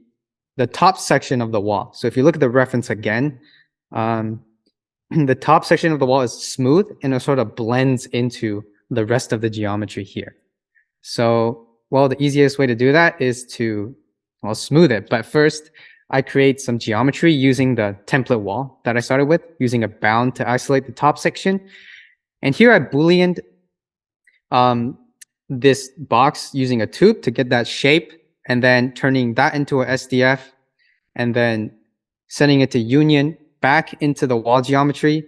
top section of the wall. So if you look at the reference again, the top section of the wall is smooth and it sort of blends into the rest of the geometry here. So, well, the easiest way to do that is to, well, smooth it. But first, I create some geometry using the template wall that I started with, using a bound to isolate the top section. And here I booleaned this box using a tube to get that shape, and then turning that into a SDF, and then sending it to union back into the wall geometry.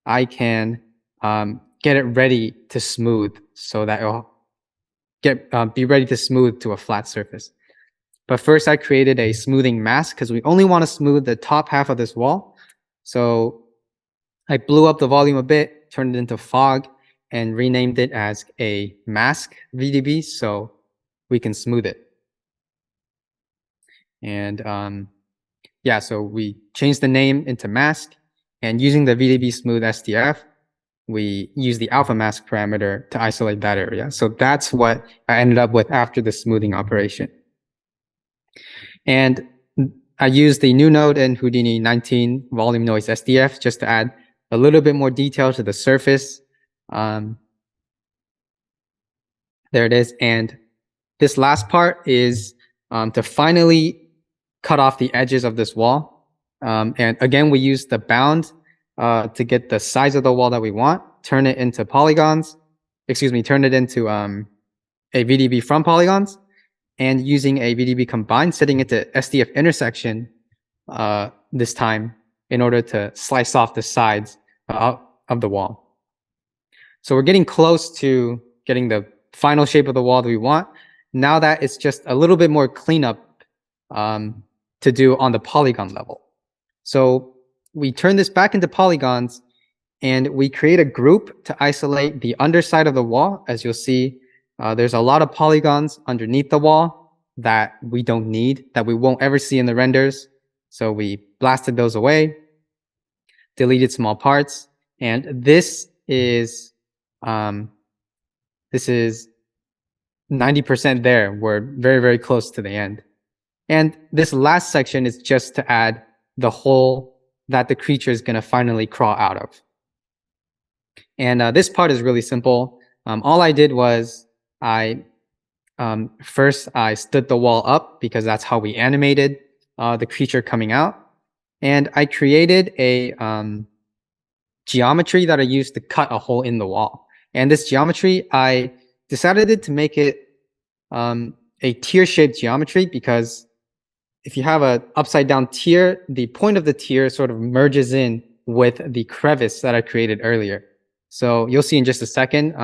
I can get it ready to smooth so that it'll be ready to smooth to a flat surface. But first I created a smoothing mask because we only want to smooth the top half of this wall. So I blew up the volume a bit, turned it into fog, and renamed it as a mask VDB so we can smooth it. And yeah, so we changed the name into mask, and using the VDB smooth SDF, we use the alpha mask parameter to isolate that area. So that's what I ended up with after the smoothing operation. And I used the new node in Houdini 19 volume noise SDF just to add a little bit more detail to the surface. There it is. And this last part is to finally cut off the edges of this wall. And again, we use the bound to get the size of the wall that we want, turn it into polygons, turn it into a VDB from polygons, and using a VDB combine, setting it to SDF intersection this time in order to slice off the sides of the wall. So we're getting close to getting the final shape of the wall that we want. Now that it's just a little bit more cleanup to do on the polygon level. So we turn this back into polygons, and we create a group to isolate the underside of the wall. As you'll see, there's a lot of polygons underneath the wall that we don't need, that we won't ever see in the renders. So we blasted those away, deleted small parts, and this is 90% there. We're very, very close to the end. And this last section is just to add the hole that the creature is going to finally crawl out of. And this part is really simple. All I did was first I stood the wall up because that's how we animated the creature coming out. And I created a geometry that I used to cut a hole in the wall. And this geometry, I decided to make it a tier-shaped geometry because if you have an upside-down tier, the point of the tier sort of merges in with the crevice that I created earlier. So you'll see in just a second,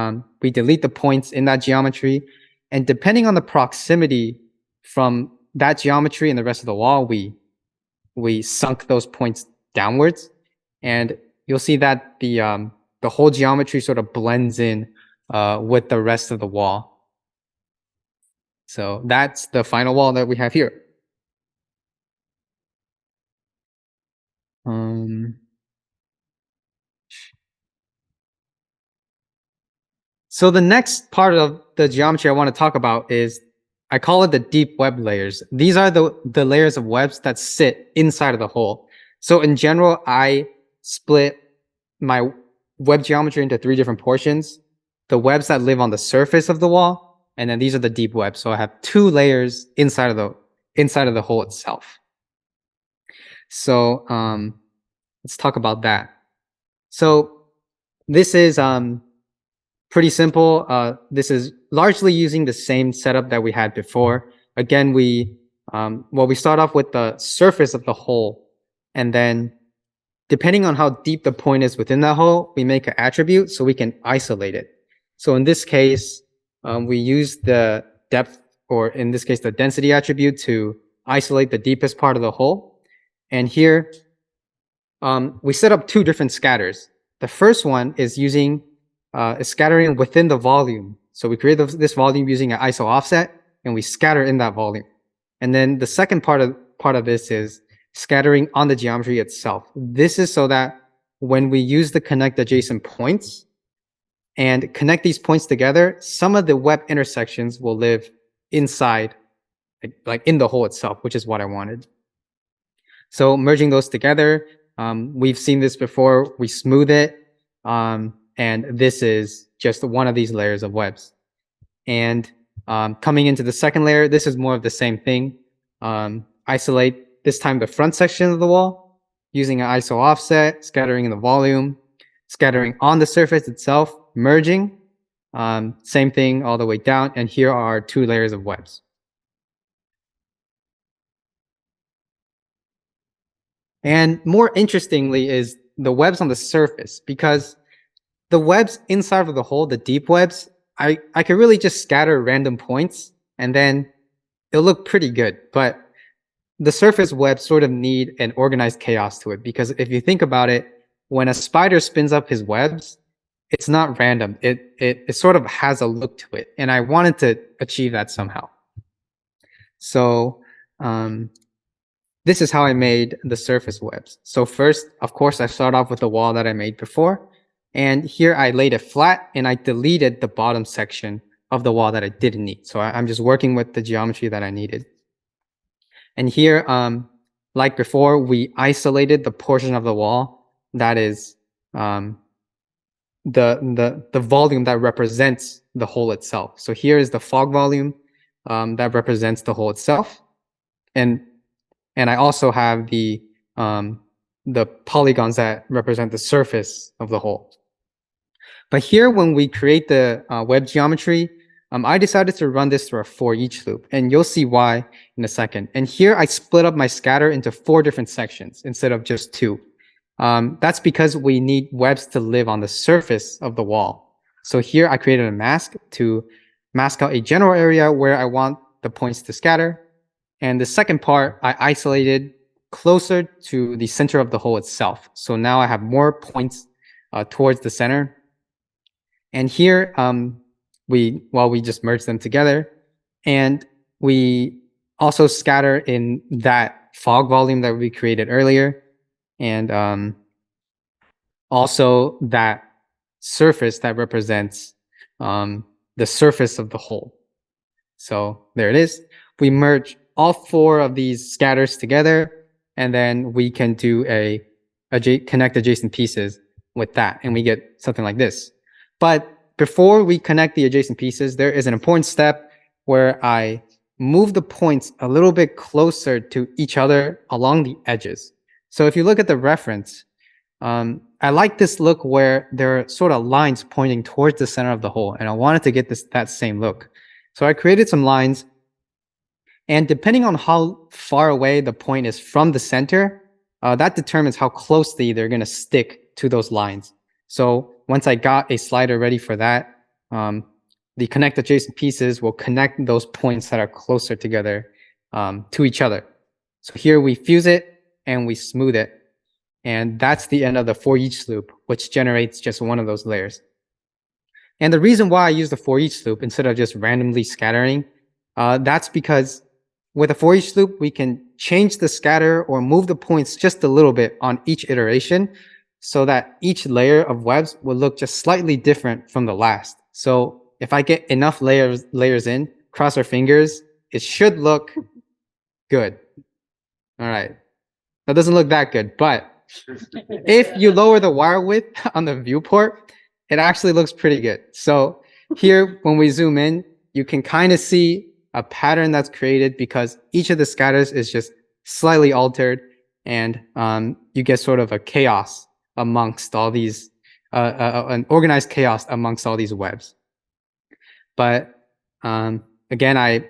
we delete the points in that geometry. And depending on the proximity from that geometry and the rest of the wall, we sunk those points downwards. And you'll see that the whole geometry sort of blends in with the rest of the wall. So that's the final wall that we have here. So the next part of the geometry I want to talk about is, I call it the deep web layers. These are the layers of webs that sit inside of the hole. So in general, I split my web geometry into 3 different portions. The webs that live on the surface of the wall, and then these are the deep webs. So I have 2 layers inside of the hole itself. So let's talk about that. So this is pretty simple. This is largely using the same setup that we had before. Again, we start off with the surface of the hole, and then depending on how deep the point is within that hole, we make an attribute so we can isolate it. So in this case, we use the depth, or in this case, the density attribute to isolate the deepest part of the hole. And here, we set up two different scatters. The first one is using is scattering within the volume. So we create this volume using an ISO offset, and we scatter in that volume. And then the second part of this is scattering on the geometry itself. This is so that when we use the connect adjacent points and connect these points together, some of the web intersections will live inside, like in the hole itself, which is what I wanted. So merging those together, we've seen this before. We smooth it, and this is just one of these layers of webs. And coming into the second layer, this is more of the same thing. Isolate this time the front section of the wall using an ISO offset, scattering in the volume, scattering on the surface itself, merging, same thing all the way down. And here are 2 layers of webs. And more interestingly is the webs on the surface, because the webs inside of the hole, the deep webs, I could really just scatter random points and then it'll look pretty good. But the surface webs sort of need an organized chaos to it, because if you think about it, when a spider spins up his webs, it's not random. It sort of has a look to it. And I wanted to achieve that somehow. So this is how I made the surface webs. So first, of course, I start off with the wall that I made before. And here I laid it flat and I deleted the bottom section of the wall that I didn't need. So I'm just working with the geometry that I needed. And here, like before, we isolated the portion of the wall that is the volume that represents the hole itself. So here is the fog volume that represents the hole itself. And I also have the polygons that represent the surface of the hole. But here, when we create the web geometry, I decided to run this through a for each loop, and you'll see why in a second. And here I split up my scatter into 4 different sections instead of just 2. That's because we need webs to live on the surface of the wall. So here I created a mask to mask out a general area where I want the points to scatter. And the second part, I isolated closer to the center of the hole itself. So now I have more points towards the center. And here, we just merge them together. And we also scatter in that fog volume that we created earlier. And also that surface that represents the surface of the hole. So there it is. We merge all 4 of these scatters together, and then we can do a connect adjacent pieces with that, and we get something like this. But before we connect the adjacent pieces, there is an important step where I move the points a little bit closer to each other along the edges. So if you look at the reference, I like this look where there are sort of lines pointing towards the center of the hole, and I wanted to get that same look. So I created some lines, and depending on how far away the point is from the center, that determines how closely they're going to stick to those lines. So once I got a slider ready for that, the connect adjacent pieces will connect those points that are closer together to each other. So here we fuse it and we smooth it. And that's the end of the for each loop, which generates just one of those layers. And the reason why I use the for each loop instead of just randomly scattering, that's because with a for each loop, we can change the scatter or move the points just a little bit on each iteration so that each layer of webs will look just slightly different from the last. So if I get enough layers in, cross our fingers, it should look good. All right. That doesn't look that good, but if you lower the wire width on the viewport, it actually looks pretty good. So here, when we zoom in, you can kind of see a pattern that's created because each of the scatters is just slightly altered, and you get sort of a chaos amongst all these, an organized chaos amongst all these webs. But again, I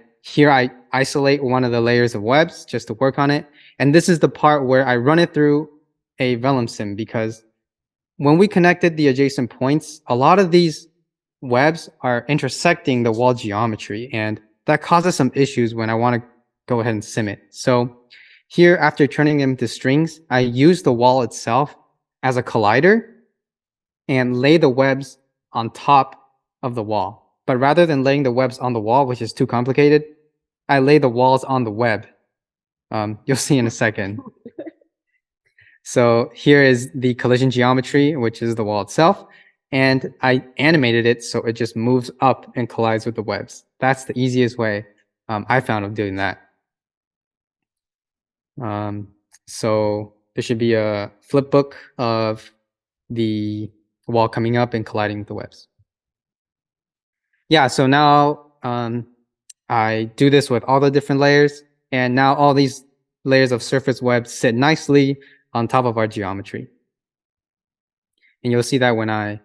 isolate one of the layers of webs just to work on it. And this is the part where I run it through a Velev sim, because when we connected the adjacent points, a lot of these webs are intersecting the wall geometry, and that causes some issues when I want to go ahead and sim it. So here, after turning them to strings, I use the wall itself as a collider and lay the webs on top of the wall. But rather than laying the webs on the wall, which is too complicated, I lay the walls on the web. You'll see in a second. So here is the collision geometry, which is the wall itself. And I animated it so it just moves up and collides with the webs. That's the easiest way I found of doing that. So there should be a flipbook of the wall coming up and colliding with the webs. Yeah, so now I do this with all the different layers, and now all these layers of surface web sit nicely on top of our geometry. And you'll see that when I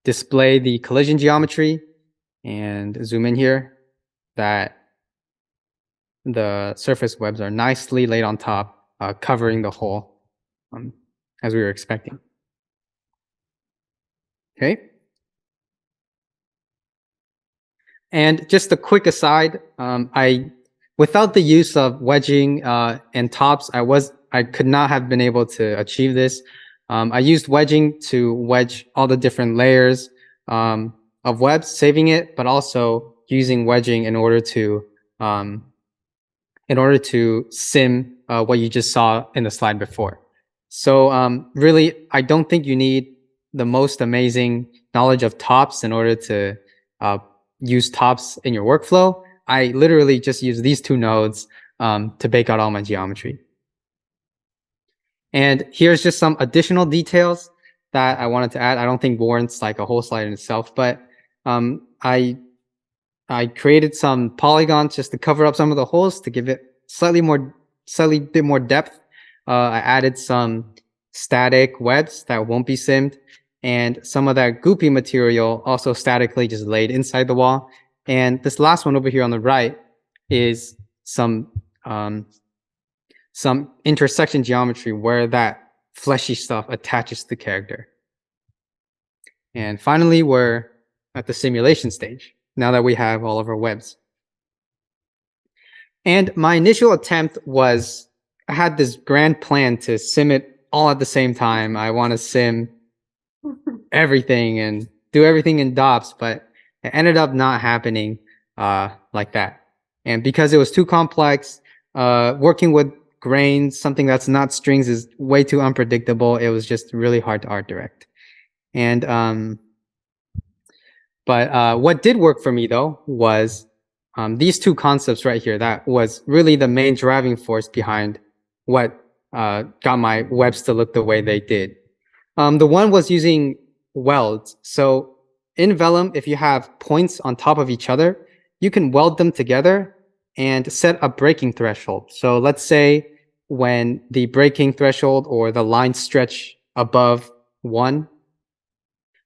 display the collision geometry and zoom in here, that the surface webs are nicely laid on top, covering the hole as we were expecting. Okay. And just a quick aside, without the use of wedging and tops, I could not have been able to achieve this. I used wedging to wedge all the different layers of webs, saving it, but also using wedging in order to sim what you just saw in the slide before. So really, I don't think you need the most amazing knowledge of tops in order to use tops in your workflow. I literally just use these two nodes to bake out all my geometry. And here's just some additional details that I wanted to add. I don't think warrants like a whole slide in itself, but I created some polygons just to cover up some of the holes to give it slightly bit more depth. I added some static webs that won't be simmed, and some of that goopy material also statically just laid inside the wall. And this last one over here on the right is some intersection geometry where that fleshy stuff attaches to the character. And finally, we're at the simulation stage, now that we have all of our webs. And my initial attempt was, I had this grand plan to sim it all at the same time. I want to sim everything and do everything in DOPS, but it ended up not happening like that. And because it was too complex, working with grains, something that's not strings, is way too unpredictable. It was just really hard to art direct. And what did work for me though was these two concepts right here. That was really the main driving force behind what got my webs to look the way they did. The one was using welds. So in Vellum, if you have points on top of each other, you can weld them together and set a breaking threshold. So let's say when the breaking threshold or the line stretch above 1,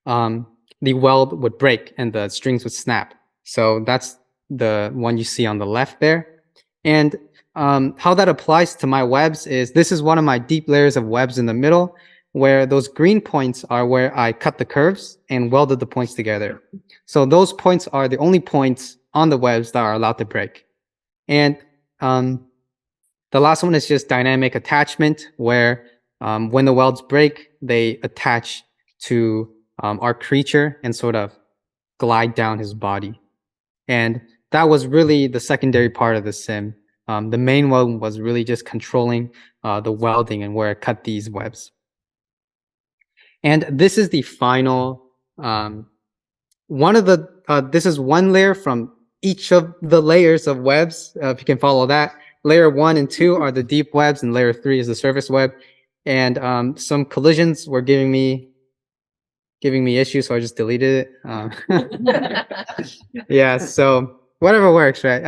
the weld would break and the strings would snap. So that's the one you see on the left there. And how that applies to my webs is, this is one of my deep layers of webs in the middle, where those green points are where I cut the curves and welded the points together. So those points are the only points on the webs that are allowed to break. And the last one is just dynamic attachment, where when the welds break, they attach to our creature and sort of glide down his body. And that was really the secondary part of the sim. The main one was really just controlling the welding and where I cut these webs. And this is the final this is one layer from each of the layers of webs, if you can follow that. Layer 1 and 2 are the deep webs, and layer 3 is the surface web. And some collisions were giving me issues, so I just deleted it. Yeah, so whatever works, right?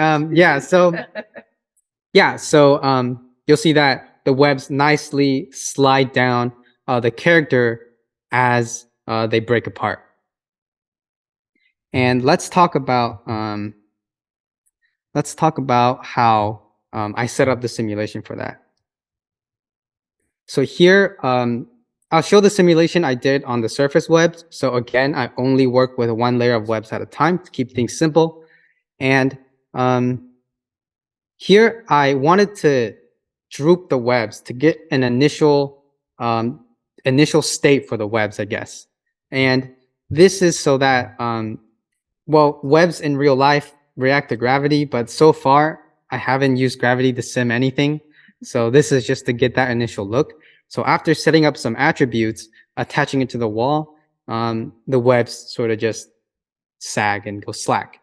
You'll see that the webs nicely slide down the character as they break apart. And let's talk about how I set up the simulation for that. So here, I'll show the simulation I did on the surface webs. So again, I only work with one layer of webs at a time to keep things simple. And Here, I wanted to droop the webs to get an initial state for the webs, I guess. And this is so that, well, webs in real life react to gravity, but so far I haven't used gravity to sim anything. So this is just to get that initial look. So after setting up some attributes, attaching it to the wall, the webs sort of just sag and go slack.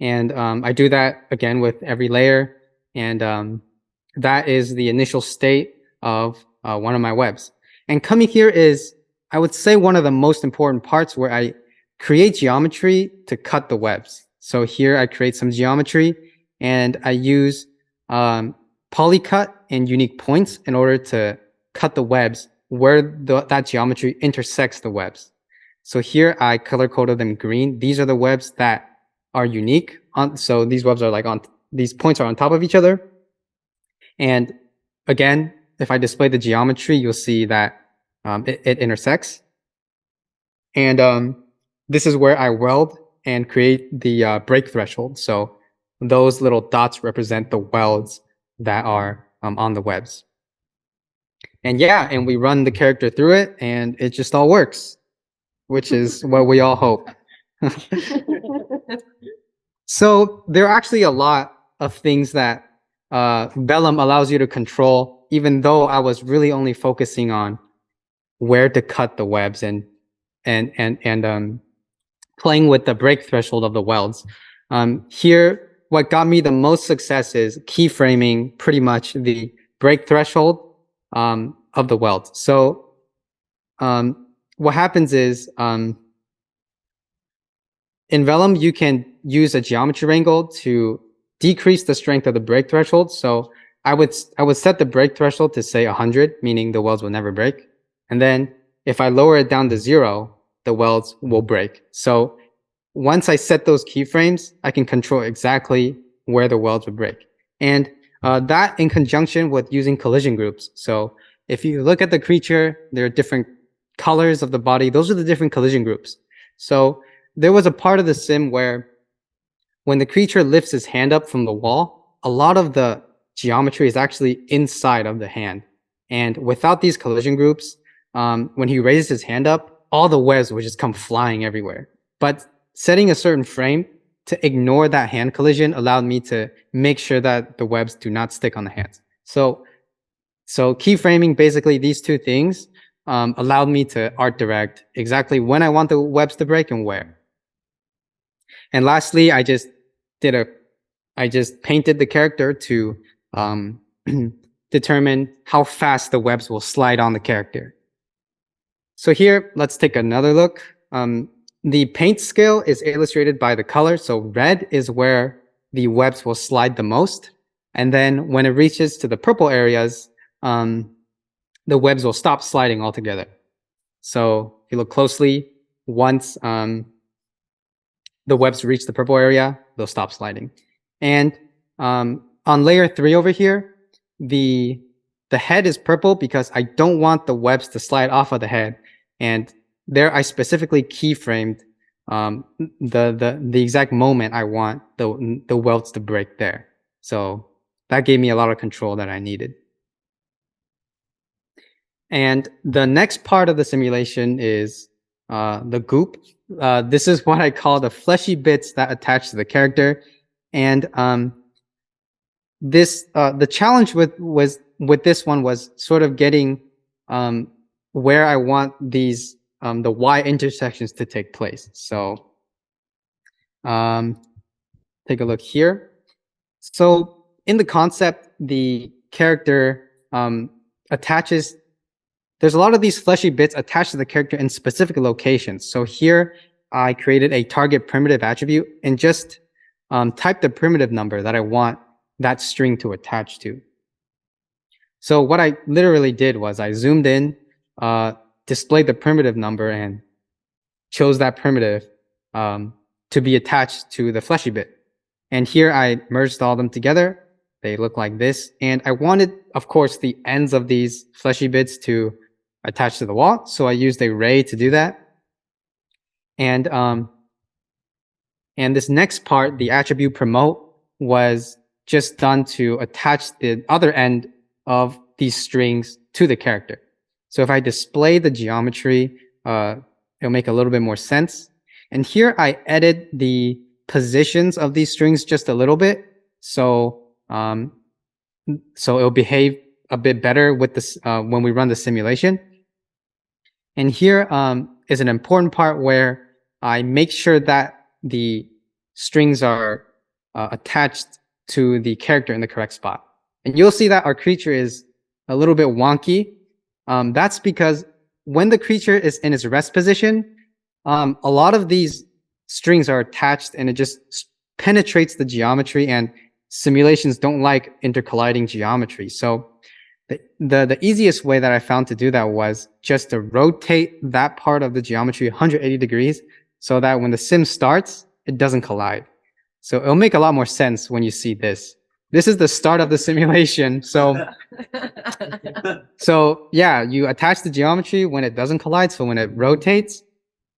And I do that again with every layer. And that is the initial state of one of my webs. And coming here is, I would say, one of the most important parts where I create geometry to cut the webs. So here I create some geometry and I use polycut and unique points in order to cut the webs where that geometry intersects the webs. So here I color coded them green. These are the webs that are unique. So these webs are like these points are on top of each other. And again, if I display the geometry, you'll see that it intersects. And this is where I weld and create the break threshold. So those little dots represent the welds that are on the webs. And yeah, and we run the character through it and it just all works, which is what we all hope. So there are actually a lot of things that Vellum allows you to control, even though I was really only focusing on where to cut the webs and playing with the break threshold of the welds. Here, what got me the most success is keyframing pretty much the break threshold of the weld. So what happens is in Vellum, you can use a geometry wrangle to decrease the strength of the break threshold. So I would set the break threshold to say 100, meaning the welds will never break. And then if I lower it down to 0, the welds will break. So once I set those keyframes, I can control exactly where the welds would break. And that in conjunction with using collision groups. So if you look at the creature, there are different colors of the body. Those are the different collision groups. So there was a part of the sim where when the creature lifts his hand up from the wall, a lot of the geometry is actually inside of the hand. And without these collision groups, when he raises his hand up, all the webs would just come flying everywhere. But setting a certain frame to ignore that hand collision allowed me to make sure that the webs do not stick on the hands. So keyframing, basically these two things, allowed me to art direct exactly when I want the webs to break and where. And lastly, I just painted the character to determine how fast the webs will slide on the character. So here, let's take another look. The paint scale is illustrated by the color. So red is where the webs will slide the most. And then when it reaches to the purple areas, the webs will stop sliding altogether. So if you look closely, once the webs reach the purple area, they'll stop sliding. And on layer 3 over here, the head is purple because I don't want the webs to slide off of the head. And there I specifically keyframed the exact moment I want the welds to break there. So that gave me a lot of control that I needed. And the next part of the simulation is the goop. This is what I call the fleshy bits that attach to the character. And the challenge with this one was sort of getting where I want these the Y intersections to take place. So take a look here. So in the concept, the character attaches. There's a lot of these fleshy bits attached to the character in specific locations. So here I created a target primitive attribute and just typed the primitive number that I want that string to attach to. So what I literally did was I zoomed in, displayed the primitive number and chose that primitive to be attached to the fleshy bit. And here I merged all of them together. They look like this. And I wanted, of course, the ends of these fleshy bits to attach to the wall. So I used a ray to do that. And this next part, the attribute promote, was just done to attach the other end of these strings to the character. So if I display the geometry, it'll make a little bit more sense. And here I edit the positions of these strings just a little bit. So, so it'll behave a bit better with this when we run the simulation. And here is an important part where I make sure that the strings are attached to the character in the correct spot. And you'll see that our creature is a little bit wonky. That's because when the creature is in its rest position, a lot of these strings are attached and it just penetrates the geometry, and simulations don't like intercolliding geometry. So the easiest way that I found to do that was just to rotate that part of the geometry 180 degrees so that when the sim starts, it doesn't collide. So it'll make a lot more sense when you see this. This is the start of the simulation. So yeah, you attach the geometry when it doesn't collide. So when it rotates,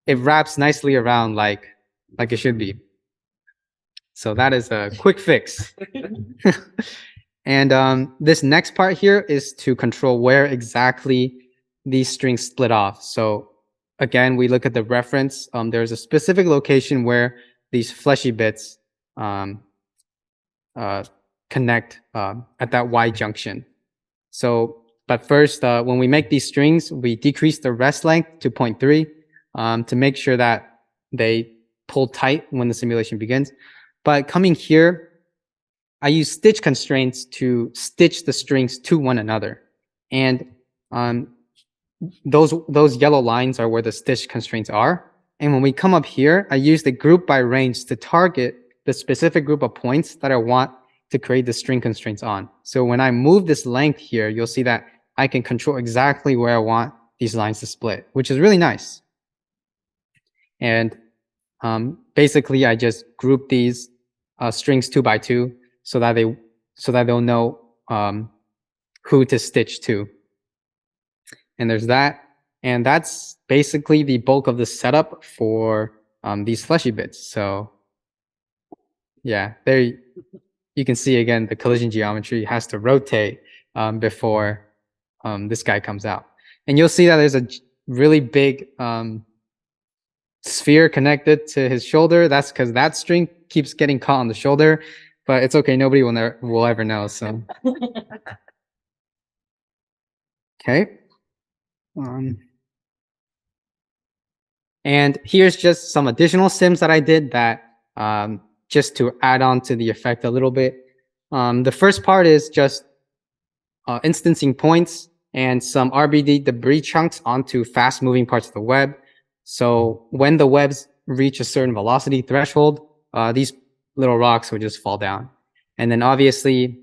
it wraps nicely around like it should be. So that is a quick fix. And this next part here is to control where exactly these strings split off. So again, we look at the reference. There's a specific location where these fleshy bits connect at that Y junction. So, but first, when we make these strings, we decrease the rest length to 0.3 to make sure that they pull tight when the simulation begins. But coming here, I use stitch constraints to stitch the strings to one another. And those yellow lines are where the stitch constraints are. And when we come up here, I use the group by range to target the specific group of points that I want to create the string constraints on. So when I move this length here, you'll see that I can control exactly where I want these lines to split, which is really nice. And basically, I just group these strings 2 by 2 so that they'll know who to stitch to. And there's that. And that's basically the bulk of the setup for these fleshy bits. So yeah, there you can see again, the collision geometry has to rotate before this guy comes out. And you'll see that there's a really big sphere connected to his shoulder. That's because that string keeps getting caught on the shoulder, but it's okay. Nobody will ever know. So, okay. And here's just some additional sims that I did that just to add on to the effect a little bit. The first part is just instancing points and some RBD debris chunks onto fast moving parts of the web. So when the webs reach a certain velocity threshold, these little rocks will just fall down. And then obviously,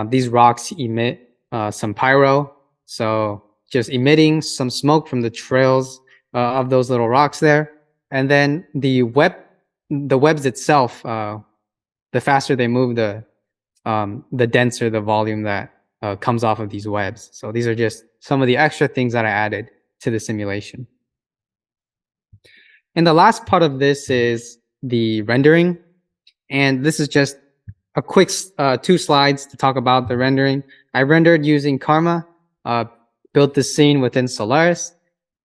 these rocks emit some pyro. So just emitting some smoke from the trails of those little rocks there. And then the webs itself, the faster they move, the denser the volume that comes off of these webs. So these are just some of the extra things that I added to the simulation. And the last part of this is the rendering. And this is just a quick 2 slides to talk about the rendering. I rendered using Karma, built the scene within Solaris.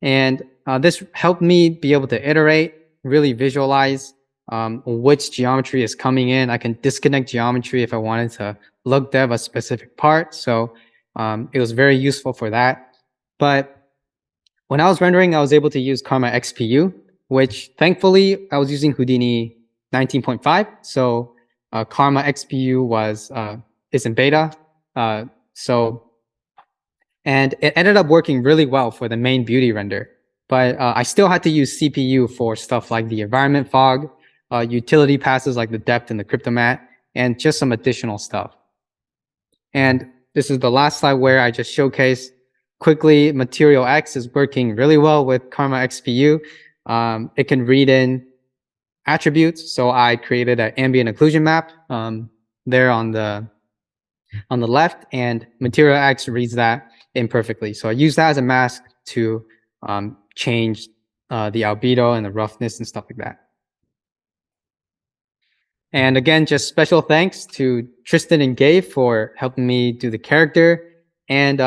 And this helped me be able to iterate, really visualize which geometry is coming in. I can disconnect geometry if I wanted to look dev a specific part. So it was very useful for that. But when I was rendering, I was able to use Karma XPU, which thankfully I was using Houdini 19.5. So Karma XPU is in beta. And it ended up working really well for the main beauty render. But I still had to use CPU for stuff like the environment fog, utility passes like the depth and the cryptomat, and just some additional stuff. And this is the last slide where I just showcase quickly Material X is working really well with Karma XPU. It can read in attributes. So I created an ambient occlusion map there on the left, and Material X reads that imperfectly. So I use that as a mask to change the albedo and the roughness and stuff like that. And again, just special thanks to Tristan and Gabe for helping me do the character. And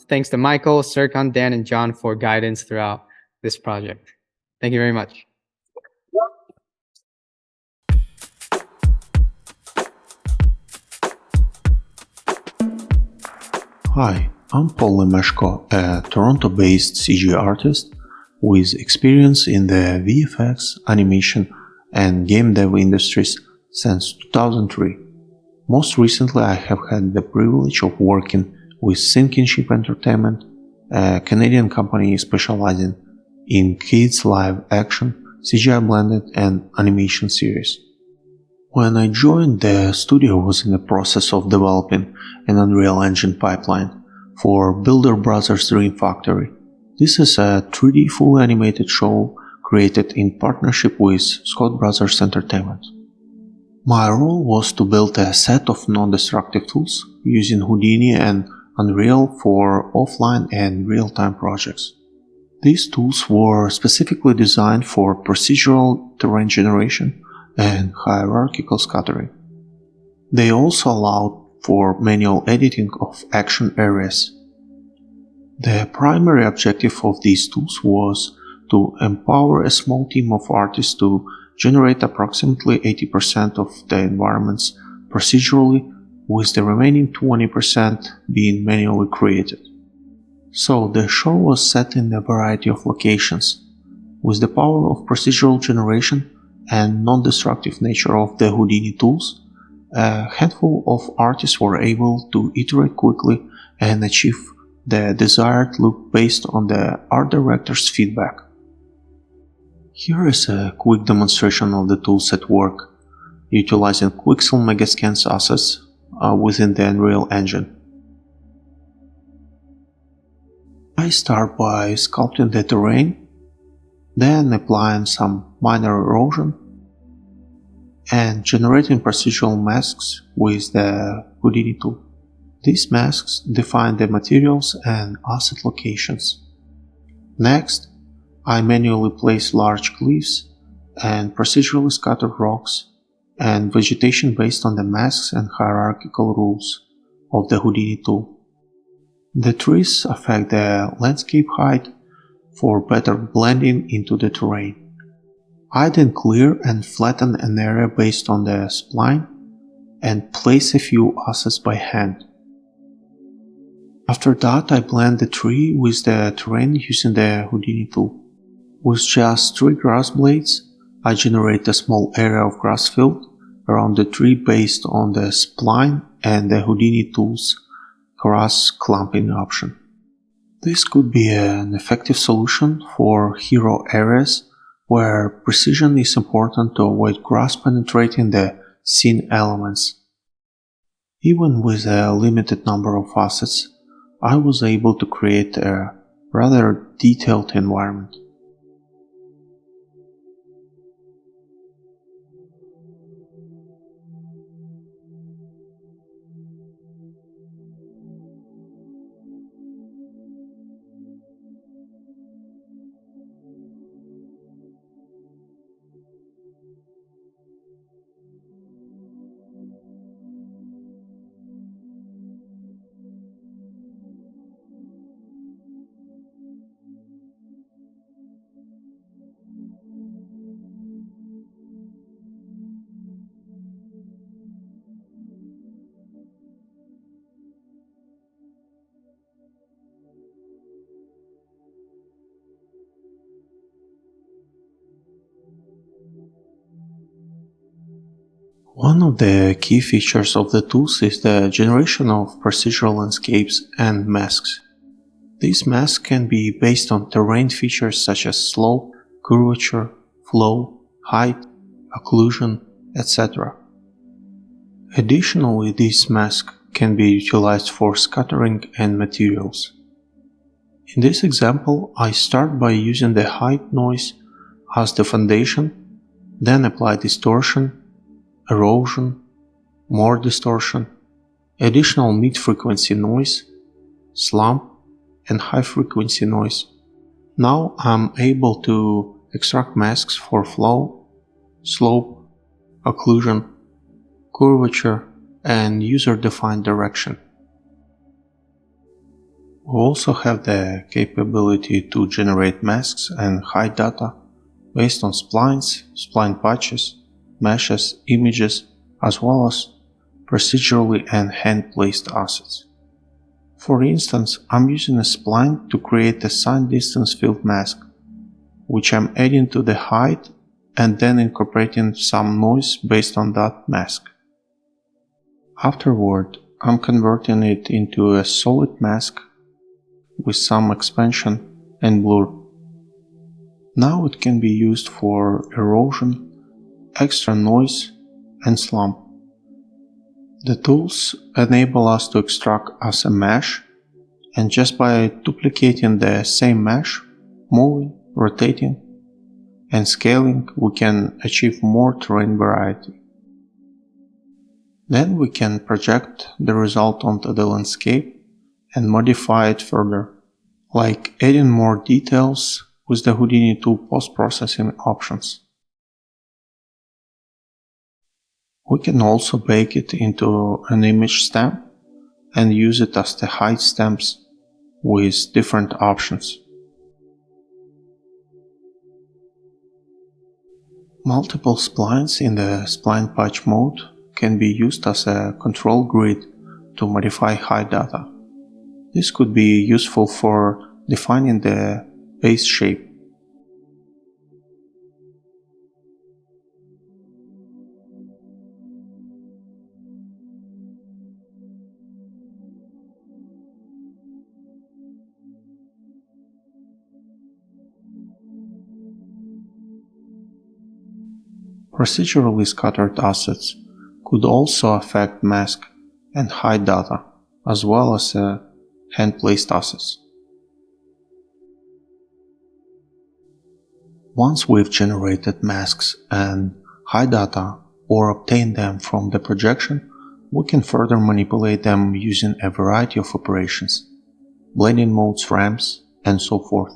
thanks to Michael, Serkan, Dan, and John for guidance throughout this project. Thank you very much. Hi, I'm Paul Lemeshko, a Toronto-based CG artist with experience in the VFX, animation, and game dev industries since 2003. Most recently, I have had the privilege of working with Internship Entertainment, a Canadian company specializing in kids live action, CGI blended, and animation series. When I joined, the studio was in the process of developing an Unreal Engine pipeline for Builder Brothers Dream Factory. This is a 3D fully animated show created in partnership with Scott Brothers Entertainment. My role was to build a set of non-destructive tools using Houdini and Unreal for offline and real-time projects. These tools were specifically designed for procedural terrain generation and hierarchical scattering. They also allowed for manual editing of action areas. The primary objective of these tools was to empower a small team of artists to generate approximately 80% of the environments procedurally, with the remaining 20% being manually created. So the show was set in a variety of locations. With the power of procedural generation and non-destructive nature of the Houdini tools, a handful of artists were able to iterate quickly and achieve the desired look based on the art director's feedback. Here is a quick demonstration of the tools at work, utilizing Quixel Megascans assets within the Unreal Engine. I start by sculpting the terrain, then applying some minor erosion and generating procedural masks with the Houdini tool. These masks define the materials and asset locations. Next, I manually place large cliffs and procedurally scatter rocks and vegetation based on the masks and hierarchical rules of the Houdini tool. The trees affect the landscape height for better blending into the terrain. I then clear and flatten an area based on the spline and place a few assets by hand. After that, I blend the tree with the terrain using the Houdini tool. With just 3 grass blades, I generate a small area of grass field around the tree based on the spline and the Houdini tool's grass clumping option. This could be an effective solution for hero areas where precision is important to avoid grass penetrating the scene elements. Even with a limited number of assets, I was able to create a rather detailed environment. One of the key features of the tools is the generation of procedural landscapes and masks. These masks can be based on terrain features such as slope, curvature, flow, height, occlusion, etc. Additionally, these masks can be utilized for scattering and materials. In this example, I start by using the height noise as the foundation, then apply distortion, erosion, more distortion, additional mid-frequency noise, slump, and high-frequency noise. Now I'm able to extract masks for flow, slope, occlusion, curvature, and user-defined direction. We also have the capability to generate masks and hide data based on splines, spline patches, meshes, images, as well as procedurally and hand-placed assets. For instance, I'm using a spline to create a sign distance field mask, which I'm adding to the hide and then incorporating some noise based on that mask. Afterward, I'm converting it into a solid mask with some expansion and blur. Now it can be used for erosion, extra noise, and slump. The tools enable us to extract as a mesh, and just by duplicating the same mesh, moving, rotating, and scaling, we can achieve more terrain variety. Then we can project the result onto the landscape and modify it further, like adding more details with the Houdini 2 post-processing options. We can also bake it into an image stamp and use it as the hide stamps with different options. Multiple splines in the spline patch mode can be used as a control grid to modify hide data. This could be useful for defining the base shape. Procedurally scattered assets could also affect mask and hide data, as well as hand-placed assets. Once we've generated masks and hide data or obtained them from the projection, we can further manipulate them using a variety of operations, blending modes, ramps, and so forth.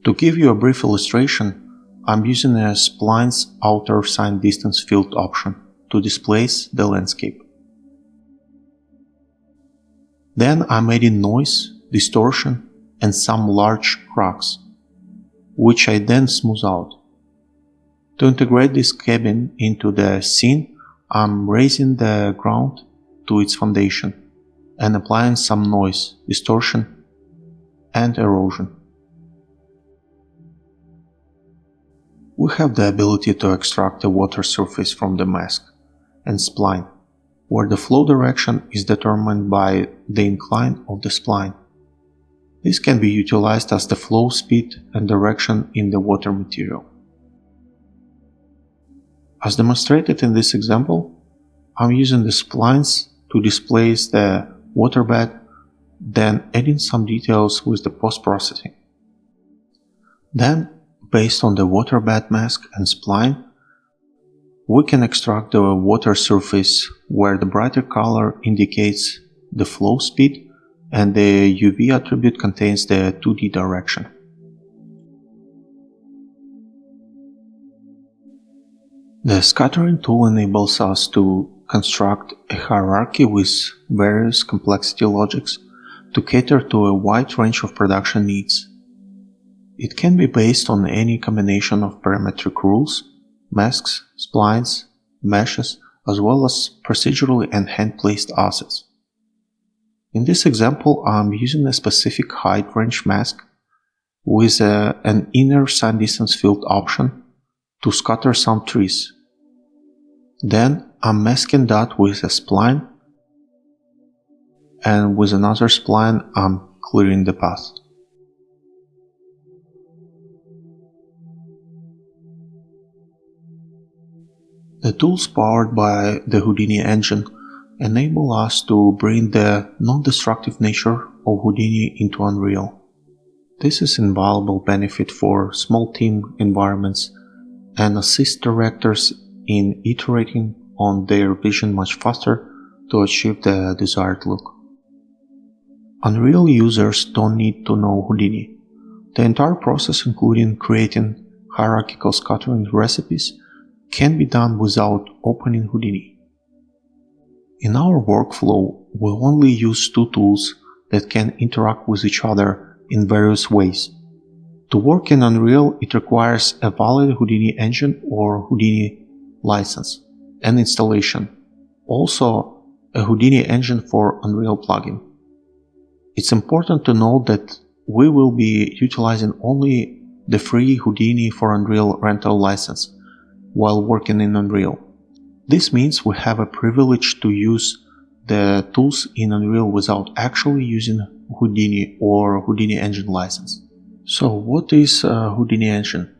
To give you a brief illustration, I'm using a spline's outer sign distance field option to displace the landscape. Then I'm adding noise, distortion, and some large cracks, which I then smooth out. To integrate this cabin into the scene, I'm raising the ground to its foundation and applying some noise, distortion, and erosion. We have the ability to extract the water surface from the mask and spline, where the flow direction is determined by the incline of the spline. This can be utilized as the flow speed and direction in the water material. As demonstrated in this example, I'm using the splines to displace the waterbed, then adding some details with the post-processing. Then, based on the waterbed mask and spline, we can extract the water surface where the brighter color indicates the flow speed and the UV attribute contains the 2D direction. The scattering tool enables us to construct a hierarchy with various complexity logics to cater to a wide range of production needs. It can be based on any combination of parametric rules, masks, splines, meshes, as well as procedurally and hand-placed assets. In this example, I'm using a specific height range mask with an inner sign distance field option to scatter some trees. Then I'm masking that with a spline, and with another spline I'm clearing the path. The tools powered by the Houdini engine enable us to bring the non-destructive nature of Houdini into Unreal. This is an invaluable benefit for small team environments and assists directors in iterating on their vision much faster to achieve the desired look. Unreal users don't need to know Houdini. The entire process, including creating hierarchical scattering recipes, can be done without opening Houdini. In our workflow, we only use two tools that can interact with each other in various ways. To work in Unreal, it requires a valid Houdini engine or Houdini license and installation. Also, a Houdini engine for Unreal plugin. It's important to note that we will be utilizing only the free Houdini for Unreal rental license while working in Unreal. This means we have a privilege to use the tools in Unreal without actually using Houdini or Houdini engine license. So what is a Houdini engine?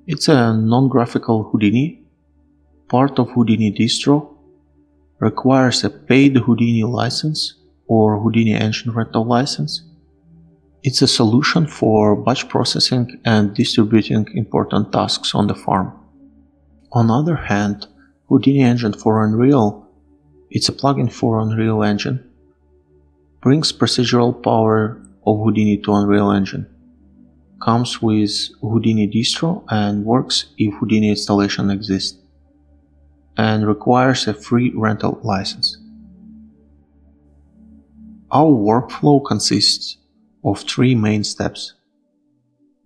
It's a non-graphical Houdini, part of Houdini distro, requires a paid Houdini license or Houdini engine rental license. It's a solution for batch processing and distributing important tasks on the farm. On the other hand, Houdini engine for Unreal, it's a plugin for Unreal Engine, brings procedural power of Houdini to Unreal Engine, comes with Houdini distro and works if Houdini installation exists, and requires a free rental license. Our workflow consists of three main steps: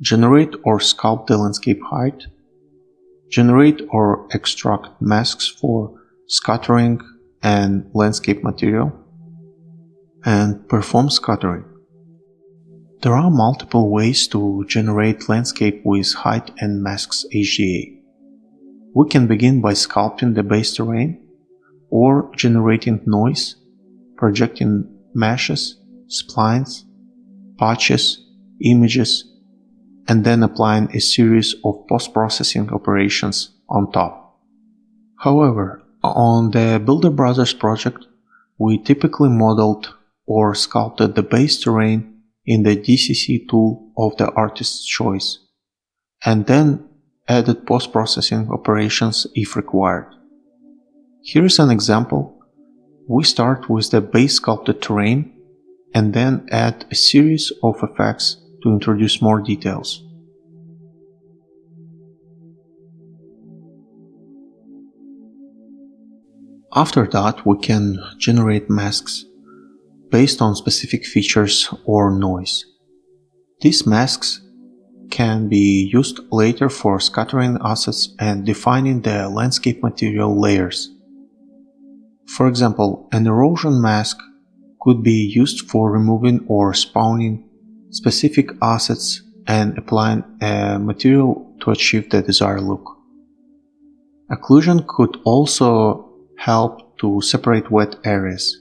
generate or sculpt the landscape height, generate or extract masks for scattering and landscape material, and perform scattering. There are multiple ways to generate landscape with height and masks HDA. We can begin by sculpting the base terrain, or generating noise, projecting meshes, splines, patches, images, and then applying a series of post-processing operations on top. However, on the Builder Brothers project, we typically modeled or sculpted the base terrain in the DCC tool of the artist's choice, and then added post-processing operations if required. Here is an example. We start with the base sculpted terrain and then add a series of effects to introduce more details. After that, we can generate masks based on specific features or noise. These masks can be used later for scattering assets and defining the landscape material layers. For example, an erosion mask could be used for removing or spawning specific assets and applying a material to achieve the desired look. Occlusion could also help to separate wet areas.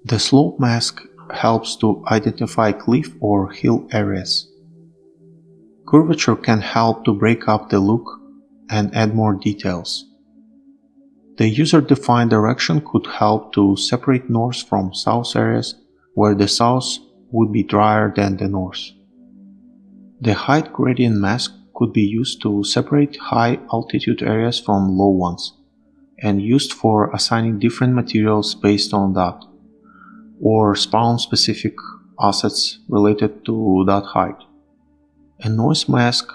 The slope mask helps to identify cliff or hill areas. Curvature can help to break up the look and add more details. The user-defined direction could help to separate north from south areas where the south would be drier than the north. The height gradient mask could be used to separate high altitude areas from low ones, and used for assigning different materials based on that, or spawn specific assets related to that height. A noise mask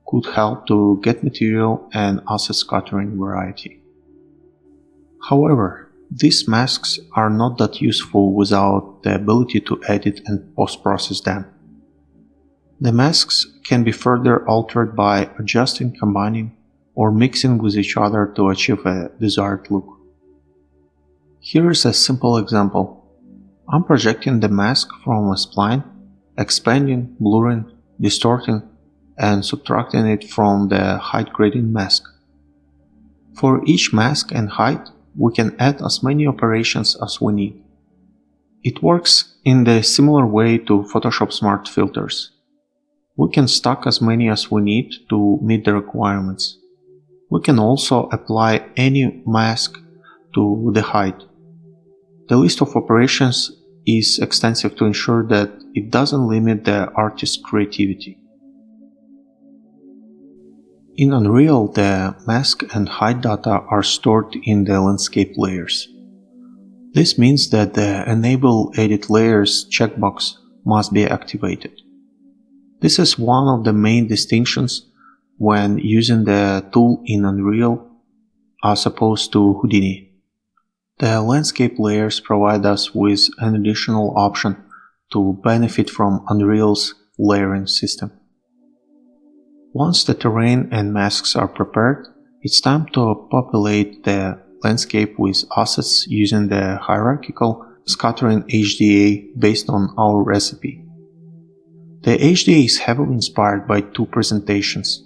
could help to get material and asset scattering variety. However, these masks are not that useful without the ability to edit and post-process them. The masks can be further altered by adjusting, combining, or mixing with each other to achieve a desired look. Here is a simple example. I'm projecting the mask from a spline, expanding, blurring, distorting, and subtracting it from the height gradient mask. For each mask and height, we can add as many operations as we need. It works in the similar way to Photoshop Smart Filters. We can stack as many as we need to meet the requirements. We can also apply any mask to the height. The list of operations is extensive to ensure that it doesn't limit the artist's creativity. In Unreal, the mask and height data are stored in the landscape layers. This means that the Enable Edit Layers checkbox must be activated. This is one of the main distinctions when using the tool in Unreal as opposed to Houdini. The landscape layers provide us with an additional option to benefit from Unreal's layering system. Once the terrain and masks are prepared, it's time to populate the landscape with assets using the hierarchical scattering HDA based on our recipe. The HDA is heavily inspired by two presentations: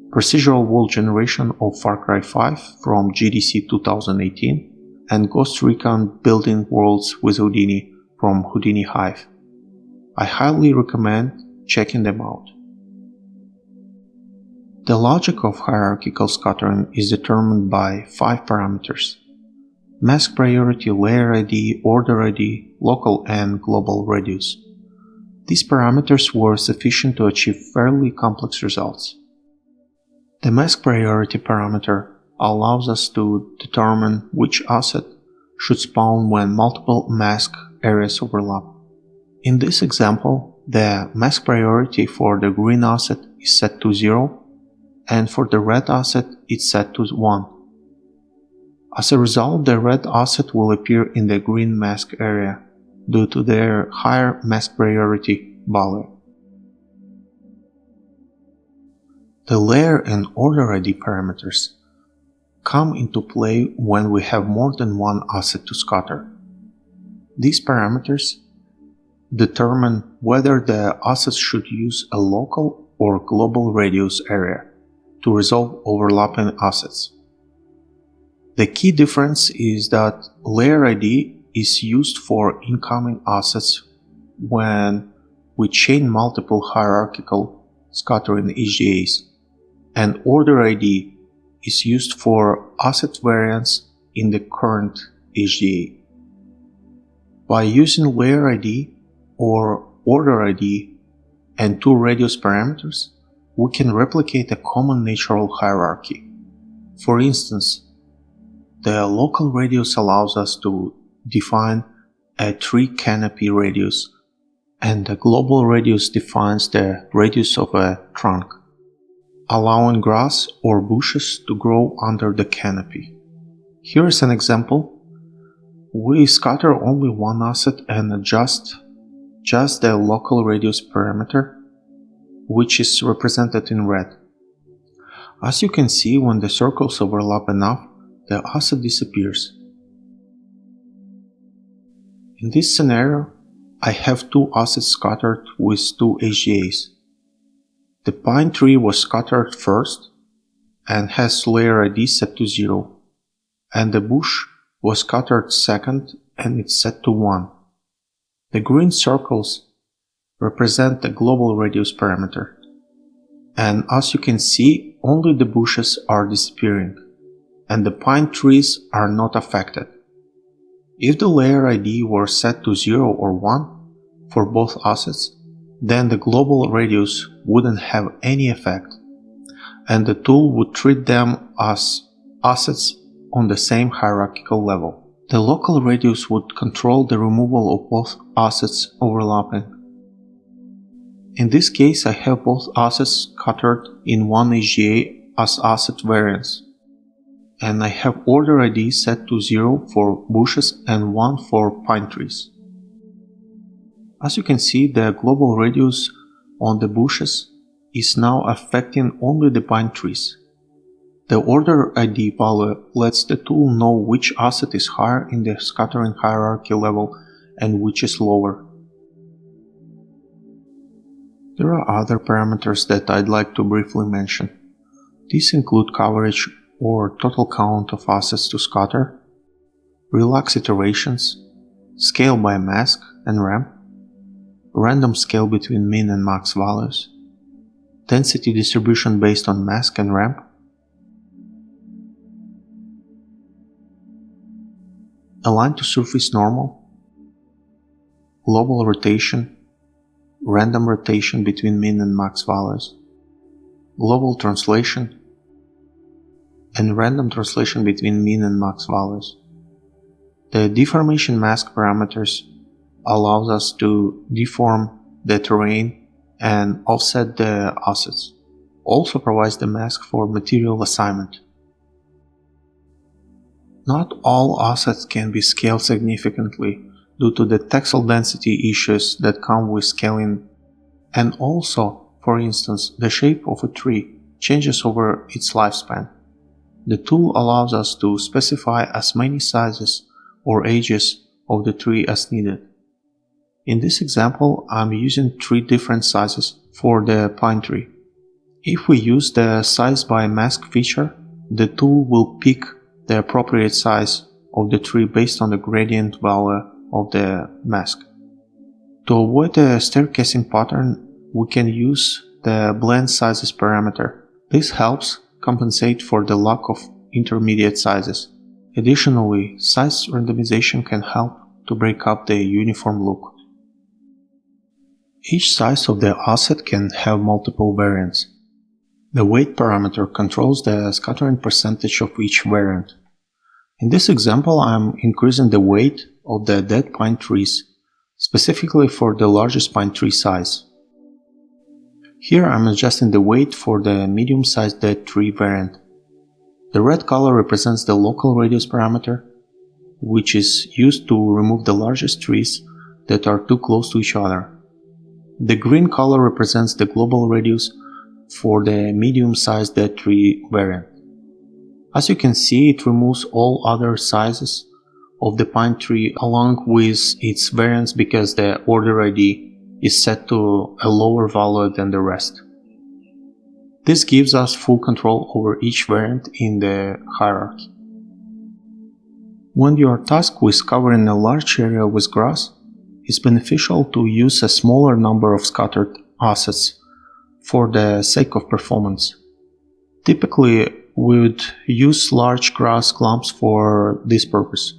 Procedural World Generation of Far Cry 5 from GDC 2018 and Ghost Recon Building Worlds with Houdini from Houdini HIVE. I highly recommend checking them out. The logic of hierarchical scattering is determined by 5 parameters: mask priority, layer ID, order ID, local and global radius. These parameters were sufficient to achieve fairly complex results. The mask priority parameter allows us to determine which asset should spawn when multiple mask areas overlap. In this example, the mask priority for the green asset is set to 0, and for the red asset it's set to 1. As a result, the red asset will appear in the green mask area due to their higher mask priority value. The layer and order ID parameters come into play when we have more than one asset to scatter. These parameters determine whether the assets should use a local or global radius area to resolve overlapping assets. The key difference is that layer ID is used for incoming assets when we chain multiple hierarchical scattering HDAs, and order ID is used for asset variants in the current HDA. By using layer ID or order ID and 2 radius parameters, we can replicate a common natural hierarchy. For instance, the local radius allows us to define a tree canopy radius, and the global radius defines the radius of a trunk, allowing grass or bushes to grow under the canopy. Here is an example. We scatter only one asset and adjust just the local radius parameter, which is represented in red. As you can see, when the circles overlap enough, the asset disappears. In this scenario, I have 2 assets scattered with 2 HDAs. The pine tree was scattered first and has layer ID set to 0, and the bush was scattered second and it's set to 1. The green circles represent the global radius parameter, and as you can see, only the bushes are disappearing, and the pine trees are not affected. If the layer ID were set to 0 or 1 for both assets, then the global radius wouldn't have any effect, and the tool would treat them as assets on the same hierarchical level. The local radius would control the removal of both assets overlapping. In this case, I have both assets scattered in one HDA as asset variants, and I have order ID set to 0 for bushes and 1 for pine trees. As you can see, the global radius on the bushes is now affecting only the pine trees. The order ID value lets the tool know which asset is higher in the scattering hierarchy level and which is lower. There are other parameters that I'd like to briefly mention. These include coverage or total count of assets to scatter, relax iterations, scale by mask and ramp, random scale between min and max values, density distribution based on mask and ramp, align to surface normal, global rotation, random rotation between min and max values, global translation, and random translation between min and max values. The deformation mask parameters allows us to deform the terrain and offset the assets. also provides the mask for material assignment. Not all assets can be scaled significantly due to the textile density issues that come with scaling, and also, for instance, the shape of a tree changes over its lifespan. The tool allows us to specify as many sizes or ages of the tree as needed. In this example, I'm using 3 different sizes for the pine tree. If we use the size by mask feature, the tool will pick the appropriate size of the tree based on the gradient value of the mask. To avoid the staircasing pattern, we can use the blend sizes parameter. This helps compensate for the lack of intermediate sizes. Additionally, size randomization can help to break up the uniform look. Each size of the asset can have multiple variants. The weight parameter controls the scattering percentage of each variant. In this example, I'm increasing the weight of the dead pine trees, specifically for the largest pine tree size. Here I'm adjusting the weight for the medium-sized dead tree variant. The red color represents the local radius parameter, which is used to remove the largest trees that are too close to each other. The green color represents the global radius for the medium-sized dead tree variant. As you can see, it removes all other sizes of the pine tree along with its variants because the order ID is set to a lower value than the rest. This gives us full control over each variant in the hierarchy. When you are tasked with covering a large area with grass, it's beneficial to use a smaller number of scattered assets for the sake of performance. Typically, we would use large grass clumps for this purpose.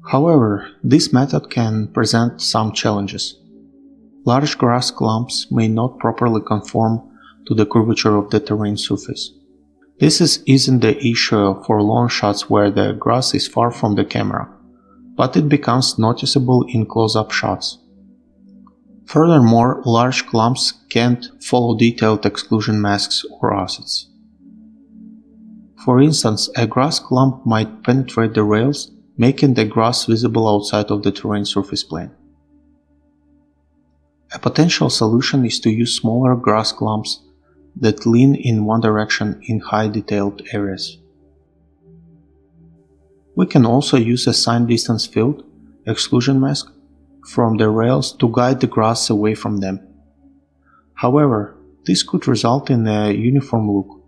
However, this method can present some challenges. Large grass clumps may not properly conform to the curvature of the terrain surface. This isn't the issue for long shots where the grass is far from the camera, but it becomes noticeable in close-up shots. Furthermore, large clumps can't follow detailed exclusion masks or assets. For instance, a grass clump might penetrate the rails, making the grass visible outside of the terrain surface plane. A potential solution is to use smaller grass clumps that lean in one direction in high detailed areas. We can also use a sign distance field exclusion mask from the rails to guide the grass away from them. However, this could result in a uniform look.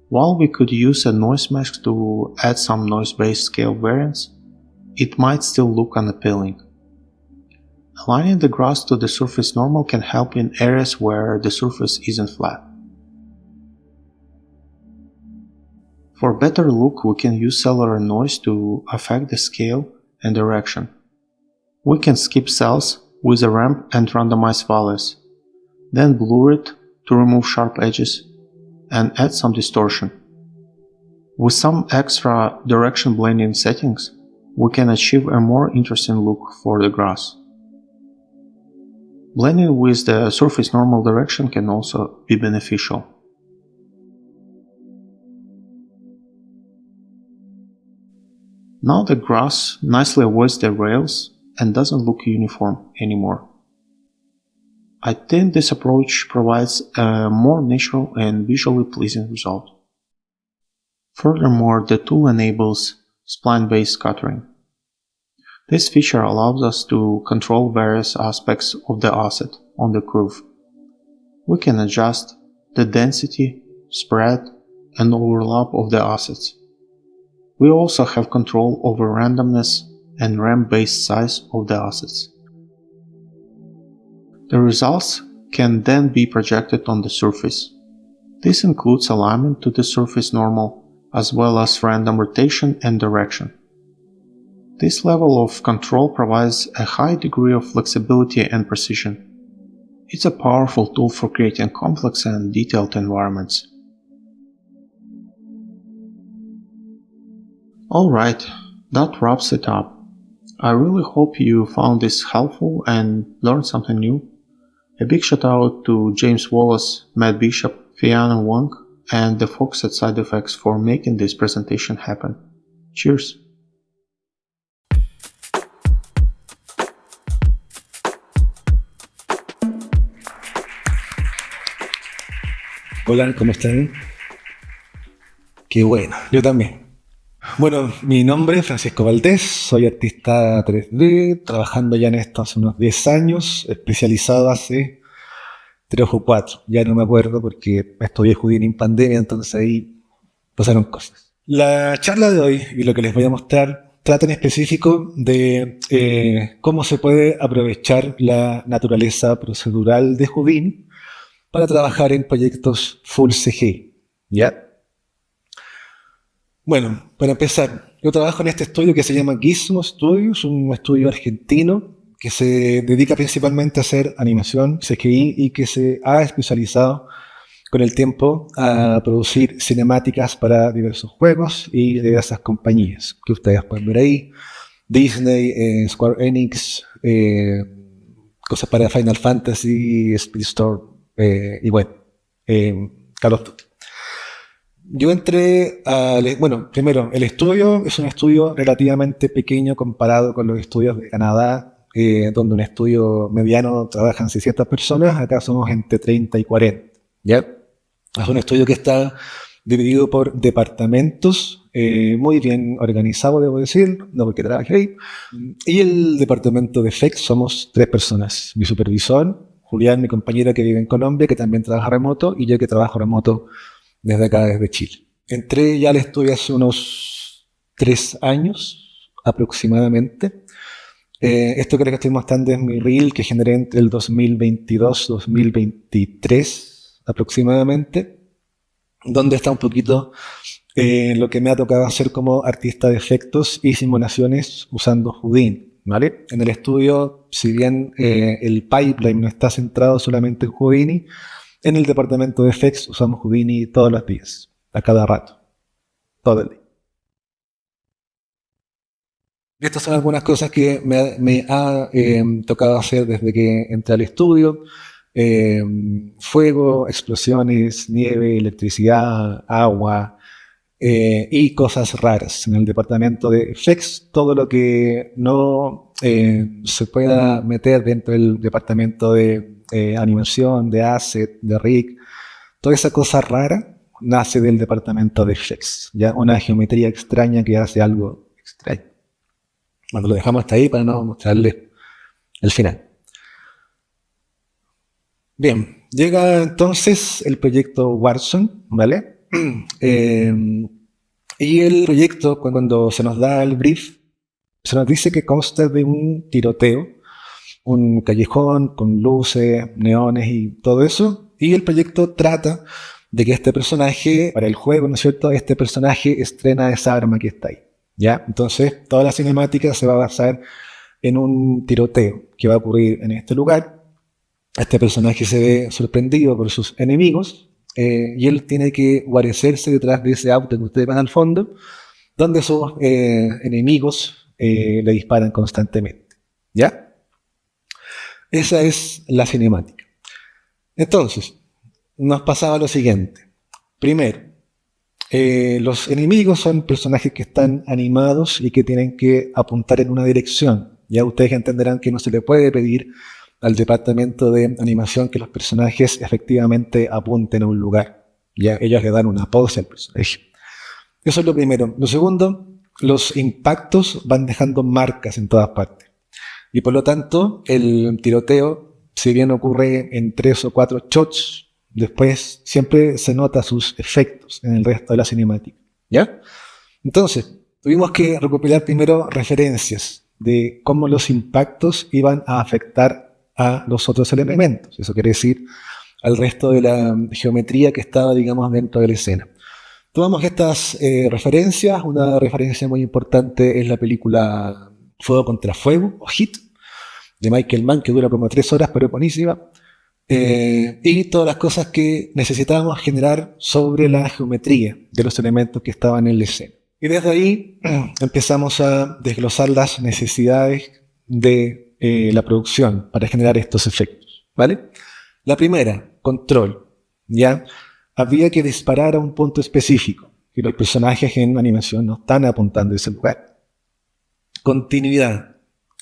While we could use a noise mask to add some noise-based scale variance, it might still look unappealing. Aligning the grass to the surface normal can help in areas where the surface isn't flat. For better look, we can use cellular noise to affect the scale and direction. We can skip cells with a ramp and randomize values, then blur it to remove sharp edges and add some distortion. With some extra direction blending settings, we can achieve a more interesting look for the grass. Blending with the surface normal direction can also be beneficial. Now the grass nicely avoids the rails and doesn't look uniform anymore. I think this approach provides a more natural and visually pleasing result. Furthermore, the tool enables spline-based scattering. This feature allows us to control various aspects of the asset on the curve. We can adjust the density, spread, and overlap of the assets. We also have control over randomness and ramp-based size of the assets. The results can then be projected on the surface. This includes alignment to the surface normal, as well as random rotation and direction. This level of control provides a high degree of flexibility and precision. It's a powerful tool for creating complex and detailed environments. Alright, that wraps it up. I really hope you found this helpful and learned something new. A big shout out to James Wallace, Matt Bishop, Fiona Wang, and the folks at SideFX for making this presentation happen. Cheers! Hola, ¿cómo están? Qué bueno, yo también. Bueno, mi nombre es Francisco Valdés, soy artista 3D, trabajando ya en esto hace unos 10 años, especializado hace 3 o 4, ya no me acuerdo porque estudié Houdini en pandemia, entonces ahí pasaron cosas. La charla de hoy y lo que les voy a mostrar trata en específico de cómo se puede aprovechar la naturaleza procedural de Houdini para trabajar en proyectos full CG, ¿ya? Bueno, para empezar, yo trabajo en este estudio que se llama Gizmo Studios, un estudio argentino que se dedica principalmente a hacer animación, CGI, y que se ha especializado con el tiempo a producir cinemáticas para diversos juegos y diversas compañías que ustedes pueden ver ahí. Disney, Square Enix, cosas para Final Fantasy, Speedstorm, y bueno, Call of Duty. Yo entré bueno, primero, el estudio es un estudio relativamente pequeño comparado con los estudios de Canadá, donde un estudio mediano trabajan 600 personas, acá somos entre 30 y 40, ¿ya? Es un estudio que está dividido por departamentos, muy bien organizado, debo decir, no porque trabajé ahí, y el departamento de FX somos 3 personas, mi supervisor, Julián, mi compañera que vive en Colombia, que también trabaja remoto, y yo que trabajo remoto desde acá, desde Chile. Entré ya al estudio hace unos 3 años aproximadamente. Esto que estoy mostrando es mi reel que generé entre el 2022-2023 aproximadamente, donde está un poquito lo que me ha tocado hacer como artista de efectos y simulaciones usando Houdini, ¿vale? En el estudio, si bien el pipeline no está centrado solamente en Houdini, en el departamento de effects usamos Houdini todos los días, a cada rato, todo el día. Estas son algunas cosas que me ha tocado hacer desde que entré al estudio. Fuego, explosiones, nieve, electricidad, agua y cosas raras. En el departamento de effects, todo lo que no se pueda meter dentro del departamento de animación, de asset, de rig, toda esa cosa rara nace del departamento de effects, ya una geometría extraña que hace algo extraño. Bueno, lo dejamos hasta ahí para no mostrarles el final. Bien, llega entonces el proyecto Warzone, ¿vale? Y el proyecto, cuando se nos da el brief, se nos dice que consta de un tiroteo, un callejón con luces, neones y todo eso, y el proyecto trata de que este personaje, para el juego, ¿no es cierto?, este personaje estrena esa arma que está ahí, ¿ya? Entonces, toda la cinemática se va a basar en un tiroteo que va a ocurrir en este lugar. Este personaje se ve sorprendido por sus enemigos, y él tiene que guarecerse detrás de ese auto que ustedes ven al fondo, donde sus enemigos le disparan constantemente, ¿ya? Esa es la cinemática. Entonces, nos pasaba lo siguiente. Primero, los enemigos son personajes que están animados y que tienen que apuntar en una dirección. Ya ustedes entenderán que no se le puede pedir al departamento de animación que los personajes efectivamente apunten a un lugar. Ya ellos le dan una pose al personaje. Eso es lo primero. Lo segundo, los impactos van dejando marcas en todas partes. Y por lo tanto, el tiroteo, si bien ocurre en 3 o 4 shots, después siempre se nota sus efectos en el resto de la cinemática, ¿ya? Entonces, tuvimos que recopilar primero referencias de cómo los impactos iban a afectar a los otros elementos. Eso quiere decir al resto de la geometría que estaba, digamos, dentro de la escena. Tomamos estas referencias. Una referencia muy importante es la película Fuego contra Fuego, o HIT, de Michael Mann, que dura como 3 horas, pero es buenísima. Y todas las cosas que necesitábamos generar sobre la geometría de los elementos que estaban en la escena. Y desde ahí empezamos a desglosar las necesidades de la producción para generar estos efectos, ¿vale? La primera, control, ¿ya? había que disparar a un punto específico y los personajes en animación no están apuntando a ese lugar. Continuidad.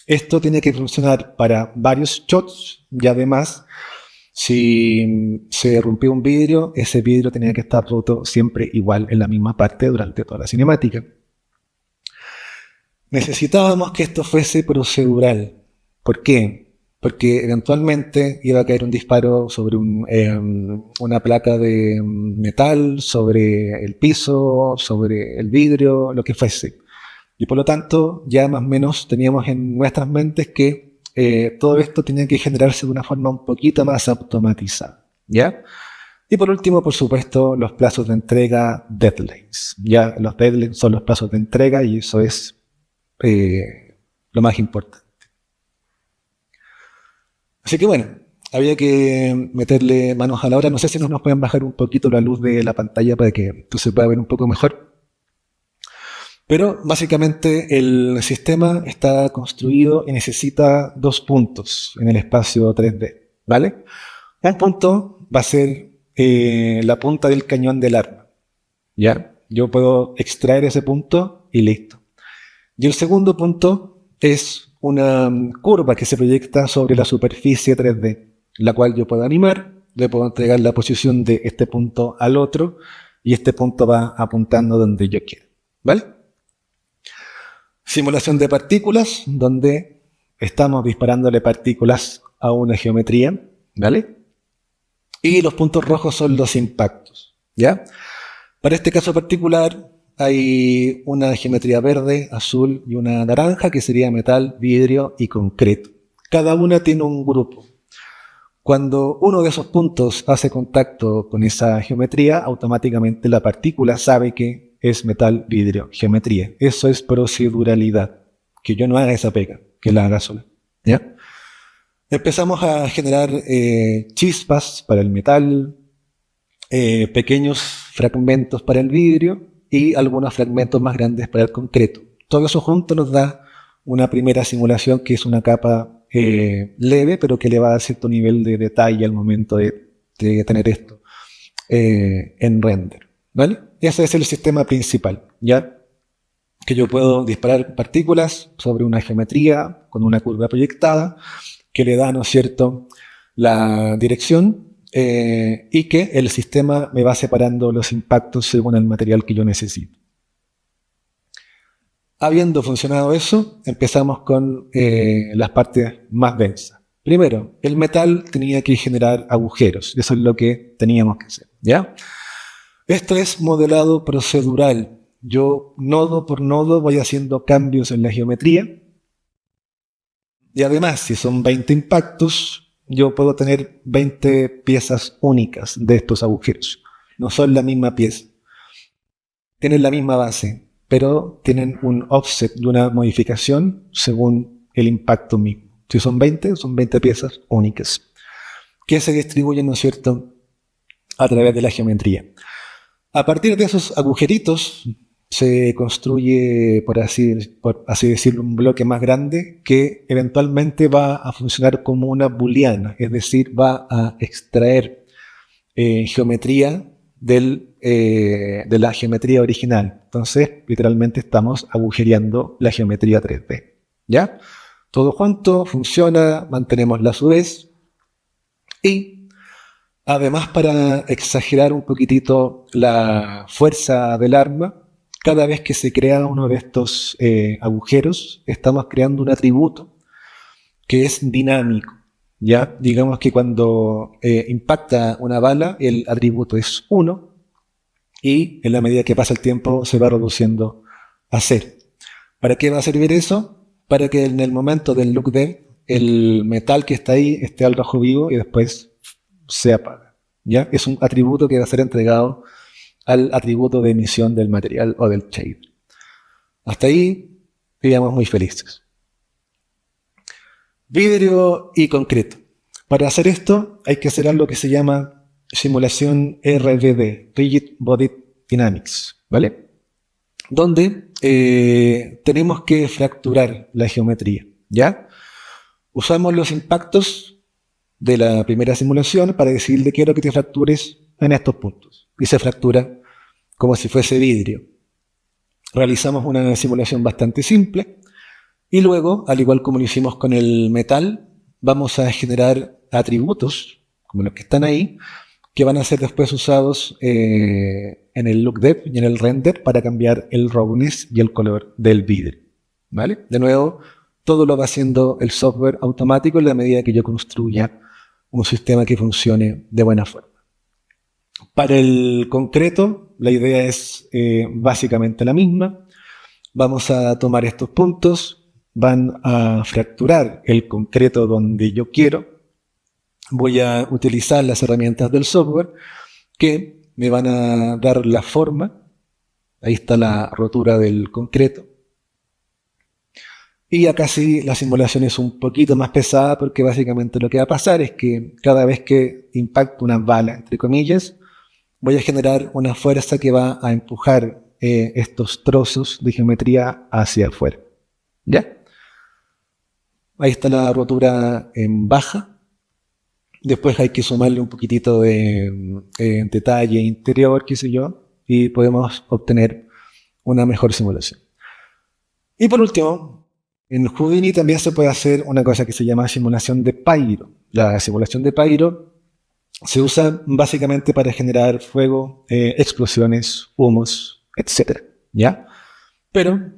Esto tiene que funcionar para varios shots y además, si se rompió un vidrio, ese vidrio tenía que estar roto siempre igual en la misma parte durante toda la cinemática. Necesitábamos que esto fuese procedural. ¿Por qué? Porque eventualmente iba a caer un disparo sobre una placa de metal, sobre el piso, sobre el vidrio, lo que fuese. Y por lo tanto, ya más o menos teníamos en nuestras mentes que todo esto tenía que generarse de una forma un poquito más automatizada, ¿ya? Y por último, por supuesto, los plazos de entrega, deadlines. Ya los deadlines son los plazos de entrega y eso es lo más importante. Así que bueno, había que meterle manos a la obra. No sé si nos pueden bajar un poquito la luz de la pantalla para que esto se pueda ver un poco mejor. Pero básicamente el sistema está construido y necesita 2 puntos en el espacio 3D, ¿vale? Un punto va a ser la punta del cañón del arma, ¿ya? Yo puedo extraer ese punto y listo. Y el segundo punto es una curva que se proyecta sobre la superficie 3D, la cual yo puedo animar, le puedo entregar la posición de este punto al otro y este punto va apuntando donde yo quiero, ¿vale? Simulación de partículas, donde estamos disparándole partículas a una geometría, ¿vale? Y los puntos rojos son los impactos, ¿ya? Para este caso particular hay una geometría verde, azul y una naranja, que sería metal, vidrio y concreto. Cada una tiene un grupo. Cuando uno de esos puntos hace contacto con esa geometría, automáticamente la partícula sabe que es metal, vidrio, geometría. Eso es proceduralidad. Que yo no haga esa pega, que la haga sola, ¿ya? Empezamos a generar chispas para el metal, pequeños fragmentos para el vidrio y algunos fragmentos más grandes para el concreto. Todo eso junto nos da una primera simulación que es una capa leve, pero que le va a dar cierto nivel de detalle al momento de tener esto en render, ¿vale? Ese es el sistema principal, ¿ya? Que yo puedo disparar partículas sobre una geometría con una curva proyectada que le da, ¿no es cierto?, la dirección y que el sistema me va separando los impactos según el material que yo necesito. Habiendo funcionado eso, empezamos con las partes más densas. Primero, el metal tenía que generar agujeros. Eso es lo que teníamos que hacer, ¿ya? Esto es modelado procedural. Yo, nodo por nodo, voy haciendo cambios en la geometría. Y además, si son 20 impactos, yo puedo tener 20 piezas únicas de estos agujeros. No son la misma pieza. Tienen la misma base, pero tienen un offset de una modificación según el impacto mismo. Si son 20, son 20 piezas únicas, que se distribuyen, ¿no es cierto?, a través de la geometría. A partir de esos agujeritos se construye, por así decirlo, un bloque más grande que eventualmente va a funcionar como una booleana, es decir, va a extraer geometría de la geometría original. Entonces, literalmente estamos agujereando la geometría 3D, ¿ya? Todo junto, funciona, mantenemos la avidez y además, para exagerar un poquitito la fuerza del arma, cada vez que se crea uno de estos agujeros, estamos creando un atributo que es dinámico, ¿ya? Digamos que cuando impacta una bala, el atributo es 1 y en la medida que pasa el tiempo se va reduciendo a 0. ¿Para qué va a servir eso? Para que en el momento del look dev, el metal que está ahí esté al rojo vivo y después se apaga, ¿ya? Es un atributo que va a ser entregado al atributo de emisión del material o del shader. Hasta ahí, digamos, muy felices. Vidrio y concreto. Para hacer esto hay que hacer algo que se llama simulación RBD, Rigid Body Dynamics, ¿vale? Donde tenemos que fracturar la geometría, ¿ya? Usamos los impactos de la primera simulación para decirle quiero que te fractures en estos puntos. y se fractura como si fuese vidrio. Realizamos una simulación bastante simple y luego, al igual como lo hicimos con el metal, vamos a generar atributos, como los que están ahí, que van a ser después usados en el look depth y en el render para cambiar el roughness y el color del vidrio, ¿vale? De nuevo, todo lo va haciendo el software automático en la medida que yo construya un sistema que funcione de buena forma. Para el concreto, la idea es básicamente la misma. Vamos a tomar estos puntos, van a fracturar el concreto donde yo quiero. Voy a utilizar las herramientas del software que me van a dar la forma. Ahí está la rotura del concreto. Y acá sí la simulación es un poquito más pesada porque básicamente lo que va a pasar es que cada vez que impacto una bala, entre comillas, voy a generar una fuerza que va a empujar estos trozos de geometría hacia afuera. ¿Ya? Ahí está la rotura en baja. Después hay que sumarle un poquitito de detalle interior, qué sé yo, y podemos obtener una mejor simulación. Y por último, en Houdini también se puede hacer una cosa que se llama simulación de pyro. La simulación de pyro se usa básicamente para generar fuego, explosiones, humos, etc. ¿Ya? Pero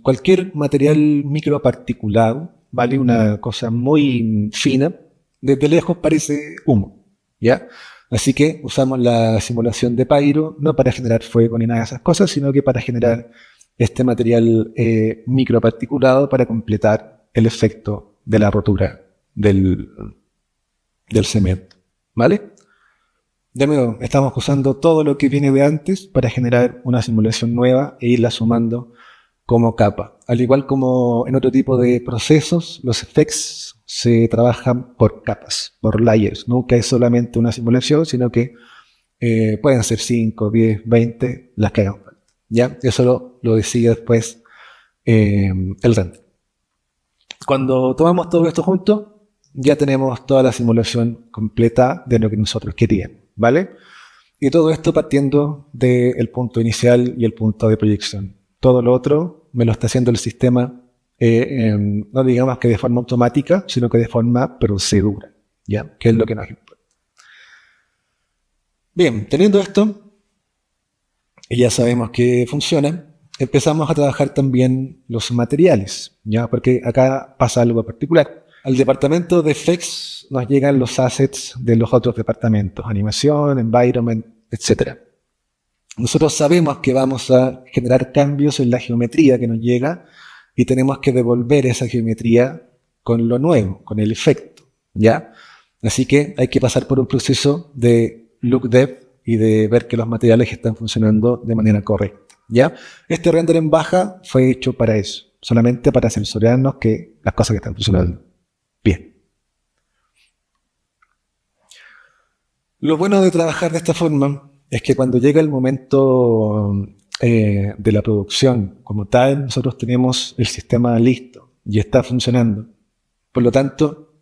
cualquier material microparticulado, ¿vale? Una cosa muy fina, desde lejos parece humo, ¿ya? Así que usamos la simulación de pyro no para generar fuego ni nada de esas cosas, sino que para generar este material microparticulado para completar el efecto de la rotura del cemento, ¿vale? De nuevo, estamos usando todo lo que viene de antes para generar una simulación nueva e irla sumando como capa. Al igual como en otro tipo de procesos, los effects se trabajan por capas, por layers. Nunca es solamente una simulación, sino que pueden ser 5, 10, 20, las que hagan falta. ¿Ya? Eso lo decide después el render. Cuando tomamos todo esto junto, ya tenemos toda la simulación completa de lo que nosotros queríamos, ¿vale? Y todo esto partiendo del punto inicial y el punto de proyección. Todo lo otro me lo está haciendo el sistema, no digamos que de forma automática, sino que de forma procedura, ¿ya? Que es lo que nos importa. Bien, teniendo esto, y ya sabemos que funciona, empezamos a trabajar también los materiales, ¿ya? Porque acá pasa algo particular. Al departamento de effects nos llegan los assets de los otros departamentos, animación, environment, etc. Nosotros sabemos que vamos a generar cambios en la geometría que nos llega y tenemos que devolver esa geometría con lo nuevo, con el efecto, ¿ya? Así que hay que pasar por un proceso de look depth y de ver que los materiales están funcionando de manera correcta, ¿ya? Este render en baja fue hecho para eso, solamente para sensoriarnos que las cosas que están funcionando bien. Lo bueno de trabajar de esta forma es que cuando llega el momento de la producción como tal, nosotros tenemos el sistema listo y está funcionando. Por lo tanto,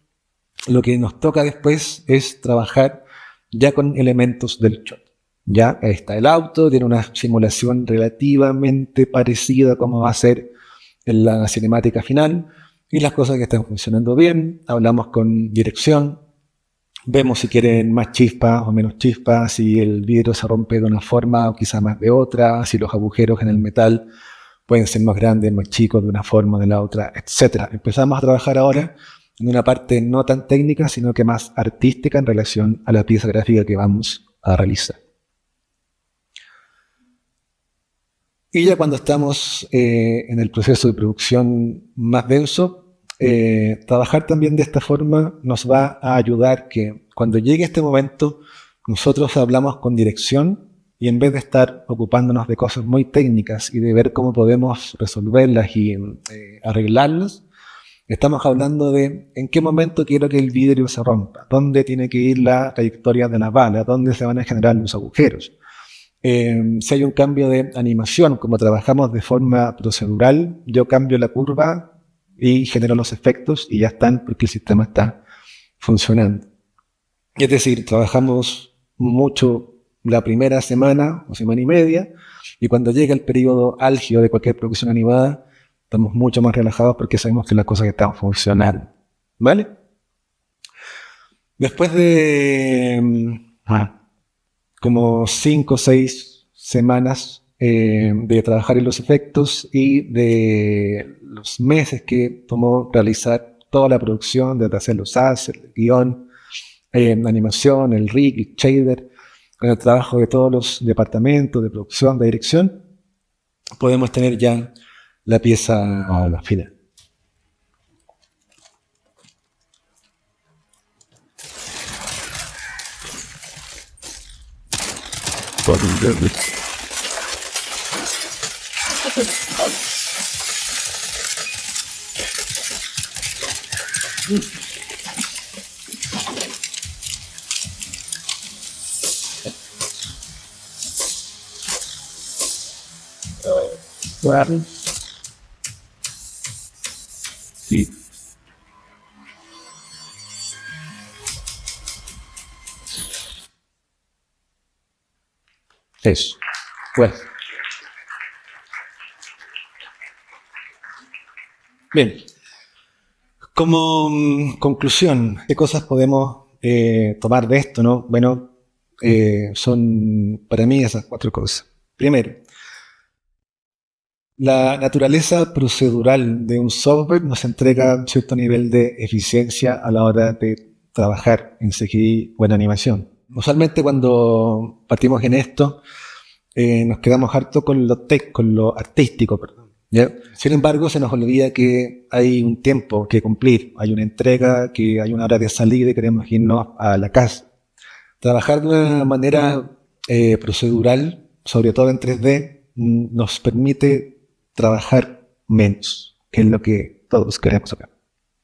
lo que nos toca después es trabajar ya con elementos del shot. Ya está el auto, tiene una simulación relativamente parecida a cómo va a ser en la cinemática final y las cosas que están funcionando bien. Hablamos con dirección. Vemos si quieren más chispas o menos chispas, si el vidrio se rompe de una forma o quizá más de otra, si los agujeros en el metal pueden ser más grandes, más chicos de una forma o de la otra, etc. Empezamos a trabajar ahora en una parte no tan técnica, sino que más artística en relación a la pieza gráfica que vamos a realizar. Y ya cuando estamos en el proceso de producción más denso, trabajar también de esta forma nos va a ayudar que cuando llegue este momento nosotros hablamos con dirección y en vez de estar ocupándonos de cosas muy técnicas y de ver cómo podemos resolverlas y arreglarlas, estamos hablando de en qué momento quiero que el vidrio se rompa, dónde tiene que ir la trayectoria de la bala, dónde se van a generar los agujeros. Si hay un cambio de animación, como trabajamos de forma procedural, yo cambio la curva y genero los efectos y ya están porque el sistema está funcionando. Es decir, trabajamos mucho la primera semana o semana y media, y cuando llega el periodo álgido de cualquier producción animada, estamos mucho más relajados porque sabemos que las cosas están funcionando, ¿vale? Después de como 5 o 6 semanas de trabajar en los efectos y de los meses que tomó realizar toda la producción, desde hacer los assets, el guión, animación, el rig, el shader, con el trabajo de todos los departamentos de producción, de dirección, podemos tener ya la pieza final. What happened? Sí. Eso. Bueno. Bien. Como conclusión, ¿qué cosas podemos tomar de esto, no? Bueno, son para mí esas 4 cosas. Primero, la naturaleza procedural de un software nos entrega un cierto nivel de eficiencia a la hora de trabajar en CGI o en animación. Usualmente cuando partimos en esto, nos quedamos harto con lo artístico, perdón, ¿ya? Sin embargo, se nos olvida que hay un tiempo que cumplir, hay una entrega, que hay una hora de salida y queremos irnos a la casa. Trabajar de una manera procedural, sobre todo en 3D, nos permite trabajar menos, que es lo que todos queremos acá,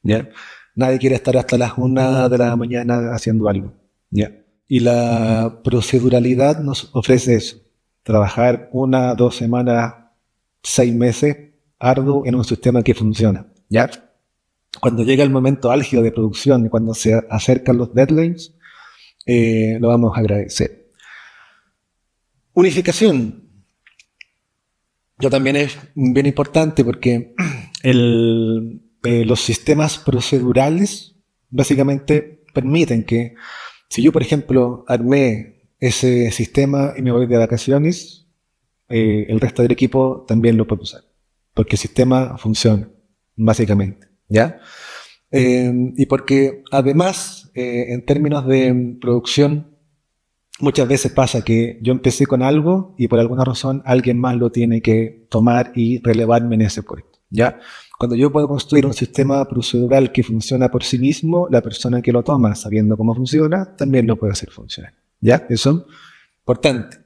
¿ya? Nadie quiere estar hasta las 1 de la mañana haciendo algo, ¿ya? Y la proceduralidad nos ofrece eso, trabajar 1, 2 semanas, 6 meses, arduo en un sistema que funciona, ¿ya? Cuando llega el momento álgido de producción y cuando se acercan los deadlines, lo vamos a agradecer. Unificación. Yo también es bien importante porque los sistemas procedurales básicamente permiten que si yo, por ejemplo, armé ese sistema y me voy de vacaciones, el resto del equipo también lo puede usar, porque el sistema funciona, básicamente, ¿ya? Y porque además, en términos de producción, muchas veces pasa que yo empecé con algo y por alguna razón alguien más lo tiene que tomar y relevarme en ese puesto, ¿ya? Cuando yo puedo construir un sistema procedural que funciona por sí mismo, la persona que lo toma, sabiendo cómo funciona, también lo puede hacer funcionar, ¿ya? Eso es importante.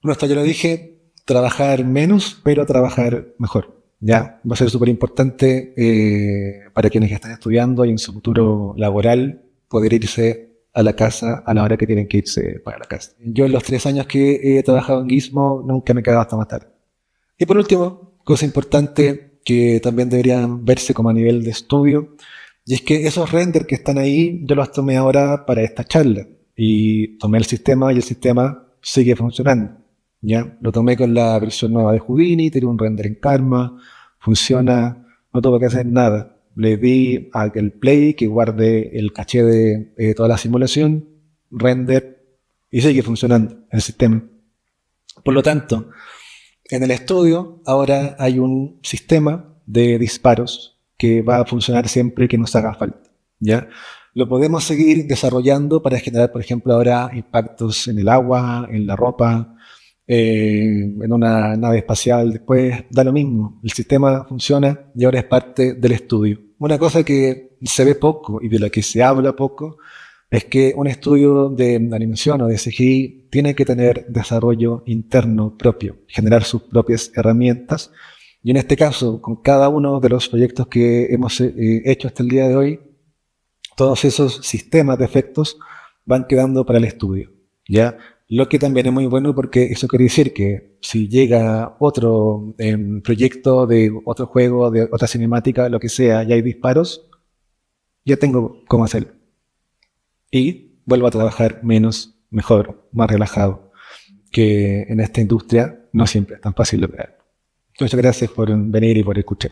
Bueno, esto ya lo dije, trabajar menos, pero trabajar mejor, ¿ya? Va a ser súper importante para quienes están estudiando y en su futuro laboral poder irse a la casa a la hora que tienen que irse para la casa. Yo en los 3 años que he trabajado en Gizmo nunca me he quedado hasta más tarde. Y por último, cosa importante que también deberían verse como a nivel de estudio, y es que esos renders que están ahí, yo los tomé ahora para esta charla, y tomé el sistema y el sistema sigue funcionando, ¿ya? Lo tomé con la versión nueva de Houdini, tiré un render en Karma, funciona, no tuve que hacer nada. Le di a el play que guarde el caché de toda la simulación, render, y sigue funcionando el sistema. Por lo tanto, en el estudio ahora hay un sistema de disparos que va a funcionar siempre que nos haga falta, ¿ya? Lo podemos seguir desarrollando para generar, por ejemplo, ahora impactos en el agua, en la ropa, en una nave espacial. Después da lo mismo, el sistema funciona y ahora es parte del estudio. Una cosa que se ve poco y de la que se habla poco es que un estudio de animación o de CGI tiene que tener desarrollo interno propio, generar sus propias herramientas. Y en este caso, con cada uno de los proyectos que hemos hecho hasta el día de hoy, todos esos sistemas de efectos van quedando para el estudio, ¿ya? Lo que también es muy bueno porque eso quiere decir que si llega otro proyecto de otro juego, de otra cinemática, lo que sea, y hay disparos, ya tengo cómo hacerlo. Y vuelvo a trabajar menos, mejor, más relajado. que en esta industria no siempre es tan fácil de ver. Muchas gracias por venir y por escuchar.